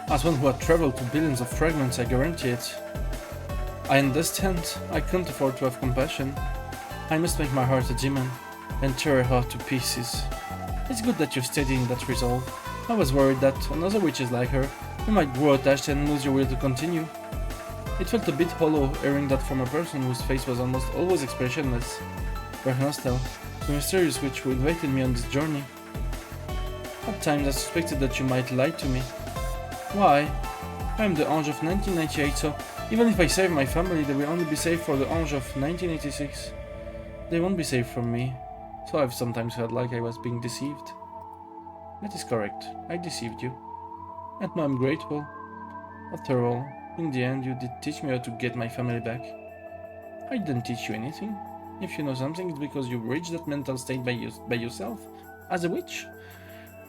[SPEAKER 1] As one who had traveled to billions of fragments, I guarantee it. I understand. I can't afford to have compassion. I must make my heart a demon and tear her heart to pieces. It's good that you've stayed in that resolve. I was worried that, on other witches like her, you might grow attached and lose your will to continue. It felt a bit hollow hearing that from a person whose face was almost always expressionless. Bernastel, the mysterious witch who invited me on this journey. At times I suspected that you might lie to me. Why? I am the Ange of 1998, so even if I save my family, they will only be saved for the Ange of 1986. They won't be saved from me, so I've sometimes felt like I was being deceived. That is correct, I deceived you. And now I'm grateful. After all, in the end you did teach me how to get my family back. I didn't teach you anything. If you know something, it's because you reached that mental state by yourself, as a witch.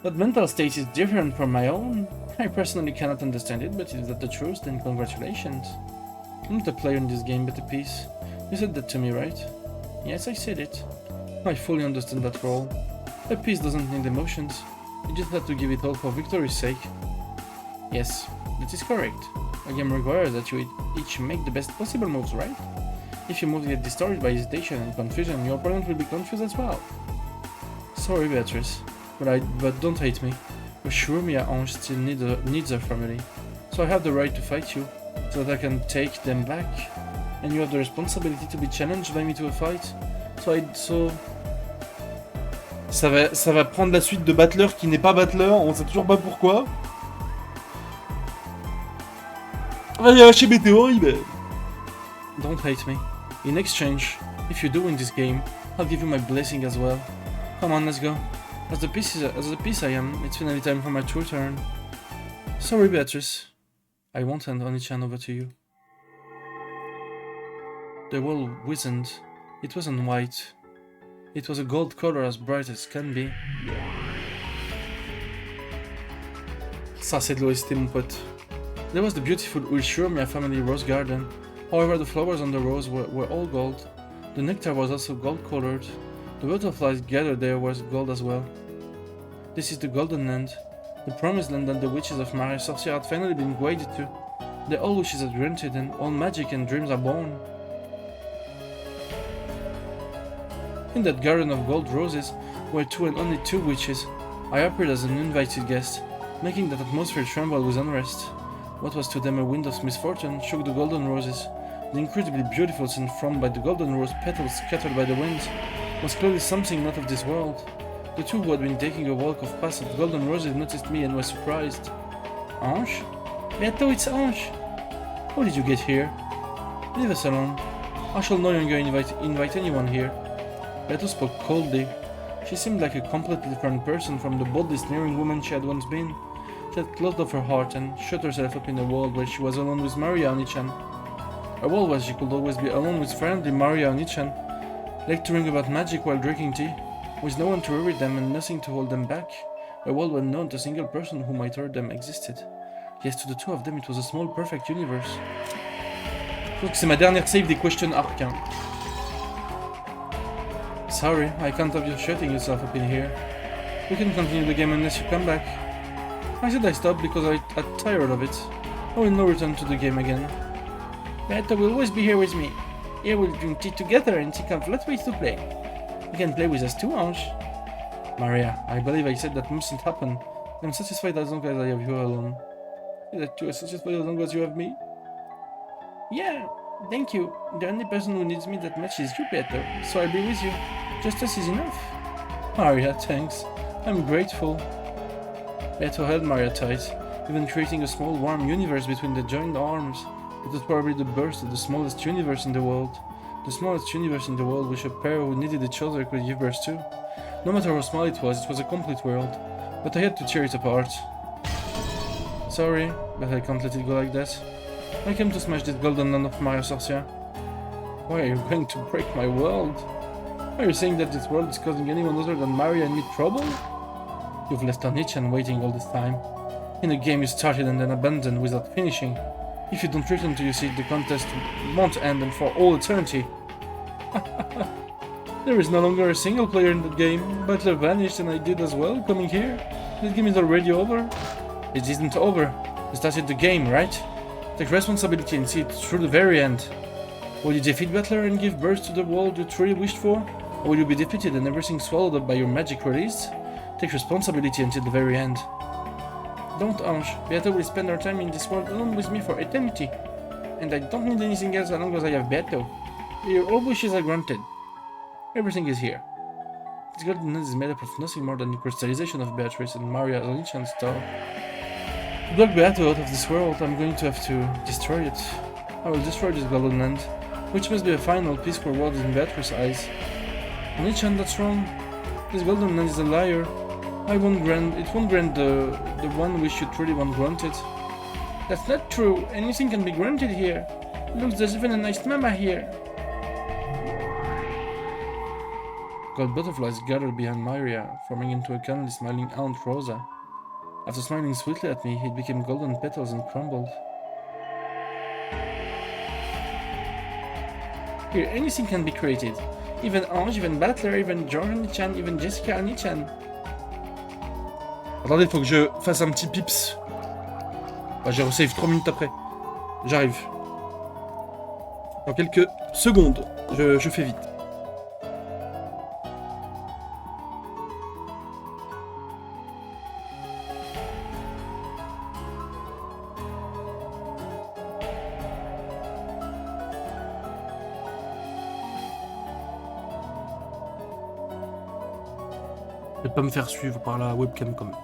[SPEAKER 1] That mental state is different from my own. I personally cannot understand it, but if that's the truth, then congratulations. I'm not a player in this game, but a piece. You said that to me, right? Yes, I said it. I fully understand that role. A piece doesn't need emotions. You just have to give it all for victory's sake. Yes, that is correct. A game requires that you each make the best possible moves, right? If your moves get distorted by hesitation and confusion, your opponent will be confused as well. Sorry, Beatrice, but don't hate me. Assure me Ange still needs her family. So I have the right to fight you, so that I can take them back. And you have the responsibility to be challenged by me to a fight. Ça va prendre la suite de Battler qui n'est pas Battler, on sait toujours pas pourquoi. Il y a Chapitre horrible. Don't hate me. In exchange, if you do win this game, I'll give you my blessing as well. Come on, let's go. As the piece I am, it's finally time for my true turn. Sorry, Beatrice. I won't hand Oni-chan over to you. The wall wizened. It wasn't white. It was a gold color as bright as can be. Ça, c'est de l'OST, mon pote. There was the beautiful Ushurmia family rose garden. However, the flowers on the rose were all gold. The nectar was also gold-colored. The butterflies gathered there was gold as well. This is the Golden Land, the promised land that the witches of Maria Sorcia had finally been guided to. The all wishes are granted and all magic and dreams are born. In that garden of gold roses were two and only two witches. I appeared as an invited guest, making that atmosphere tremble with unrest. What was to them a wind of misfortune shook the golden roses. The incredibly beautiful scent formed by the golden rose petals scattered by the wind was clearly something not of this world. The two who had been taking a walk of past the golden roses noticed me and were surprised. Ange? Beato, it's Ange! How did you get here? Leave us alone. I shall no longer invite anyone here. Beato spoke coldly. She seemed like a completely different person from the boldly sneering woman she had once been. She had closed off her heart and shut herself up in a world where she was alone with Maria Oni-chan. A world where she could always be alone with friendly Maria Oni-chan, lecturing about magic while drinking tea, with no one to worry them and nothing to hold them back. A world where not a single person who might hurt them existed. Yes, to the two of them it was a small perfect universe. Je trouve que c'est ma dernière save des question arc. Hein. Sorry, I can't have you shutting yourself up in here. We can continue the game unless you come back. I said I stopped because I got tired of it. I will not return to the game again. Beto will always be here with me. Here we'll drink tea together and think of lots of ways to play. You can play with us too, Ange. Maria, I believe I said that mustn't happen. I'm satisfied as long as I have you alone. Is that you are satisfied as long as you have me? Yeah, thank you. The only person who needs me that much is you, Beto, so I'll be with you. Just us is enough. Maria, thanks. I'm grateful. Beto held Maria tight, even creating a small warm universe between the joined arms. It was probably the birth of the smallest universe in the world. The smallest universe in the world which a pair who needed each other could give birth to. No matter how small it was a complete world. But I had to tear it apart. Sorry, but I can't let it go like that. I came to smash this golden land of Maria Sorcia. Why are you going to break my world? Are you saying that this world is causing anyone other than Maria and me trouble? You've left Oni-chan waiting all this time. In a game you started and then abandoned without finishing. If you don't return to your seat, the contest won't end and for all eternity. There is no longer a single player in that game. Butler vanished and I did as well, coming here. This game is already over. It isn't over. You started the game, right? Take responsibility and see it through the very end. Will you defeat Butler and give birth to the world you truly wished for? Or will you be defeated and everything swallowed up by your magic release? Take responsibility until the very end. Don't, Ange. Beato will spend her time in this world alone with me for eternity. And I don't need anything else as long as I have Beato. Your all wishes are granted. Everything is here. This golden land is made up of nothing more than the crystallization of Beatrice and Maria Oni-chan's star. To block Beato out of this world, I'm going to have to destroy it. I will destroy this golden land, which must be a final peaceful world in Beatrice's eyes. Oni-chan, that's wrong. This golden land is a liar. It won't grant the one wish you truly want granted. That's not true. Anything can be granted here. Look, there's even a nice mama here. Gold butterflies gathered behind Maria, forming into a kindly smiling Aunt Rosa. After smiling sweetly at me, it became golden petals and crumbled. Here, anything can be created. Even Ange, even Battler, even Johan-chan, even Jessica Ani-chan. Attendez, faut que je fasse un petit pips. Bah, j'ai resave 3 minutes après. J'arrive. Dans quelques secondes. Je fais vite. Je vais pas me faire suivre par la webcam quand même.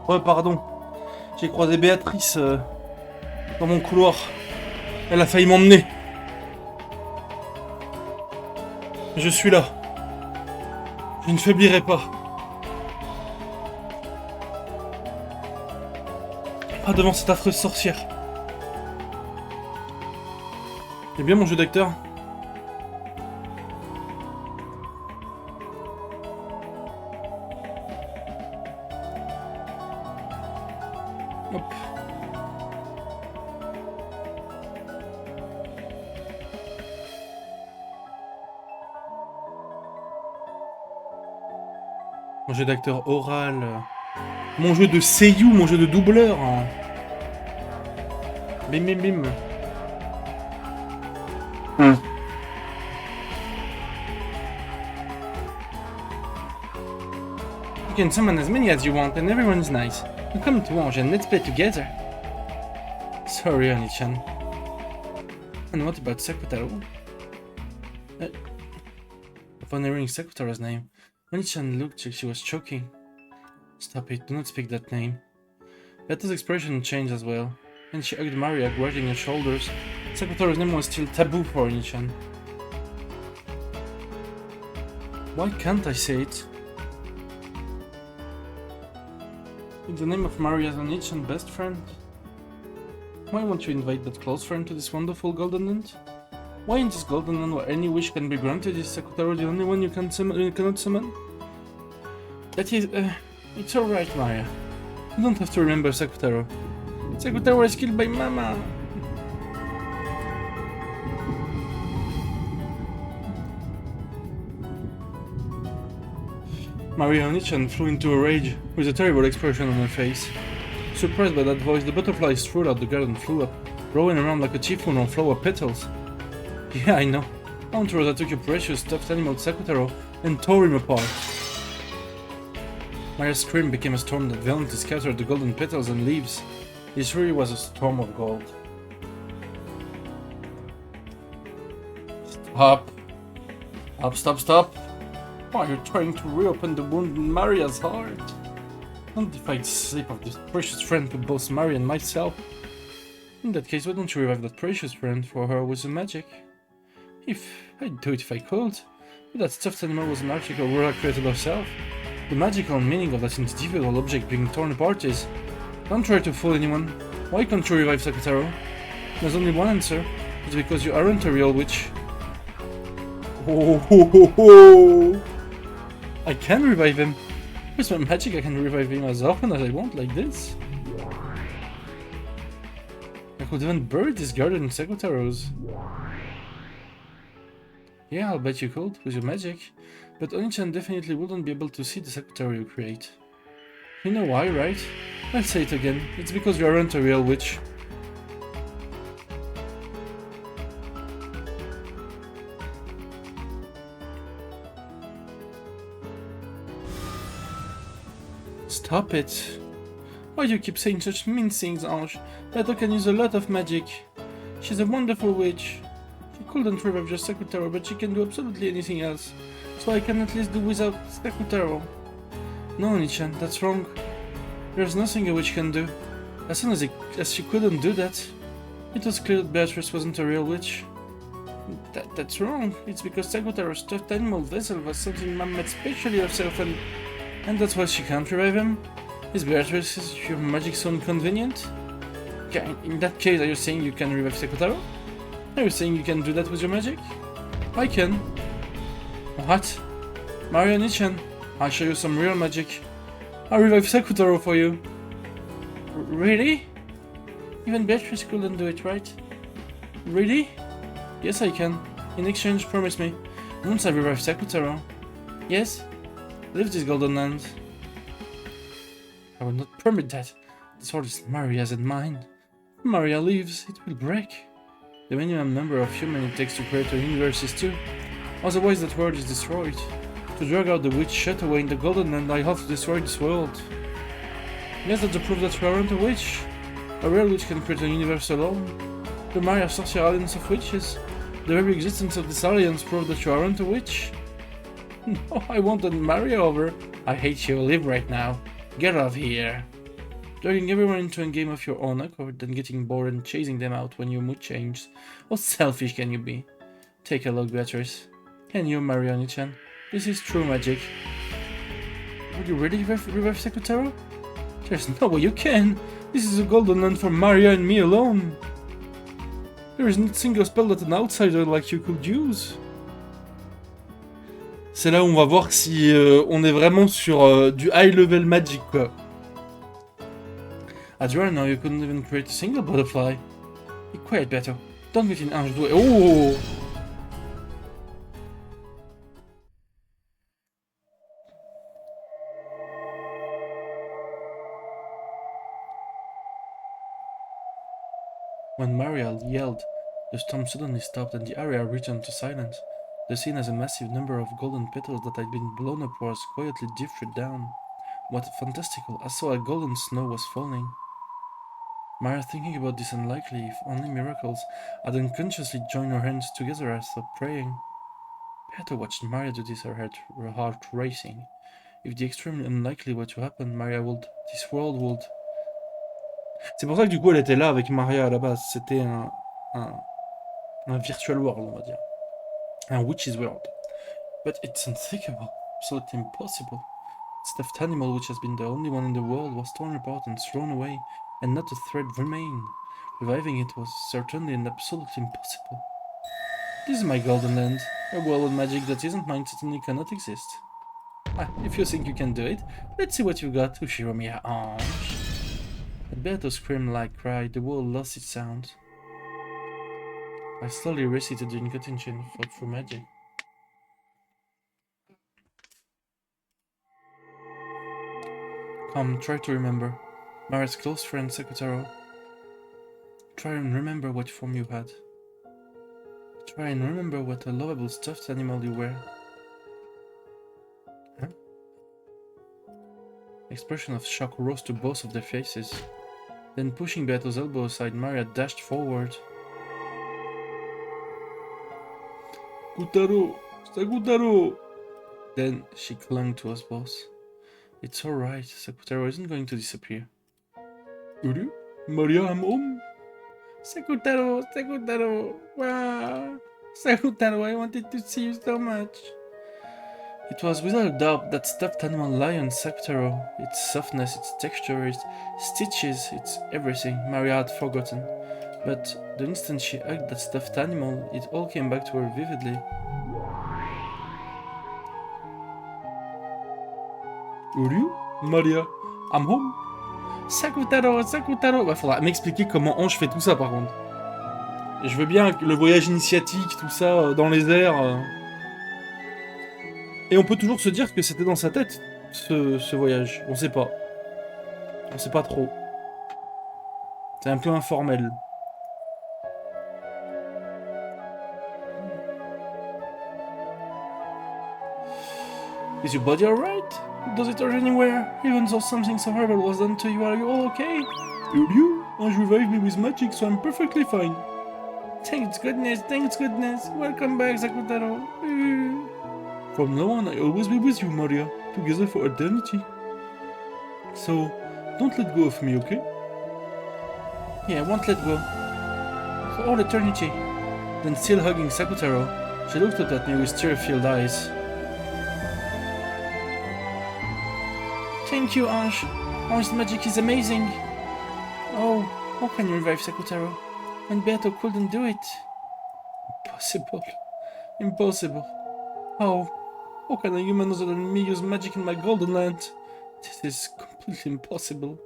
[SPEAKER 1] Ouais, pardon. J'ai croisé Béatrice dans mon couloir. Elle a failli m'emmener. Je suis là. Je ne faiblirai pas. Pas devant cette affreuse sorcière. C'est bien mon jeu d'acteur. Hop. Mon jeu d'acteur oral. Mon jeu de seiyuu, mon jeu de doubleur. Bim bim bim. You can summon as many as you want and everyone's nice. You come to Ange and let's play together. Sorry, Oni-chan. And what about Sakutaro? Upon hearing Sakutaro's name, Oni-chan looked like she was choking. Stop it, do not speak that name. Yata's expression changed as well, and she hugged Maria, grasping her shoulders. Sakutaro's name was still taboo for Oni-chan. Why can't I say it? In the name of Maria's Oni-chan best friend? Why won't you invite that close friend to this wonderful Golden Land? Why in this Golden Land where any wish can be granted is Sakutaro the only one you cannot summon? That is, it's alright, Maria. You don't have to remember Sakutaro. Sakutaro was killed by Mama! Maria Oni-chan flew into a rage, with a terrible expression on her face. Surprised by that voice, the butterfly strode out the garden and flew up, rolling around like a typhoon on flower petals. Yeah, I know. Haunter took your precious stuffed animal Sakutaro and tore him apart. Maria's scream became a storm that violently scattered the golden petals and leaves. This really was a storm of gold. Stop. Stop. Why are you trying to reopen the wound in Maria's heart? Don't defy the sleep of this precious friend to both Maria and myself. In that case, why don't you revive that precious friend for her with some magic? I'd do it if I could. But that stuffed animal was a magical world created herself. The magical meaning of that individual object being torn apart is... Don't try to fool anyone. Why can't you revive Sakutaro? There's only one answer. It's because you aren't a real witch. Oh. I can revive him. With my magic I can revive him as often as I want, like this. I could even bury this garden in Sakutaro's. Yeah, I'll bet you could, with your magic. But Oni-chan definitely wouldn't be able to see the Sakutaro you create. You know why, right? I'll say it again. It's because you aren't a real witch. Stop it. Why do you keep saying such mean things, Ange? Beto can use a lot of magic. She's a wonderful witch. She couldn't revive just Sakutaro, but she can do absolutely anything else. So I can at least do without Sakutaro. No, Oni-chan, that's wrong. There's nothing a witch can do. As soon as she couldn't do that, it was clear that Beatrice wasn't a real witch. That's wrong. It's because Sakutaro's stuffed animal vessel was something Mom made specially herself and that's why she can't revive him? Is Beatrice's your magic so inconvenient? In that case, are you saying you can revive Sakutaro? Are you saying you can do that with your magic? I can. What? Maria Oni-chan, I'll show you some real magic. I'll revive Sakutaro for you. Really? Even Beatrice couldn't do it, right? Really? Yes, I can. In exchange, promise me. Once I revive Sakutaro. Yes? Leave this golden land. I will not permit that. The sword is Maria's and mine. If Maria leaves, it will break. The minimum number of humans it takes to create a universe is 2. Otherwise that world is destroyed. To drag out the witch shut away in the golden land, I have to destroy this world. Yes, that's the proof that you aren't a witch. A real witch can create a universe alone. The Maria Sorcerer Alliance of Witches. The very existence of this alliance proves that you aren't a witch. No, I wanted Maria over. I hate you, leave right now. Get out of here. Dragging everyone into a game of your own accord, then getting bored and chasing them out when your mood changes. How selfish can you be? Take a look, Beatrice. Can you, Mariani-chan? This is true magic. Are you ready, Revive Sekutaro? There's no way you can! This is a golden land for Maria and me alone! There isn't a single spell that an outsider like you could use. C'est là où on va voir si on est vraiment sur du high level magic, quoi. As you are now, you couldn't even create a single butterfly. Be quiet, Beto. Don't get in Ange's way. Oh! When Maria yelled, the storm suddenly stopped and the area returned to silence. The scene as a massive number of golden petals that had been blown upwards quietly drifted down. What fantastical! I saw a golden snow was falling. Maria, thinking about this unlikely, if only miracles, had unconsciously joined her hands together as though praying. Beato watched Maria do this, her heart racing. If the extremely unlikely were to happen, Maria would... this world would... C'est pour ça que du coup elle était là avec Maria à la base. C'était un virtual world, on va dire. Un witch's world. But it's unthinkable. Absolutely impossible. Stuffed animal, which has been the only one in the world, was torn apart and thrown away, and not a thread remained. Reviving it was certainly and absolutely impossible. This is my golden land. A world of magic that isn't mine certainly cannot exist. Ah, if you think you can do it, let's see what you got, Ushiromiya Ange. Alberto screamed like cry, the world lost its sound. I slowly recited the incantation through magic. Come, try to remember. Maria's close friend Sekutaro. Try and remember what form you had. Try and remember what a lovable stuffed animal you were. Huh? Expression of shock rose to both of their faces. Then pushing Beato's elbow aside, Maria dashed forward. Kutaro! Sakutaro! Then she clung to us both. It's alright, Sakutaro isn't going to disappear. Uru? Maria, I'm home! Sakutaro! Sakutaro! Wow! Sakutaro, I wanted to see you so much! It was without a doubt that stuffed animal lion Sakutaro. Its softness, its texture, its stitches, its everything Maria had forgotten. But the instant she hugged that stuffed animal, it all came back to her vividly. Uru? Maria, I'm home. Sakutaro, Sakutaro. Va falloir m'expliquer comment Ange fait tout ça par contre. Je veux bien le voyage initiatique, tout ça, dans les airs. Et on peut toujours se dire que c'était dans sa tête, ce voyage. On sait pas. On sait pas trop. C'est un peu informel. Is your body alright? Does it hurt anywhere? Even though something so horrible was done to you, are you all okay? You? Ange revived me with magic, so I'm perfectly fine. Thanks goodness, thanks goodness. Welcome back, Sakutaro. From now on, I'll always be with you, Maria. Together for eternity. So, don't let go of me, okay? Yeah, I won't let go. For all eternity. Then still hugging Sakutaro, she looked up at me with tear-filled eyes. Thank you, Ange. Ange's magic is amazing. Oh, how can you revive Sakutaro? When Beato couldn't do it. Impossible. Impossible. How can a human other than me use magic in my golden land? This is completely impossible.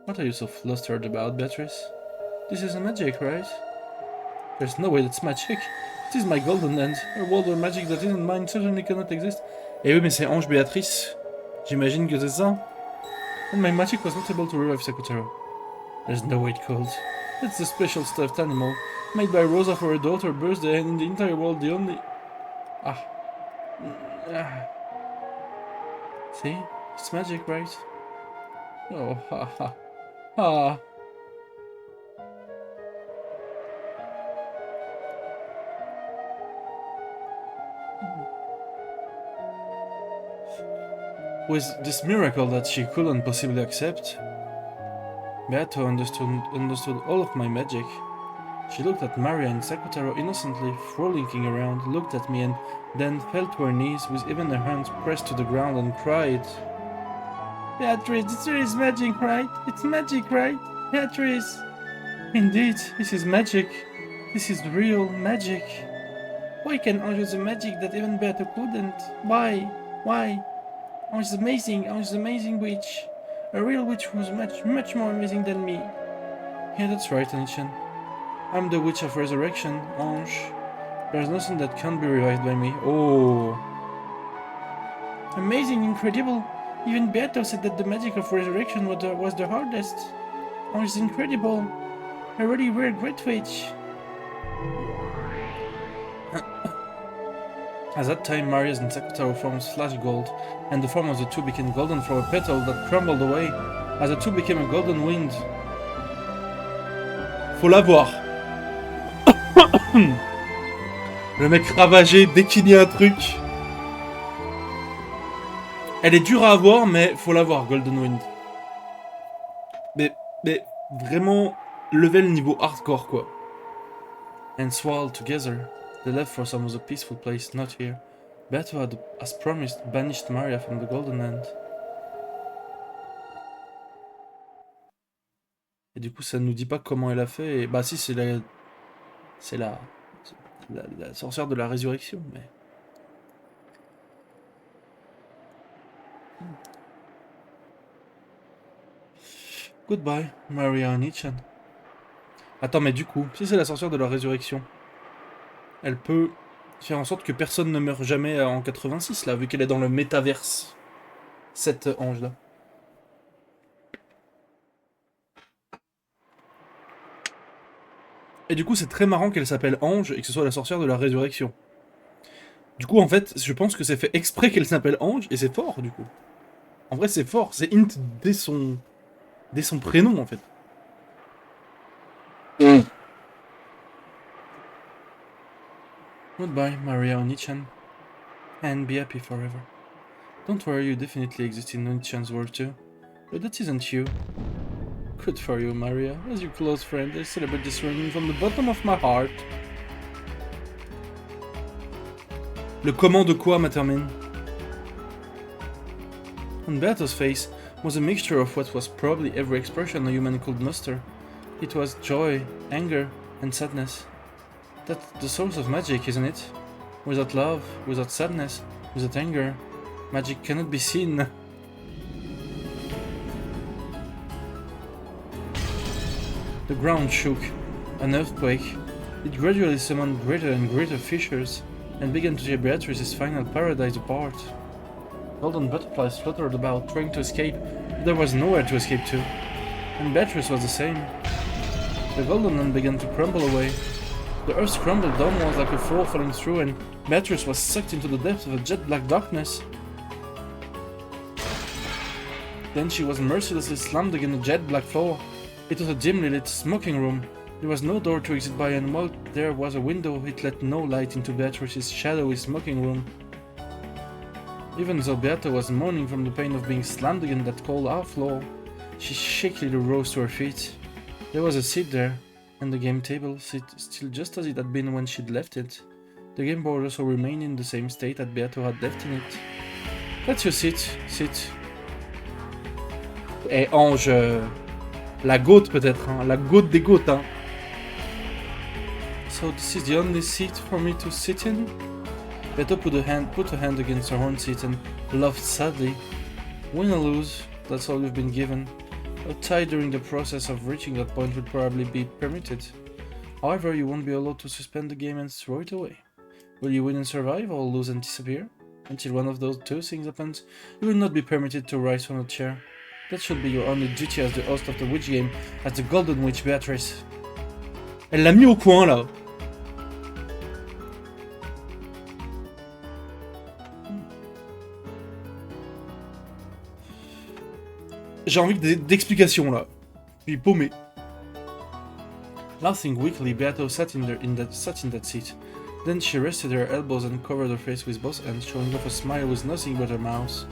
[SPEAKER 1] What are you so flustered about, Beatrice? This is magic, right? There's no way that's magic. It is my golden land. A world of magic that isn't mine certainly cannot exist. Eh oui, mais c'est Ange Béatrice. J'imagine que c'est ça. And my magic was not able to revive Sakutaro. There's no way it could. It's the special stuffed animal, made by Rosa for her daughter's birthday, and in the entire world the only... See? It's magic, right? Oh, ha ha. Ha. With this miracle that she couldn't possibly accept, Beato understood all of my magic. She looked at Maria and Sakutaro innocently, frolicking around, looked at me and then fell to her knees with even her hands pressed to the ground and cried. Beatrice, this is magic, right? It's magic, right? Beatrice! Indeed, this is magic. This is real magic. Why can Ange use the magic that even Beato couldn't? Why? Why? Ange is amazing. Ange is an amazing witch. A real witch who's much more amazing than me. Yeah, that's right, Anichan. I'm the witch of resurrection, Ange. There's nothing that can't be revived by me. Oh. Amazing, incredible. Even Beato said that the magic of resurrection was the hardest. Ange is incredible. A really rare great witch. At that time, Maria's and Sakutaro forms flashed gold, and the form of the two became golden from a petal that crumbled away as the two became a golden wind. Faut la voir. Le mec ravagé dès qu'il y a un truc. Elle est dure à avoir, mais faut la voir, Golden Wind. Mais vraiment, level niveau hardcore, quoi. And swallowed together, they left for some of the peaceful place, not here. Beato had, as promised, banished Maria from the Golden Land. Et du coup, ça nous dit pas comment elle a fait. Et bah si, c'est la sorcière de la résurrection, mais... Goodbye, Maria Anichan. Attends, mais du coup, si c'est la sorcière de la résurrection, elle peut faire en sorte que personne ne meure jamais en 86, là, vu qu'elle est dans le métaverse, cette ange-là. Et du coup, c'est très marrant qu'elle s'appelle Ange et que ce soit la sorcière de la résurrection. Du coup, en fait, je pense que c'est fait exprès qu'elle s'appelle Ange, et c'est fort, du coup. En vrai, c'est fort, c'est int dès son prénom, en fait. Goodbye, Maria Onichan, and be happy forever. Don't worry, you definitely exist in Onichan's world too. But that isn't you. Good for you, Maria. As your close friend, I celebrate this reunion from the bottom of my heart. Le comment de quoi, Matermine? On Beato's face was a mixture of what was probably every expression a human could muster. It was joy, anger, and sadness. That's the source of magic, isn't it? Without love, without sadness, without anger, magic cannot be seen. The ground shook, an earthquake. It gradually summoned greater and greater fissures, and began to tear Beatrice's final paradise apart. Golden butterflies fluttered about, trying to escape, but there was nowhere to escape to. And Beatrice was the same. The golden land began to crumble away. The earth crumbled downwards like a floor falling through, and Beatrice was sucked into the depths of a jet-black darkness. Then she was mercilessly slammed against the jet-black floor. It was a dimly lit smoking room. There was no door to exit by, and while there was a window, it let no light into Beatrice's shadowy smoking room. Even though Beata was moaning from the pain of being slammed against that cold floor, she shakily rose to her feet. There was a seat there, and the game table, still just as it had been when she'd left it. The game board also remained in the same state that Beato had left in it. That's your seat, sit. Eh, Ange... La goat peut-être, hein? La goat des goats, hein? So this is the only seat for me to sit in? Beto put a hand against her horn seat and laughed sadly. Win or lose, that's all you've been given. A tie during the process of reaching that point will probably be permitted. However, you won't be allowed to suspend the game and throw it away. Will you win and survive, or lose and disappear? Until one of those two things happens, you will not be permitted to rise from the chair. That should be your only duty as the host of the witch game, as the Golden Witch Beatrice. Elle l'a mis au coin, là. J'ai envie d'explications, là. Je suis paumé. Laughing weakly, Beato sat in that seat. Then she rested her elbows and covered her face with both hands, showing off a smile with nothing but her mouth.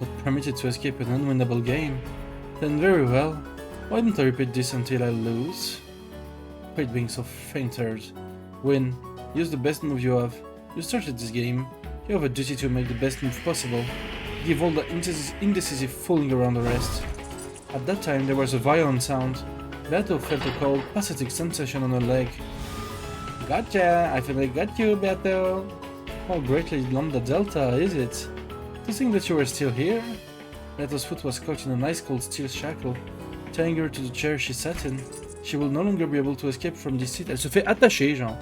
[SPEAKER 1] Not permitted to escape an unwinnable game? Then very well. Why don't I repeat this until I lose? Quit being so fainted. Win. Use the best move you have. You started this game. You have a duty to make the best move possible. Give all the indecisive fooling around the rest. At that time there was a violent sound. Beato felt a cold, pathetic sensation on her leg. Gotcha! I finally got you, Beato! How greatly Lambda Delta is it? To think that you were still here? Beato's foot was caught in an ice-cold steel shackle, tying her to the chair she sat in. She will no longer be able to escape from this seat. Elle se fait attacher, genre.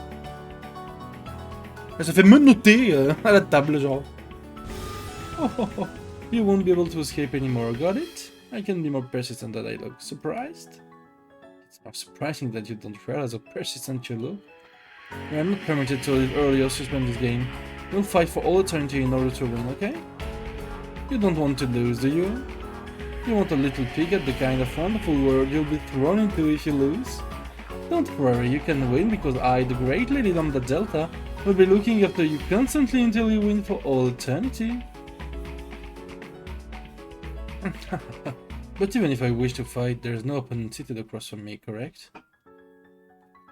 [SPEAKER 1] Elle se fait menotter à la table, genre. Oh, you won't be able to escape anymore, got it? I can be more persistent than I look. Surprised? It's not surprising that you don't realize how persistent you look. You are not permitted to leave early or suspend this game. You'll fight for all eternity in order to win, okay? You don't want to lose, do you? You want a little peek at the kind of wonderful world you'll be thrown into if you lose? Don't worry, you can win because I, the great Lady Lambda Delta, will be looking after you constantly until you win for all eternity. But even if I wish to fight, there's no opponent seated across from me, correct?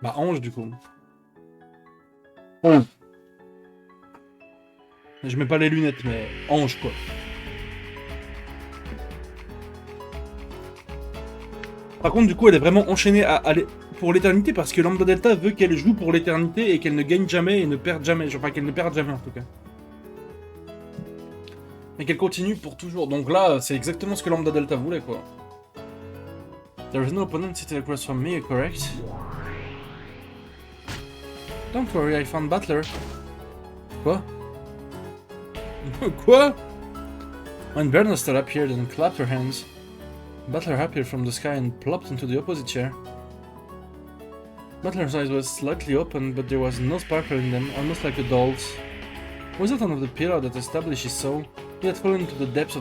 [SPEAKER 1] Bah, Ange du coup. Je mets pas les lunettes, mais Ange quoi. Par contre, du coup, elle est vraiment enchaînée à aller pour l'éternité parce que Lambda Delta veut qu'elle joue pour l'éternité et qu'elle ne gagne jamais et ne perde jamais. Enfin, qu'elle ne perde jamais en tout cas. Mais qu'elle continue pour toujours. Donc là, c'est exactement ce que Lambda Delta voulait, quoi. There is no opponent sitting across from me, correct? Don't worry, I found Battler. Quoi? Quoi? When Bernastel appeared and clapped her hands, Battler appeared from the sky and plopped into the opposite chair. Battler's eyes were slightly open, but there was no sparkle in them, almost like a doll's. Was that another pillar that established his soul? He had fallen into the depths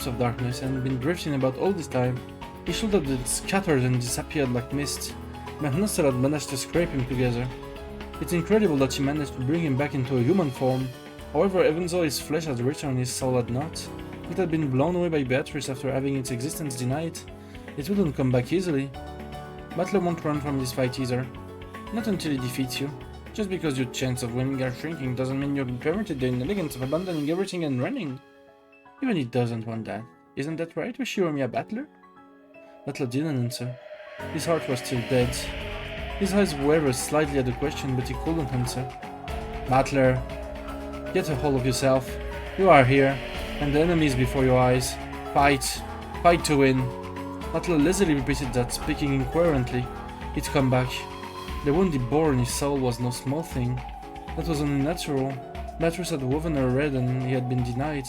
[SPEAKER 1] of darkness and been drifting about all this time. His shoulders had scattered and disappeared like mist, but Nasser had managed to scrape him together. It's incredible that she managed to bring him back into a human form. However, even though his flesh had returned, his soul had not. It had been blown away by Beatrice after having its existence denied. It wouldn't come back easily. Battler won't run from this fight either. Not until he defeats you. Just because your chance of winning are shrinking doesn't mean you're permitted the inelegance of abandoning everything and running. Even he doesn't want that. Isn't that right, Ushiromiya Battler? Battler didn't answer. His heart was still dead. His eyes wavered slightly at the question, but he couldn't answer. Battler, get a hold of yourself. You are here, and the enemy is before your eyes. Fight. Fight to win. Battler lazily repeated that, speaking incoherently. He'd come back. The wound he bore in his soul was no small thing. That was unnatural. Beatrice had woven her red and he had been denied.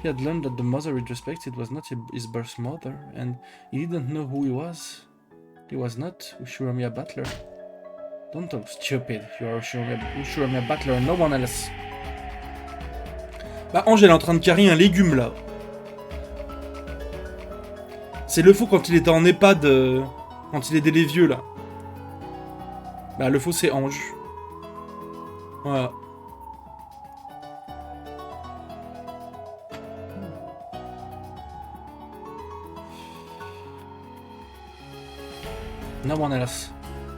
[SPEAKER 1] He had learned that the mother he respected was not his birth mother, and he didn't know who he was. He was not Ushiromiya Battler. Don't talk stupid, you are Ushiromiya Battler and no one else. Bah, Angel est en train de carrer un légume là. C'est le faux quand il était en EHPAD, quand il aidait les vieux là. Bah, le faux c'est Ange. Voilà. No one else.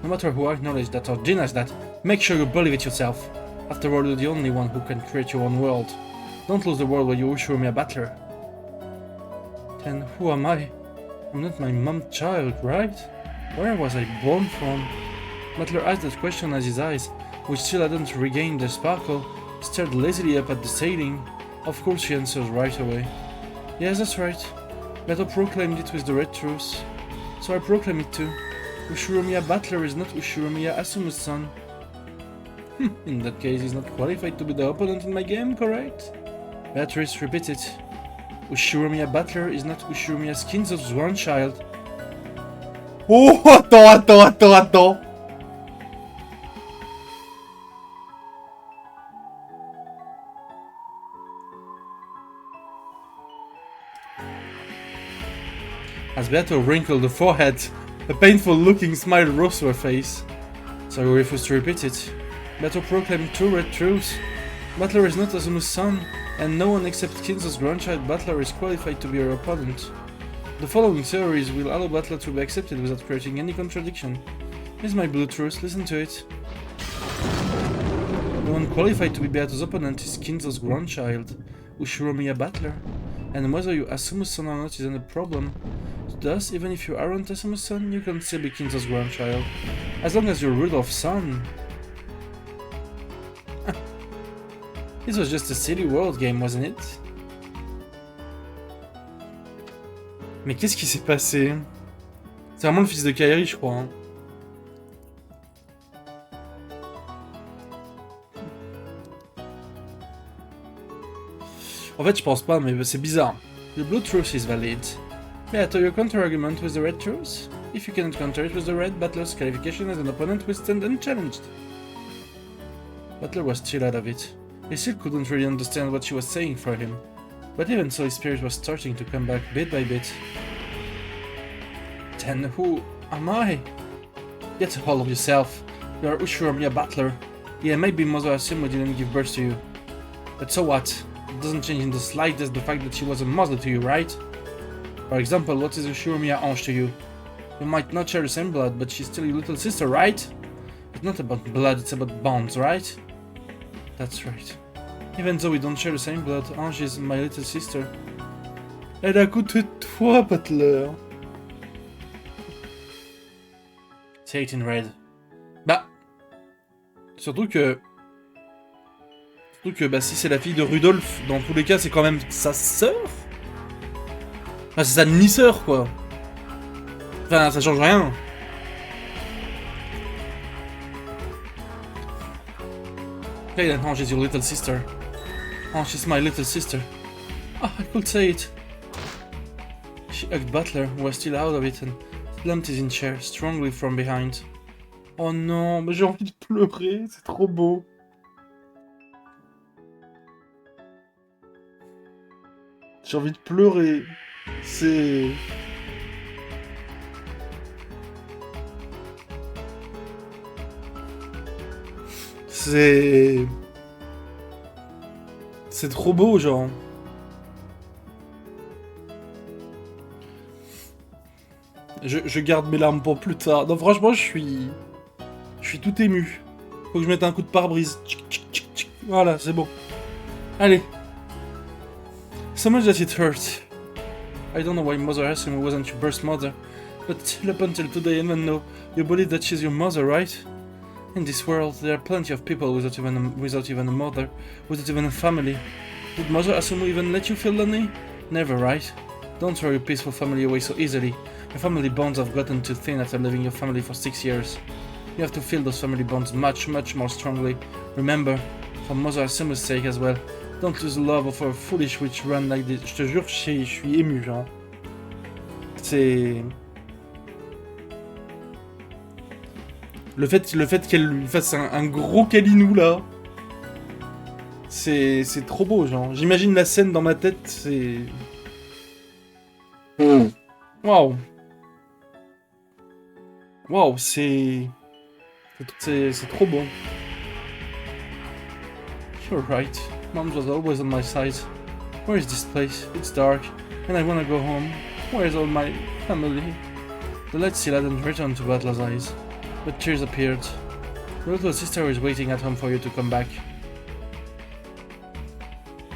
[SPEAKER 1] No matter who acknowledges that or denies that, make sure you believe it yourself. After all, you're the only one who can create your own world. Don't lose the world where you Ushiromiya Battler. Then who am I? I'm not my mom's child, right? Where was I born from? Battler asked that question as his eyes, which still hadn't regained their sparkle, stared lazily up at the ceiling. Of course she answers right away. Yes, that's right. Beto proclaimed it with the red truth. So I proclaim it too. Ushiromiya Battler is not Ushiromiya Asuma's son. In that case, he's not qualified to be the opponent in my game, correct? Beatrice, repeat it. Ushiromiya Battler is not Ushiromiya Skinzo's grandchild. Oh, attends. As Beato wrinkled the forehead, a painful-looking smile rose to her face. So he refused to repeat it. Beato proclaimed two red truths. Battler is not Azuma's son, and no one except Kinzo's grandchild Battler is qualified to be her opponent. The following theories will allow Battler to be accepted without creating any contradiction. Here's my blue truth, listen to it. The one qualified to be Beato's opponent is Kinzo's grandchild, Ushiromiya Battler. And whether you Asumu's son or not isn't a problem. Thus, even if you aren't Asumu's son, you can still be Kinzo's grandchild. As long as you're Rudolph's son. This was just a silly world game, wasn't it? Mais qu'est-ce qui s'est passé? C'est vraiment le fils de Kairi, je crois. Hein. En fait, je pense pas, mais c'est bizarre. The blue truth is valid. Beato, your counter-argument with the red truth? If you cannot counter it with the red, Battler's qualification as an opponent will stand unchallenged. Battler was still out of it. He still couldn't really understand what she was saying for him. But even so, his spirit was starting to come back bit by bit. Then who am I? Get a hold of yourself. You are Ushiromiya Battler. Yeah, maybe Mother Asumu didn't give birth to you. But so what? It doesn't change in the slightest the fact that she was a mother to you, right? For example, what is Ushiromiya Ange to you? You might not share the same blood, but she's still your little sister, right? It's not about blood, it's about bonds, right? That's right. Even though we don't share the same blood, Ange is my little sister. Elle a côté de toi, Battler. Say it in red. Bah. Surtout que bah, si c'est la fille de Rudolph, dans tous les cas, c'est quand même sa sœur. Enfin, c'est sa demi-sœur, quoi. Enfin, ça change rien. Okay, then Ange is your little sister. Ange is my little sister. Ah, I could say it. She hugged Battler, who was still out of it, and slumped his in chair, strongly from behind. Oh non, mais j'ai envie de pleurer, c'est trop beau. J'ai envie de pleurer. C'est... C'est trop beau, genre. Je garde mes larmes pour plus tard. Non, franchement, je suis tout ému. Faut que je mette un coup de pare-brise. Voilà, c'est bon. Allez. So much that it hurt. I don't know why Mother Asumu wasn't your birth mother, but up until today, even though you believe that she's your mother, right? In this world, there are plenty of people without even a mother, without even a family. Did Mother Asumu even let you feel lonely? Never, right? Don't throw your peaceful family away so easily. Your family bonds have gotten too thin after leaving your family for 6 years. You have to feel those family bonds much more strongly. Remember, for Mother Asumu's sake as well, don't lose the love of a foolish witch run like this. Je te jure, je suis ému, genre. C'est... Le fait qu'elle lui fasse un gros câlinou, là, c'est trop beau, genre. J'imagine la scène dans ma tête, c'est... Waouh. Waouh, c'est trop bon. You're right. Mom was always on my side. Where is this place? It's dark, and I wanna go home. Where is all my family? The light still hadn't returned to Battler's eyes, but tears appeared. Your little sister is waiting at home for you to come back.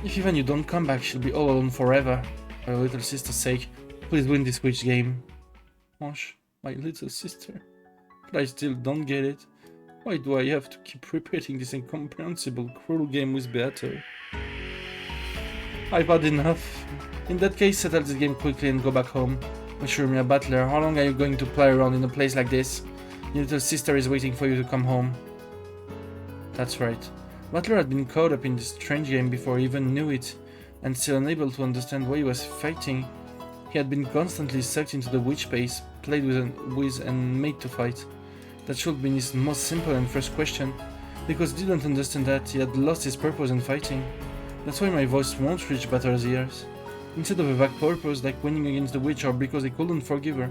[SPEAKER 1] If even you don't come back, she'll be all alone forever. For your little sister's sake, please win this witch game. Ange, my little sister. But I still don't get it. Why do I have to keep repeating this incomprehensible, cruel game with Beato? I've had enough. In that case, settle this game quickly and go back home. Ushiromiya Battler, how long are you going to play around in a place like this? Your little sister is waiting for you to come home. That's right. Battler had been caught up in this strange game before he even knew it, and still unable to understand why he was fighting. He had been constantly sucked into the witch space, played with and made to fight. That should have been his most simple and first question, because he didn't understand that he had lost his purpose in fighting. That's why my voice won't reach Battler's ears. Instead of a vague purpose like winning against the witch or because he couldn't forgive her,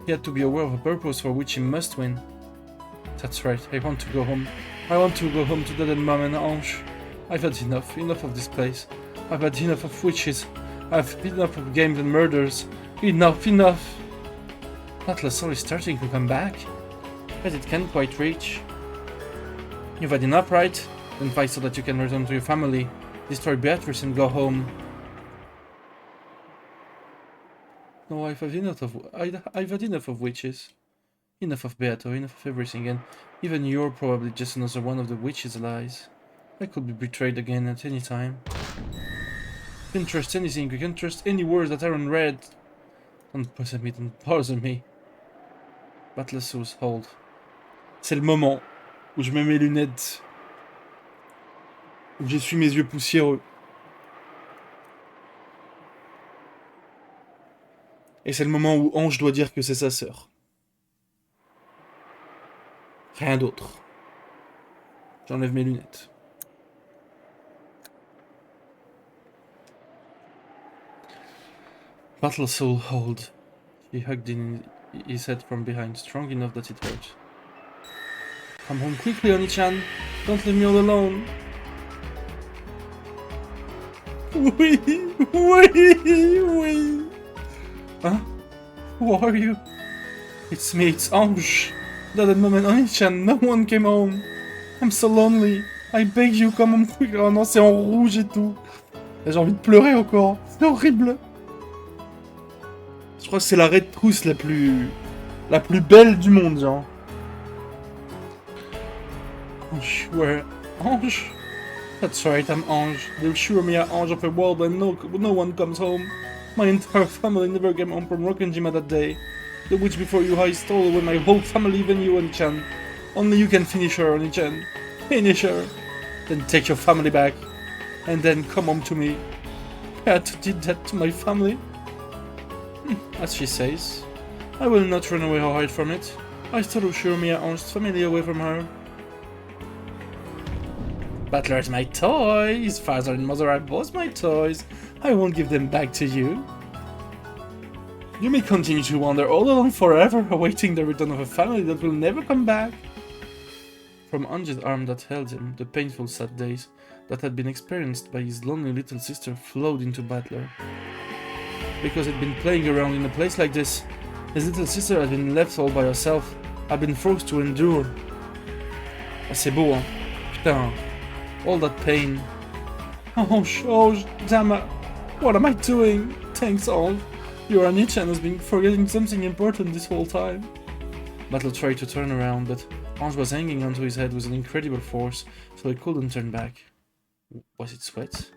[SPEAKER 1] he had to be aware of a purpose for which he must win. That's right, I want to go home. I want to go home to Dad and Mom and Ange. I've had enough of this place. I've had enough of witches. I've had enough of games and murders. Enough, enough. Atlas Soul is starting to come back, but it can't quite reach. You've had enough, right? Then fight so that you can return to your family, destroy Beatrice and go home. No, I've had enough of witches. Enough of Beato, enough of everything, and even you're probably just another one of the witch's lies. I could be betrayed again at any time. You can trust anything, you can trust any words that aren't read. Don't bother me. Atlas Soul, hold. C'est le moment où je mets mes lunettes, où j'essuie mes yeux poussiéreux. Et c'est le moment où Ange doit dire que c'est sa sœur. Rien d'autre. J'enlève mes lunettes. Battle Soul, hold. He hugged in his head from behind, strong enough that it hurt. Come home quickly, Oni-chan. Don't leave me all alone. Oui, oui. Huh? Who are you? It's me, it's Ange. At that moment, Oni-chan, no one came home. I'm so lonely. I beg you, come home quick. Oh non, c'est en rouge et tout. J'ai envie de pleurer encore. C'est horrible. Je crois que c'est la Red Trousse la plus belle du monde, genre. Ange, where? Ange? That's right, I'm Ange. They'll sure me an Ange of a world and no one comes home. My entire family never came home from Rokkenjima that day. The witch before you I stole away my whole family, even you, Oni-chan. Only you can finish her, Oni-chan. Finish her. Then take your family back. And then come home to me. Beato did that to my family. As she says. I will not run away or hide from it. I stole Shiromiya Ange's family away from her. Butler is my toy. His father and mother are both my toys. I won't give them back to you. You may continue to wander all alone forever, awaiting the return of a family that will never come back. From Ange's arm that held him, the painful sad days that had been experienced by his lonely little sister flowed into Butler. Because he'd been playing around in a place like this, his little sister had been left all by herself, had been forced to endure. Ah, c'est beau, hein? Putain. All that pain. Oh, damn it. What am I doing? Thanks, all. Your Oni-chan has been forgetting something important this whole time. Battle tried to turn around, but Ange was hanging onto his head with an incredible force, so he couldn't turn back. Was it sweat?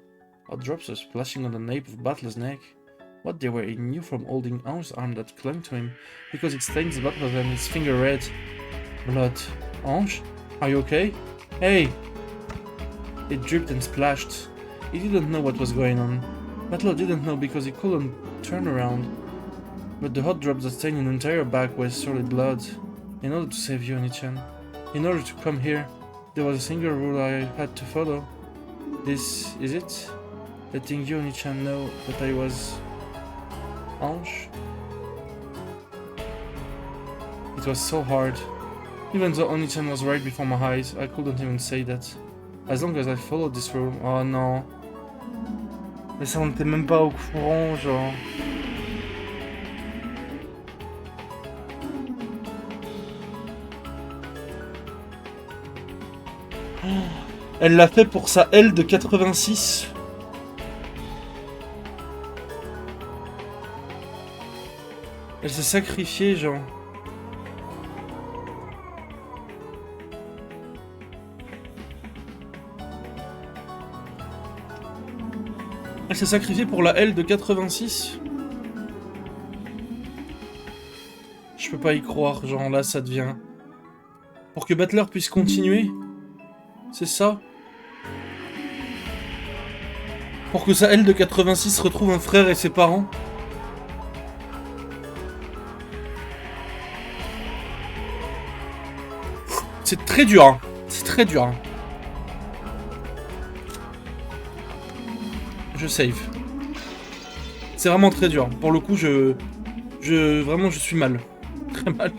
[SPEAKER 1] Hot drops were splashing on the nape of Battle's neck. What they were he knew from holding Ange's arm that clung to him, because it stained his Battle and his finger red. Blood. Ange? Are you okay? Hey! It dripped and splashed. He didn't know what was going on. Battle didn't know because he couldn't turn around. But the hot drops that stained his entire back were solid blood. In order to save you, Oni-chan, in order to come here, there was a single rule I had to follow. This is it? Letting you, Oni-chan, know that I was Ange. It was so hard. Even though Oni-chan was right before my eyes, I couldn't even say that. As long as I followed this rule. Oh non. Mais ça, on n'était même pas au courant, genre. Elle l'a fait pour sa L de 86. Elle s'est sacrifiée, genre. Elle s'est sacrifiée pour la L de 86. Je peux pas y croire, genre là ça devient... Pour que Butler puisse continuer. C'est ça. Pour que sa L de 86 retrouve un frère et ses parents. C'est très dur, hein. C'est très dur, hein. Je save. C'est vraiment très dur. Pour le coup, vraiment, je suis mal. Très mal.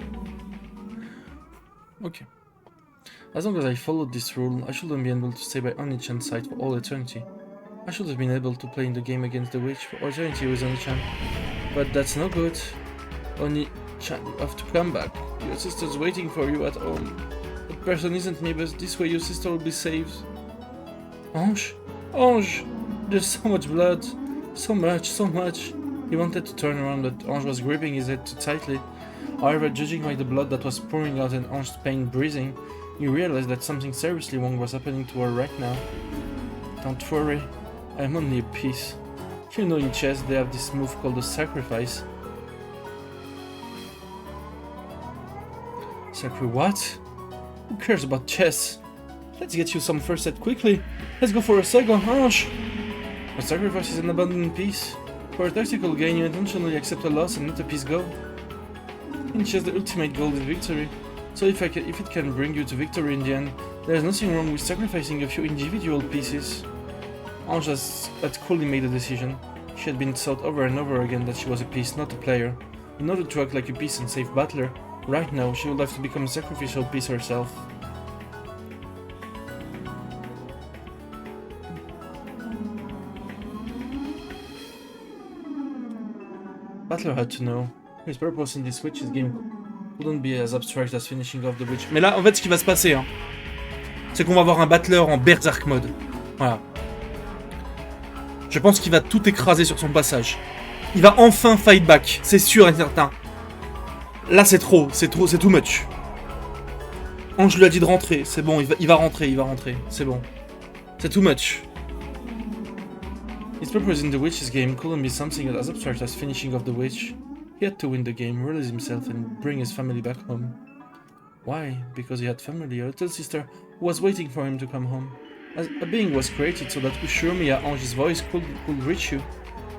[SPEAKER 1] Ok. As long as I followed this rule, I shouldn't be able to stay by Oni-chan's side for all eternity. I should have been able to play in the game against the witch for eternity with Oni-chan. But that's no good. Only you have to come back. Your sister's waiting for you at home. That person isn't me, but this way your sister will be saved. Ange? Ange! There's so much blood. So much. He wanted to turn around, but Ange was gripping his head too tightly. However, judging by the blood that was pouring out and Ange's pain breathing, he realized that something seriously wrong was happening to her right now. Don't worry, I'm only a piece. You know, in chess they have this move called the sacrifice. What? Who cares about chess? Let's get you some first set quickly. Let's go for a second, Ange! A sacrifice is an abandoned piece. For a tactical gain, you intentionally accept a loss and let a piece go. In chess, the ultimate goal is victory. So if it can bring you to victory in the end, there is nothing wrong with sacrificing a few individual pieces. Ange had coolly made a decision. She had been taught over and over again that she was a piece, not a player. In order to act like a piece and save battler, right now she would have to become a sacrificial piece herself. Battler had to know. His purpose in this Witch's game couldn't be as abstract as finishing off the Witch. Mais là, en fait, ce qui va se passer, hein, c'est qu'on va avoir un Battler en Berserk mode. Voilà. Je pense qu'il va tout écraser sur son passage. Il va enfin fight back, c'est sûr et certain. Là, c'est too much. Ange lui a dit de rentrer, c'est bon, il va rentrer, c'est bon. C'est too much. His purpose in the Witch's game couldn't be something as abstract as finishing off the Witch. He had to win the game, release himself, and bring his family back home. Why? Because he had family, a little sister who was waiting for him to come home. As a being was created so that Ushurmiya, Ange's voice, could reach you.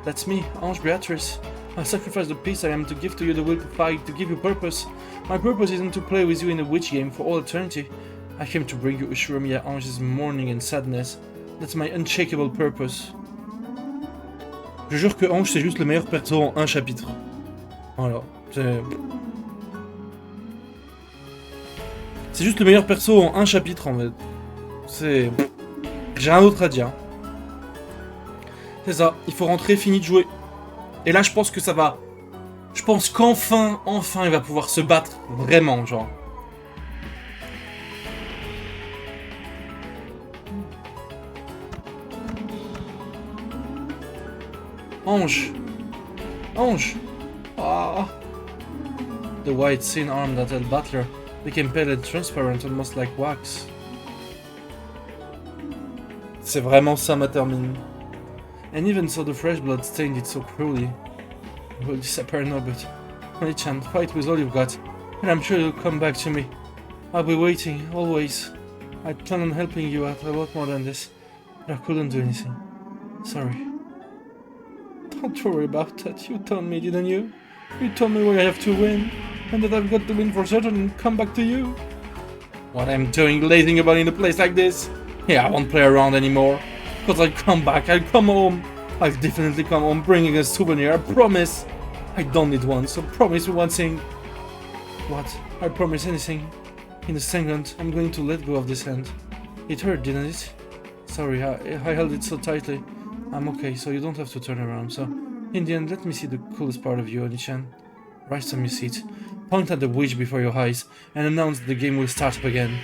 [SPEAKER 1] That's me, Ange Beatrice. I sacrifice the piece I am to give to you the will to fight, to give you purpose. My purpose isn't to play with you in a witch game for all eternity. I came to bring you Ushurmiya, Ange's mourning and sadness. That's my unshakable purpose. Je jure que Ange c'est juste le meilleur perso en un chapitre. Voilà, c'est juste le meilleur perso en un chapitre en fait. C'est... J'ai rien d'autre à dire. C'est ça, il faut rentrer, fini de jouer. Et là je pense que ça va... Je pense qu'enfin, il va pouvoir se battre vraiment, genre. Ange! Ah! The white thin arm that held Butler became pale and transparent, almost like wax. C'est vraiment ça ma termine. And even so, the fresh blood stained it so cruelly. It will disappear now, but Oni-chan, fight with all you've got, and I'm sure you'll come back to me. I'll be waiting, always. I plan on helping you out a lot more than this, but I couldn't do anything. Sorry. Don't worry about that, you told me, didn't you? You told me where I have to win, and that I've got to win for certain and come back to you. What I'm doing lazing about in a place like this? Yeah, I won't play around anymore. Because I'll come back, I'll come home. I'll definitely come home bringing a souvenir, I promise. I don't need one, so promise me one thing. What? I promise anything. In a second, I'm going to let go of this hand. It hurt, didn't it? Sorry, I held it so tightly. I'm okay, so you don't have to turn around, so... In the end, let me see the coolest part of you, Oni-chan. Rise from your seat, point at the witch before your eyes, and announce that the game will start up again.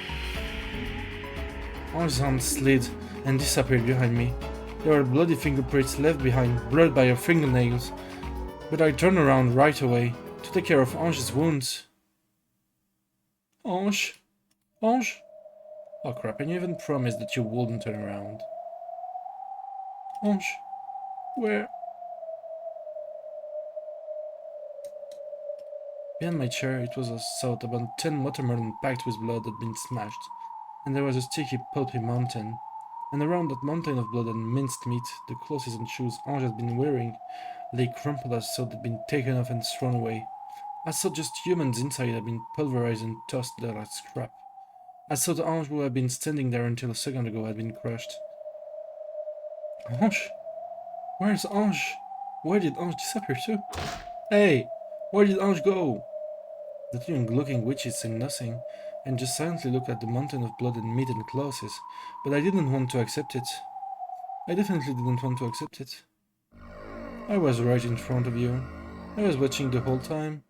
[SPEAKER 1] Ange's hand slid and disappeared behind me. There were bloody fingerprints left behind, blurred by her fingernails. But I turned around right away, to take care of Ange's wounds. Ange? Ange? Oh crap, and you even promised that you wouldn't turn around. Ange? Where? Behind my chair, it was a thought about 10 watermelons packed with blood had been smashed, and there was a sticky, pulpy mountain. And around that mountain of blood and minced meat, the clothes and shoes Ange had been wearing lay crumpled as though they'd been taken off and thrown away. As though just humans inside had been pulverized and tossed there like scrap. As though the Ange who had been standing there until a second ago had been crushed. Ange? Where's Ange? Where did Ange disappear to? Hey! Where did Ange go? The two young-looking witches said nothing, and just silently looked at the mountain of blood and meat and clothes, but I didn't want to accept it. I definitely didn't want to accept it. I was right in front of you. I was watching the whole time.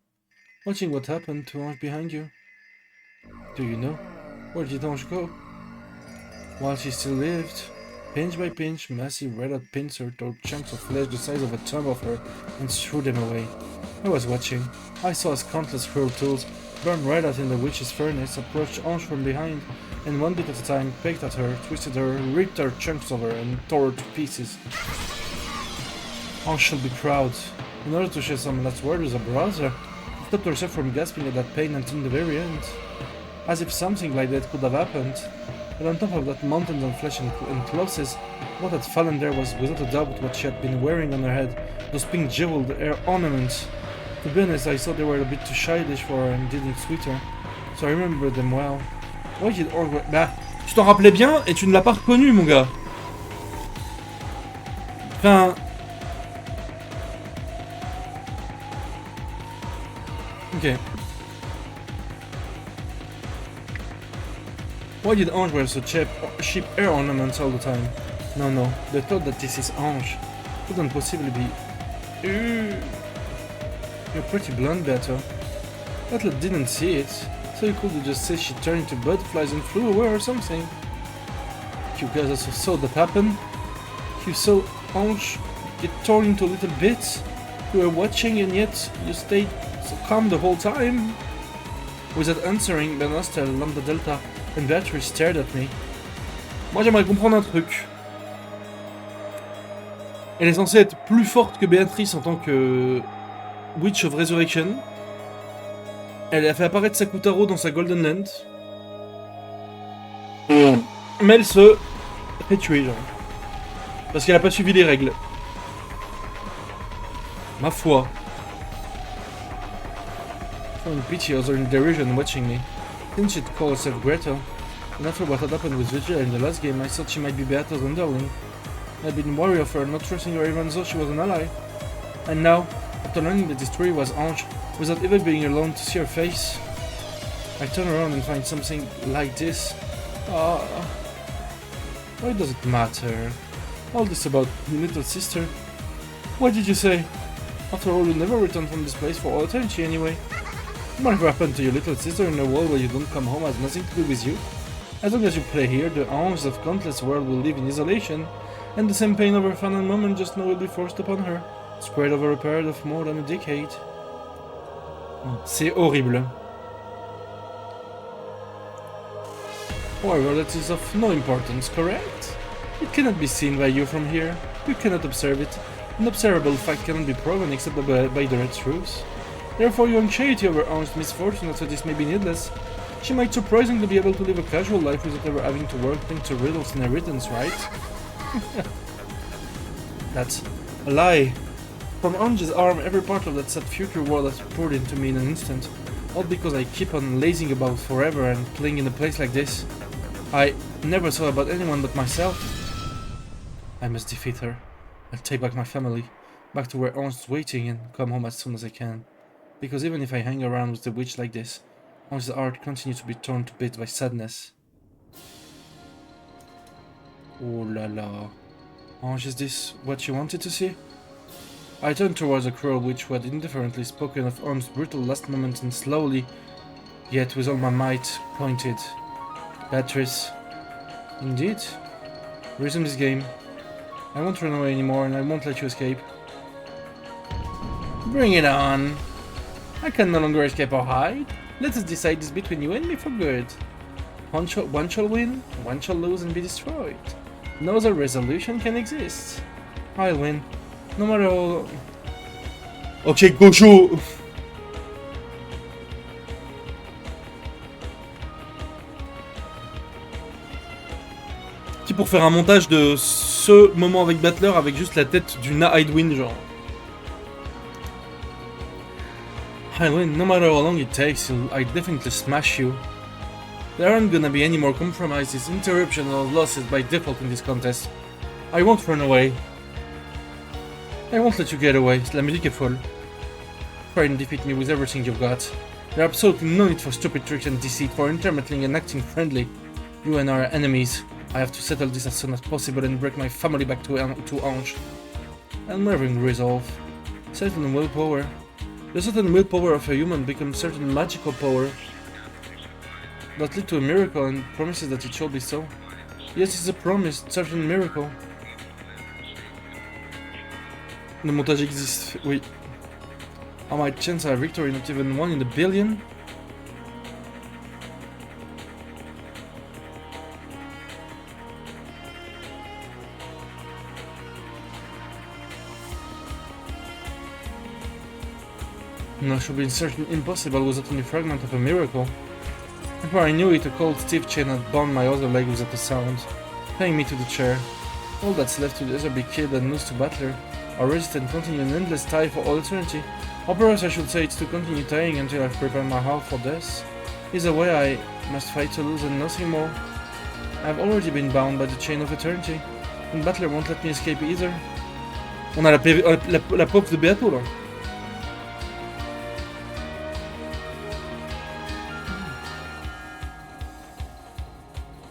[SPEAKER 1] Watching what happened to Ange behind you. Do you know? Where did Ange go? While she still lived, pinch by pinch, massive red-hot pincers tore chunks of flesh the size of a thumb of her and threw them away. I was watching. I saw as countless cruel tools, burned red hot in the witch's furnace, approached Ange from behind, and one bit at a time pecked at her, twisted her, ripped her chunks of her, and tore her to pieces. Ange shall be proud. In order to share some last word with her brother, she stopped herself from gasping at that pain until the very end. As if something like that could have happened. But on top of that mountains of flesh and clothes, what had fallen there was without a doubt what she had been wearing on her head, those pink jeweled hair ornaments. To be honest, I thought they were a bit too childish for her and didn't suit her, so I remember them well. Why did Orgrimmar... Bah, tu t'en rappelais bien et tu ne l'as pas reconnu, mon gars. Enfin... Ok. Why did Ange wear so cheap hair ornaments all the time? No, they thought that this is Ange. Couldn't possibly be... You're pretty blonde, Beto. Atla didn't see it, so you could just say she turned into butterflies and flew away or something. You guys also saw that happen? You saw Ange get torn into little bits? You were watching and yet you stayed so calm the whole time? Without answering, Ben Astel, Lambda Delta, and Beatrice stared at me. Moi j'aimerais comprendre un truc. Elle est censée être plus forte que Béatrice en tant que Witch of Resurrection. Elle a fait apparaître Sakutaro dans sa Golden Land. Mais elle se fait tuer, genre. Parce qu'elle a pas suivi les règles. Ma foi. Showing pity or in derision watching me. Since she'd call herself Gretel, and after what had happened with Vigil in the last game, I thought she might be Beata's underling. I'd been worried of her, not trusting her even though she was an ally. And now, after learning that this tree was Ange, without ever being alone to see her face, I turn around and find something like this. Why does it matter? All this about your little sister? What did you say? After all, you never returned from this place for all eternity anyway. Whatever happened to your little sister in a world where you don't come home has nothing to do with you. As long as you play here, the Anges of countless world will live in isolation, and the same pain of her final moment just now will be forced upon her, spread over a period of more than a decade. C'est horrible. However, that is of no importance, correct? It cannot be seen by you from here. You cannot observe it. An observable fact cannot be proven except by direct truth. Therefore, your anxiety over Ange's misfortune, although this may be needless, she might surprisingly be able to live a casual life without ever having to work thanks to Riddle's inheritance, right? That's a lie. From Ange's arm, every part of that sad future world has poured into me in an instant, all because I keep on lazing about forever and playing in a place like this. I never thought about anyone but myself. I must defeat her. I'll take back my family, back to where Ange is waiting, and come home as soon as I can. Because even if I hang around with the witch like this, Ange's heart continues to be torn to bits by sadness. Oh la la. Ange, is this what you wanted to see? I turned towards a cruel witch who had indifferently spoken of Ange's brutal last moments and slowly, yet with all my might, pointed. Beatrice. Indeed. Resume this game. I won't run away anymore and I won't let you escape. Bring it on. I can no longer escape or hide. Let us decide this between you and me for good. One shall win, one shall lose and be destroyed. No other resolution can exist. I'll win, no matter how... Ok, Gojo. C'est pour faire un montage de ce moment avec Battler avec juste la tête du Na Hydewin, genre. I'll win, no matter how long it takes, I'll definitely smash you. There aren't gonna be any more compromises, interruptions or losses by default in this contest. I won't run away. I won't let you get away, la musique est folle. Try and defeat me with everything you've got. There's absolutely no need for stupid tricks and deceit, for intermeddling and acting friendly. You and I are enemies. I have to settle this as soon as possible and bring my family back to Ange. Unwavering resolve, certain willpower, The certain willpower of a human becomes certain magical power that lead to a miracle and promises that it shall be so. Yes, it's a promise, certain miracle. Le montage existe, oui. Are my chance at victory not even 1 in a billion? No, should be certain impossible without any fragment of a miracle. Before I knew it, a cold stiff chain had bound my other leg without a sound, tying me to the chair. All that's left to either be killed and lose to battler, or resist and continue an endless tie for all eternity. Or perhaps I should say it's to continue tying until I've prepared my heart for death. Either way, I must fight to lose and nothing more. I've already been bound by the chain of eternity, and battler won't let me escape either. On a la pauvre de Beato là.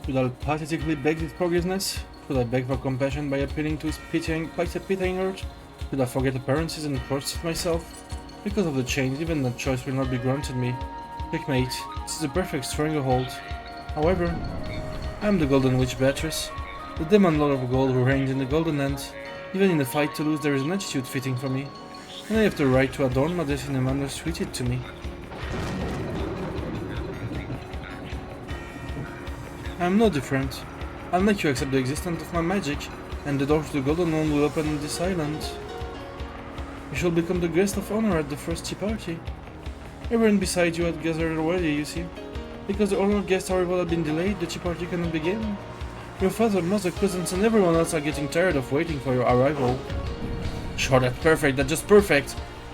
[SPEAKER 1] Should I pathetically beg his forgiveness? Should I beg for compassion by appealing to his pitying heart? Should I forget appearances and trust myself? Because of the chains, even that choice will not be granted me. Checkmate, this is a perfect stranglehold. However, I am the Golden Witch Beatrice, the demon lord of gold who reigned in the Golden Land. Even in a fight to lose, there is an attitude fitting for me, and I have the right to adorn my death in a manner suited to me. I am no different. I'll make you accept the existence of my magic, and the door to the Golden One will open on this island. You shall become the guest of honor at the first tea party. Everyone beside you had gathered already, you see. Because the honored guest's arrival had been delayed, the tea party cannot begin. Your father, mother, cousins, and everyone else are getting tired of waiting for your arrival. Sure, that's perfect, that's just perfect.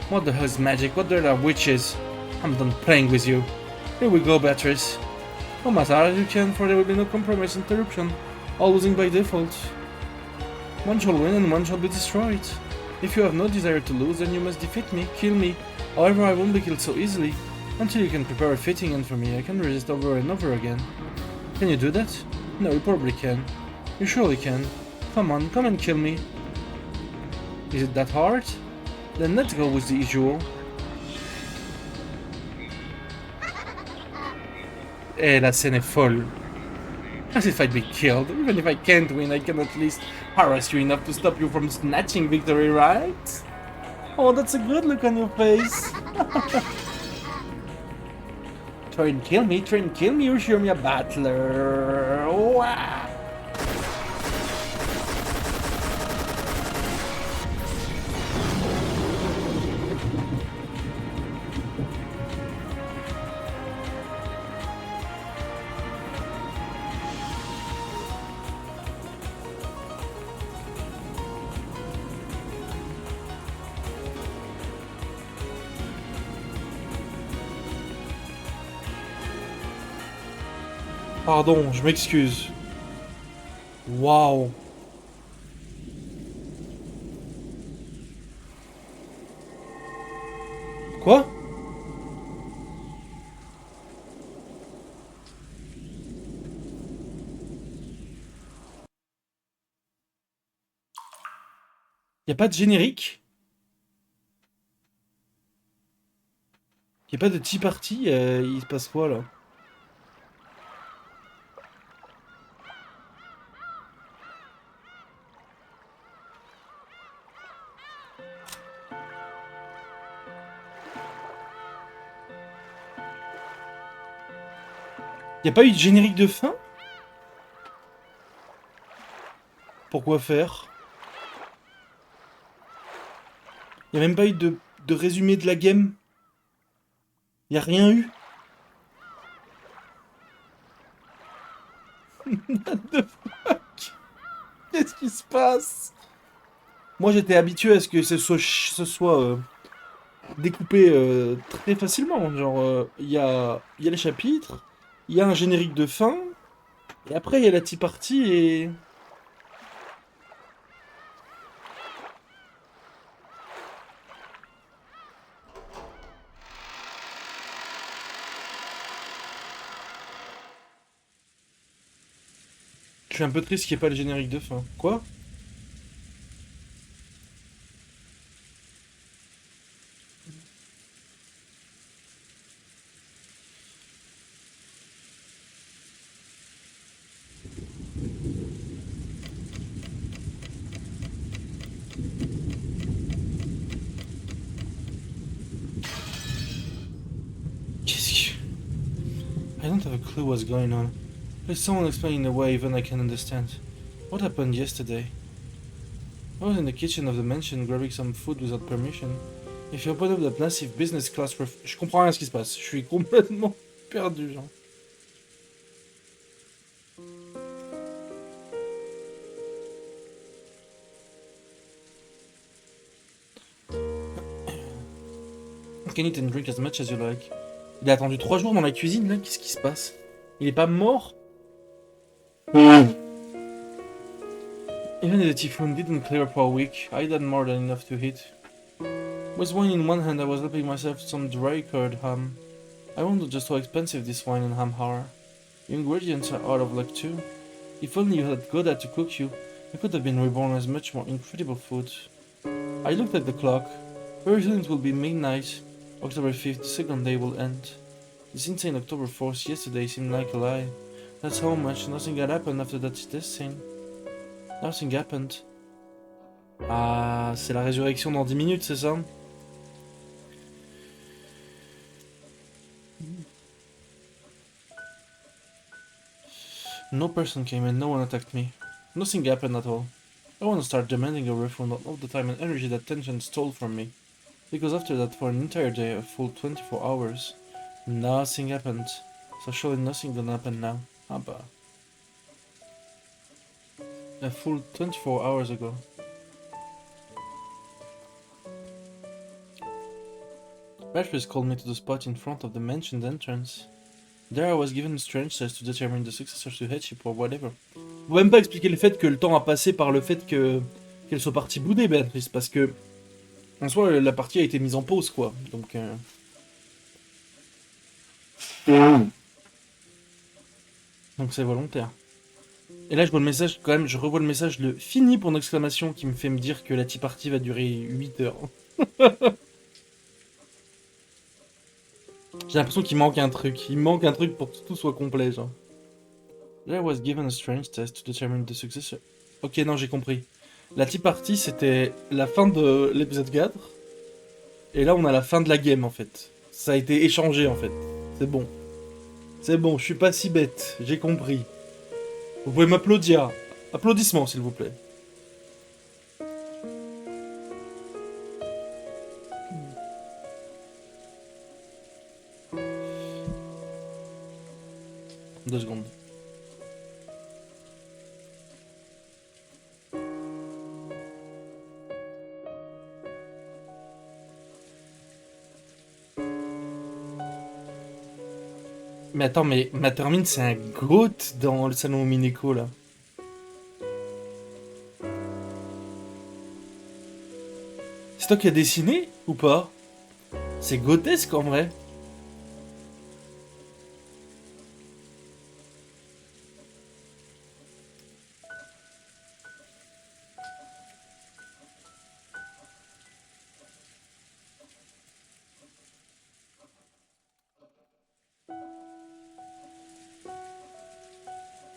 [SPEAKER 1] What the hell is magic? What the hell are witches? I'm done playing with you. Here we go, Beatrice. Come as hard as you can, for there will be no compromise interruption, all losing by default. One shall win and one shall be destroyed. If you have no desire to lose, then you must defeat me, kill me. However, I won't be killed so easily. Until you can prepare a fitting end for me, I can resist over and over again. Can you do that? No, you probably can. You surely can. Come on, come and kill me. Is it that hard? Then let's go with the usual. La scène est folle. As if I'd be killed. Even if I can't win, I can at least harass you enough to stop you from snatching victory, right? Oh, that's a good look on your face. Try and kill me, or show me a battler. Wow. Pardon, je m'excuse. Waouh. Quoi? Y a pas de générique? Y a pas de tea party? Il se passe quoi là? Y a pas eu de générique de fin? Pourquoi faire? Y a même pas eu de résumé de la game? Y a rien eu? What the fuck? Qu'est-ce qui se passe? Moi j'étais habitué à ce que ce soit découpé très facilement. Genre, il y a les chapitres, il y a un générique de fin, et après il y a la tea party et... Je suis un peu triste qu'il n'y ait pas le générique de fin. Quoi? I don't have a clue what's going on. Please someone explain in a way even I can understand. What happened yesterday? I was in the kitchen of the mansion grabbing some food without permission. If you open up that massive business class je comprends rien à ce qui se passe. Je suis complètement perdu, genre. You can eat and drink as much as you like. Il a attendu 3 jours dans la cuisine, là. Qu'est-ce qui se passe? Il est pas mort? Even the typhoon didn't clear up for a week. I had more than enough to eat. With wine in one hand, I was helping myself to some dry cured ham. I wonder just how expensive this wine and ham are. The ingredients are out of luck too. If only you had Godad to cook you, you could have been reborn as much more incredible food. I looked at the clock. Very soon it will be midnight. October 5th, the second day will end. This insane October 4th yesterday seemed like a lie. That's how much nothing had happened after that testing. Nothing happened. Ah, c'est la résurrection dans 10 minutes, c'est ça? No person came and no one attacked me. Nothing happened at all. I want to start demanding a refund on all the time and energy that tension stole from me. Because after that, for an entire day, a full 24 hours, nothing happened. So surely nothing gonna happen now. Ah bah. A full 24 hours ago. Beatrice called me to the spot in front of the mentioned entrance. There I was given a strange test to determine the successor to headship or whatever. Faut même pas expliquer le fait que le temps a passé par le fait qu'elle soit partie bouder, Béatrice, parce que en soi la partie a été mise en pause, quoi. Donc donc c'est volontaire. Et là je vois le message quand même, je revois le message le fini pour une exclamation qui me fait me dire que la tea party va durer 8 heures. J'ai l'impression qu'il manque un truc. Il manque un truc pour que tout soit complet, genre. There was given a strange test to determine the successor. Ok, non, j'ai compris. La tea party, c'était la fin de l'épisode 4. Et là, on a la fin de la game, en fait. Ça a été échangé, en fait. C'est bon. C'est bon, je suis pas si bête. J'ai compris. Vous pouvez m'applaudir. Applaudissements, s'il vous plaît. Deux secondes. Mais attends, mais Matermine, c'est un goat dans le salon Umineko, là. C'est toi qui as dessiné, ou pas? C'est grotesque, en vrai.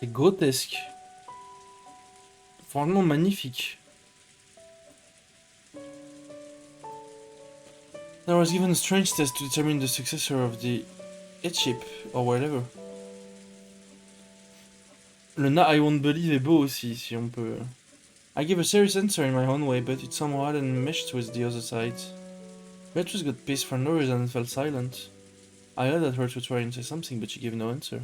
[SPEAKER 1] C'est grotesque. Franchement magnifique. There was given a strange test to determine the successor of the headship, or whatever. Le Na I Won't Believe est beau aussi, si on peut... I gave a serious answer in my own way, but it somehow hadn't meshed with the other side. Beatrice got pissed for no reason and fell silent. I yelled at her to try and say something, but she gave no answer.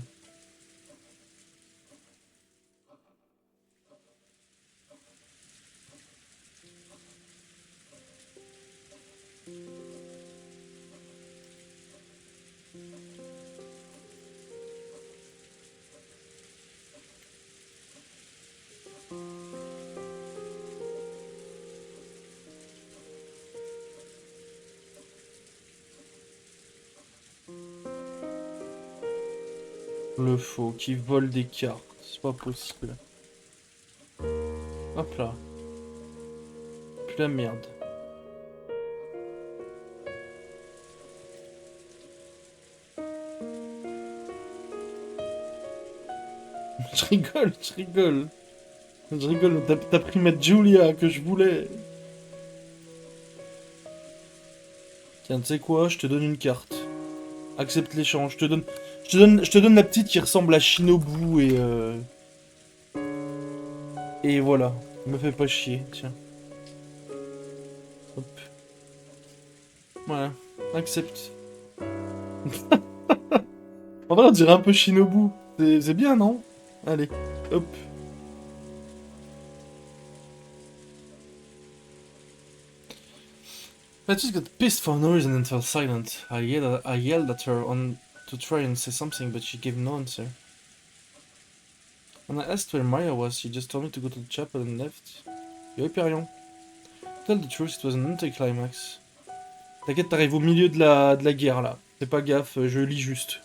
[SPEAKER 1] Le faux qui vole des cartes, c'est pas possible. Hop là. Plus la merde. Je rigole, je rigole. Je rigole, t'as pris ma Julia que je voulais. Tiens, tu sais quoi, je te donne une carte. Accepte l'échange, Je te donne la petite qui ressemble à Shinobu et voilà. Me fais pas chier, tiens. Hop. Voilà. Accepte. En vrai, on dirait un peu Shinobu. C'est bien, non? Allez, hop. I just got pissed for no reason and fell silent. I yelled at her on to try and say something, but she gave no answer. When I asked where Maya was, she just told me to go to the chapel and left. Yo, Hyperion. To tell the truth, it was an anticlimax. T'inquiète, t'arrives au milieu de la guerre là. Fais pas gaffe, je lis juste.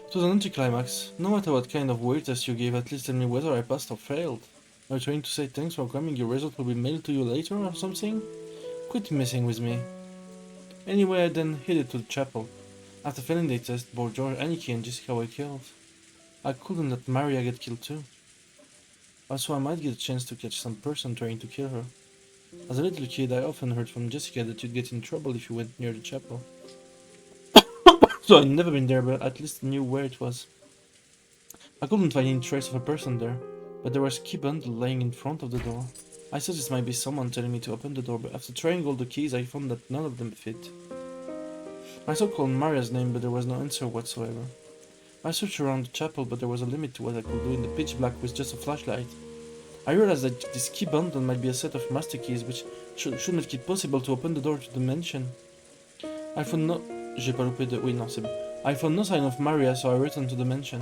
[SPEAKER 1] It was an anticlimax. No matter what kind of weird test you gave, at least tell me whether I passed or failed. Are you trying to say thanks for coming, your result will be mailed to you later or something? Quit messing with me. Anyway, I then headed to the chapel. After failing the test, both George, Aniki, and Jessica were killed. I couldn't let Maria get killed too. Also, I might get a chance to catch some person trying to kill her. As a little kid, I often heard from Jessica that you'd get in trouble if you went near the chapel. So I'd never been there, but at least knew where it was. I couldn't find any trace of a person there, but there was a key bundle lying in front of the door. I thought this might be someone telling me to open the door, but after trying all the keys, I found that none of them fit. I also called Maria's name, but there was no answer whatsoever. I searched around the chapel, but there was a limit to what I could do in the pitch black with just a flashlight. I realized that this key bundle might be a set of master keys, which should make it possible to open the door to the mansion. I found no... J'ai pas loupé de... Oui, non, c'est bon. I found no sign of Maria, so I returned to the mansion.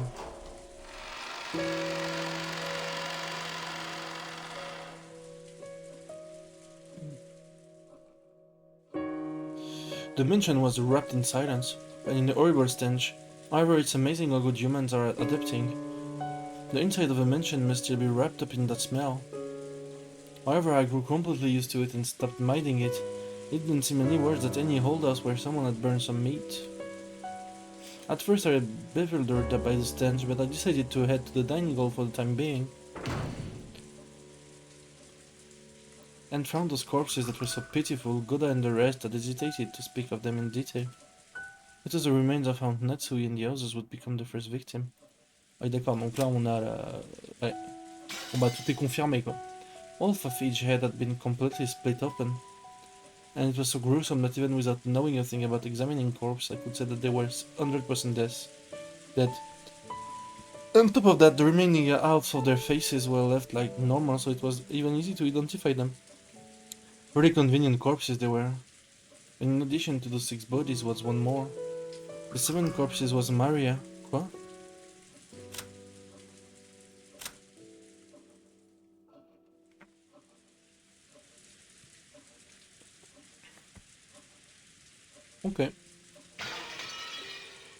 [SPEAKER 1] The mansion was wrapped in silence, and in a horrible stench. However, it's amazing how good humans are at adapting. The inside of a mansion must still be wrapped up in that smell. However, I grew completely used to it and stopped minding it. It didn't seem any worse than any old house where someone had burned some meat. At first I was bewildered by the stench, but I decided to head to the dining hall for the time being. And found those corpses that were so pitiful, Goda and the rest had hesitated to speak of them in detail. It was the remains of Aunt Natsui and the others would become the first victim. Oui d'accord, donc là on a la... Ouais. Bon bah tout est confirmé quoi. Half of each head had been completely split open. And it was so gruesome that even without knowing a thing about examining corpse, I could say that they were 100% dead. On top of that, the remaining halves of their faces were left like normal, so it was even easy to identify them. Very convenient corpses they were. And in addition to those 6 bodies was one more. The 7 corpses was Maria. Quoi? Okay.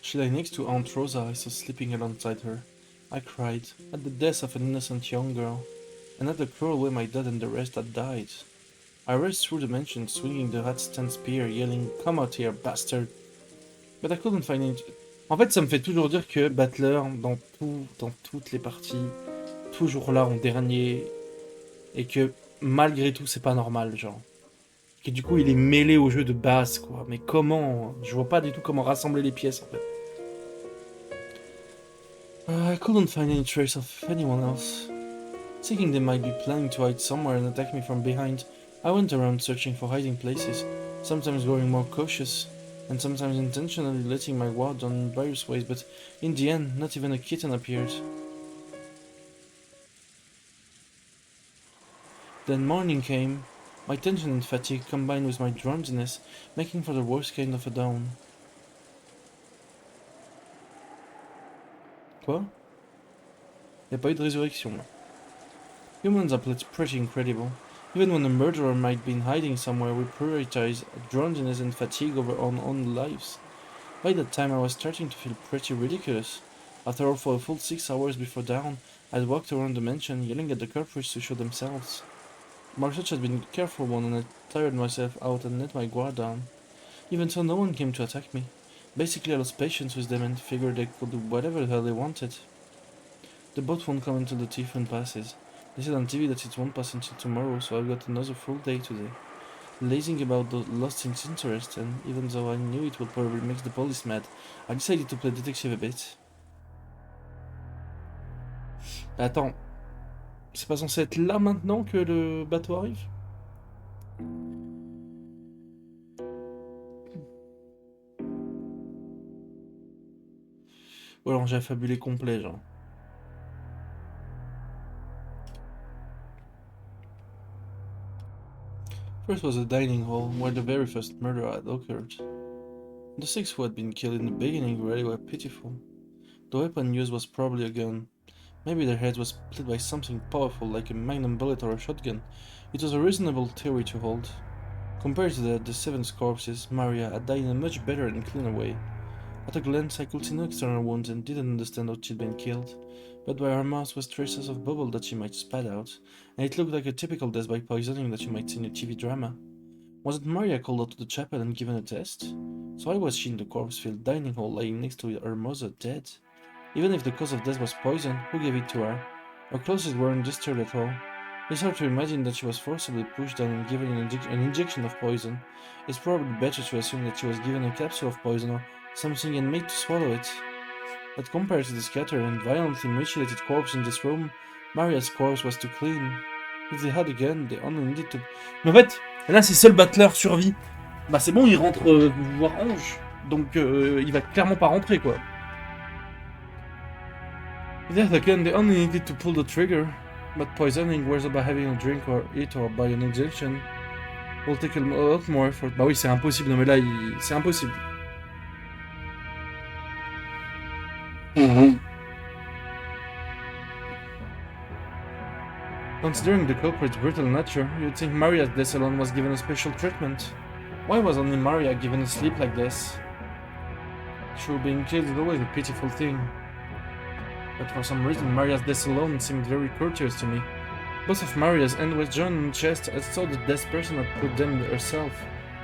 [SPEAKER 1] She lay next to Aunt Rosa, I saw sleeping alongside her. I cried, at the death of an innocent young girl, and at the cruel way my dad and the rest had died. I raced through the mansion, swinging the hat-stand spear, yelling, "Come out here, bastard!" But I couldn't find any... En fait, ça me fait toujours dire que Battler, dans toutes les parties, toujours là en dernier, et que malgré tout, c'est pas normal, genre. Et du coup, il est mêlé au jeu de base, quoi. Mais comment? Je vois pas du tout comment rassembler les pièces, en fait. I couldn't find any trace of anyone else. Thinking they might be planning to hide somewhere and attack me from behind, I went around searching for hiding places, sometimes growing more cautious, and sometimes intentionally letting my guard down in various ways, but in the end, not even a kitten appeared. Then morning came, my tension and fatigue combined with my drowsiness, making for the worst kind of a dawn. Quoi? Y'a pas eu de résurrection là. Humans are pretty incredible. Even when a murderer might be hiding somewhere, we prioritize drowsiness and fatigue over our own lives. By that time I was starting to feel pretty ridiculous. After all, for a full 6 hours before dawn, I'd walked around the mansion, yelling at the culprits to show themselves. My search had been a careful one, and I tired myself out and let my guard down. Even so, no one came to attack me. Basically, I lost patience with them and figured they could do whatever the hell they wanted. The boat won't come until the typhoon passes. They said on TV that it won't pass until tomorrow, so I've got another full day today. lazing about the lost things interest, and even though I knew it would probably make the police mad, I decided to play detective a bit. Attends, c'est pas censé être là maintenant que le bateau arrive? Ou alors j'ai affabulé complet, genre. First was the dining hall, where the very first murder had occurred. The six who had been killed in the beginning really were pitiful. The weapon used was probably a gun. Maybe their heads were split by something powerful like a magnum bullet or a shotgun. It was a reasonable theory to hold. Compared to that, the seventh corpses, Maria had died in a much better and cleaner way. At a glance, I could see no external wounds and didn't understand how she'd been killed. But by her mouth was traces of bubble that she might spat out, and it looked like a typical death by poisoning that you might see in a TV drama. Wasn't Maria called out to the chapel and given a test? So why was she in the corpse-filled dining hall lying next to her mother dead? Even if the cause of death was poison, who gave it to her? Her clothes weren't disturbed at all. It's hard to imagine that she was forcibly pushed down and given an injection of poison. It's probably better to assume that she was given a capsule of poison or something and made to swallow it. But compared to the scattered and violently mutilated corpse in this room, Maria's corpse was too clean. If they had a gun, they only needed to... Mais en fait, là si seul Butler survit, bah c'est bon, il rentre voir Ange. Donc il va clairement pas rentrer quoi. If they had a gun, they only needed to pull the trigger. But poisoning, whether by having a drink or eat or by an injection, will take a lot more effort. Bah oui, c'est impossible. Non mais là, c'est impossible. Considering the culprit's brutal nature, you'd think Maria's death alone was given a special treatment. Why was only Maria given a sleep like this? Sure, being killed is always a pitiful thing. But for some reason, Maria's death alone seemed very courteous to me. Both of Maria's end was joined in the chest as though the dead person had put them herself.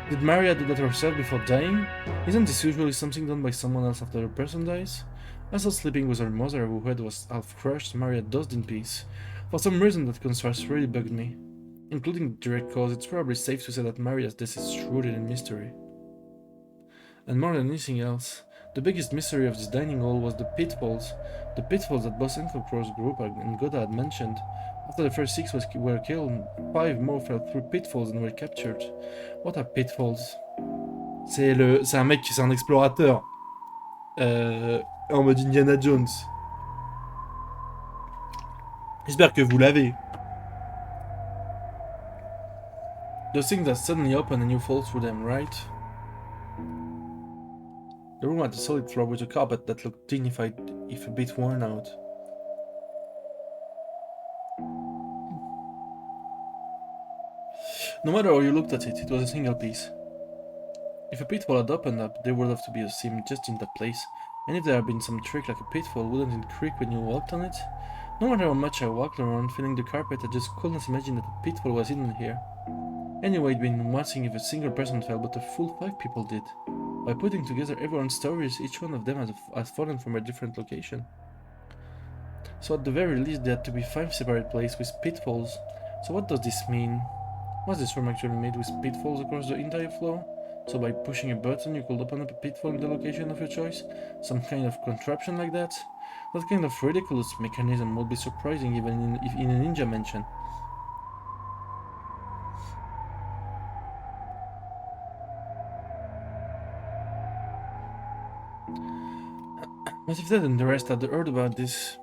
[SPEAKER 1] Did Maria do that herself before dying? Isn't this usually something done by someone else after a person dies? I thought sleeping with her mother, whose head was half crushed, Maria dozed in peace. For some reason, that contrast really bugged me. Including the direct cause, it's probably safe to say that Maria's death is shrouded in mystery. And more than anything else, the biggest mystery of this dining hall was the pitfalls that Boss Enkelcrow's group and Goda had mentioned. After the first six were killed, 5 more fell through pitfalls and were captured. What are pitfalls? C'est un mec, c'est un explorateur. En mode Indiana Jones. J'espère que vous l'avez. Those things that suddenly open and you fall through them, right? The room had a solid floor with a carpet that looked dignified if a bit worn out. No matter how you looked at it, it was a single piece. If a pitfall had opened up, there would have to be a seam just in that place, and if there had been some trick like a pitfall, wouldn't it creak when you walked on it? No matter how much I walked around feeling the carpet, I just could not imagine that a pitfall was hidden here. Anyway, it'd been one thing if a single person fell, but a full 5 people did. By putting together everyone's stories, each one of them has fallen from a different location. So at the very least, there had to be 5 separate places with pitfalls. So what does this mean? Was this room actually made with pitfalls across the entire floor? So by pushing a button, you could open up a pitfall in the location of your choice? Some kind of contraption like that? That kind of ridiculous mechanism would be surprising even in a ninja mansion. But if Dad and the rest had heard about this,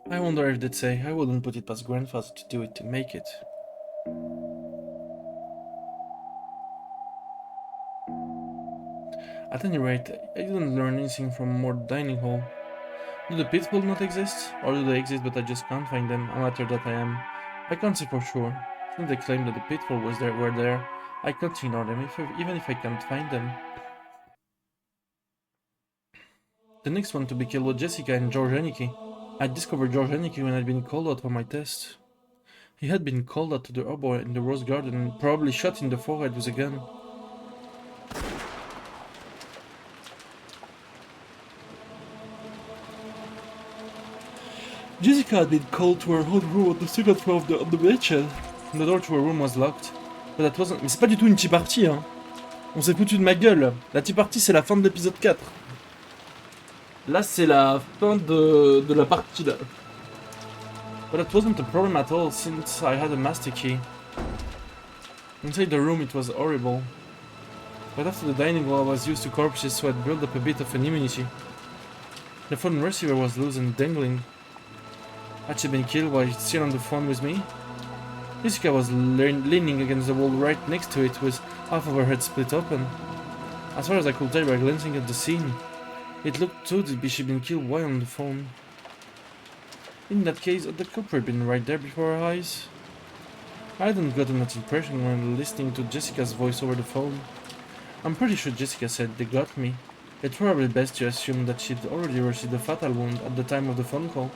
[SPEAKER 1] I wonder if they'd say I wouldn't put it past grandfather to do it to make it. At any rate, I didn't learn anything from more dining hall. Do the pitfalls not exist? Or do they exist but I just can't find them, amateur that I am? I can't say for sure. Since they claim that the pitfall were there, I can't ignore them, even if I can't find them. The next one to be killed was Jessica and George Haneke. I discovered George Haneke when I'd been called out for my test. He had been called out to the arbor in the rose garden and probably shot in the forehead with a gun. Jessica had been called to her own room on the second floor of the mansion. The door to her room was locked. But that wasn't... Mais c'est pas du tout une tea party, hein. On s'est foutu de ma gueule. La tea party, c'est la fin de l'épisode 4. Là, c'est la fin de la partie, là. But that wasn't a problem at all, since I had a master key. Inside the room, it was horrible. But after the dining hall, I was used to corpses, so I'd built up a bit of an immunity. The phone receiver was loose and dangling. Had she been killed while still on the phone with me? Jessica was leaning against the wall right next to it, with half of her head split open. As far as I could tell by glancing at the scene, it looked too to be she'd been killed while on the phone. In that case, had the culprit been right there before our eyes? I hadn't gotten that impression when listening to Jessica's voice over the phone. I'm pretty sure Jessica said they got me. It's probably best to assume that she'd already received a fatal wound at the time of the phone call.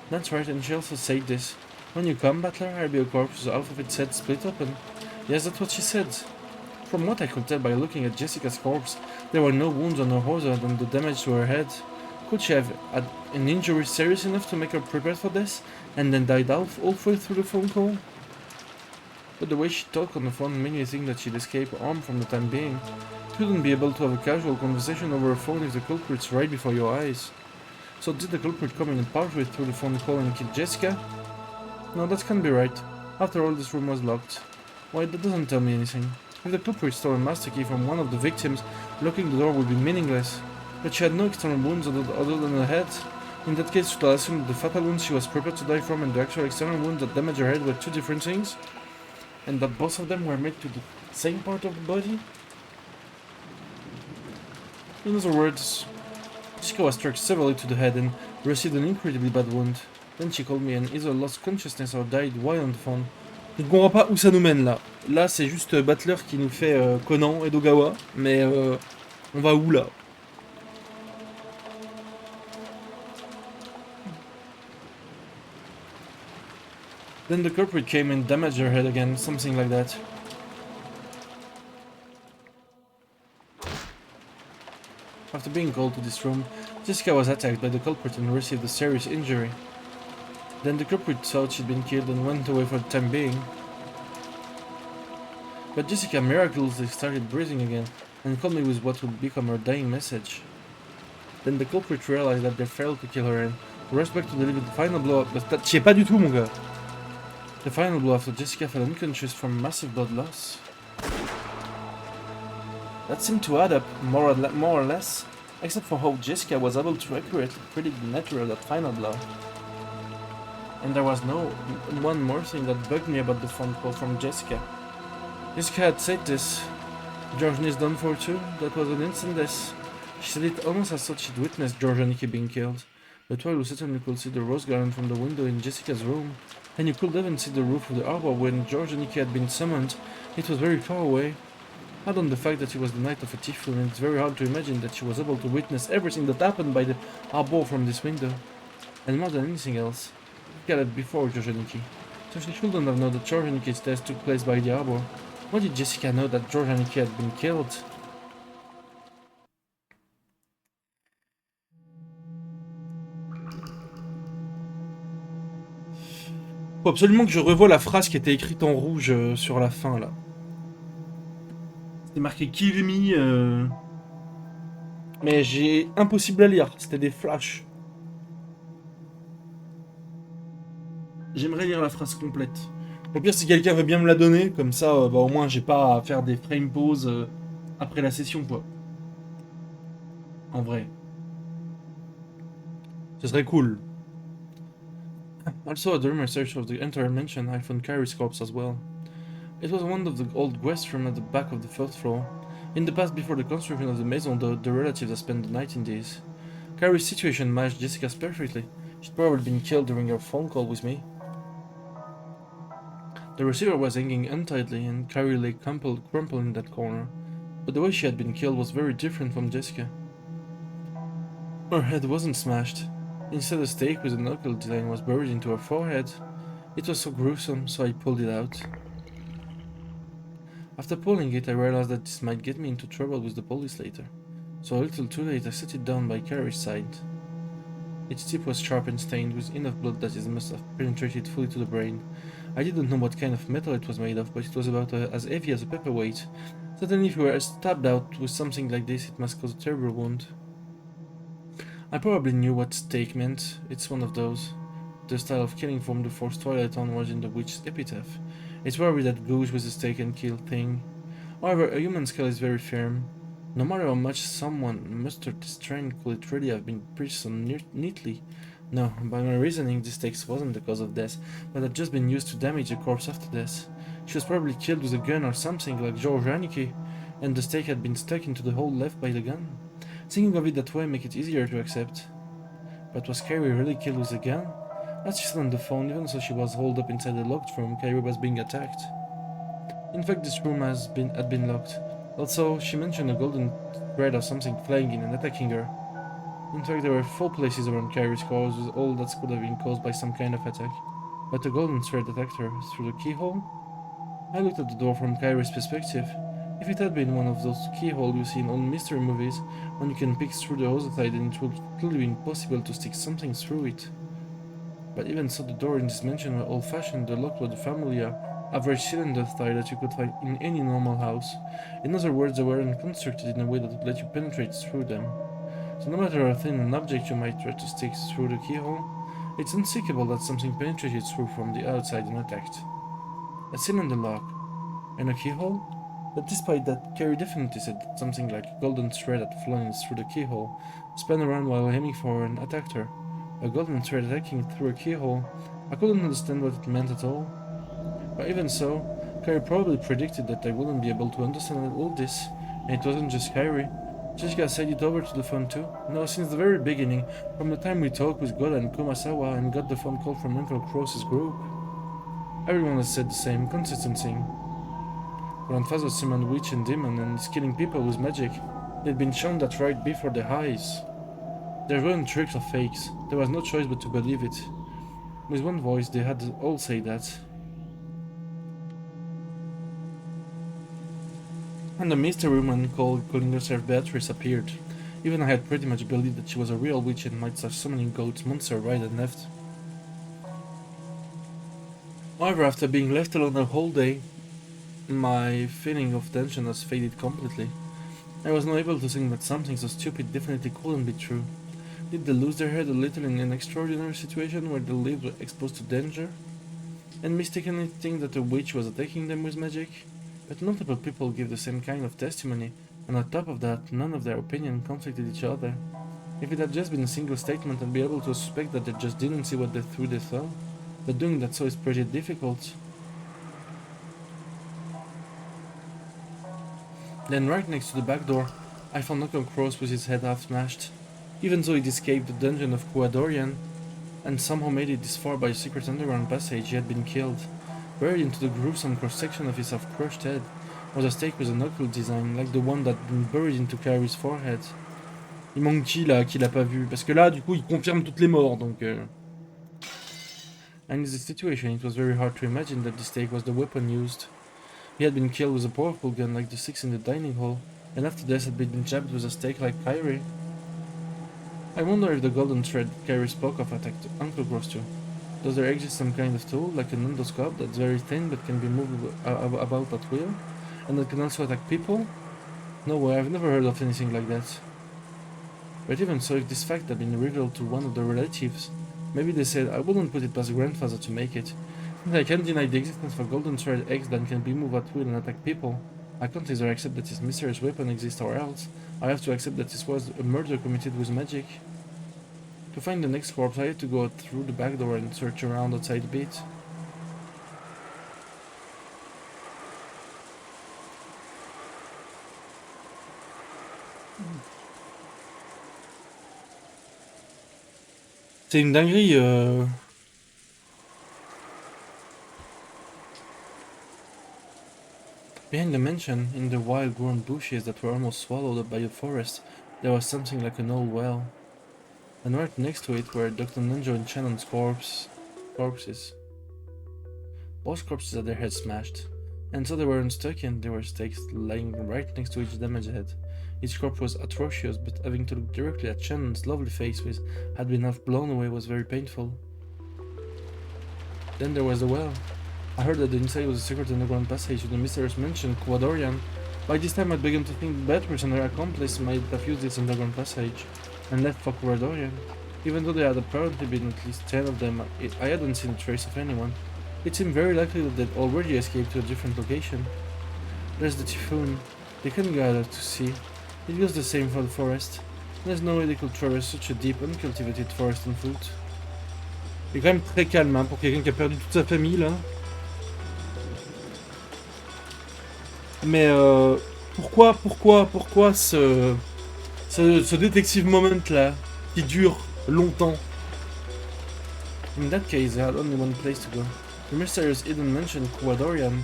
[SPEAKER 1] That's right, and she also said this. When you come, Butler, I'll be a corpse with half of its head split open. Yes, that's what she said. From what I could tell by looking at Jessica's corpse, there were no wounds on her horse other than the damage to her head. Could she have had an injury serious enough to make her prepared for this, and then died out halfway through the phone call? But the way she talked on the phone made me think that she'd escape harm from the time being. You wouldn't be able to have a casual conversation over a phone if the culprit's right before your eyes. So did the culprit come in partway through the phone call and kill Jessica? No, that can't be right. After all, this room was locked. Why, that doesn't tell me anything. If the culprit stole a master key from one of the victims, locking the door would be meaningless. But she had no external wounds other than her head. In that case, should I assume that the fatal wounds she was prepared to die from and the actual external wounds that damaged her head were two different things? And that both of them were made to the same part of the body? In other words, Jessica was struck severely to the head and received an incredibly bad wound. Then she called me and either lost consciousness or died while on the phone. Je ne comprends pas où ça nous mène là. Là, c'est juste Butler qui nous fait Conan et Dogawa, mais on va où là? Then the culprit came and damaged her head again, something like that. After being called to this room, Jessica was attacked by the culprit and received a serious injury. Then the culprit thought she'd been killed and went away for the time being. But Jessica miraculously started breathing again and called me with what would become her dying message. Then the culprit realized that they failed to kill her and rushed back to deliver the final blow. But t'y es pas du tout, mon gars. The final blow after Jessica fell unconscious from massive blood loss. That seemed to add up, more or less, except for how Jessica was able to accurately predict the nature of that final blow. And there was one more thing that bugged me about the phone call from Jessica. Jessica had said this. George is done for too. That was an instant death. She said it almost as though she'd witnessed George and Nikki being killed. But while you certainly could see the rose garden from the window in Jessica's room, and you could even see the roof of the arbor when George and Nikki had been summoned, it was very far away. Add on the fact that she was the night of a typhoon, and it's very hard to imagine that she was able to witness everything that happened by the arbor from this window. And more than anything else, she had it before George and Nikki, so she shouldn't have known that George and Nikki's death took place by the arbor. Why did Jessica know that George and Nikki had been killed? Faut absolument que je revoie la phrase qui était écrite en rouge sur la fin là. C'était marqué Kill me, mais j'ai impossible à lire, c'était des flashs. J'aimerais lire la phrase complète. Au pire, si quelqu'un veut bien me la donner, comme ça, bah, au moins j'ai pas à faire des frame pauses après la session quoi. En vrai. Ce serait cool. Also, during my search of the entire mansion, I found Carrie's corpse as well. It was one of the old guest rooms at the back of the fourth floor. In the past, before the construction of the maison, the relatives had spent the night in these. Carrie's situation matched Jessica's perfectly. She'd probably been killed during her phone call with me. The receiver was hanging untidily, and Carrie lay crumpled in that corner. But the way she had been killed was very different from Jessica. Her head wasn't smashed. Instead, a stake with a knuckle design was buried into her forehead. It was so gruesome, so I pulled it out. After pulling it, I realized that this might get me into trouble with the police later. So a little too late, I set it down by Carrie's side. Its tip was sharp and stained with enough blood that it must have penetrated fully to the brain. I didn't know what kind of metal it was made of, but it was about as heavy as a paperweight. Certainly if you were stabbed out with something like this, it must cause a terrible wound. I probably knew what stake meant. It's one of those. The style of killing from the first Twilight onwards in the witch's epitaph. It's probably that goose with the stake and kill thing. However, a human skull is very firm. No matter how much someone mustered the strength, could it really have been pierced so neatly? No, by my reasoning, this stake wasn't the cause of death, but had just been used to damage the corpse after death. She was probably killed with a gun or something, like George Haneke, and the stake had been stuck into the hole left by the gun. Thinking of it that way make it easier to accept. But was Carrie really killed with a gun? As she said on the phone, even though she was holed up inside the locked room, Carrie was being attacked. In fact, this room had been locked. Also, she mentioned a golden thread or something flying in and attacking her. In fact, there were 4 places around Carrie's corpse with all that could have been caused by some kind of attack. But the golden thread attacked her through the keyhole? I looked at the door from Kyrie's perspective. If it had been one of those keyholes you see in old mystery movies, when you can peek through the other side, then it would clearly be impossible to stick something through it. But even so, the door in this mansion were old-fashioned. The lock was the familiar, average cylinder style that you could find in any normal house. In other words, they weren't constructed in a way that would let you penetrate through them. So no matter how thin an object you might try to stick through the keyhole, it's unthinkable that something penetrated through from the outside and attacked. A cylinder lock and a keyhole? But despite that, Carrie definitely said that something like a golden thread had flown through the keyhole, spun around while aiming for her and attacked her. A golden thread attacking through a keyhole? I couldn't understand what it meant at all. But even so, Carrie probably predicted that I wouldn't be able to understand all this, and it wasn't just Carrie. Jessica said it over to the phone too. No, since the very beginning, from the time we talked with Goda and Kumasawa and got the phone call from Uncle Cross's group. Everyone has said the same, consistent thing. Grandfather summoned witch and demon and is killing people with magic. They'd been shown that right before their eyes. There weren't tricks or fakes. There was no choice but to believe it. With one voice, they had all say that. And a mystery woman calling herself Beatrice appeared. Even I had pretty much believed that she was a real witch and might start summoning goats monster right and left. However, after being left alone the whole day, my feeling of tension has faded completely. I was now able to think that something so stupid definitely couldn't be true. Did they lose their head a little in an extraordinary situation where they lived exposed to danger? And mistakenly think that a witch was attacking them with magic? But multiple people give the same kind of testimony, and on top of that, none of their opinion conflicted each other. If it had just been a single statement, I'd be able to suspect that they just didn't see what they saw, but doing that so is pretty difficult. Then right next to the back door, I found Uncle Cross with his head half smashed. Even though he'd escaped the dungeon of Kuadorian, and somehow made it this far by a secret underground passage, he had been killed. Buried into the gruesome cross-section of his half-crushed head was a stake with a knuckle design, like the one that had been buried into Carrie's forehead. Il manque qui là, qui l'a pas vu? Parce que là, du coup, il confirme toutes les morts, donc... And in this situation, it was very hard to imagine that the stake was the weapon used. He had been killed with a powerful gun like the 6 in the dining hall, and after death had been jabbed with a stake like Kyrie. I wonder if the golden thread Kyrie spoke of attacked Uncle Gross too. Does there exist some kind of tool, like an endoscope, that's very thin but can be moved about at will, and that can also attack people? No way, I've never heard of anything like that. But even so, if this fact had been revealed to one of the relatives, maybe they said, I wouldn't put it past grandfather to make it. Since I can't deny the existence of a golden thread eggs that can be moved at will and attack people, I can't either accept that this mysterious weapon exists or else I have to accept that this was a murder committed with magic. To find the next corpse, I had to go through the back door and search around outside a bit. C'est une dinguerie. Behind the mansion, in the wild-grown bushes that were almost swallowed up by a forest, there was something like an old well. And right next to it were Dr. Nanjo and Shannon's corpses. Both corpses had their heads smashed, and so they weren't stuck in, they were stakes lying right next to each damaged head. Each corpse was atrocious, but having to look directly at Shannon's lovely face, which had been half blown away, was very painful. Then there was the well. I heard that the inside was a secret underground passage to the mysterious mansion, Quadorian. By this time I'd begun to think Beatrice and her accomplice might have used this underground passage and left for Quadorian. Even though there had apparently been at least 10 of them, I hadn't seen a trace of anyone. It seemed very likely that they'd already escaped to a different location. There's the typhoon. They couldn't go out to sea. It goes the same for the forest. There's no way they could traverse such a deep, uncultivated forest on foot. Il est quand même très calme hein, pour quelqu'un qui a perdu toute sa famille là. Mais pourquoi ce detective moment là qui dure longtemps? In that case, I had only one place to go. The mysterious hidden mansion Quadorian,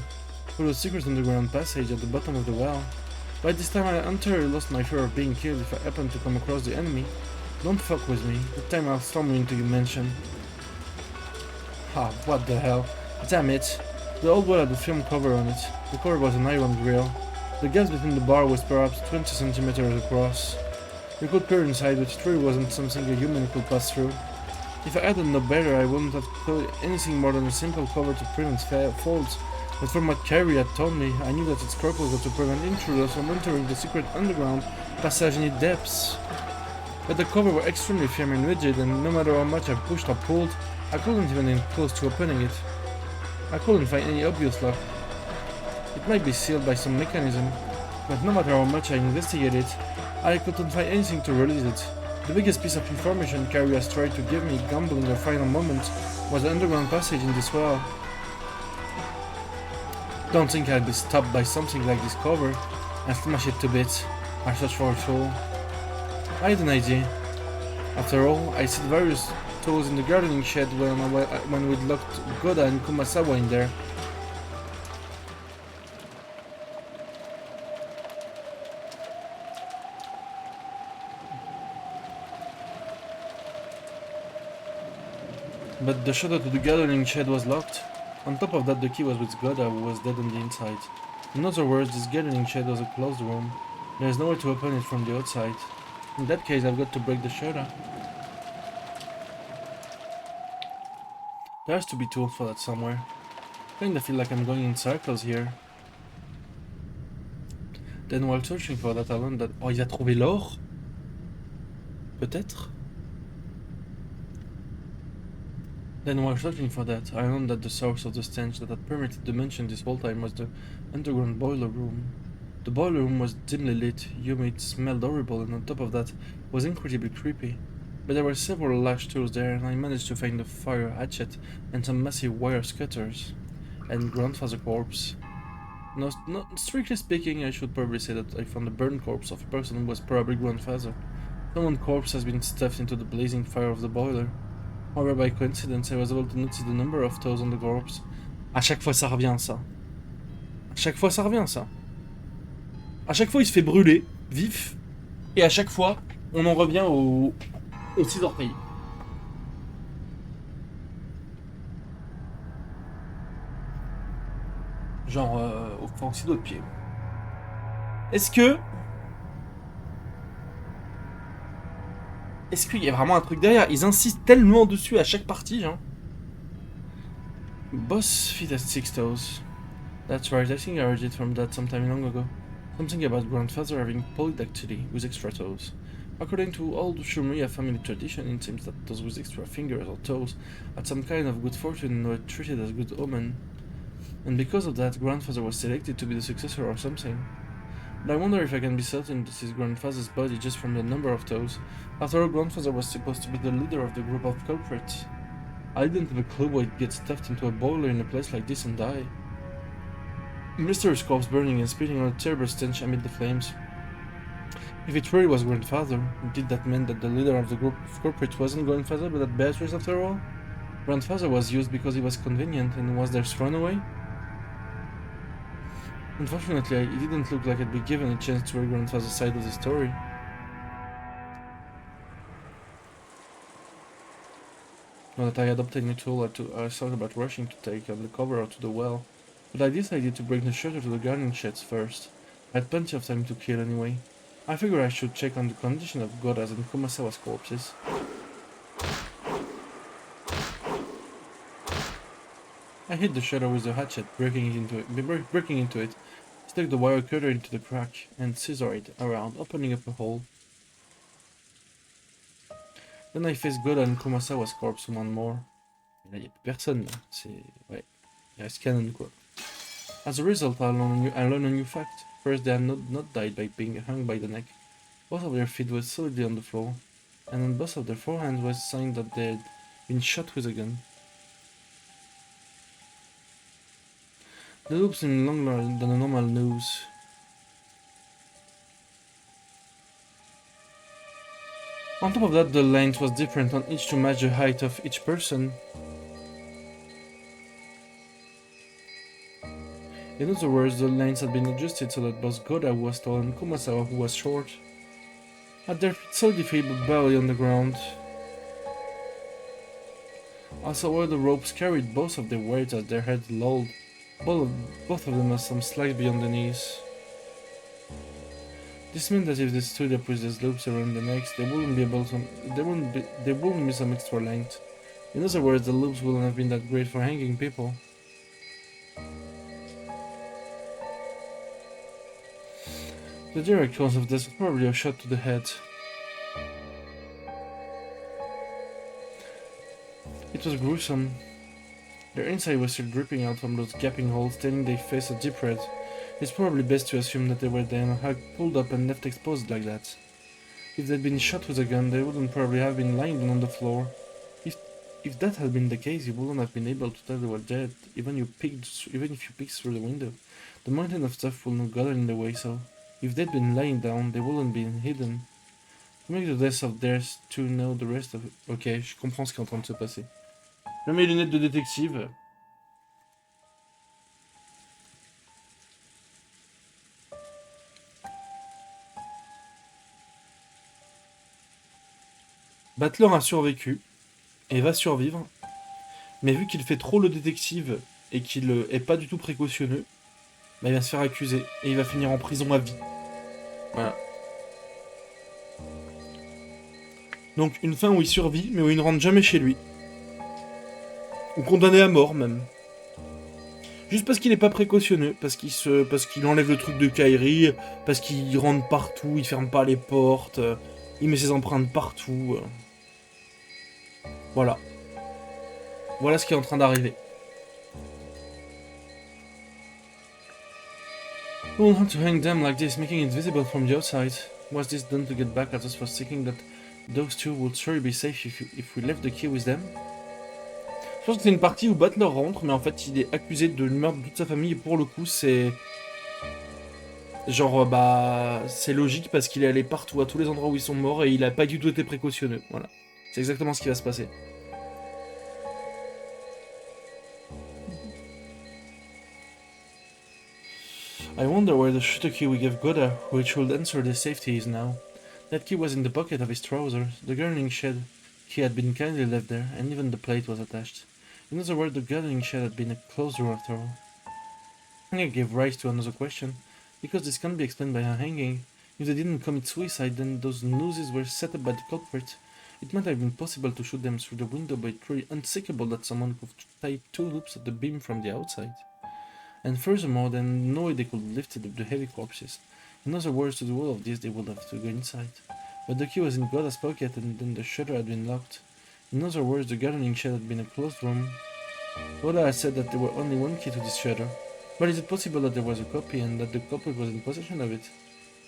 [SPEAKER 1] through a secret underground passage at the bottom of the well. By this time I entirely lost my fear of being killed if I happened to come across the enemy. Don't fuck with me. That time I'll storm into your mansion. Ah, what the hell. Damn it. The old well had a film cover on it. The cover was an iron grill. The gas between the bar was perhaps 20 centimeters across. You could peer inside, but it really wasn't something a human could pass through. If I hadn't known better, I wouldn't have thought anything more than a simple cover to prevent faults. But from what Carrie had told me, I knew that its purpose was to prevent intruders from entering the secret underground passage in its depths. But the cover were extremely firm and rigid, and no matter how much I pushed or pulled, I couldn't even get close to opening it. I couldn't find any obvious lock. It might be sealed by some mechanism, but no matter how much I investigated, I couldn't find anything to release it. The biggest piece of information Carrie has tried to give me, gambling her final moment, was the underground passage in this well. Don't think I'd be stopped by something like this cover and smash it to bits. I searched for a tool. I had an idea. After all, I set various tools in the gardening shed when we'd locked Goda and Kumasawa in there. But the shutter to the gardening shed was locked. On top of that, the key was with Goda, who was dead on the inside. In other words, this gardening shed was a closed room. There is no way to open it from the outside. In that case, I've got to break the shutter. There has to be tools for that somewhere. Kinda feel like I'm going in circles here. Then while searching for that, I learned that... Oh, il a trouvé l'or? Peut-être? Then while searching for that, I learned that the source of the stench that had permitted the mansion this whole time was the underground boiler room. The boiler room was dimly lit, humid, smelled horrible, and on top of that, was incredibly creepy. But there were several large tools there, and I managed to find a fire hatchet and some massive wire cutters. And grandfather's corpse. No, not strictly speaking, I should probably say that I found the burned corpse of a person who was probably grandfather. Someone's corpse has been stuffed into the blazing fire of the boiler. However, by coincidence, I was able to notice the number of toes on the corpse. À chaque fois, ça revient, ça. À chaque fois, ça revient, ça. À chaque fois, il se fait brûler, vif. Et à chaque fois, on en revient aux 6 orteils. Genre, aux 6 doigts de pied. Est-ce qu'il y a vraiment un truc derrière? Ils insistent tellement dessus à chaque partie, genre. Boss feet has 6 toes. That's right, I think I heard it from that sometime long ago. Something about grandfather having polydactyly with extra toes. According to old Shumria family tradition, it seems that those with extra fingers or toes had some kind of good fortune and were treated as good omen. And because of that, grandfather was selected to be the successor or something. But I wonder if I can be certain this is grandfather's body just from the number of toes. After all, grandfather was supposed to be the leader of the group of culprits. I didn't have a clue why he'd get stuffed into a boiler in a place like this and die. Mysterious corpse burning and spitting on a terrible stench amid the flames. If it really was grandfather, did that mean that the leader of the group of culprits wasn't grandfather but that Beatrice after all? Grandfather was used because he was convenient and was there thrown away? Unfortunately, it didn't look like I'd be given a chance to read grandfather's side of the story. Now that I had obtained a tool, I thought about rushing to take the cover out to the well, but I decided to break the shutter to the gardening sheds first. I had plenty of time to kill anyway. I figured I should check on the condition of Goda's and Kumasawa's corpses. I hit the shutter with the hatchet, breaking into it. Stuck the wire cutter into the crack and scissored it around, opening up a hole. Then I faced Goda and Kumasawa's corpse one more. Et là, y a plus personne, là. C'est... Ouais. Il reste Canon, quoi. As a result, I learned a new fact. First, they had not died by being hung by the neck. Both of their feet were solidly on the floor, and on both of their forehands was a sign that they had been shot with a gun. The loops seemed longer than a normal nose. On top of that, the length was different on each to match the height of each person. In other words, the lengths had been adjusted so that both Goda, who was tall, and Kumasawa, who was short, had their feet solidly but barely on the ground. Also, where the ropes carried both of their weights as their heads lolled, both of them had some slack beyond the knees. This meant that if they stood up with these loops around their necks, there wouldn't be some extra length. In other words, the loops wouldn't have been that great for hanging people. The direct cause of this was probably a shot to the head. It was gruesome. Their inside was still dripping out from those gaping holes, turning their face a deep red. It's probably best to assume that they were then pulled up and left exposed like that. If they'd been shot with a gun, they wouldn't probably have been lying down on the floor. If that had been the case, you wouldn't have been able to tell they were dead, even if you peeked through the window. The mountain of stuff wouldn't have gotten in the way, so if they'd been lying down, they wouldn't have been hidden. To make the death of theirs to know the rest of it. Ok, je comprends ce qui est en train de se passer. Je mets mes lunettes de détective. Battler a survécu et va survivre, mais vu qu'il fait trop le détective et qu'il est pas du tout précautionneux, bah il va se faire accuser et il va finir en prison à vie. Voilà. Donc une fin où il survit, mais où il ne rentre jamais chez lui. Ou condamné à mort même. Juste parce qu'il est pas précautionneux, parce qu'il enlève le truc de Kairi, parce qu'il rentre partout, il ferme pas les portes, il met ses empreintes partout. Voilà. Voilà ce qui est en train d'arriver. We will have to hang them like this, making it visible from the outside. Was this done to get back at us for thinking that those two would surely be safe if we left the key with them? Je pense que c'est une partie où Butler rentre, mais en fait il est accusé de meurtre de toute sa famille, et pour le coup c'est... Genre, bah... C'est logique parce qu'il est allé partout, à tous les endroits où ils sont morts, et il a pas du tout été précautionneux, voilà. C'est exactement ce qui va se passer. I wonder where the shooter key we gave Goda, which will ensure their safety, is now. That key was in the pocket of his trousers. The gardening shed key had been kindly left there, and even the plate was attached. In other words, the gardening shed had been a closed door after all. Hanging gave rise to another question, because this can't be explained by a hanging. If they didn't commit suicide, then those nooses were set up by the culprit. It might have been possible to shoot them through the window, but it's really unthinkable that someone could tie two loops at the beam from the outside. And furthermore, then no way they could have lifted up the heavy corpses. In other words, to do all of this, they would have to go inside. But the key was in Goda's pocket, and then the shutter had been locked. In other words, the gardening shed had been a closed room. Goda had said that there were only one key to this shutter. But is it possible that there was a copy, and that the culprit was in possession of it?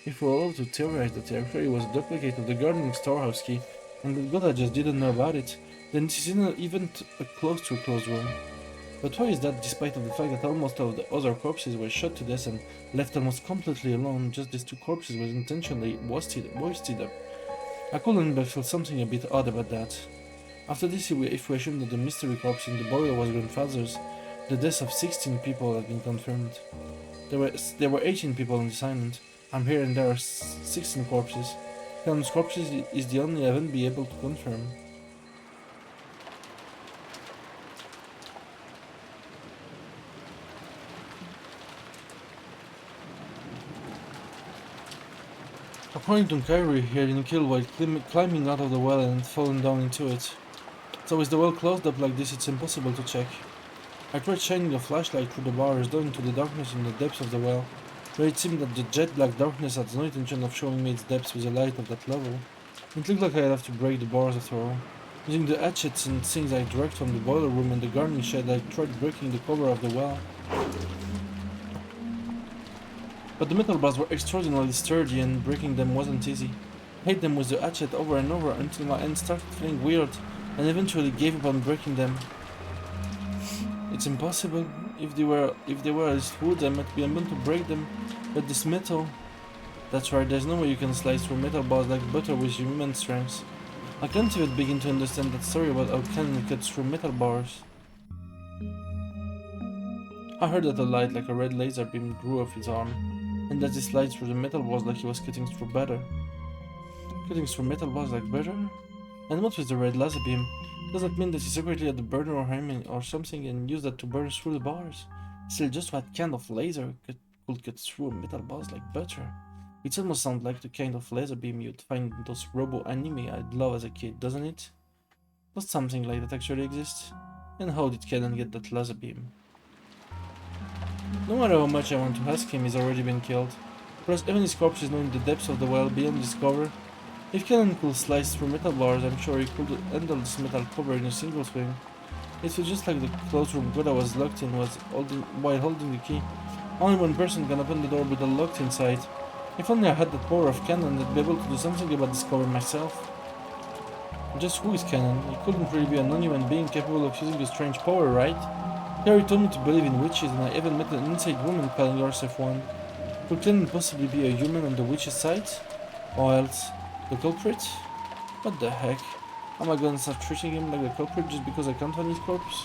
[SPEAKER 1] If we were allowed to theorize that there actually was a duplicate of the gardening storehouse key, and that Goda just didn't know about it, then this isn't even close to a closed room. But why is that, despite of the fact that almost all of the other corpses were shot to death and left almost completely alone, just these two corpses were intentionally wasted up? I couldn't but feel something a bit odd about that. After this, if we assume that the mystery corpse in the boiler was grandfather's, the deaths of 16 people have been confirmed. There were 18 people on this island. I'm here and there are 16 corpses. Helen's corpses is the only I haven't been able to confirm. According to Kyrie, he had been killed while climbing out of the well and fallen down into it. So with the well closed up like this, it's impossible to check. I tried shining a flashlight through the bars down into the darkness in the depths of the well, but it seemed that the jet-black darkness had no intention of showing me its depths with the light of that level. It looked like I'd have to break the bars after all. Using the hatchets and things I dragged from the boiler room and the gardening shed, I tried breaking the cover of the well. But the metal bars were extraordinarily sturdy and breaking them wasn't easy. I hit them with the hatchet over and over until my hands started feeling weird and eventually gave up on breaking them. It's impossible. If they were at least wood, I might be able to break them. But this metal... That's right, there's no way you can slice through metal bars like butter with human strength. I can't even begin to understand that story about how cannon cuts through metal bars. I heard that a light like a red laser beam grew off his arm, and that this light through the metal bars like he was cutting through butter. Cutting through metal bars like butter? And what with the red laser beam? Does that mean that he secretly had a burner or him or something and used that to burn through the bars? Still, just what kind of laser could cut through metal bars like butter? It almost sounds like the kind of laser beam you'd find in those robo anime I'd love as a kid, doesn't it? Does something like that actually exist? And how did Cannon get that laser beam? No matter how much I want to ask him, he's already been killed. Plus, even his corpse is now in the depths of the well beyond this cover. If Cannon could slice through metal bars, I'm sure he could handle this metal cover in a single swing. It was just like the closed room door I was locked in while holding the key. Only one person can open the door with a locked inside. If only I had the power of Cannon, I'd be able to do something about this cover myself. Just who is Cannon? He couldn't really be a non-human being capable of using a strange power, right? Harry told me to believe in witches, and I even met an inside woman calling herself one. Could Cannon possibly be a human on the witch's side? Or else, the culprit? What the heck? Am I gonna start treating him like the culprit just because I can't find his corpse?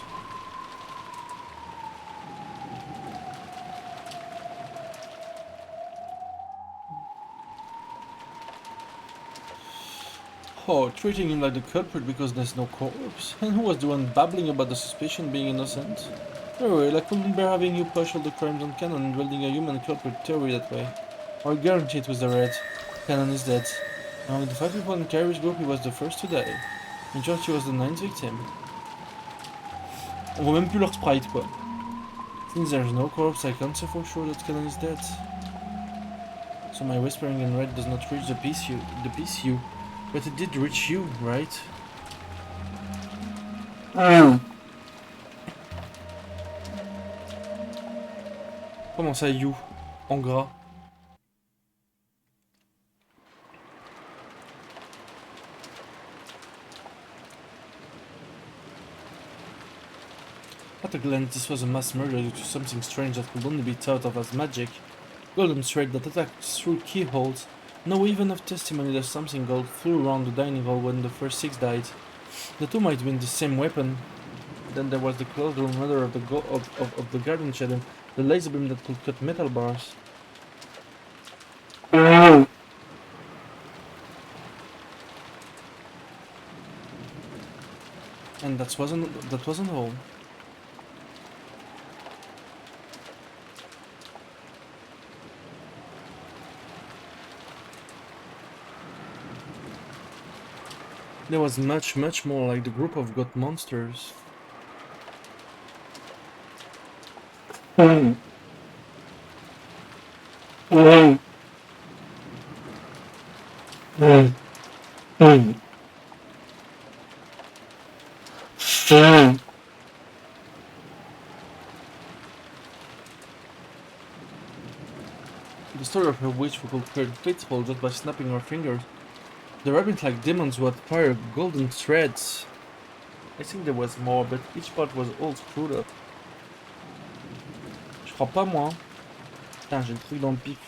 [SPEAKER 1] Oh, treating him like the culprit because there's no corpse? And who was the one babbling about the suspicion being innocent? Anyway, I couldn't bear having you push all the crimes on Cannon and building a human culprit theory that way. I'll guarantee it was the red. Cannon is dead. Among the 5 people in Carrie's group, he was the first to die. In short, he was the 9th victim. On voit même plus leur sprite, quoi. Since there's no corpse, I can't say for sure that Cannon is dead. So my whispering in red does not reach the PCU. But it did reach you, right? Comment ça, you? En gras. At a glance, this was a mass murder due to something strange that could only be thought of as magic. Golden thread that attacked through keyholes. No even of testimony that something gold flew around the dining hall when the first 6 died. The two might have been the same weapon. Then there was the closed room murder of the garden shed and the laser beam that could cut metal bars. And that wasn't all. There was much more like the group of god monsters. The story of a witch who could create faithful just by snapping her fingers. The rabbit-like demons would fire golden threads. I think there was more, but each part was all screwed up. Je crois pas moi. Putain, j'ai le truc dans le pic.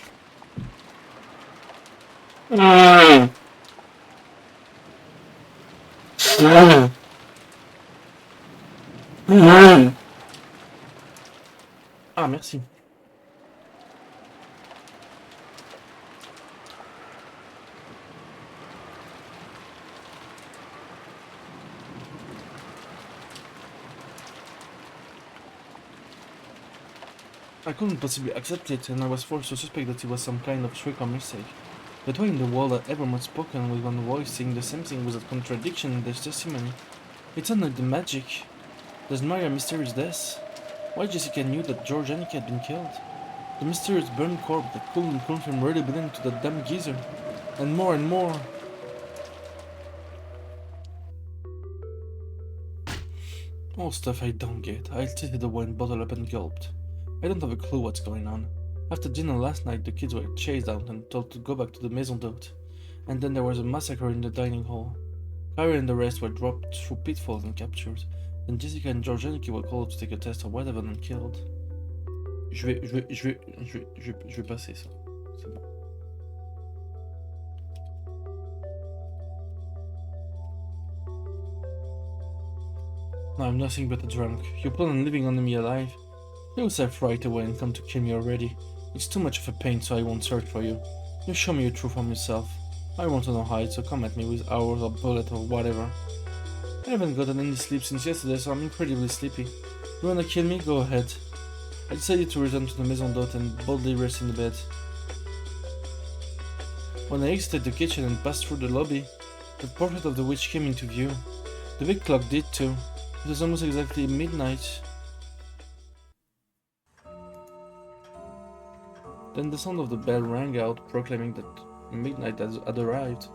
[SPEAKER 1] Ah, merci. I couldn't possibly accept it, and I was forced to suspect that it was some kind of trick or mistake. But why in the world had everyone spoken with one voice saying the same thing without contradiction in their testimony? It sounded like the magic. Does Maria mysterious death? Why Jessica knew that George Annika had been killed. The mysterious burned corpse that couldn't confirm really belonged to that damn geezer. And more and more. All stuff I don't get. I tilted the wine bottle up and gulped. I don't have a clue what's going on. After dinner last night, the kids were chased out and told to go back to the maison d'hôte. And then there was a massacre in the dining hall. Carrie and the rest were dropped through pitfalls and captured. Then Jessica and George Aniki were called to take a test or whatever and killed. Je vais passer ça. C'est bon. No, I'm nothing but a drunk. You plan on living on me alive? You'll yourself right away and come to kill me already. It's too much of a pain, so I won't search for you. You show me your truth from yourself. I want to know how it, so come at me with arrows or bullet or whatever. I haven't gotten any sleep since yesterday, so I'm incredibly sleepy. You wanna kill me? Go ahead. I decided to return to the maison d'hôte and boldly rest in the bed. When I exited the kitchen and passed through the lobby, the portrait of the witch came into view. The big clock did too. It was almost exactly midnight. Then the sound of the bell rang out, proclaiming that midnight had arrived.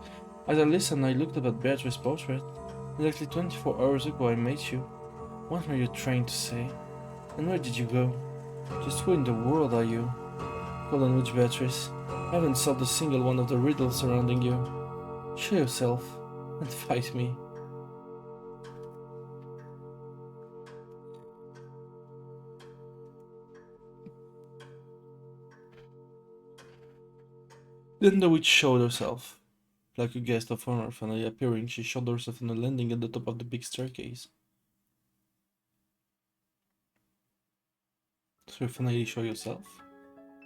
[SPEAKER 1] As I listened, I looked up at Beatrice's portrait. Exactly 24 hours ago I met you. What were you trying to say? And where did you go? Just who in the world are you? Golden Witch Beatrice, I haven't solved a single one of the riddles surrounding you. Show yourself and fight me. Then the witch showed herself. Like a guest of honor finally appearing, she showed herself on the landing at the top of the big staircase. So you finally show yourself?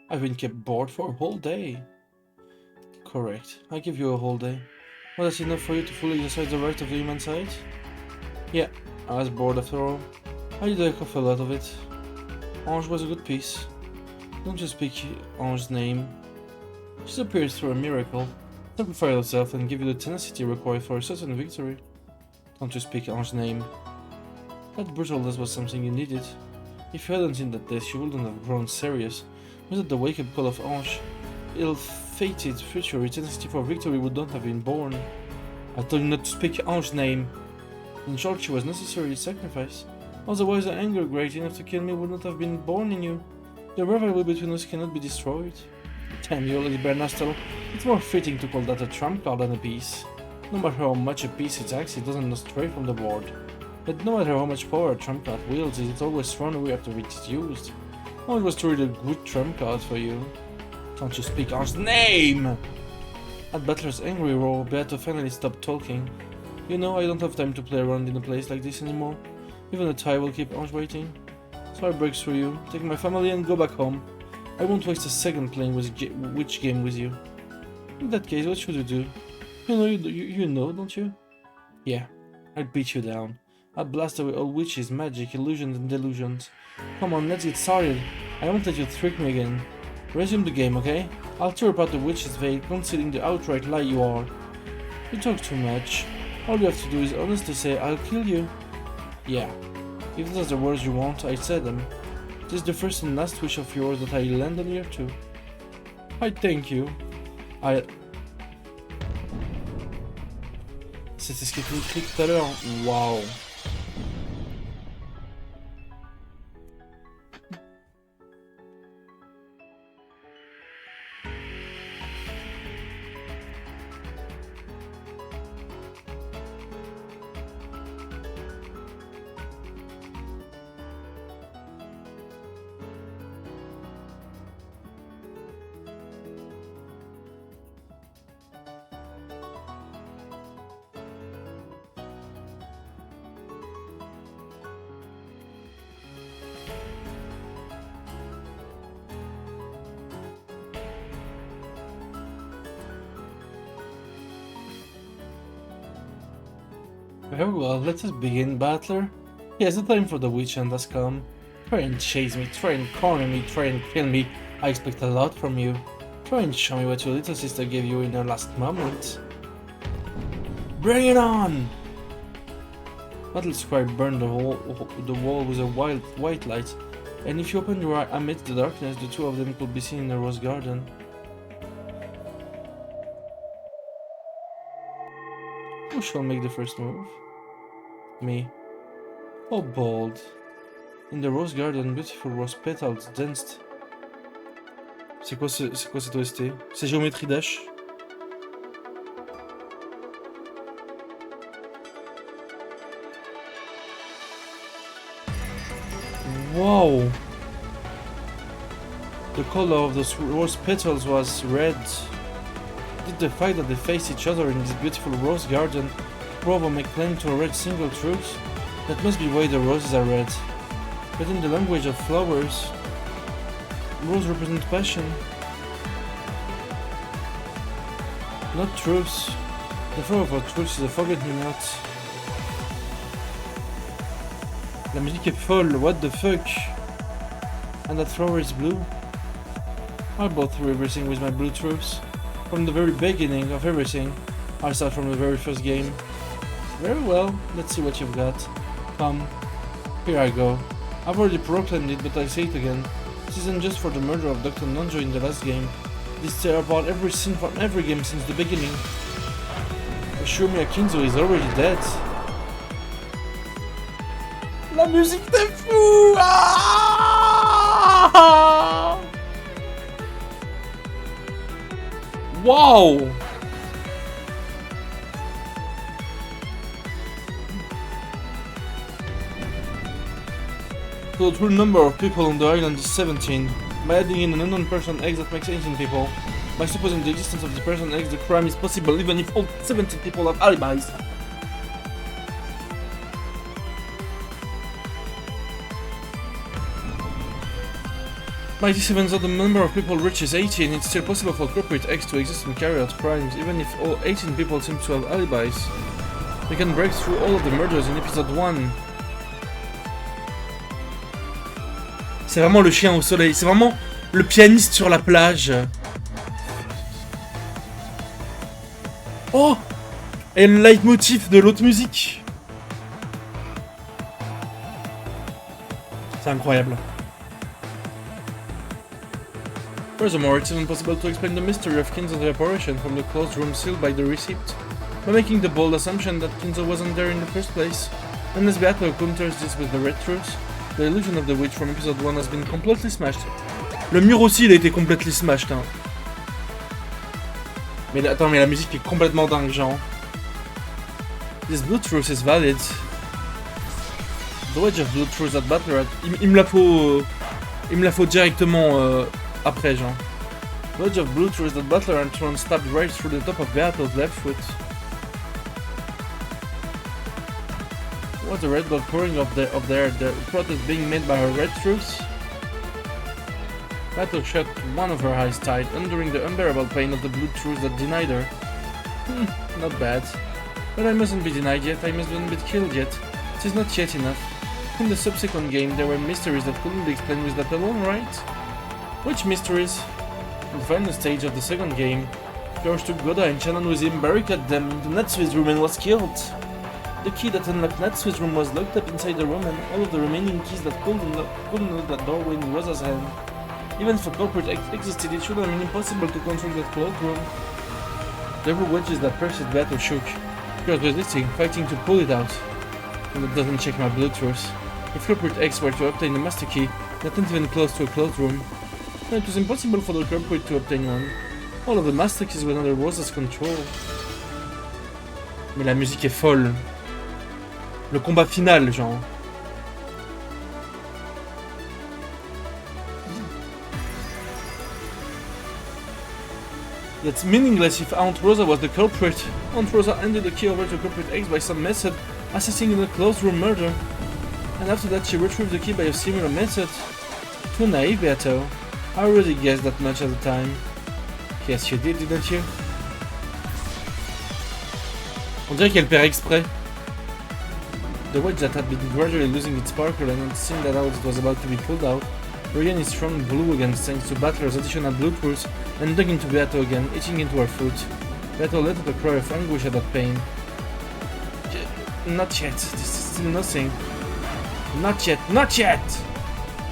[SPEAKER 1] I've been kept bored for a whole day. Correct. I give you a whole day. Was that enough for you to fully exercise the right of the human side? Yeah, I was bored after all. I did a couple out of it. Ange was a good piece. Don't you speak Ange's name. She appears through a miracle. Simplify yourself and give you the tenacity required for a certain victory. Don't you speak Ange's name. That brutalness was something you needed. If you hadn't seen that test, you wouldn't have grown serious. Without the wake-up call of Ange, ill-fated future tenacity for victory would not have been born. I told you not to speak Ange's name. In short, she was necessary sacrifice. Otherwise, the anger great enough to kill me would not have been born in you. The rivalry between us cannot be destroyed. Damn you, Lady Bernastel. It's more fitting to call that a trump card than a piece. No matter how much a piece it acts, it doesn't stray from the board. But no matter how much power a trump card wields, it's always thrown away after it is used. Oh, it was truly a good trump card for you. Don't you speak Ange's name! At Butler's angry roar, Beato finally stopped talking. You know, I don't have time to play around in a place like this anymore. Even a tie will keep Ange waiting. So I break through you, take my family and go back home. I won't waste a second playing which game with you. In that case, what should you do? You know, don't you? Yeah, I'll beat you down. I'll blast away all witches, magic, illusions and delusions. Come on, let's get started. I won't let you trick me again. Resume the game, okay? I'll tear apart the witch's veil, concealing the outright lie you are. You talk too much. All you have to do is honestly say, I'll kill you. Yeah, if those are the words you want, I said them. This is the first and last wish of yours that I land on here too. I thank you. C'était ce qui était écrit tout à l'heure. Waouh. Very well, let us begin, Battler. Yes, the time for the witch hunt has come. Try and chase me, try and corner me, try and kill me. I expect a lot from you. Try and show me what your little sister gave you in her last moment. Bring it on! Battle Scribe burned the wall with a white light, And if you open your eye amidst the darkness, the two of them could be seen in a rose garden. Who shall make the first move? Me. Oh, bold. In the rose garden, beautiful rose petals danced. C'est quoi cette OST? C'est Géométrie Dash. Wow! The color of those rose petals was red. Did the fact that they face each other in this beautiful rose garden prove or make claim to a red single truth? That must be why the roses are red. But in the language of flowers, rose represent passion, not truth. The flower of our truth is a forget-me-not. La musique est folle, what the fuck? And that flower is blue? I bought through everything with my blue truths. From the very beginning of everything, I start from the very first game. Very well, let's see what you've got. Come, here I go. I've already proclaimed it, but I'll say it again. This isn't just for the murder of Dr. Nonjo in the last game. This tear apart every scene from every game since the beginning. Assure me Akinzo is already dead. La musique de fou! Ah! Wow! So the true number of people on the island is 17. By adding in an unknown person X that makes 18 people. By supposing the existence of the person X, the crime is possible even if all 17 people have alibis. By this event, though the number of people reaches 18, it's still possible for corporate X to exist and carry out crimes, even if all 18 people seem to have alibis. We can break through all of the murders in episode 1. C'est vraiment le chien au soleil, c'est vraiment le pianiste sur la plage. Oh! Et le leitmotiv de l'autre musique. C'est incroyable. Furthermore, it's even possible to explain the mystery of Kinzo's evaporation from the closed room sealed by the receipt, by making the bold assumption that Kinzo wasn't there in the first place. Unless Beato counters this with the red truth, the illusion of the witch from episode 1 has been completely smashed. Le mur aussi, il a été completely smashed, hein. Mais attends, mais la musique est complètement dingue, genre. This blue truth is valid. The wedge of blue truth that Butler had... Il me la faut directement après, genre. The wedge of blue truth that Butler had thrown stabbed right through the top of Beato's left foot. What's the red blood pouring up there? The protest being made by her red truth? Beato shut one of her eyes tight, enduring the unbearable pain of the blue truth that denied her. Not bad. But I mustn't be denied yet, I mustn't be killed yet. It is not yet enough. In the subsequent game, there were mysteries that couldn't be explained with that alone, right? Which mysteries? In the final stage of the second game, George took Goda and Shannon with him, barricaded them into Natsui's room and was killed. The key that unlocked Natsui's room was locked up inside the room, and all of the remaining keys that couldn't unlock that doorway in Rosa's hand. Even if a culprit existed, it should have been impossible to control that cloaked room. There were wedges that Percy's battle shook. He was resisting, fighting to pull it out. And that doesn't check my blue truth. If culprit X were to obtain the master key, not even close to a closed room, then it was impossible for the culprit to obtain one. All of the master keys were under Rosa's control. Mais la musique est folle. Le combat final, genre. That's meaningless if Aunt Rosa was the culprit. Aunt Rosa handed the key over to culprit X by some method, assisting in a closed room murder. And after that she retrieved the key by a similar method. Too naive, Beato. I already guessed that much at the time. Yes, you did, didn't you? On dirait qu'elle perd exprès. The wedge that had been gradually losing its sparkle and seeing that out it was about to be pulled out, regained its strong blue again thanks to Butler's additional blue truth and dug into Beato again, itching into her foot. Beato let out a cry of anguish at that pain. Not yet, this is still nothing. Not yet, not yet!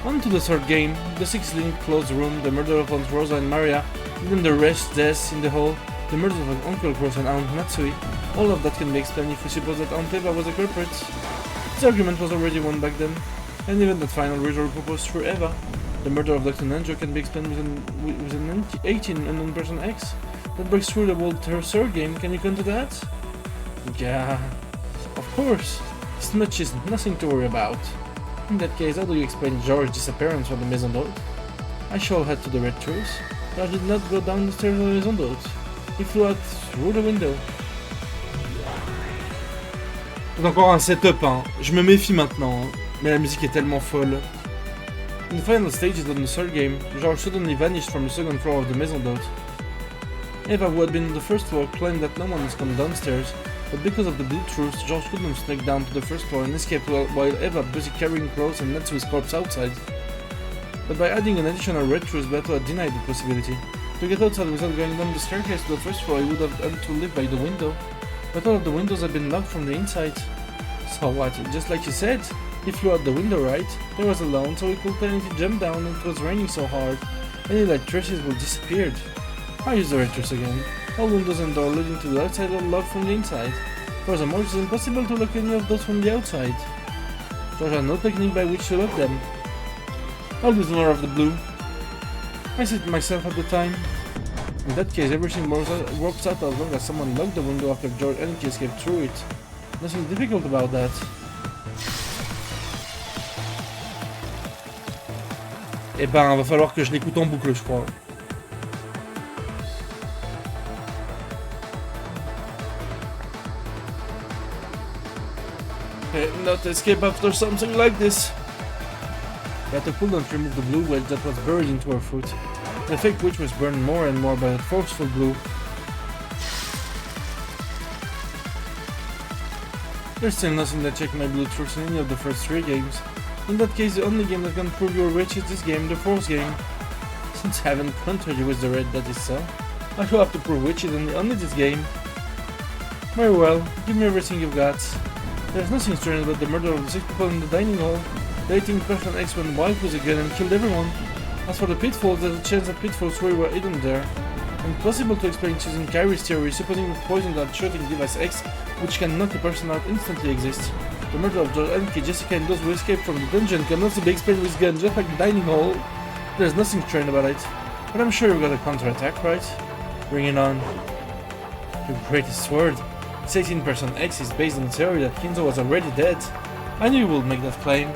[SPEAKER 1] On to the third game, the six-linked closed room, the murder of Aunt Rosa and Maria, and then the rest deaths in the hall, the murder of Uncle Cross and Aunt Matsui. All of that can be explained if we suppose that Aunt Eva was a culprit. This argument was already won back then, and even that final ritual proposed through Eva. The murder of Dr. Nanjo can be explained with an 18 unknown person X that breaks through the whole third game. Can you counter that? Yeah, of course. This much is nothing to worry about. In that case, how do you explain George's disappearance from the Maison d'Hôte? I shall head to the Red Truth. George did not go down the stairs of the Maison d'Hôte. He flew out through the window. C'est encore un setup, hein. Je me méfie maintenant, hein. Mais la musique est tellement folle. In the final stages of the third game, George suddenly vanished from the second floor of the Maison d'Hôte. Eva, who had been on the first floor, claimed that no one has come downstairs, but because of the blue truth, George couldn't sneak down to the first floor and escape while Eva busy carrying clothes and Natsui's corpse outside. But by adding an additional red truth, Beto had denied the possibility. To get outside without going down the staircase to the first floor, he would have had to live by the window. But all of the windows had been locked from the inside. So what? Just like he said, he flew out the window, right? He was alone, so he could technically jump down, and it was raining so hard. Any electricity would disappeared. I used the red truth again. All windows and doors leading to the outside are locked from the inside. Furthermore, it is impossible to lock any of those from the outside. George had no technique by which to lock them. I'll use more of the blue. I said to myself at the time. In that case, everything works out as long as someone locked the window after George and he escaped through it. Nothing difficult about that. Eh ben, va falloir que je l'écoute en boucle, je crois. Not escape after something like this. But I couldn't remove the blue wedge that was buried into her foot. The fake witch was burned more and more by that forceful blue. There's still nothing that checked my blue truth in any of the first three games. In that case, the only game that can prove your witch is this game, the fourth game. Since I haven't countered you with the red, that is so. I will have to prove witches and only this game. Very well, give me everything you've got. There's nothing strange about the murder of the 6 people in the dining hall. The 18 person X went wild with a gun and killed everyone. As for the pitfalls, there's a chance that pitfalls were hidden there. Impossible to explain using Kyrie's theory, supposing the poison that shooting device X, which can knock a person out, instantly exists. The murder of George, Anki, Jessica and those who escaped from the dungeon can also be explained with guns, just like the dining hall. There's nothing strange about it. But I'm sure you've got a counterattack, right? Bring it on. Your greatest sword. 18% X is based on the theory that Kinzo was already dead. I knew you would make that claim.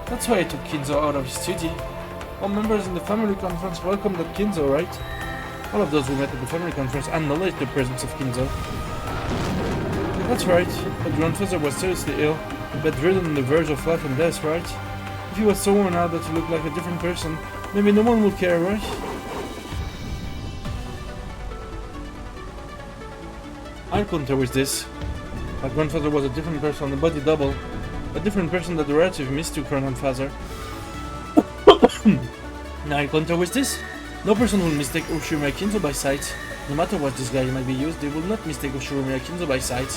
[SPEAKER 1] That's why I took Kinzo out of his duty. All members in the family conference welcomed that Kinzo, right? All of those who met at the family conference acknowledged the presence of Kinzo. That's right, but grandfather was seriously ill, bedridden on the verge of life and death, right? If he was so worn out that he looked like a different person, maybe no one would care, right? I'll counter with this. My grandfather was a different person, a body double. A different person that the relative mistook her grandfather. Now I'll counter with this. No person will mistake Ushirumi Kinzo by sight. No matter what this guy might be used, they will not mistake Ushirumi Kinzo by sight.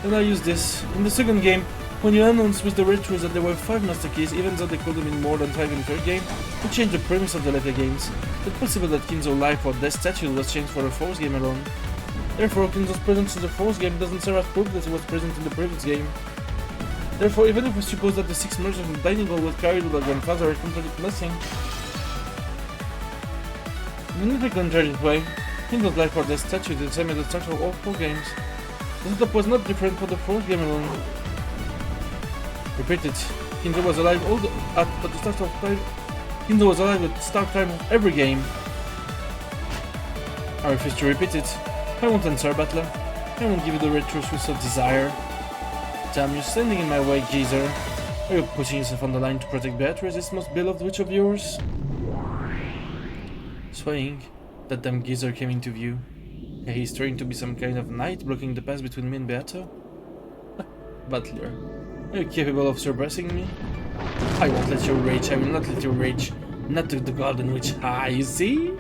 [SPEAKER 1] Then I'll use this. In the second game, when you announced with the red truth that there were 5 master keys, even though there could have been more than 5 in the third game, you changed the premise of the later games. It's possible that Kinzo's life or death statue was changed for the fourth game alone. Therefore, Kinzo's presence in the fourth game doesn't serve as proof that he was present in the previous game. Therefore, even if we suppose that the 6 murders in the dining hall was carried with a grandfather, it contradicts nothing. In a little contrarian way, Kinzo's life or death statue is the same as the structure of all 4 games. The setup was not different for the 4th game alone. Repeat it. Kinzo was alive at the start of time. Kinzo was alive at the start time of every game. I refuse to repeat it. I won't answer, Battler. I won't give you the red truth you so desire. Damn, you're standing in my way, geezer. Are you putting yourself on the line to protect Beatrice, this most beloved witch of yours? Swaying, that damn geezer came into view. Yeah, he's trying to be some kind of knight, blocking the path between me and Beato? Butler, are you capable of surpassing me? I won't let you rage, I will not let you rage. Not to the golden witch high, you see?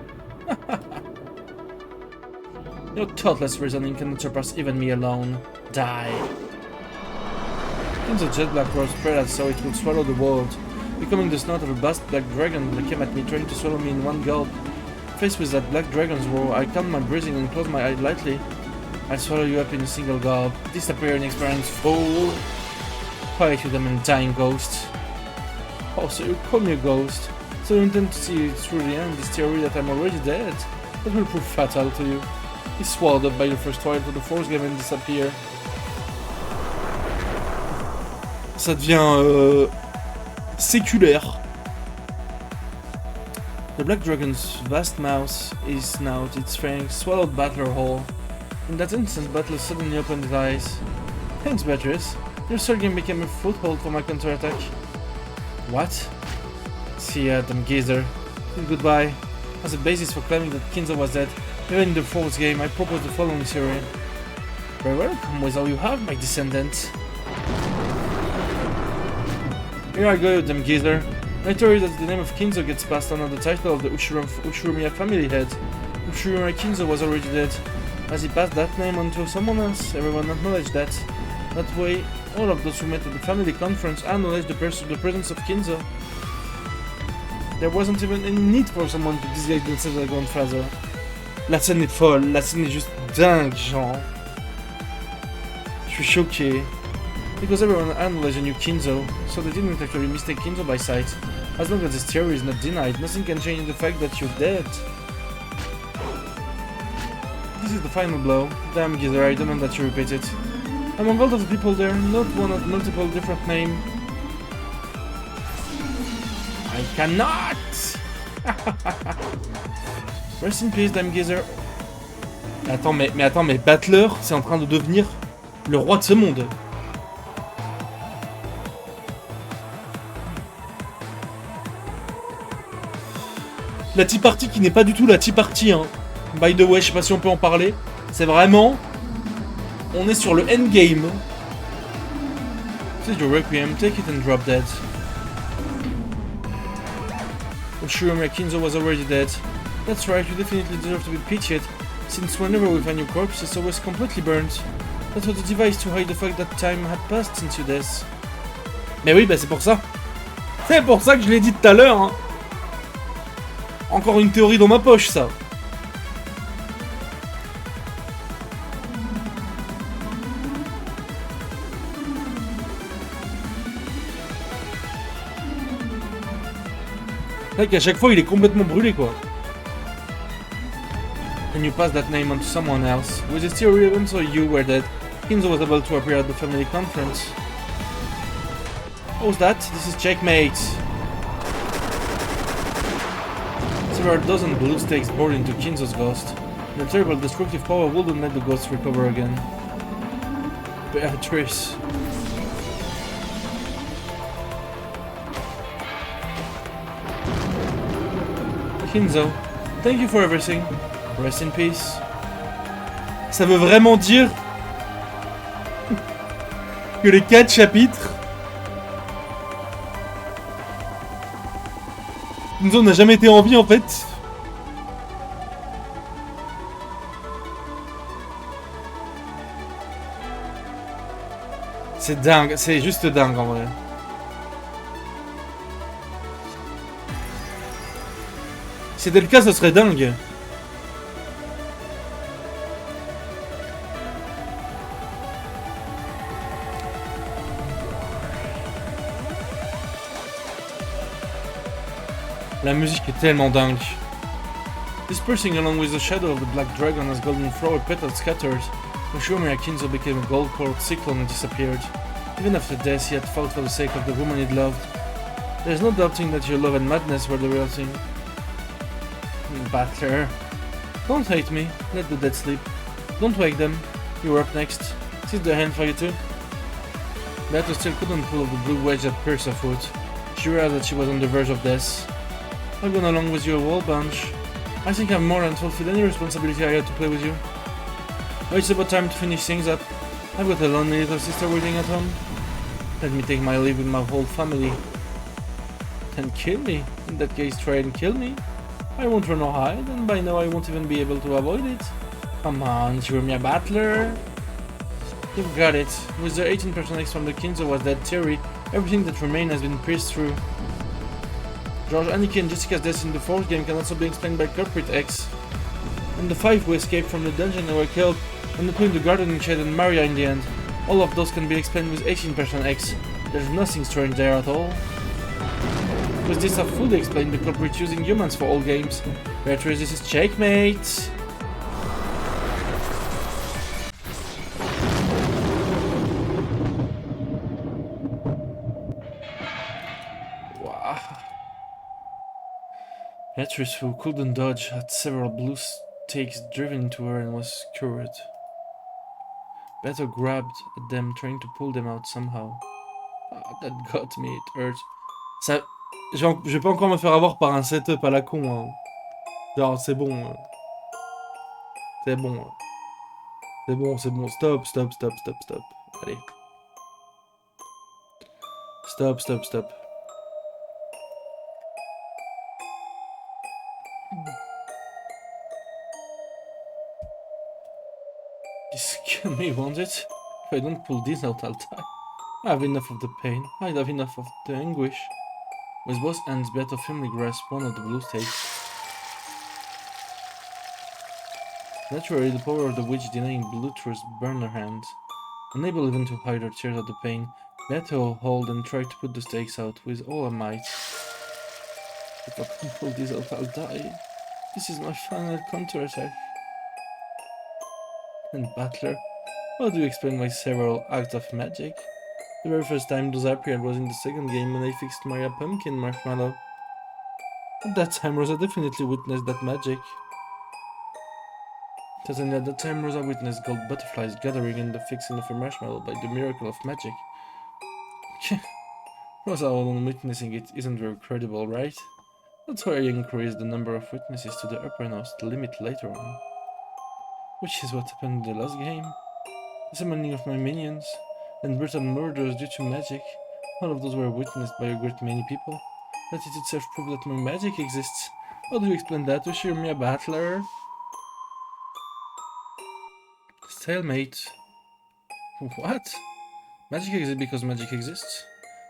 [SPEAKER 1] Your thoughtless reasoning cannot surpass even me alone. Die. Kinzo's jet black robe spread out so it would swallow the world. Becoming the snout of a vast black dragon that came at me, trying to swallow me in one gulp. Faced with that black dragon's roar, I calmed my breathing and closed my eyes lightly. I'll swallow you up in a single gulp. Disappear and experience fool. Quiet you, them dying ghost. Oh, so you call me a ghost. So you intend to see through the end this theory that I'm already dead? That will prove fatal to you. He's swallowed up by the first trial to the force game and disappear. Ça devient séculaire. The black dragon's vast mouth, his snout, its fangs swallowed Battler whole. In that instant, Battler suddenly opened his eyes. Thanks, Beatrice. Your sword game became a foothold for my counterattack. What? See ya, dumb geezer. Goodbye. As a basis for claiming that Kinzo was dead, even in the fourth game, I proposed the following theory. Very well, come with all you have, my descendant. Here I go, dumb geezer. My theory that the name of Kinzo gets passed on the title of the Ushurumiya family head. Ushurumiya Kinzo was already dead. As he passed that name on to someone else, everyone acknowledged that. That way, all of those who met at the family conference acknowledged the presence of Kinzo. There wasn't even any need for someone to disguise themselves as a grandfather. La scène est folle, la scène est juste dingue, genre. Je suis choqué. Because everyone acknowledged a new Kinzo, so they didn't actually mistake Kinzo by sight. As long as this theory is not denied, nothing can change the fact that you're dead. This is the final blow. Damn geezer, I demand that you repeat it. Among all of the people there, not one of multiple different name. I cannot! Rest in peace, damn geezer. Attends, mais Battler, c'est en train de devenir le roi de ce monde. La tea party qui n'est pas du tout la tea party, hein. By the way, je sais pas si on peut en parler. C'est vraiment... On est sur le endgame. This is your requiem, take it and drop dead. Ushurumiya Kinzo was already dead. That's right, you definitely deserve to be pitied, since whenever we find your corpse, it's always completely burnt. That was a device to hide the fact that time had passed since your death. Mais oui, bah c'est pour ça. C'est pour ça que je l'ai dit tout à l'heure, hein. Encore une théorie dans ma poche, ça. C'est vrai qu'à chaque fois, il est complètement brûlé, quoi. And you pass that name on to someone else. With this theory, even so you were dead, Kinzo was able to appear at the family conference. How's that? This is checkmate. There are a dozen blue stakes bored into Kinzo's ghost. Their terrible destructive power wouldn't let the ghost recover again. Beatrice. Kinzo, thank you for everything. Rest in peace. Ça veut vraiment dire que les 4 chapitres, Kinzo n'a jamais été en vie en fait. C'est dingue, c'est juste dingue en vrai. Si c'était le cas, ce serait dingue. La musique est tellement dingue. Dispersing along with the shadow of the black dragon as golden flower petals scattered, Ushurumiya Kinzo became a gold-colored cyclone and disappeared. Even after death, he had fought for the sake of the woman he loved. There is no doubting that your love and madness were the real thing. Battler. Don't hate me. Let the dead sleep. Don't wake them. You were up next. Seize the hand for you too. Beatrice still couldn't pull off the blue wedge that pierced her foot. She realized that she was on the verge of death. I've gone along with you a whole bunch. I think I've more than fulfilled any responsibility I had to play with you. Now it's about time to finish things up. I've got a lonely little sister waiting at home. Let me take my leave with my whole family. And kill me. In that case, try and kill me. I won't run or hide, and by now I won't even be able to avoid it. Come on, Ushurumiya Battler. You've got it. With the 18% X from the Kinzo was dead theory, everything that remained has been pierced through. George, Annika, and Jessica's deaths in the fourth game can also be explained by Culprit X. In the 5 we escaped from the dungeon and were killed, and the Queen of the Gardening Shed and Maria in the end. All of those can be explained with 18% X. There's nothing strange there at all. With this, I've fully explained the culprit using humans for all games. Beatrice, this is checkmate! Wow. Beatrice, who couldn't dodge, had several blue stakes driven into her and was cured. Beto grabbed at them, trying to pull them out somehow. Ah, that got me, it hurt. Ça... Je vais pas encore me faire avoir par un setup à la con, hein. Genre, c'est bon. C'est bon. C'est bon, c'est bon. Stop, stop, stop, stop, stop. Allez. Stop, stop, stop. This can me, won't it? If I don't pull this out, I'll die. I have enough of the pain. I have enough of the anguish. With both hands, Beto firmly grasped one of the blue stakes. Naturally, the power of the witch denying blood thirst burned her hands. Unable even to hide her tears at the pain, Beto hauled and tried to put the stakes out with all her might. If I can't pull this out, I'll die. This is my final counterattack. And Butler, how do you explain my several acts of magic? The very first time those appeared was in the second game when I fixed Maria Pumpkin Marshmallow. At that time, Rosa definitely witnessed that magic. Certainly at that time, Rosa witnessed gold butterflies gathering in the fixing of a marshmallow by the miracle of magic. Rosa alone witnessing it isn't very credible, right? That's why I increased the number of witnesses to the uppermost limit later on. Which is what happened in the last game. The summoning of my minions, and brutal murders due to magic. All of those were witnessed by a great many people. That it itself proved that my magic exists. How do you explain that to Shirmia Battler? Stalemate. What? Magic exists because magic exists?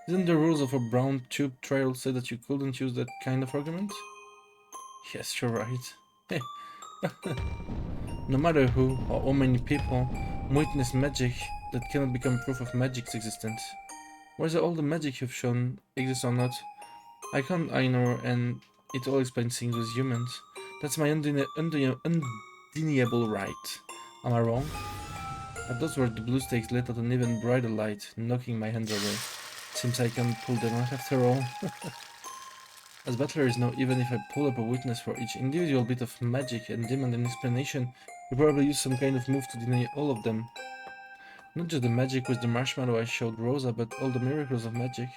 [SPEAKER 1] Didn't the rules of a brown tube trial say that you couldn't use that kind of argument? Yes, you're right. No matter who or how many people witness magic, that cannot become proof of magic's existence. Whether all the magic you've shown exists or not, I can't ignore, and it all explains things with humans. That's my undeniable right. Am I wrong? At those were the blue stakes lit at an even brighter light, knocking my hands away. Seems I can pull them out after all. As battlers know, even if I pull up a witness for each individual bit of magic and demand an explanation, you probably use some kind of move to deny all of them. Not just the magic with the marshmallow I showed Rosa, but all the miracles of magic.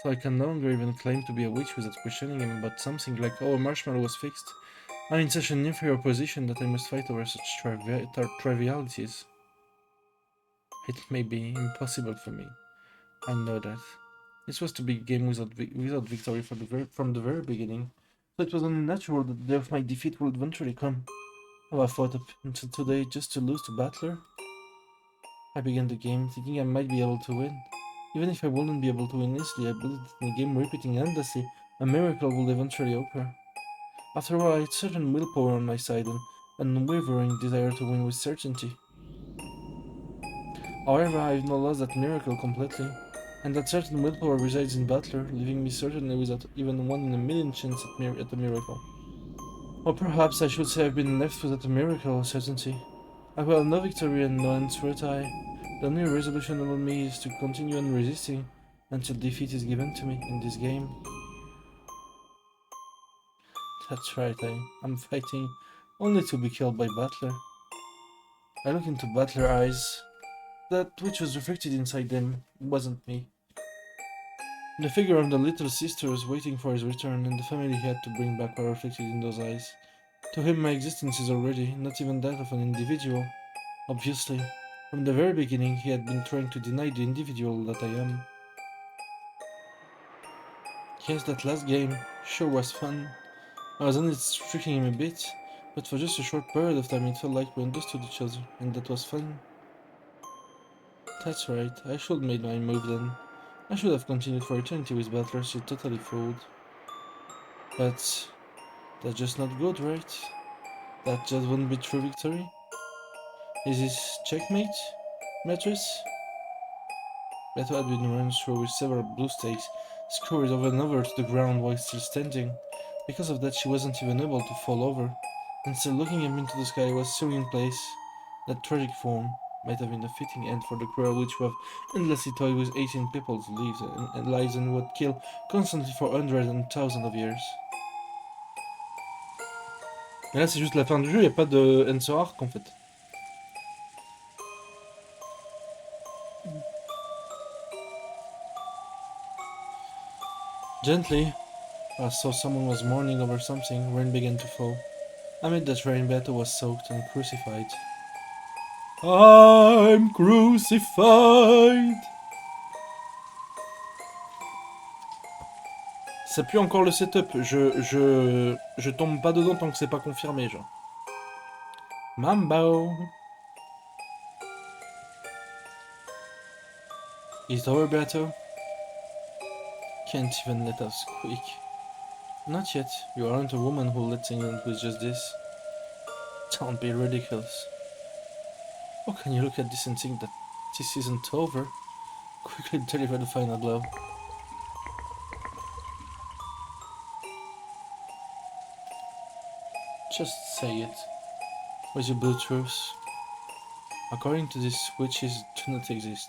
[SPEAKER 1] So I can no longer even claim to be a witch without questioning him about something like, oh, a marshmallow was fixed. I'm in such an inferior position that I must fight over such trivialities. It may be impossible for me. I know that. This was to be a game without victory from the very beginning, so it was only natural that the day of my defeat would eventually come. Have I fought up until today just to lose to Battler? I began the game thinking I might be able to win. Even if I wouldn't be able to win instantly, I believed that in a game repeating endlessly, a miracle would eventually occur. After all, I had certain willpower on my side and an unwavering desire to win with certainty. However, I have not lost that miracle completely, and that certain willpower resides in Butler, leaving me certainly without even 1 in a million chance at a miracle. Or perhaps I should say I've been left without a miracle of certainty. I will have no victory and no answer tie. The only resolution on me is to continue on resisting until defeat is given to me in this game. That's right, I'm fighting only to be killed by Butler. I look into Butler's eyes. That which was reflected inside them wasn't me. The figure of the little sister was waiting for his return, and the family he had to bring back were reflected in those eyes. To him my existence is already not even that of an individual. Obviously, from the very beginning he had been trying to deny the individual that I am. Yes, that last game sure was fun. I was only tricking him a bit, but for just a short period of time it felt like we understood each other, and that was fun. That's right, I should have made my move then. I should have continued for eternity with Butler, so totally fooled. But that's just not good, right? That just wouldn't be true victory. Is this checkmate, Beatrice? Beto had been run through with several blue stakes, scoured over and over to the ground while still standing. Because of that, she wasn't even able to fall over. And still looking up into the sky was still in place. That tragic form might have been a fitting end for the cruel witch who have endlessly toyed with 18 people's lives and would kill constantly for hundreds and thousands of years. Mais là, c'est juste la fin du jeu, il n'y a pas de answer arc en fait. Gently, I saw someone was mourning over something. Rain began to fall. Amid that rain, Beto was soaked and crucified. I'm crucified! Ça pue encore le setup. Je tombe pas dedans tant que c'est pas confirmé, genre. Mambo! Is it over, Beto? Can't even let us squeak. Not yet. You aren't a woman who lets England with just this. Don't be ridiculous. How can you look at this and think that this isn't over? Quickly deliver the final blow. Just say it. With your blue truths. According to this, witches do not exist.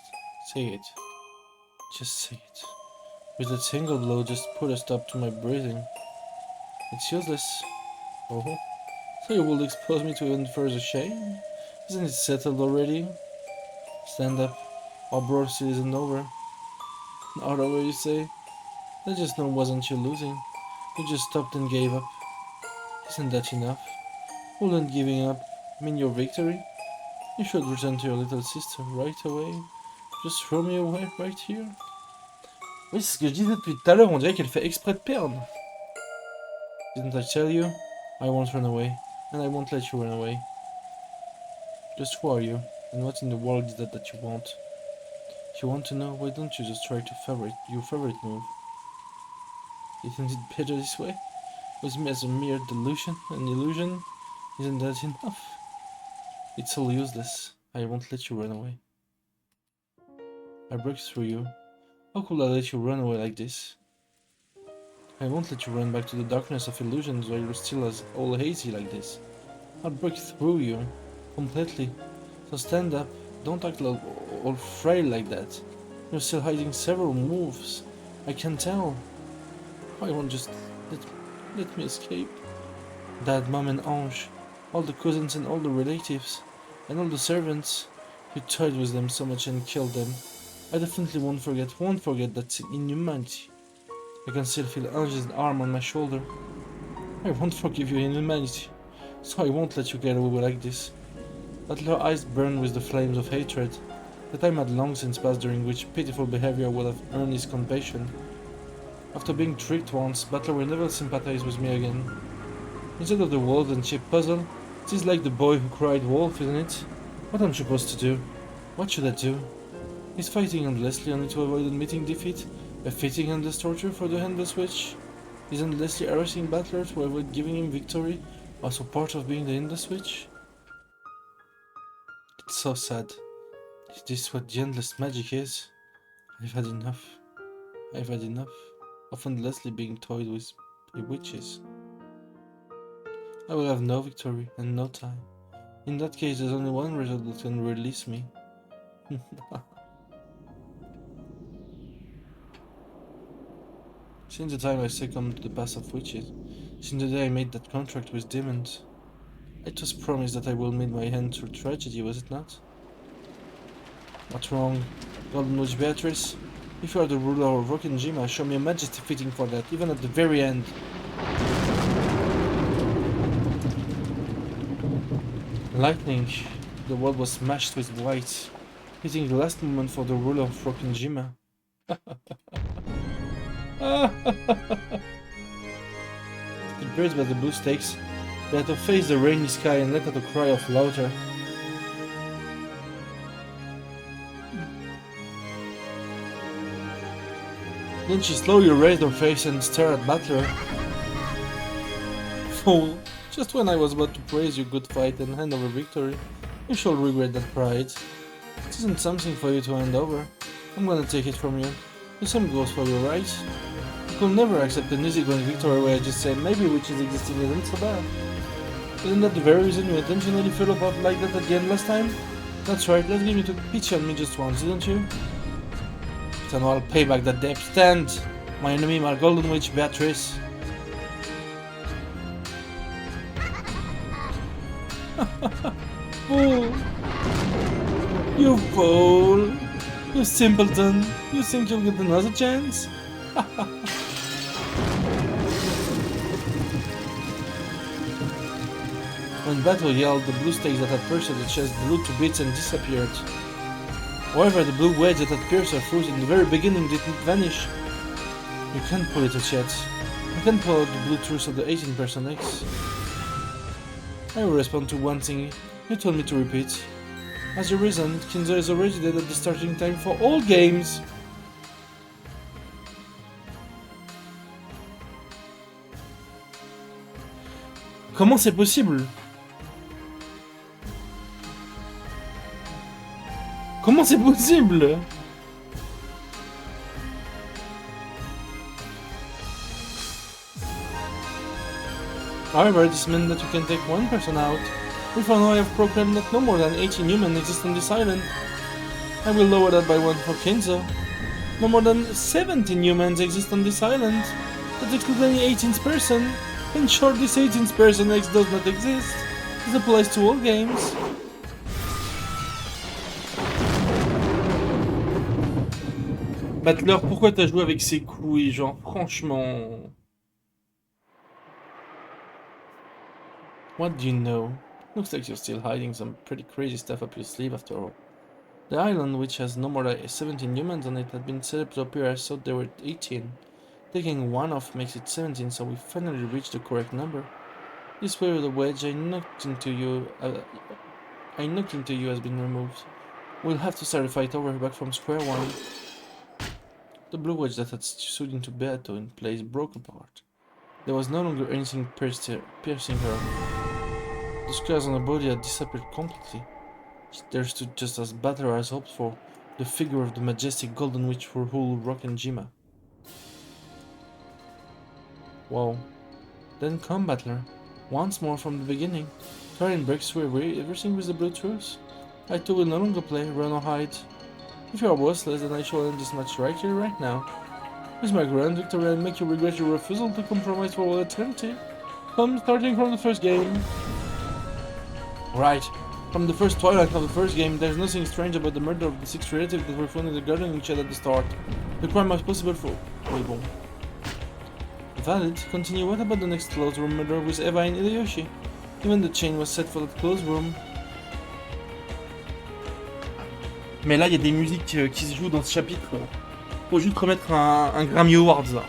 [SPEAKER 1] Say it. Just say it. With that single blow, just put a stop to my breathing. It's useless. Oh, so you will expose me to even further shame? Isn't it settled already? Stand up. Our brawl still isn't over. Not over, you say? I just know wasn't you losing. You just stopped and gave up. Isn't that enough? Wouldn't giving up mean your victory? You should return to your little sister right away. Just throw me away right here. Oui, c'est ce que je disais depuis tout à l'heure, on dirait qu'elle fait exprès de perdre. Didn't I tell you? I won't run away, and I won't let you run away. Just who are you, and what in the world is that you want? If you want to know, why don't you just try to favorite your favorite move? Isn't it better this way? With me as a mere delusion, an illusion? Isn't that enough? It's all useless. I won't let you run away. I broke through you. How could I let you run away like this? I won't let you run back to the darkness of illusions while you're still as all hazy like this. I'll break through you. Completely. So stand up. Don't act all frail like that. You're still hiding several moves. I can tell. I won't just let me escape. Dad, Mom and Ange. All the cousins and all the relatives. And all the servants. You toyed with them so much and killed them. I definitely won't forget that inhumanity. I can still feel Ange's arm on my shoulder. I won't forgive your inhumanity, so I won't let you get away like this. But her eyes burned with the flames of hatred. The time had long since passed during which pitiful behavior would have earned his compassion. After being tricked once, Butler will never sympathize with me again. Instead of the wolf and sheep puzzle, it is like the boy who cried wolf, isn't it? What am I supposed to do? What should I do? Is fighting endlessly only to avoid admitting defeat a fitting endless torture for the handless witch? Is endlessly harassing Butler to avoid giving him victory also part of being the endless witch? It's so sad. Is this what the endless magic is? I've had enough. I've had enough of endlessly being toyed with by witches. I will have no victory and no time. In that case, there's only one result that can release me. Since the time I succumbed to the path of witches, since the day I made that contract with demons, it was promised that I will meet my end through tragedy, was it not? What's wrong, Golden Witch Beatrice? If you are the ruler of Rokkenjima, show me a majesty fitting for that, even at the very end. Lightning. The world was smashed with white, hitting the last moment for the ruler of Rokkenjima. Embraced by the blue stakes, they had to face the rainy sky and let out a cry of laughter. Then she slowly raised her face and stared at Butler. Fool! Just when I was about to praise your good fight and hand over victory, you shall regret that pride. It isn't something for you to hand over. I'm gonna take it from you. The same goes for you, right? You could never accept an easygoing victory where I just say maybe witches existing isn't so bad. Isn't that the very reason you intentionally fell apart like that at the end last time? That's right, let's give you to pity on me just once, didn't you? Then I'll pay back that debt. Stand! My enemy, my golden witch, Beatrice. Fool! You fool! You simpleton! You think you'll get another chance? When Battle yelled, the blue stakes that had pierced the chest blew to bits and disappeared. However, the blue wedge that had pierced her foot in the very beginning didn't vanish. You can't pull it out yet. I can't pull out the blue truth of the 18% X. I will respond to one thing you told me to repeat. As a reason, Kinzo is already dead at the starting time for all games. Comment c'est possible? Comment c'est possible? However, this meant that you can take one person out. If now I have proclaimed that no more than 18 humans exist on this island. I will lower that by one for Kinzo. No more than 17 humans exist on this island. That excludes any 18th person. In short, this 18th person X does not exist. This applies to all games. Battler, pourquoi t'as joué avec ces couilles, genre, franchement... What do you know? Looks like you're still hiding some pretty crazy stuff up your sleeve after all. The island, which has no more than 17 humans on it, had been set up to appear as though there were 18. Taking one off makes it 17, so we finally reached the correct number. This way the wedge I knocked into you has been removed. We'll have to start the fight over back from square one. The blue wedge that had stood into Beato in place broke apart. There was no longer anything piercing her. The scars on her body had disappeared completely. There stood just as Battler as hoped for, the figure of the majestic golden witch who ruled Rock and Jima. Wow. Then come, Battler. Once more from the beginning. Try and break through everything with the blue truth. I too will no longer play, run or hide. If you are worthless, then I shall end this match right here, right now. With my grand victory, I'll make you regret your refusal to compromise for all eternity. Come, starting from the first game. Right. From the first twilight of the first game, there's nothing strange about the murder of the 6 relatives that were found in the garden shed at the start. The crime was possible for... Oui, bon. Valid. Continue. What about the next closed room murder with Eva and Hideyoshi? Even the chain was set for that closed room. Mais là, il y a des musiques qui se jouent dans ce chapitre. Faut juste remettre un Grammy Awards là.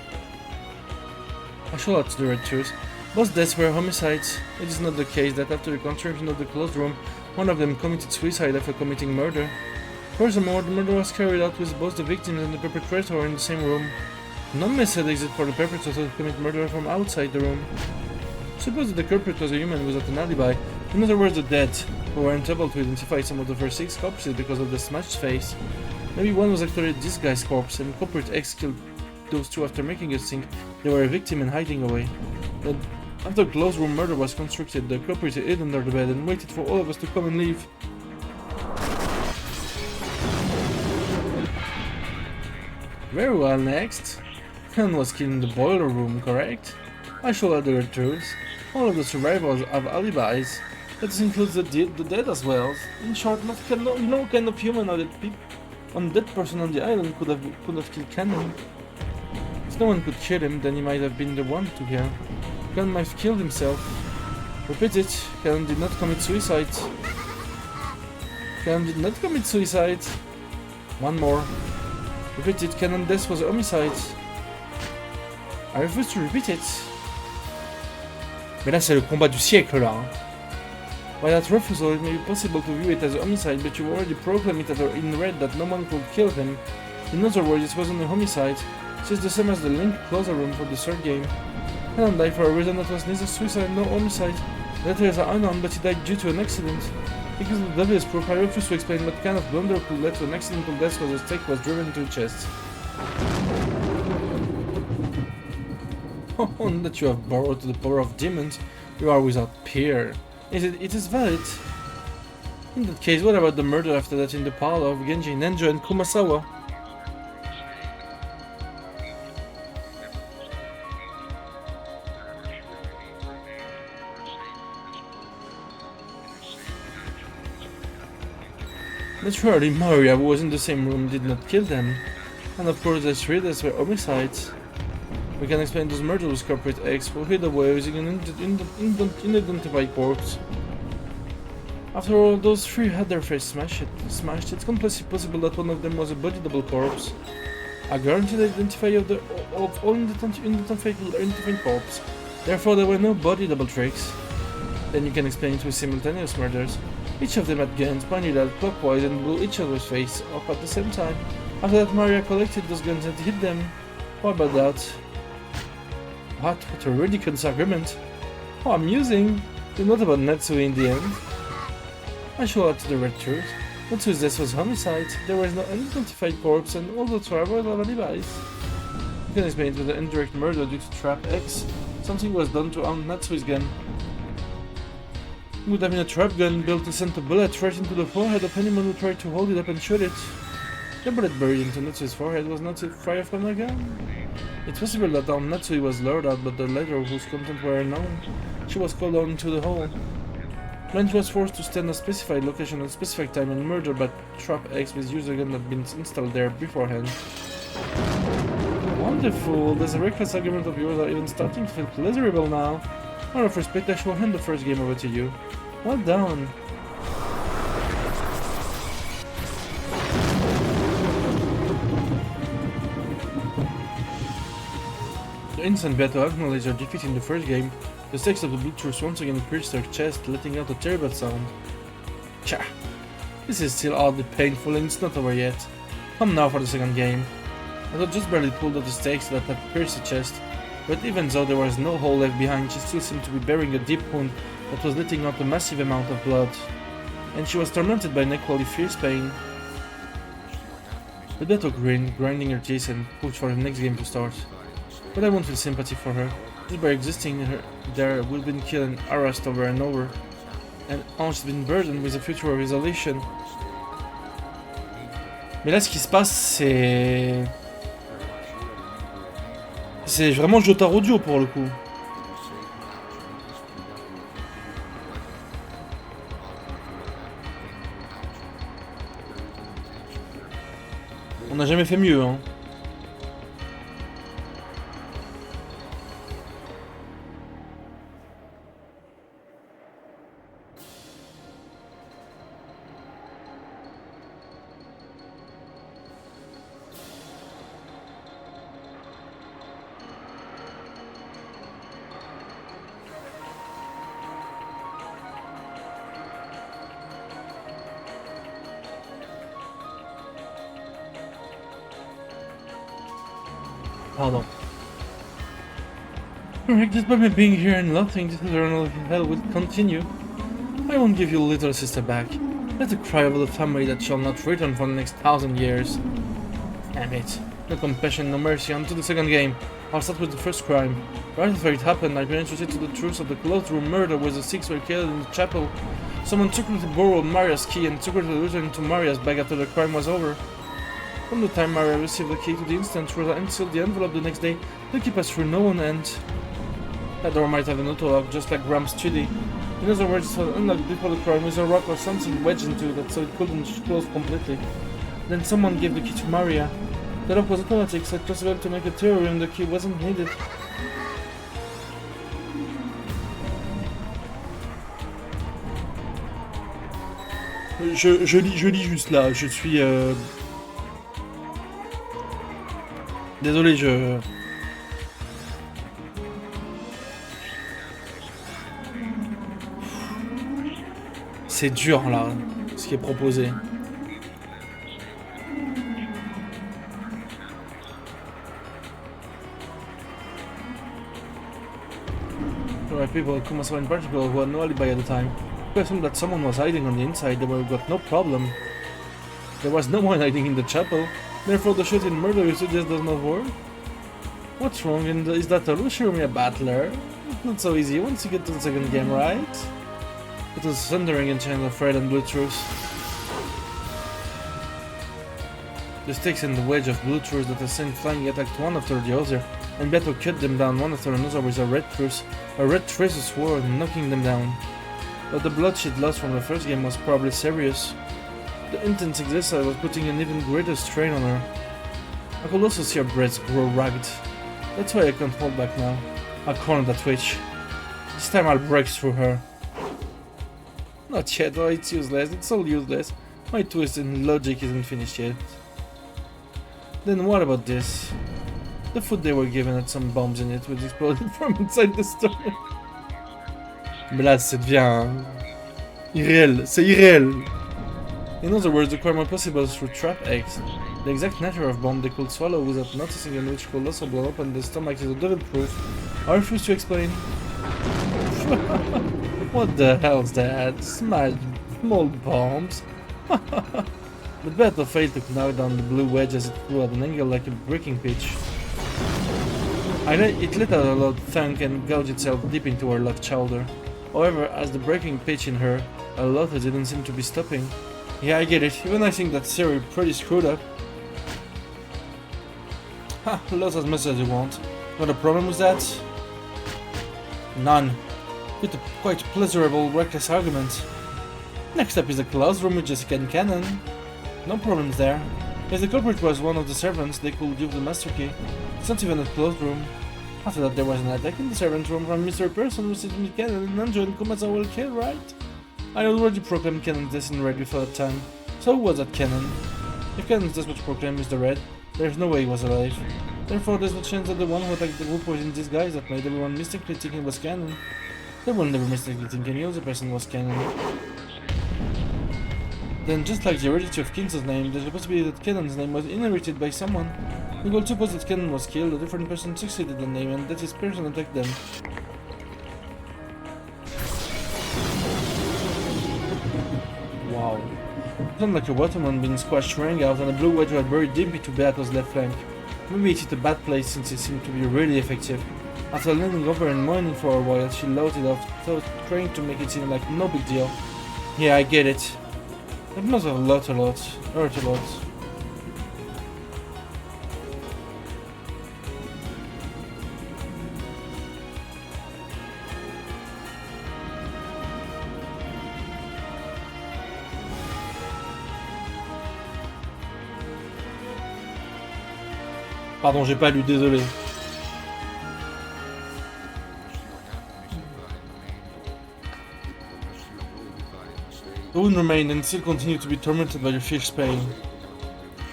[SPEAKER 1] I shall out to the red truth. Both deaths were homicides. It is not the case that after the construction of the closed room, one of them committed suicide after committing murder. Furthermore, the murder was carried out with both the victims and the perpetrator in the same room. No method exists for the perpetrator to commit murder from outside the room. Suppose that the culprit was a human without an alibi, in other words the dead, who weren't able to identify some of the first 6 corpses because of the smashed face. Maybe one was actually this guy's corpse, and culprit X killed those 2 after making us think they were a victim and hiding away. But after the closed room murder was constructed, the culprit hid under the bed and waited for all of us to come and leave. Very well, next. Ken was killed in the boiler room, correct? I shall add the truth. All of the survivors have alibis. That includes the dead as well. In short, no kind of human or dead person on the island could have killed Cannon. If no one could kill him, then he might have been the one to kill. Cannon might have killed himself. Repeat it, Cannon did not commit suicide. Cannon did not commit suicide. One more. Repeat it, Cannon death was a homicide. I refuse to repeat it. Mais là c'est le combat du siècle là. By that refusal, it may be possible to view it as a homicide, but you already proclaimed it in red that no one could kill him. In other words, it wasn't a homicide. It's just the same as the linked closer room for the third game. Helen died for a reason that was neither suicide nor homicide. The details are unknown, but he died due to an accident. Because of the devil's proof, I refuse to explain what kind of blunder could lead to an accidental death because a stake was driven into the chest. Oh, that you have borrowed to the power of demons, you are without peer. It is valid. In that case, what about the murder after that in the parlor of Genji, Nenjo, and Kumasawa? Naturally, Maria, who was in the same room, did not kill them. And of course, the three deaths were homicides. We can explain those murders with Corporate X, who hid away using an unidentified corpse. After all, those three had their face smashed. It's completely possible that one of them was a body double corpse. A guaranteed identifier of all identified corpse. Therefore, there were no body double tricks. Then you can explain it with simultaneous murders. Each of them had guns pointed out clockwise and blew each other's face up at the same time. After that, Maria collected those guns and hid them. What about that? What a ridiculous argument. How amusing. But not about Natsui in the end. I show out to the red truth. Natsui's death was homicide. There was no unidentified corpse and all the travelers have alibis. You can explain it with an indirect murder due to Trap X. Something was done to own Natsui's gun. It would have been a trap gun built to send a bullet right into the forehead of anyone who tried to hold it up and shoot it. The bullet buried into Natsui's forehead was not fired from the gun. It's possible that Natsui was lured out, but the letter whose contents were unknown. She was called down into the hole. When she was forced to stand a specified location at a specific time and murdered by Trap X with user gun that had been installed there beforehand. Wonderful! There's a reckless argument of yours are even starting to feel pleasurable now. Out of respect, I shall hand the first game over to you. Well done. The instant battle acknowledged their defeat in the first game. The stakes of the blue truth once again pierced their chest, letting out a terrible sound. Cha! This is still oddly painful and it's not over yet. Come now for the second game. I had just barely pulled out the stakes that had pierced the chest. But even though there was no hole left behind, she still seemed to be bearing a deep wound that was letting out a massive amount of blood. And she was tormented by an equally fierce pain. The battle grinned, grinding her teeth and pushed for the next game to start. But I won't feel sympathy for her. Just by existing there, we've been killed and harassed over and over. And she's been burdened with a future of isolation. Mais là, ce qui se passe, c'est vraiment Jotaro audio pour le coup. On n'a jamais fait mieux, hein. Pardon. Rick, despite me being here and nothing, this eternal hell will continue. I won't give you little sister back. Let the cry of the family that shall not return for the next 1,000 years. Damn it. No compassion, no mercy, on to the second game. I'll start with the first crime. Right after it happened, I managed to see to the truth of the closed room murder where the six were killed in the chapel. Someone secretly borrowed Maria's key and secretly returned to Maria's bag after the crime was over. From the time Maria received the key to the instant Rosa unsealed the envelope the next day, the key passed through no one and... That door might have an auto-lock, just like Graham's study. In other words, it was unlocked before the crime with a rock or something wedged into it so it couldn't close completely. Then someone gave the key to Maria. The lock was automatic, so it was possible to make a theory and the key wasn't needed. Je lis juste là, je suis... Désolé, C'est dur là, ce qui est proposé. There were people, Kumasawa in particular, who had no alibi at the time. We assumed that someone was hiding on the inside, they were got no problem. There was no one hiding in the chapel, therefore the shooting murder you suggest does not work? What's wrong, and is that Tarushirumi a battler? Not so easy once you get to the second game, right? It was thundering in chains of red and blue truce. The sticks and the wedge of blue truce that sent flying attacked one after the other, and Beto cut them down one after another with a red tracer sword, knocking them down. But the bloodshed lost from the first game was probably serious. The intense exercise was putting an even greater strain on her. I could also see her breasts grow ragged. That's why I can't hold back now. I'll corner that witch. This time I'll break through her. Not yet, oh, it's useless, it's all useless. My twist in logic isn't finished yet. Then what about this? The food they were given had some bombs in it, which exploded from inside the store. Mais là, ça devient irréel, c'est irréel. In other words, the crime was possible through trap eggs. The exact nature of bomb they could swallow without noticing and which could also blow up in the stomach is a devil proof. I refuse to explain. What the hell's that? Small bombs? But Battle failed to knock down the blue wedge as it flew at an angle like a breaking pitch. It let out a loud thunk and gouged itself deep into her left shoulder. However, as the breaking pitch in her, a lot didn't seem to be stopping. Yeah, I get it. Even I think that theory pretty screwed up. Ha, lost as much as you want. Got a problem with that? None. With a quite pleasurable, reckless argument. Next up is the classroom with Jessica and Cannon. No problems there. If the culprit was one of the servants, they could give the master key. It's not even a closed room. After that, there was an attack in the servant room from Mr. Person who sits with Cannon and Nanjo and Kumasawa will kill, right? I already proclaimed Cannon's destiny red before that time. So who was that Cannon? If Cannon's destiny proclaimed Mr. Red, there's no way he was alive. Therefore, there's no chance that the one who attacked the group was in disguise that made everyone mistakenly thinking it was Cannon. They will never mistakenly think any other person was Cannon. Then, just like the heredity of Kinzo's name, there's a possibility that Cannon's name was inherited by someone. We will suppose that Cannon was killed, a different person succeeded the name, and that his person attacked them. Wow. It sounded like a watermelon being squashed rang out, and a blue wedge was buried deep into Beato's left flank. Maybe it hit a bad place since it seemed to be really effective. After leaning over and moaning for a while, she loaded off, trying to make it seem like no big deal. Yeah, I get it. It must have hurt a lot. Pardon, j'ai pas lu, désolé. The wound remained and still continued to be tormented by your fierce pain.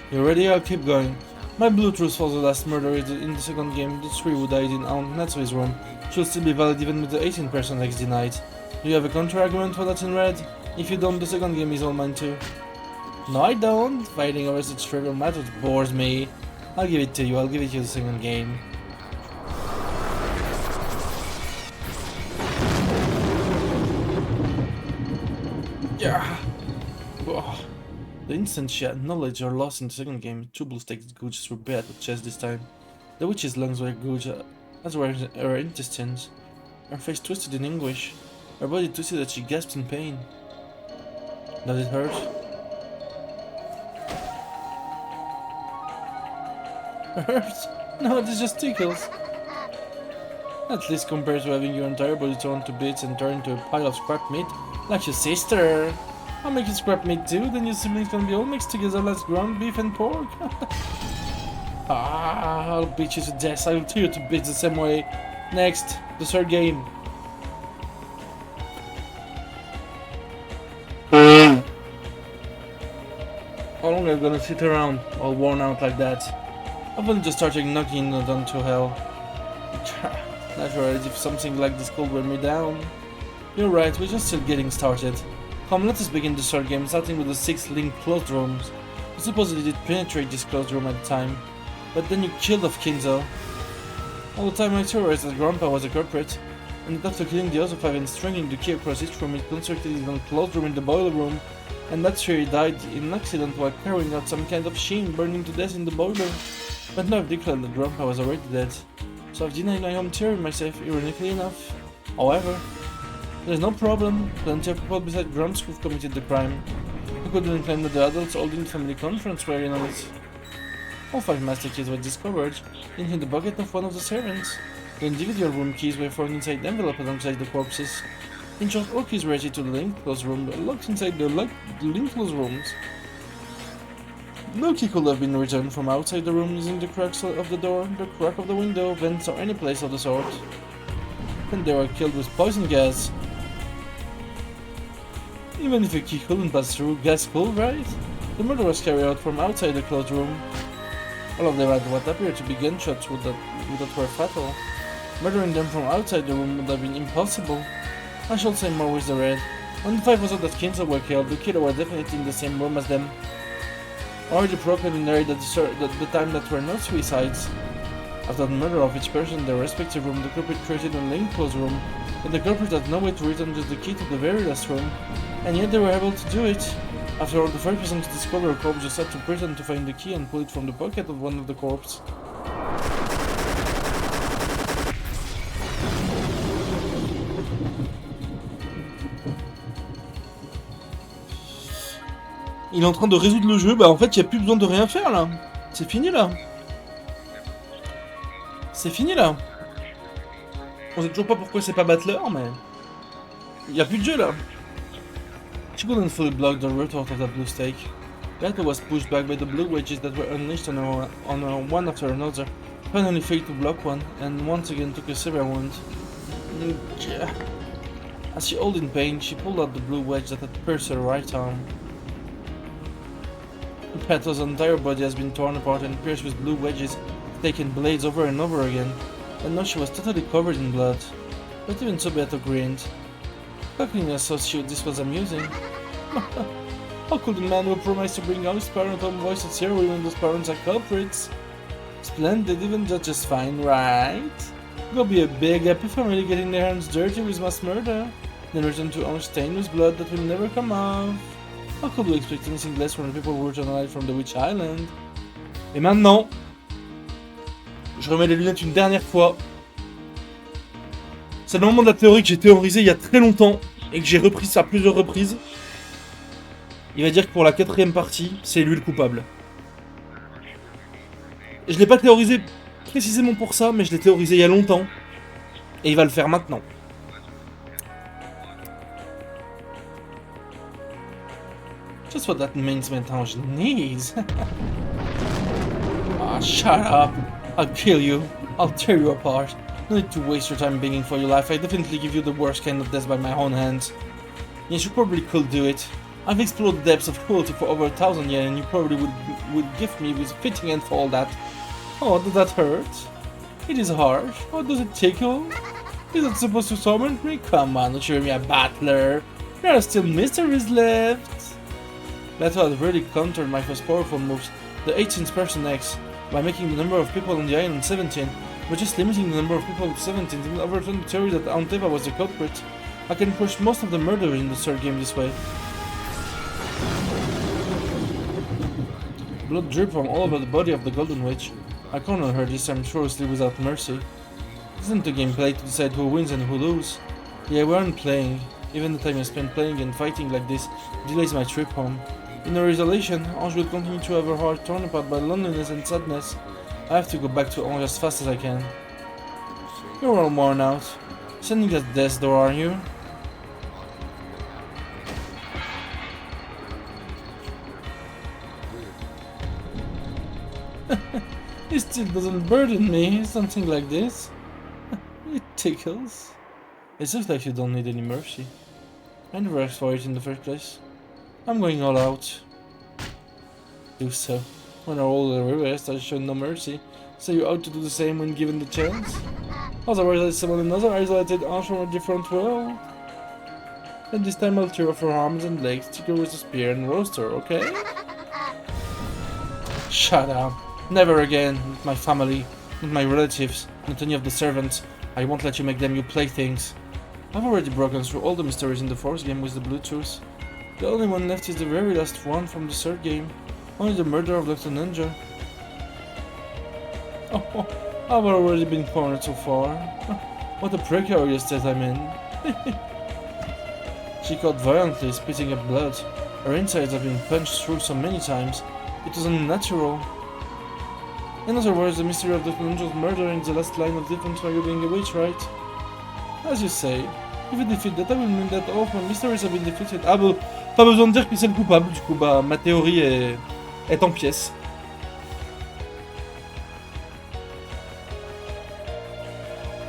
[SPEAKER 1] You ready? I'll keep going. My blue truth for the last murder in the second game, the 3 who died in Aunt Natsui's room, should still be valid even with the 18% X denied. Do you have a counter-argument for that in red? If you don't, the second game is all mine too. No, I don't. Fighting over such trivial matters bores me. I'll give it to you. I'll give it to you the second game. Yeah. Oh. The instant she had knowledge or lost in the second game, 2 blue stakes gouged through Beato's chest this time. The witch's lungs were gouged, as were her intestines. Her face twisted in anguish. Her body twisted as she gasped in pain. Does it hurt? Hurts? No, it just tickles. At least compared to having your entire body torn to bits and turned into a pile of scrap meat, like your sister. I'll make you scrap meat too, then your siblings can be all mixed together like ground beef and pork. I'll beat you to death. I'll tear you to bits the same way. Next, the third game. How long are you gonna sit around, all worn out like that? I've only just started knocking down to hell. Naturally, as if something like this could wear me down. You're right, we're just still getting started. Come, let us begin the third game, starting with the 6 linked closed rooms. I suppose you did penetrate this closed room at the time, but then you killed off Kinzo. All the time I theorized that Grandpa was a culprit. and after killing the other 5 and stringing the key across each room, it constructed his own closed room in the boiler room, and that's where he died in an accident while carrying out some kind of machine, burning to death in the boiler. But now I've declared that Grandpa was already dead, so I've denied my own theory myself, ironically enough. However, there's no problem. Plenty of people besides Grumps who've committed the crime. Who couldn't claim that the adults holding the family conference were in on it. All 5 master keys were discovered in the bucket of one of the servants. The individual room keys were found inside the envelope alongside the corpses. In short, all keys were added to the linked closed room, locked inside the linked closed rooms. No key could have been returned from outside the room using the cracks of the door, the crack of the window, vents, or any place of the sort. And they were killed with poison gas. Even if a key couldn't pass through, gas could, right? The murder was carried out from outside the closed room. All of them had what appeared to be gunshots that were fatal. Murdering them from outside the room would have been impossible. I shall say more with the red. When the 5 was out that Kinsel were killed, the killer were definitely in the same room as them. Already proclaimed in the raid at the time that were not suicides. After the murder of each person in their respective room, the culprit created a linked closed room, and the culprit had no way to return just the key to the very last room, and yet they were able to do it. After all, the first person to discover a corpse just had to pretend to find the key and pull it from the pocket of one of the corpses. Il est en train de résoudre le jeu, bah en fait il n'y a plus besoin de rien faire là. C'est fini là. C'est fini là. On sait toujours pas pourquoi c'est pas Battler, mais... Il n'y a plus de jeu là. She couldn't fully block the root out of that blue stake. Battler was pushed back by the blue wedges that were unleashed on her one after another. Finally failed to block one, and once again took a severe wound. As she howled in pain, she pulled out the blue wedge that had pierced her right arm. Battler's entire body has been torn apart and pierced with blue wedges, taking blades over and over again, and now she was totally covered in blood. But even so, Battler grinned. Luckily, I so sure this was amusing. How could a man who promised to bring out his parent home voice its hero when those parents are culprits? Splendid, even just fine, right? Go be a big happy family getting their hands dirty with mass murder, then return to orange stained with blood that will never come off. How could we expect anything less from the people who returned alive from the Witch Island? Et maintenant, je remets les lunettes une dernière fois. C'est le moment de la théorie que j'ai théorisé il y a très longtemps et que j'ai repris à plusieurs reprises. Il va dire que pour la 4ème partie, c'est lui le coupable. Je l'ai pas théorisé précisément pour ça, mais je l'ai théorisé il y a longtemps. Et il va le faire maintenant. Just what that means Mentange needs. Ah, shut up. I'll kill you. I'll tear you apart. No need to waste your time begging for your life. I definitely give you the worst kind of death by my own hands. Yes, you probably could do it. I've explored the depths of cruelty for over 1,000 years, and you probably would gift me with a fitting end for all that. Oh, does that hurt? It is harsh. Oh, does it tickle? Is it supposed to torment me? Come on, don't show me a battler. There are still mysteries left. Battle had really countered my most powerful moves, the 18th person X, by making the number of people on the island 17, but just limiting the number of people to 17 didn't overturn the theory that Anteva was the culprit. I can push most of the murder in the third game this way. Blood dripped from all over the body of the Golden Witch. I cornered her this time thoroughlessly without mercy. This isn't a game played to decide who wins and who loses. Yeah, we aren't playing. Even the time I spend playing and fighting like this delays my trip home. In her isolation, Ange will continue to have her heart torn apart by loneliness and sadness. I have to go back to Ange as fast as I can. You're all worn out. Sending at death's door, are you? It still doesn't burden me, something like this. It tickles. It looks like you don't need any mercy. I never asked for it in the first place. I'm going all out. Do so. When our older reversed, I showed no mercy, so you ought to do the same when given the chance. Otherwise I summon another isolated Ange from a different world. And this time I'll tear off her arms and legs, tickle with a spear and roast her, okay? Shut up. Never again. Not my family, not my relatives, not any of the servants. I won't let you make them your playthings. I've already broken through all the mysteries in the 4th game with the Bluetooth. The only one left is the very last one from the 3rd game. Only the murder of Dr. Ninja. Oh, I've already been cornered so far. What a precarious state I'm in. She caught violently, spitting up blood. Her insides have been punched through so many times. It was unnatural. In other words, the mystery of Dr. Ninja's murder is the last line of defense for you being a witch, right? As you say, if you defeat that, I will mean that all of my mysteries have been defeated. Ah bah, pas besoin de dire que c'est le coupable, du coup, bah, ma théorie est en pièces.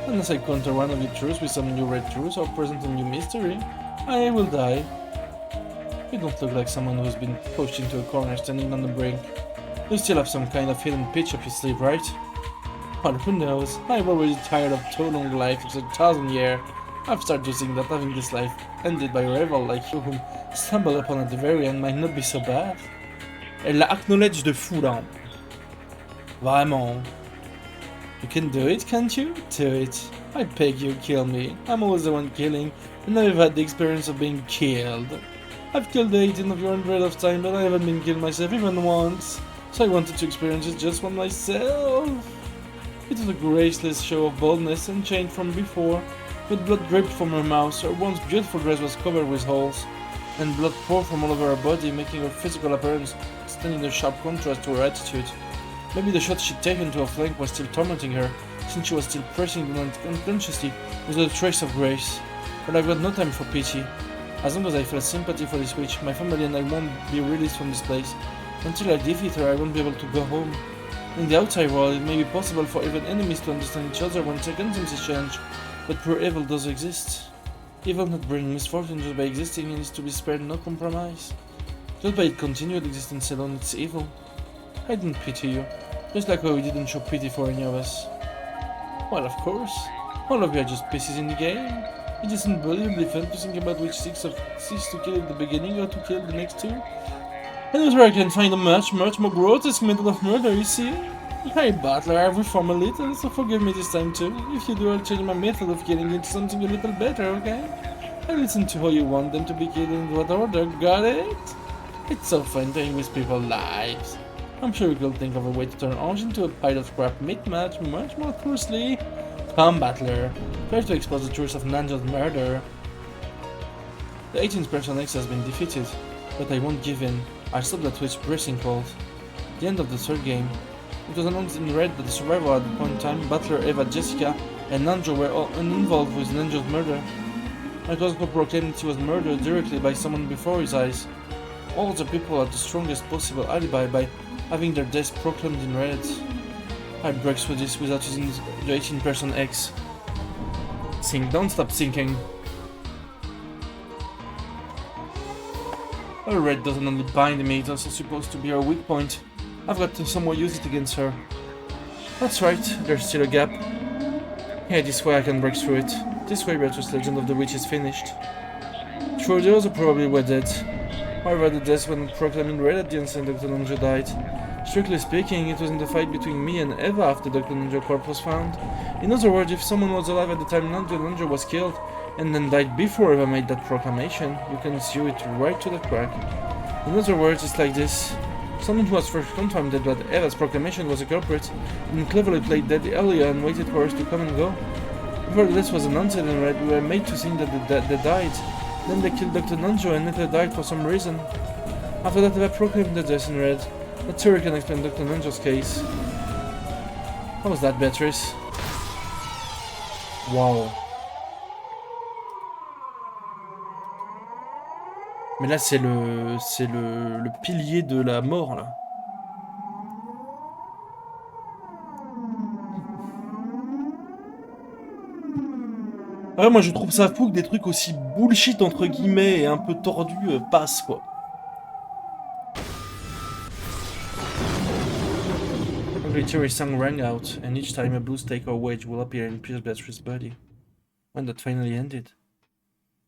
[SPEAKER 1] Unless I counter one of your truths with some new red truths or present a new mystery, I will die. You don't look like someone who's been pushed into a corner standing on the brink. You still have some kind of hidden pitch up your sleeve, right? Well, who knows? I'm already tired of too long life, it's 1,000 years. I've started to think that having this life ended by a rival like you whom stumbled upon at the very end might not be so bad. Elle l'a acknowledge de fou là. Vraiment. You can do it, can't you? Do it. I beg you, kill me. I'm always the one killing, and I've had the experience of being killed. I've killed 18 of your 100 of time, but I haven't been killed myself even once. So I wanted to experience it just for myself. It was a graceless show of boldness and changed from before, with blood dripped from her mouth. Her once beautiful dress was covered with holes, and blood poured from all over her body, making her physical appearance stand in a sharp contrast to her attitude. Maybe the shot she'd taken to her flank was still tormenting her, since she was still pressing the unconsciously without a trace of grace. But I've got no time for pity. As long as I feel sympathy for this witch, my family and I won't be released from this place. Until I defeat her, I won't be able to go home. In the outside world, it may be possible for even enemies to understand each other when circumstances change, but pure evil does exist. Evil not bring misfortune just by existing and is to be spared no compromise. Just by its continued existence alone, it's evil. I didn't pity you, just like how you didn't show pity for any of us. Well, of course, all of you are just pieces in the game. It is unbelievably fun to think about which six to kill at the beginning or to kill the next two. And that's where I can find a much more grotesque method of murder, you see? Hey Butler, I've reformed a little, so forgive me this time too. If you do, I'll change my method of killing into something a little better, okay? I listen to how you want them to be killed in what order, got it? It's so fun playing with people's lives. I'm sure we could think of a way to turn orange into a pile of crap meat-match much more closely. Come, Butler, try to expose the truth of Nanja's murder. The 18th Person X has been defeated, but I won't give in. I stopped that witch pressing cold. The end of the 3rd game. It was announced in red that the survivor at the point in time, Butler, Eva, Jessica, and Nanja were all involved with Nanja's murder. My cousin proclaimed that he was murdered directly by someone before his eyes. All the people had the strongest possible alibi by having their deaths proclaimed in red. I break through this without using the 18 Person X. Think, don't stop thinking. Her red doesn't only bind me, it's also supposed to be her weak point. I've got to somehow use it against her. That's right, there's still a gap. Yeah, this way I can break through it. This way Beatrice's Legend of the Witch is finished. Sure, the others probably were dead. However, the deaths were proclaimed in red at the instant Dr. Ninja died. Strictly speaking, it was in the fight between me and Eva after Dr. Ninja's corpse was found. In other words, if someone was alive at the time Dr. Ninja was killed, and then died before Eva made that proclamation, you can sew it right to the crack. In other words, it's like this. Someone who was first confirmed that Eva's proclamation was a culprit, and cleverly played dead earlier and waited for us to come and go. Before this was announced in red, we were made to think that they died. Then they killed Dr. Nanjo and later died for some reason. After that, Eva proclaimed the death in red. That theory can explain Dr. Nanjo's case. How was that, Beatrice? Wow. Mais là, c'est le pilier de la mort, là. Ouais, moi, je trouve ça fou que des trucs aussi bullshit, entre guillemets, et un peu tordus passent, quoi. Every theory song rang out, and each time a blue stake or wedge will appear and pierce Beatrice's body. When that finally ended,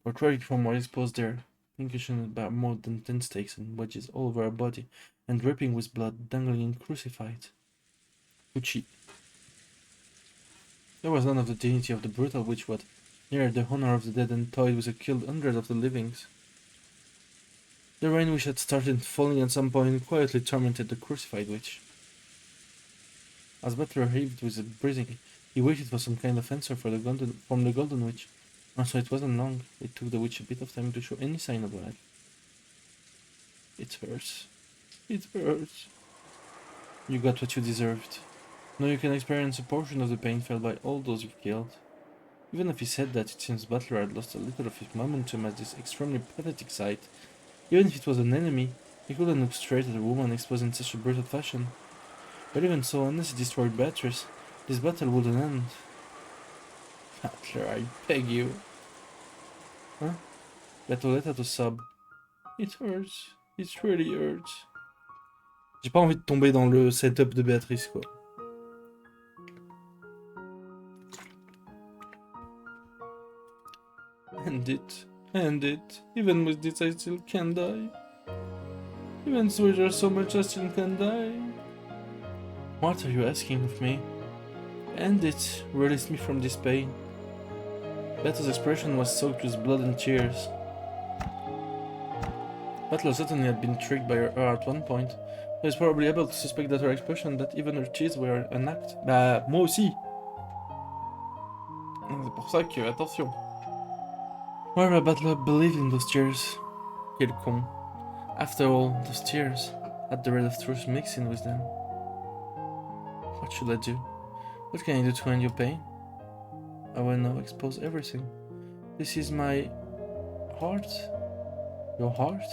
[SPEAKER 1] her tragic form was exposed there, pinkish about more than 10 stakes and wedges all over her body, and dripping with blood, dangling and crucified. Gucci. There was none of the dignity of the brutal witch what neared the honor of the dead and toyed with and killed hundreds of the livings. The rain which had started falling at some point quietly tormented the crucified witch. As Butler heaved with a breathing, he waited for some kind of answer from the golden witch. Also, it wasn't long. It took the witch a bit of time to show any sign of life. It hurts. It hurts. You got what you deserved. Now you can experience a portion of the pain felt by all those you've killed. Even if he said that, it seems Butler had lost a little of his momentum at this extremely pathetic sight. Even if it was an enemy, he couldn't look straight at a woman exposed in such a brutal fashion. But even so, unless he destroyed Beatrice, this battle wouldn't end. Butler, I beg you. Huh? Beto let out a sob. It hurts. It really hurts. J'ai pas envie de tomber dans le setup de Béatrice, quoi. End it. Even with this I still can't die. Even though there's so much I still can't die. What are you asking of me? End it. Release me from this pain. Beto's expression was soaked with blood and tears. Butler certainly had been tricked by her at one point. He was probably able to suspect that her expression, that even her tears were an act. Bah, moi aussi. C'est pour ça que, attention. Why Butler believed in those tears? Quel con. After all, those tears had the red of truth mixed in with them. What should I do? What can I do to end your pain? I will now expose everything. This is my heart. Your heart?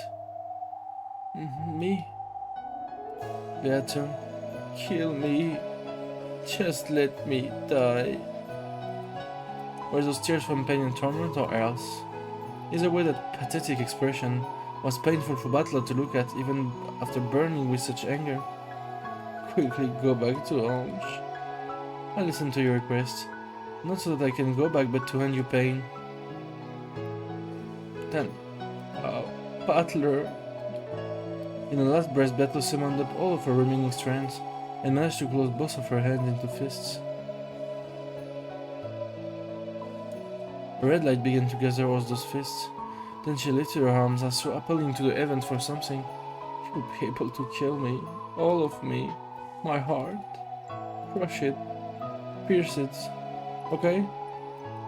[SPEAKER 1] Me? Better. Kill me. Just let me die. Were those tears from pain and torment or else? Either way, that pathetic expression was painful for Butler to look at even after burning with such anger. Quickly go back to Ange. I listen to your request. Not so that I can go back, but to end your pain. Then, Butler. In the last breath, Butler summoned up all of her remaining strength and managed to close both of her hands into fists. A red light began to gather over those fists. Then she lifted her arms as so appealing to the heavens for something. You'll be able to kill me, all of me, my heart. Crush it, pierce it, okay?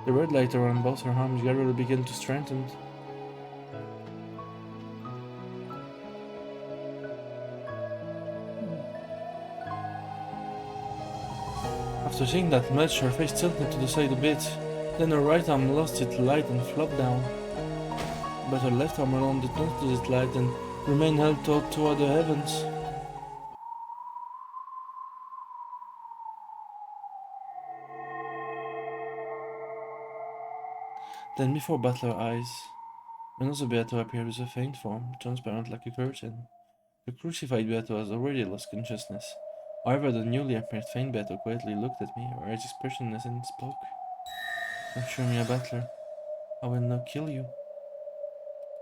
[SPEAKER 1] The red light around both her arms gradually began to strengthen. After seeing that much, her face tilted to the side a bit. Then her right arm lost its light and flopped down. But her left arm alone did not lose its light and remained held toward the heavens. Then before Butler's eyes, another Beato appeared with a faint form, transparent like a curtain. The crucified Beato has already lost consciousness. However, the newly appeared faint Beato quietly looked at me, raised expressionless, and spoke. Assure me, a Butler, I will not kill you.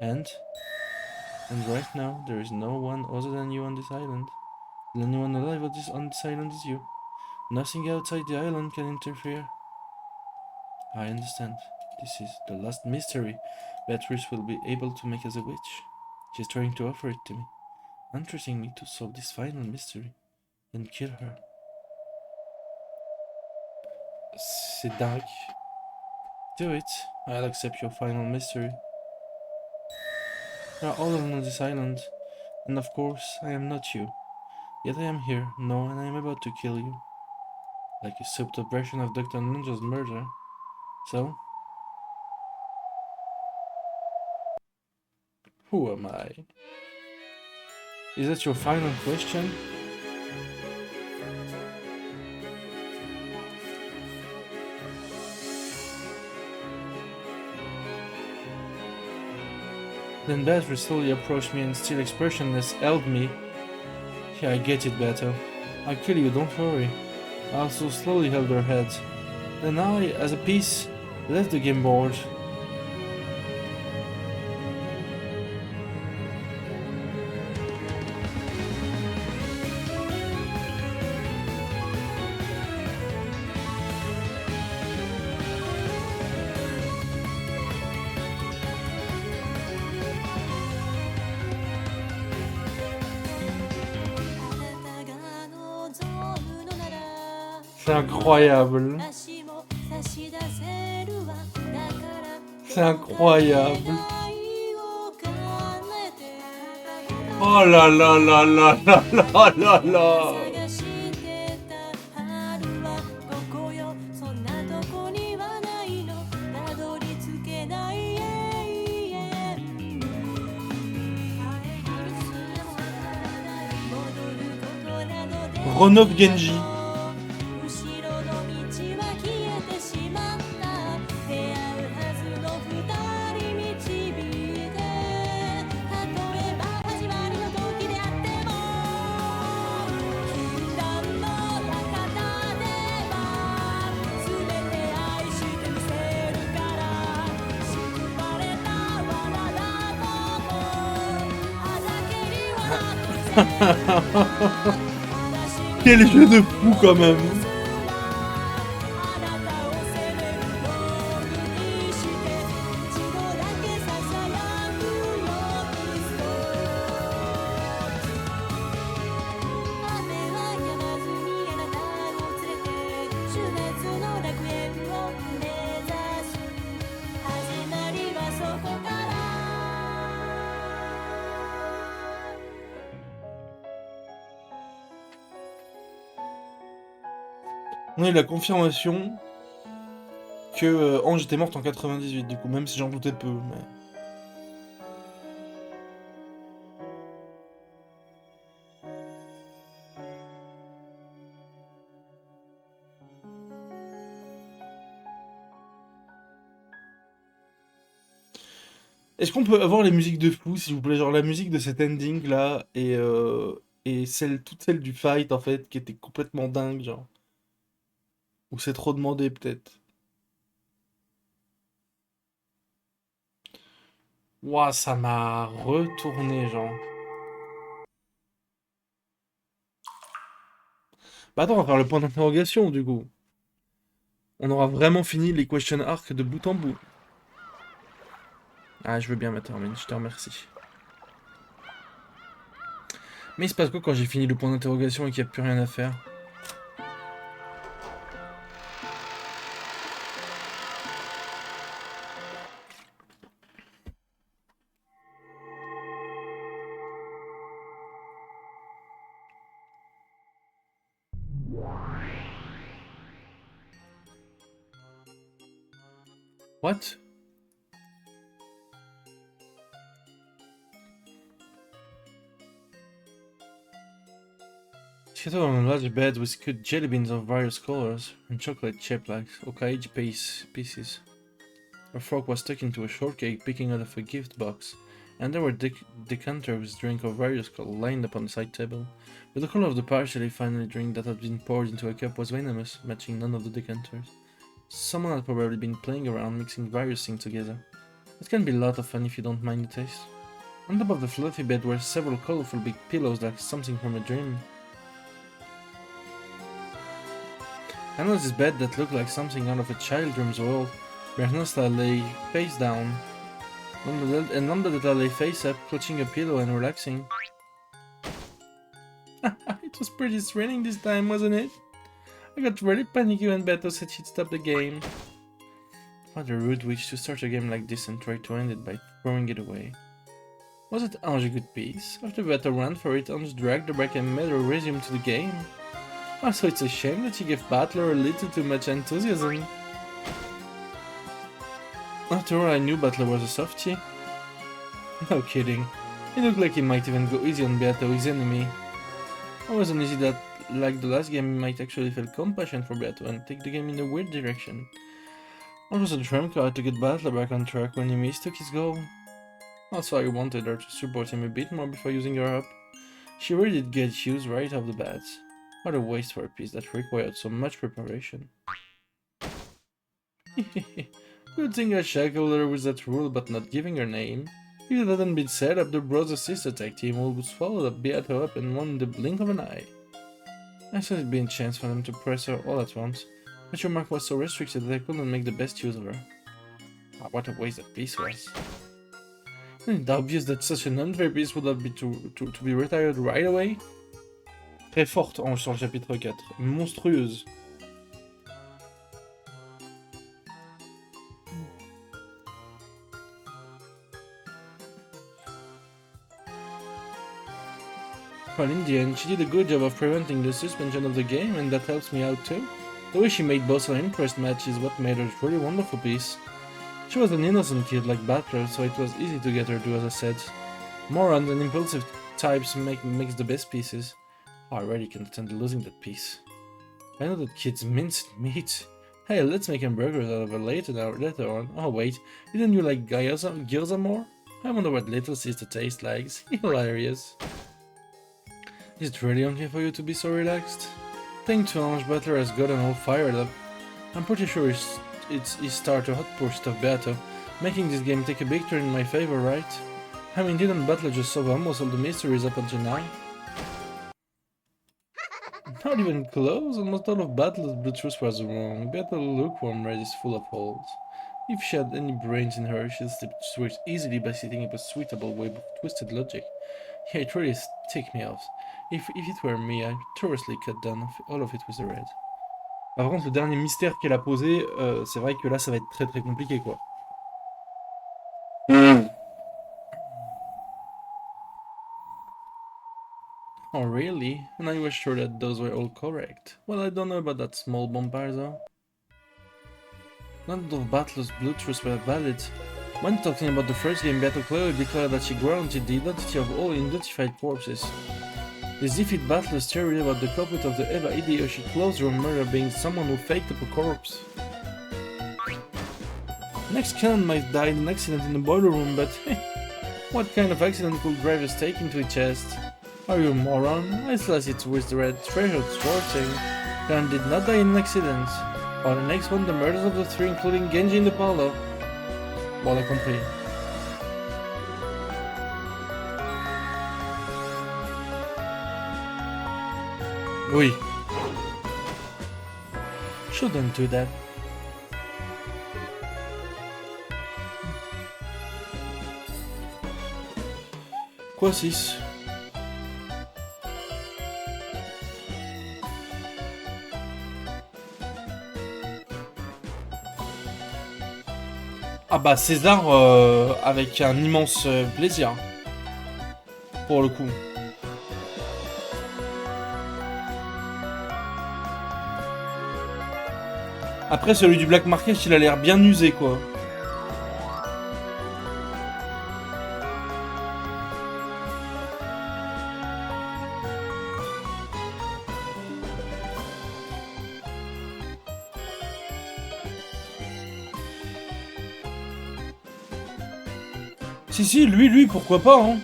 [SPEAKER 1] And right now, there is no one other than you on this island. The only one alive on this island is you. Nothing outside the island can interfere. I understand. This is the last mystery Beatrice will be able to make as a witch. She's trying to offer it to me, entreating me to solve this final mystery and kill her. C'est dingue. Do it. I'll accept your final mystery. You are all alone on this island, and of course, I am not you. Yet I am here, no, and I am about to kill you. Like a subtle version of Dr. Ninja's murder. So? Who am I? Is that your final question? Then Beatrice slowly approached me and still expressionless held me. Yeah, I get it, Beto. I'll kill you, don't worry. I also slowly held her head. Then I, as a piece, left the game board. C'est incroyable. C'est incroyable. Oh là là là là là là là là. Ronok Genji. Quel jeu de fou quand même. On a eu la confirmation que Ange était morte en 98, du coup, même si j'en doutais peu. Mais... Est-ce qu'on peut avoir les musiques de fou, s'il vous plaît? Genre la musique de cet ending là, et toute celle du fight en fait, qui était complètement dingue, genre. Ou c'est trop demandé peut-être. Ouah, ça m'a retourné, genre. Bah attends, on va faire le point d'interrogation du coup. On aura vraiment fini les question arc de bout en bout. Ah, je veux bien ma termine, je te remercie. Mais il se passe quoi quand j'ai fini le point d'interrogation et qu'il n'y a plus rien à faire? What? Sitting on a large bed with good jelly beans of various colors and chocolate chip like okaiji pieces. A frog was stuck into a shortcake picking out of a gift box, and there were decanters with drink of various colors lined up on the side table. But the color of the partially final drink that had been poured into a cup was venomous, matching none of the decanters. Someone had probably been playing around mixing various things together. It can be a lot of fun if you don't mind the taste. On top of the fluffy bed were several colorful big pillows like something from a dream. I noticed this bed that looked like something out of a children's world, where Nasta lay face down, and Nandadeta lay face up, clutching a pillow and relaxing. It was pretty thrilling this time, wasn't it? I got really panicky when Beto said she'd stop the game. What a rude witch to start a game like this and try to end it by throwing it away. Was it Ange a good piece? After Beto ran for it, Ange dragged her back and made her resume to the game. Also, it's a shame that she gave Battler a little too much enthusiasm. After all, I knew Battler was a softie. No kidding. It looked like he might even go easy on Beato, his enemy. I was uneasy that, like the last game, he might actually feel compassion for Beato and take the game in a weird direction. It was a trump card to get Battler back on track when he mistook his goal. Also, I wanted her to support him a bit more before using her up. She really did get used right off the bat. What a waste for a piece that required so much preparation. Good thing I shackled her with that rule about not giving her name. If it hadn't been set up, the brother-sister tag team would swallow up, Beato up, and won in the blink of an eye. I thought it'd be a chance for them to press her all at once, but your mark was so restricted that I couldn't make the best use of her. Ah, what a waste that piece was. Isn't it obvious that such an unfair piece would have been to be retired right away? Très forte, Ange, sur le chapitre 4. Monstrueuse. Well, in the end, she did a good job of preventing the suspension of the game, and that helps me out too. The way she made both her impressed match is what made her a truly wonderful piece. She was an innocent kid like Battler, so it was easy to get her to, as I said. Morons and impulsive types makes the best pieces. I already can't stand losing that piece. I know that kids mince meat. Hey, let's make hamburgers out of it later on. Oh wait, didn't you like gyoza more? I wonder what little sister tastes like. Hilarious. Is it really okay for you to be so relaxed? Thanks to Ange, Butler has gotten all fired up. I'm pretty sure he started to hot push stuff better, making this game take a big turn in my favor, right? I mean, didn't Butler just solve almost all the mysteries up until now? Not even close, almost all of Butler's blue truth was wrong. Battle lukewarm red is full of holes. If she had any brains in her, she'd slip through it easily by setting up a suitable web of twisted logic. Yeah, it really ticked me off. If it were me, I'd thoroughly cut down all of it with the red. Par contre, le dernier mystère qu'elle a posé, c'est vrai que là, ça va être très très compliqué, quoi. Oh, really? And I was sure that those were all correct. Well, I don't know about that small bonfire, though. None of Battler's blue truths were valid. When talking about the first game, Battle clearly declared that she guaranteed the identity of all identified corpses. This defeat Battler's theory about the culprit of the Eva Hideyoshi closeroom murder being someone who faked up a corpse. Next Canon might die in an accident in the boiler room, but what kind of accident could drive a stake into his chest? Are you a moron? I slice it with the red treasure thwarting. Canon did not die in an accident. Or the next one, the murders of the three, including Genji in the parlor. Voilà compris. Oui. Shouldn't do that. Quoi 6? Ah bah César avec un immense plaisir. Pour le coup. Après celui du Black Market il a l'air bien usé quoi. Si, lui, pourquoi pas, hein.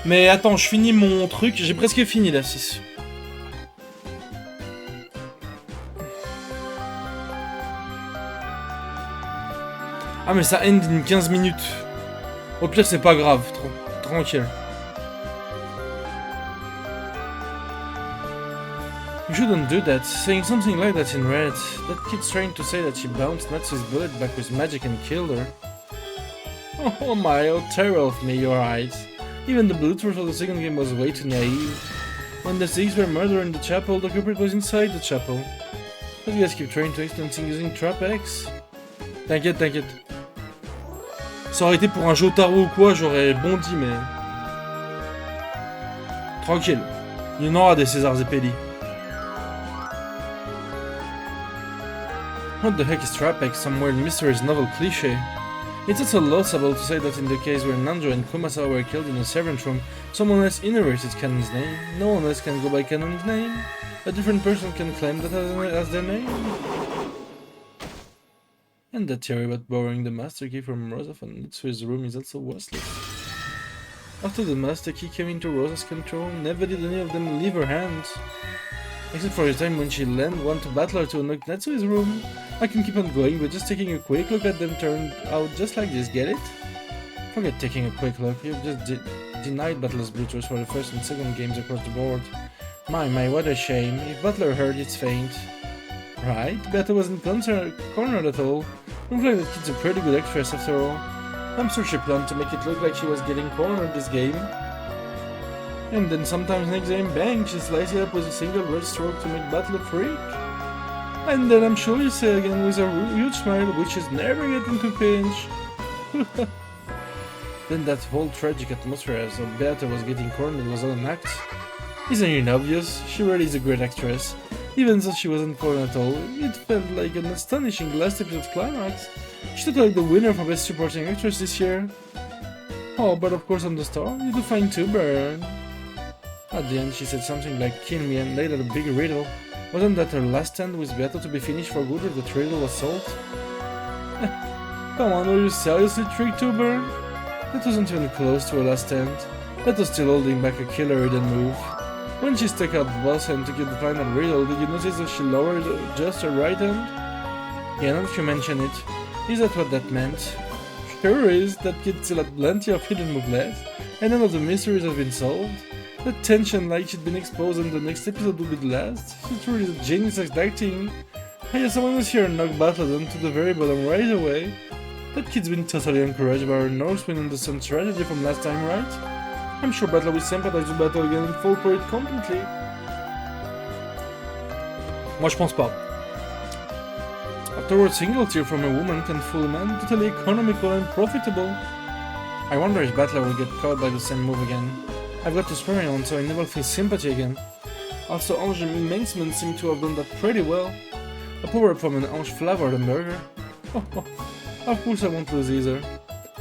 [SPEAKER 1] Mais attends, je finis mon truc, j'ai presque fini la 6. Ah mais ça end in 15 minutes. Au pire c'est pas grave, tranquille. You shouldn't do that, saying something like that in red. That kid's trying to say that she bounced Natsu's bullet back with magic and killed her. Oh my, how terrible of me, you're right. Even the blue truth of the second game was way too naive. When the Z's were murdered in the chapel, the culprit was inside the chapel. But you guys keep trying to explain things using Trap X? T'inquiète. Ça aurait été pour un Jotaro ou quoi, j'aurais bondi, mais... Tranquille. Il y en aura des César Zeppeli. What the heck is Trap X? Some weird mysterious novel cliché. It's also laudable to say that in the case where Nanjo and Kumasawa were killed in a servant room, someone else inherited Kanon's name. No one else can go by Kanon's name. A different person can claim that as their name. And the theory about borrowing the master key from Rosa from Nitsu's room is also worthless. After the master key came into Rosa's control, never did any of them leave her hands. Except for the time when she lent one to Battler to unlock Natsu's room. I can keep on going, but just taking a quick look at them turned out just like this, get it? Forget taking a quick look, you've just denied Battler's blue truth for the first and second games across the board. My, what a shame. If Battler heard, it's faint. Right, Battler wasn't cornered at all. Looks like that kid's a pretty good actress after all. I'm sure she planned to make it look like she was getting cornered this game. And then sometimes next game, bang, she slices it up with a single red stroke to make Battler freak. And then I'm sure you say again with a huge smile, which is never getting to pinch. Then that whole tragic atmosphere as Beata was getting cornered was all an act. Isn't it obvious? She really is a great actress. Even though she wasn't cornered at all, it felt like an astonishing last episode climax. She looked like the winner for Best Supporting Actress this year. Oh, but of course on the star, you do fine too, Burn. At the end, she said something like kill me and laid out a big riddle. Wasn't that her last stand with Beata to be finished for good if the riddle was solved? Come on, were you seriously tricked too, Burn? That wasn't even close to her last stand. That was still holding back a killer hidden move. When she stuck out the boss hand to get the final riddle, did you notice that she lowered just her right hand? Yeah, now that you mention it. Is that what that meant? Sure is, that kid still had plenty of hidden move left, and none of the mysteries have been solved. That tension like she'd been exposed and the next episode would be the last. She truly is a genius at acting. Hey, someone was here and knocked Battledon to the very bottom right away. That kid's been totally encouraged by her Norsewind and the Sun strategy from last time, right? I'm sure Battler will sympathize with Battle again and fall for it completely. Moi je pense pas. After all, single tear from a woman can fool a man, totally economical and profitable. I wonder if Battler will get caught by the same move again. I've got to spare on so I never feel sympathy again. Also, Ange and Manxman seem to have done that pretty well. A power-up from an Ange flavored hamburger. Of course I won't lose either.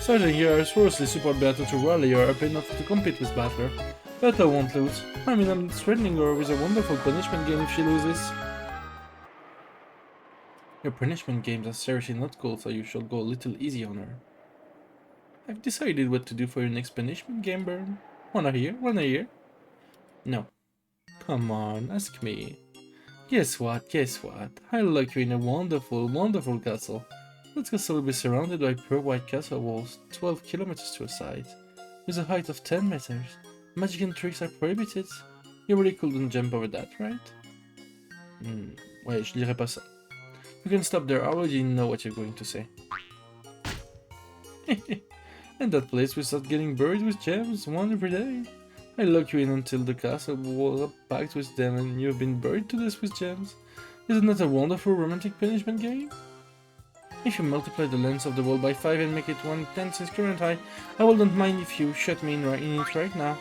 [SPEAKER 1] Starting here, I seriously support Beata to rally her up enough to compete with Battler. Beata won't lose. I mean, I'm threatening her with a wonderful punishment game if she loses. Your punishment games are seriously not cool, so you should go a little easy on her. I've decided what to do for your next punishment game, Burn. Wanna hear? Wanna hear? No. Come on, ask me. Guess what? Guess what? I'll lock you in a wonderful, wonderful castle. That castle will be surrounded by pure white castle walls, 12 kilometers to a side, with a height of 10 meters. Magic and tricks are prohibited. You really couldn't jump over that, right? Ouais, je dirais pas ça. You can stop there, I already know what you're going to say. And that place will start getting buried with gems one every day. I lock you in until the castle walls are packed with them and you've been buried to death with gems. Isn't that a wonderful romantic punishment game? If you multiply the length of the wall by 5 and make it 1/10 its current height, I wouldn't mind if you shut me in it right now.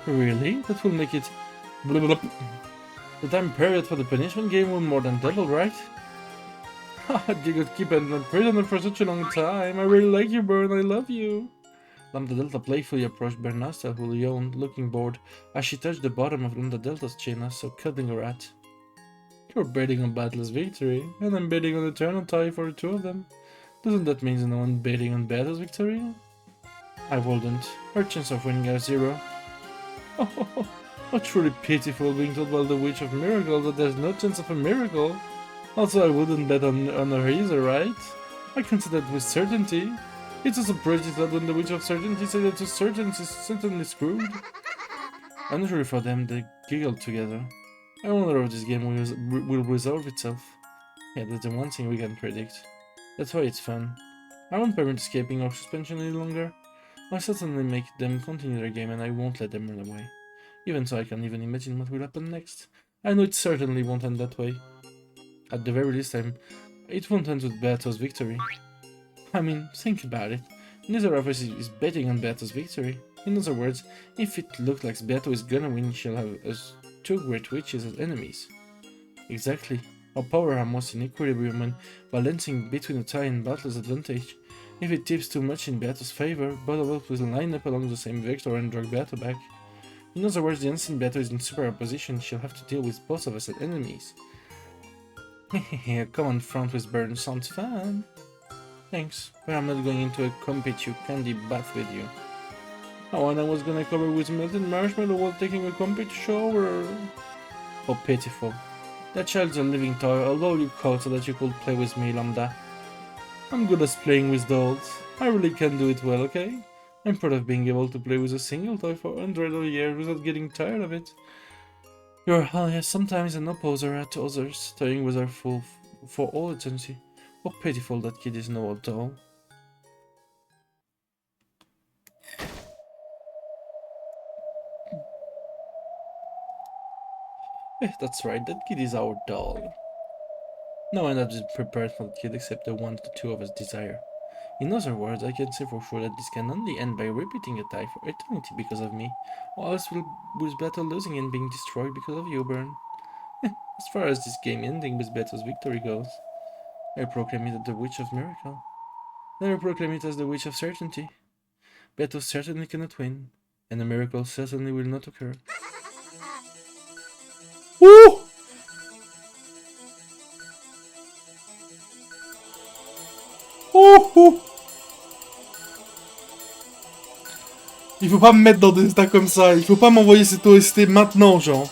[SPEAKER 1] Really? That will make it blah blah blah. The time period for the punishment game will more than double, right? Haha, you got keep in prisoner for such a long time. I really like you, Burn, I love you. Lambda Delta playfully approached Bernasta, who yawned, looking bored, as she touched the bottom of Lambda Delta's chin as so cuddling her at. You're betting on Battle's victory, and I'm betting on eternal tie for the two of them. Doesn't that mean no one betting on Battle's victory? I wouldn't. Her chance of winning are 0. Oh, truly pitiful being told by the Witch of Miracle that there's no chance of a miracle. Also, I wouldn't bet on her either, right? I can say that with certainty. It's also pretty that when the Witch of Certainty said that certainty is certainly screwed. Unusually for them, they giggled together. I wonder if this game will resolve itself. Yeah, that's the one thing we can predict. That's why it's fun. I won't permit escaping or suspension any longer. I'll certainly make them continue their game and I won't let them run away. Even so, I can't even imagine what will happen next. I know it certainly won't end that way. At the very least, it won't end with Beato's victory. I mean, think about it. Neither of us is betting on Beato's victory. In other words, if it looks like Beato is gonna win, she'll have us 2 great witches as enemies. Exactly. Our power are most in equilibrium when balancing between a tie and Battle's advantage. If it tips too much in Beato's favor, both of us will line up along the same vector and drag Beato back. In other words, the instant Beato is in superior position, she'll have to deal with both of us as enemies. Hehehe, come on front with Burn, sounds fun. Thanks, but I'm not going into a compete you candy bath with you. Oh, and I was gonna cover with melted marshmallow while taking a compete shower. Oh, pitiful. That child's a living toy, although you called so that you could play with me, Lambda. I'm good at playing with dolls. I really can do it well, okay? I'm proud of being able to play with a single toy for 100 years without getting tired of it. You're sometimes an opposer to others, toying with her for all eternity. How pitiful that kid is no old doll. That's right, that kid is our doll. No one has been prepared for the kid except the one the two of us desire. In other words, I can say for sure that this can only end by repeating a tie for eternity because of me, or else we'll lose battle losing and being destroyed because of you, Burn. As far as this game ending with Beto's victory goes, I proclaim it as the Witch of Miracle. Then I proclaim it as the Witch of Certainty. Beto certainly cannot win, and a miracle certainly will not occur. Ouh! Oh, oh. Il faut pas me mettre dans des états comme ça, il faut pas m'envoyer cette OST maintenant, genre.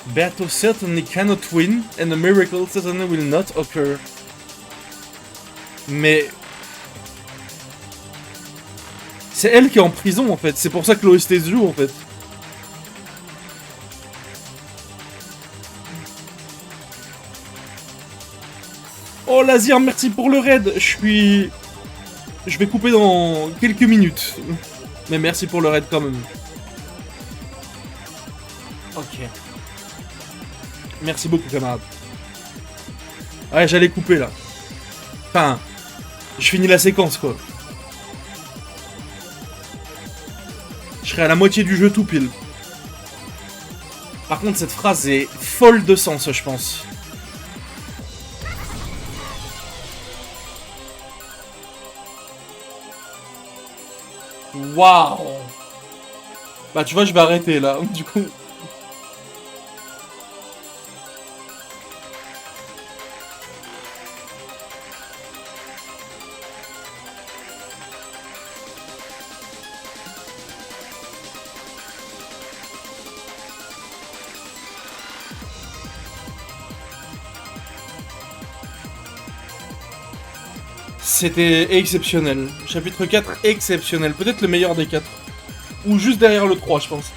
[SPEAKER 1] Beto certainly cannot win, and a miracle certainly will not occur. Mais... c'est elle qui est en prison, en fait. C'est pour ça que l'OST se joue, en fait. Oh, Lazir, merci pour le raid. Je vais couper dans quelques minutes. Mais merci pour le raid, quand même. Ok. Merci beaucoup, camarade. Ouais, j'allais couper, là. Enfin... je finis la séquence, quoi. Je serai à la moitié du jeu tout pile. Par contre, cette phrase est folle de sens, je pense. Waouh! Bah, tu vois, je vais arrêter, là, du coup... C'était exceptionnel. Chapitre 4, exceptionnel. Peut-être le meilleur des 4. Ou juste derrière le 3, je pense.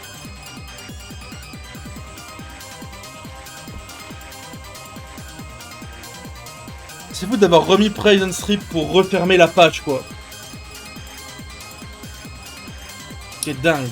[SPEAKER 1] C'est fou d'avoir remis Prison Strip pour refermer la page, quoi. C'est dingue.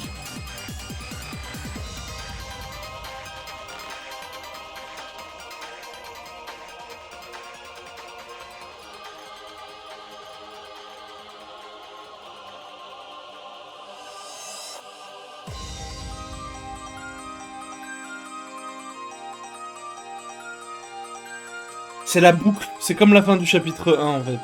[SPEAKER 1] C'est la boucle, c'est comme la fin du chapitre 1 en fait.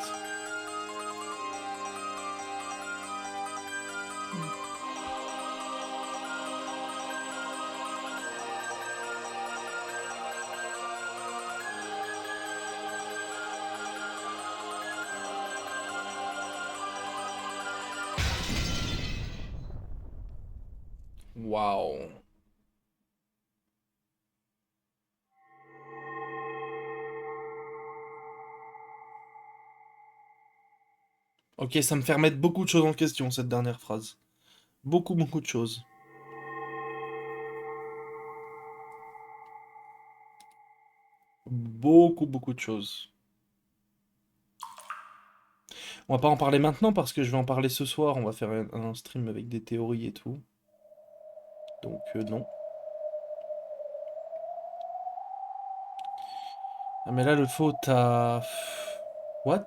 [SPEAKER 1] Waouh. Ok, ça me fait remettre beaucoup de choses en question, cette dernière phrase. Beaucoup, beaucoup de choses. Beaucoup, beaucoup de choses. On va pas en parler maintenant parce que je vais en parler ce soir. On va faire un stream avec des théories et tout. Donc non. Ah mais là le faux t'as... What?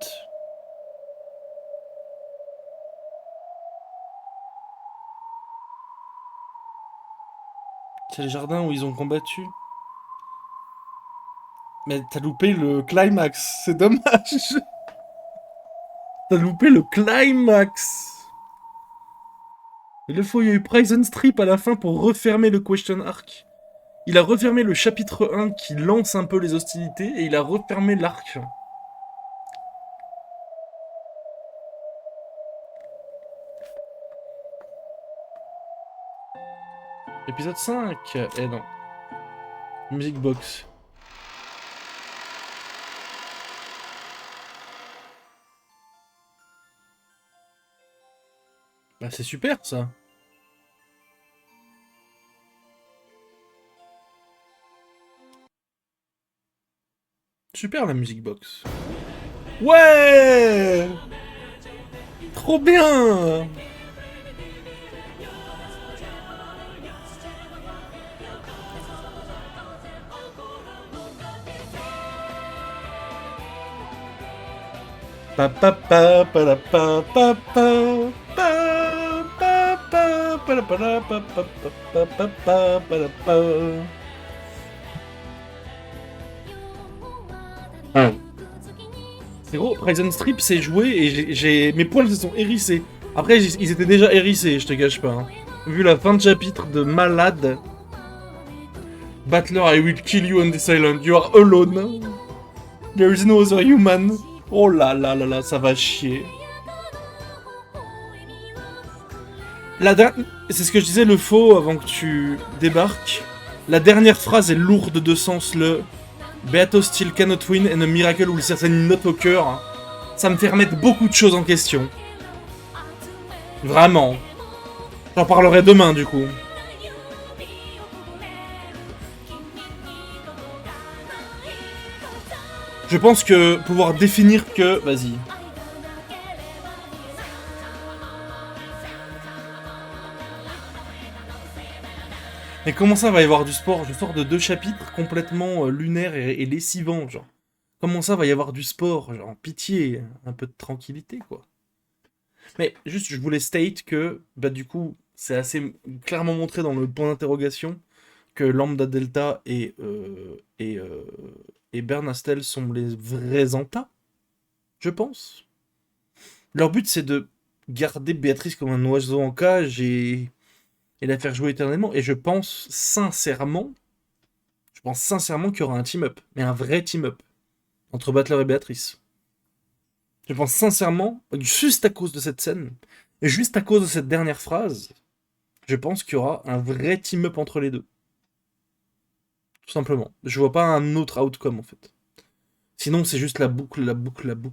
[SPEAKER 1] C'est les jardins où ils ont combattu. Mais t'as loupé le climax, c'est dommage. T'as loupé le climax. Il le faut, il y a eu Prison Strip à la fin pour refermer le question arc. Il a refermé le chapitre 1 qui lance un peu les hostilités et il a refermé l'arc. Épisode 5. Eh non. Music Box. Bah c'est super ça. Super la Music Box. Ouais! Trop bien! Pa pa pa pa la pa pa pa pa pa pa pa la pa la pa pa pa pa pa pa la pa. C'est gros, Prison Strip c'est joué et mes poils se sont hérissés. Après ils étaient déjà hérissés, je te cache pas. Hein. Vu la fin de chapitre de malade. Battler, I will kill you on this island. You are alone. There is no other human. Oh là là là là, ça va chier. C'est ce que je disais, le faux, avant que tu débarques. La dernière phrase est lourde de sens, le Beato still cannot win and a miracle will certainly not occur. Ça me fait remettre beaucoup de choses en question. Vraiment. J'en parlerai demain, du coup. Je pense que pouvoir définir que... Vas-y. Mais comment ça va y avoir du sport? Je sors de 2 chapitres complètement lunaires et lessivants, genre. Comment ça va y avoir du sport? Genre, pitié, un peu de tranquillité, quoi. Mais juste, je voulais state que, bah du coup, c'est assez clairement montré dans le point d'interrogation que Lambda Delta et Bernastel sont les vrais Anta, je pense. Leur but, c'est de garder Béatrice comme un oiseau en cage et la faire jouer éternellement. Et je pense sincèrement qu'il y aura un team-up, mais un vrai team-up, entre Battler et Béatrice. Je pense sincèrement, juste à cause de cette scène, et juste à cause de cette dernière phrase, je pense qu'il y aura un vrai team-up entre les deux. Tout simplement. Je vois pas un autre outcome, en fait. Sinon, c'est juste la boucle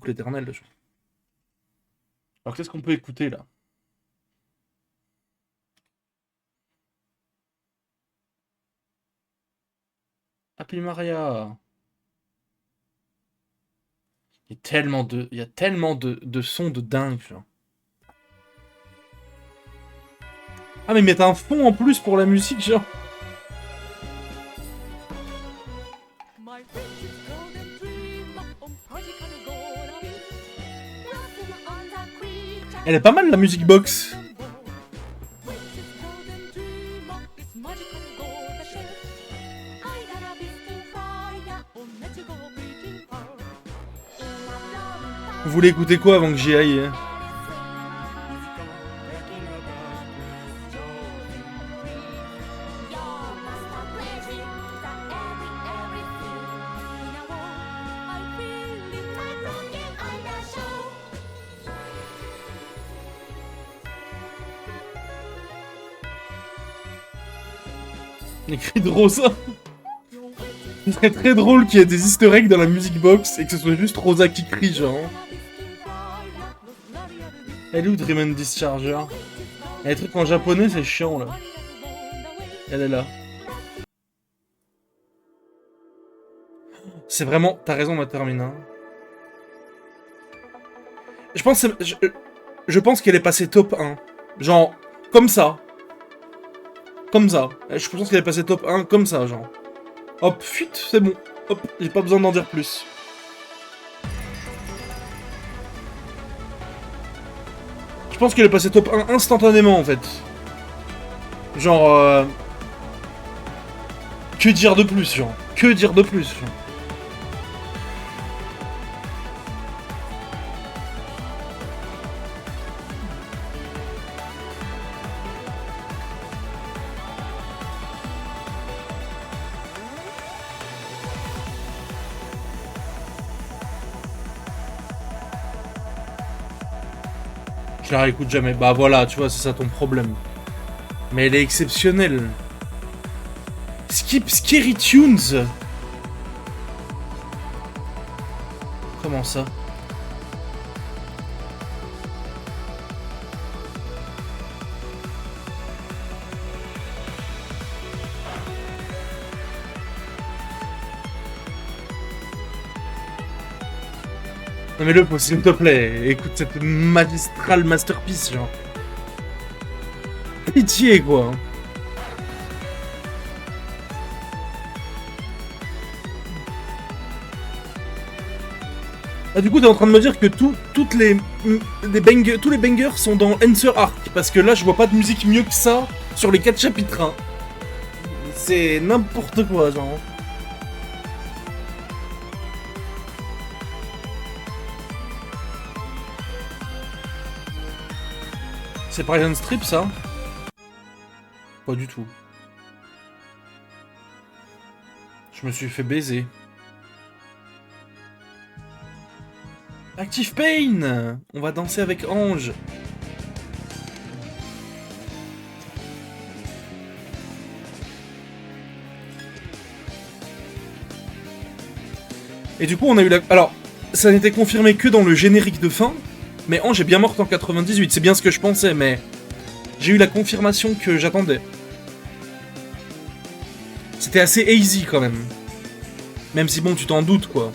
[SPEAKER 1] éternelle. Alors, qu'est-ce qu'on peut écouter, là? Happy Maria. Il y a tellement de sons de dingue, genre. Ah, mais ils mettent un fond en plus pour la musique, genre. Elle est pas mal, la musique box. Vous voulez écouter quoi avant que j'y aille? Les cris de Rosa. Ce serait très drôle qu'il y ait des easter eggs dans la music box et que ce soit juste Rosa qui crie, genre. Elle est où Dream and Discharger? Il y a des trucs en japonais, c'est chiant, là. Elle est là. C'est vraiment... T'as raison, ma termine. Je pense qu'elle est passée top 1. Genre, comme ça. Comme ça. Je pense qu'elle est passée top 1 comme ça, genre. Hop, fuite, c'est bon. Hop, j'ai pas besoin d'en dire plus. Je pense qu'elle est passée top 1 instantanément, en fait. Genre... Que dire de plus, genre? Que dire de plus, genre? Je la réécoute jamais. Bah voilà, tu vois, c'est ça ton problème. Mais elle est exceptionnelle. Skip Scary Tunes. Comment ça? Non mais le s'il te plaît, écoute cette magistrale masterpiece, genre. Pitié, quoi. Ah, du coup, t'es en train de me dire que tous les bangers sont dans Answer Arc. Parce que là, je vois pas de musique mieux que ça sur les 4 chapitres. Hein. C'est n'importe quoi, genre. C'est Prison Strip, ça? Pas du tout. Je me suis fait baiser. Active Pain! On va danser avec Ange. Et du coup, on a eu la... Alors, ça n'était confirmé que dans le générique de fin, mais Ange est bien morte en 98. C'est bien ce que je pensais, mais... J'ai eu la confirmation que j'attendais. C'était assez easy, quand même. Même si, bon, tu t'en doutes, quoi.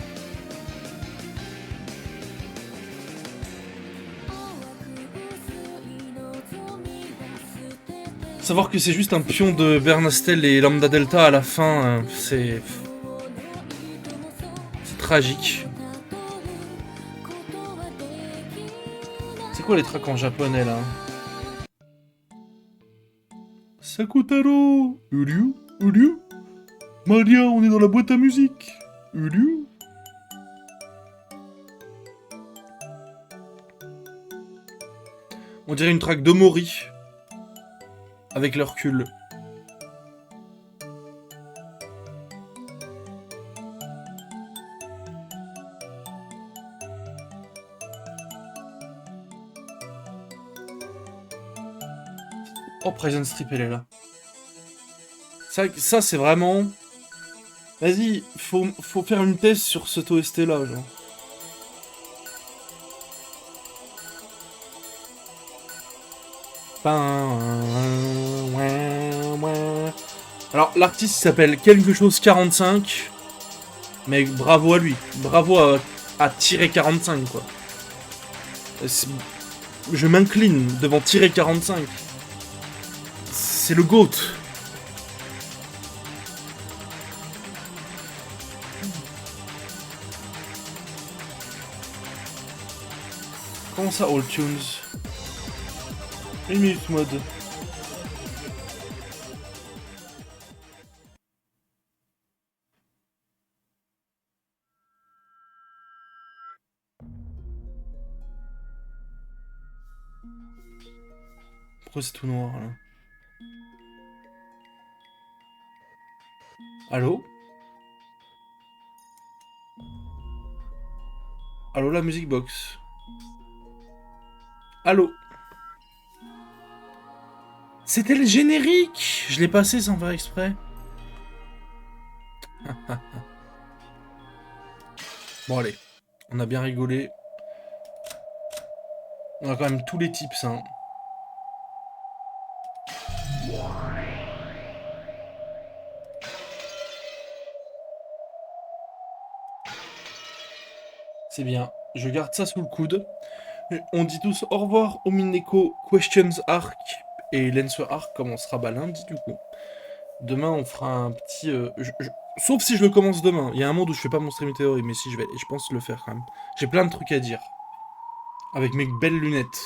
[SPEAKER 1] Savoir que c'est juste un pion de Bernastel et Lambda Delta à la fin, c'est tragique. C'est quoi les tracks en japonais là? Sakutaro, Uryu, Uryu, Maria, on est dans la boîte à musique, Uryu. On dirait une track de Mori. Avec le recul. Oh, Prison Strip, elle est là. Ça c'est vraiment... Vas-y, faut faire une thèse sur cette OST là, genre. Alors, l'artiste s'appelle quelque chose 45, mais bravo à lui. Bravo à tirer 45, quoi. Je m'incline devant tirer 45. C'est le GOAT. Comment ça, All Tunes? Une minute mode. Pourquoi c'est tout noir là? Allô? Allô, la music box? Allô? C'était le générique! Je l'ai passé sans faire exprès. Bon allez, on a bien rigolé. On a quand même tous les tips, hein. C'est bien, je garde ça sous le coude. On dit tous au revoir au Umineko Questions Arc et l'Answer Arc commencera lundi du coup. Demain on fera un petit... Sauf si je le commence demain. Il y a un monde où je fais pas mon stream théorie, mais si je vais, je pense le faire quand même. J'ai plein de trucs à dire. Avec mes belles lunettes.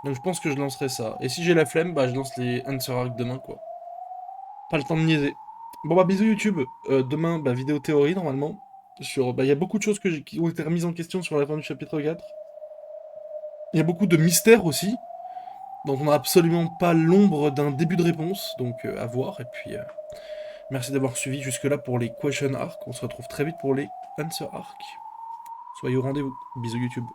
[SPEAKER 1] Donc je pense que je lancerai ça. Et si j'ai la flemme, bah je lance les Answer Arc demain quoi. Pas le temps de niaiser. Bon bah bisous YouTube. Demain, bah vidéo théorie normalement. Sur, bah il y a beaucoup de choses qui ont été remises en question sur la fin du chapitre 4. Il y a beaucoup de mystères aussi. Donc on n'a absolument pas l'ombre d'un début de réponse. Donc à voir. Et puis merci d'avoir suivi jusque-là pour les Question Arc. On se retrouve très vite pour les Answer Arc. Soyez au rendez-vous. Bisous YouTube.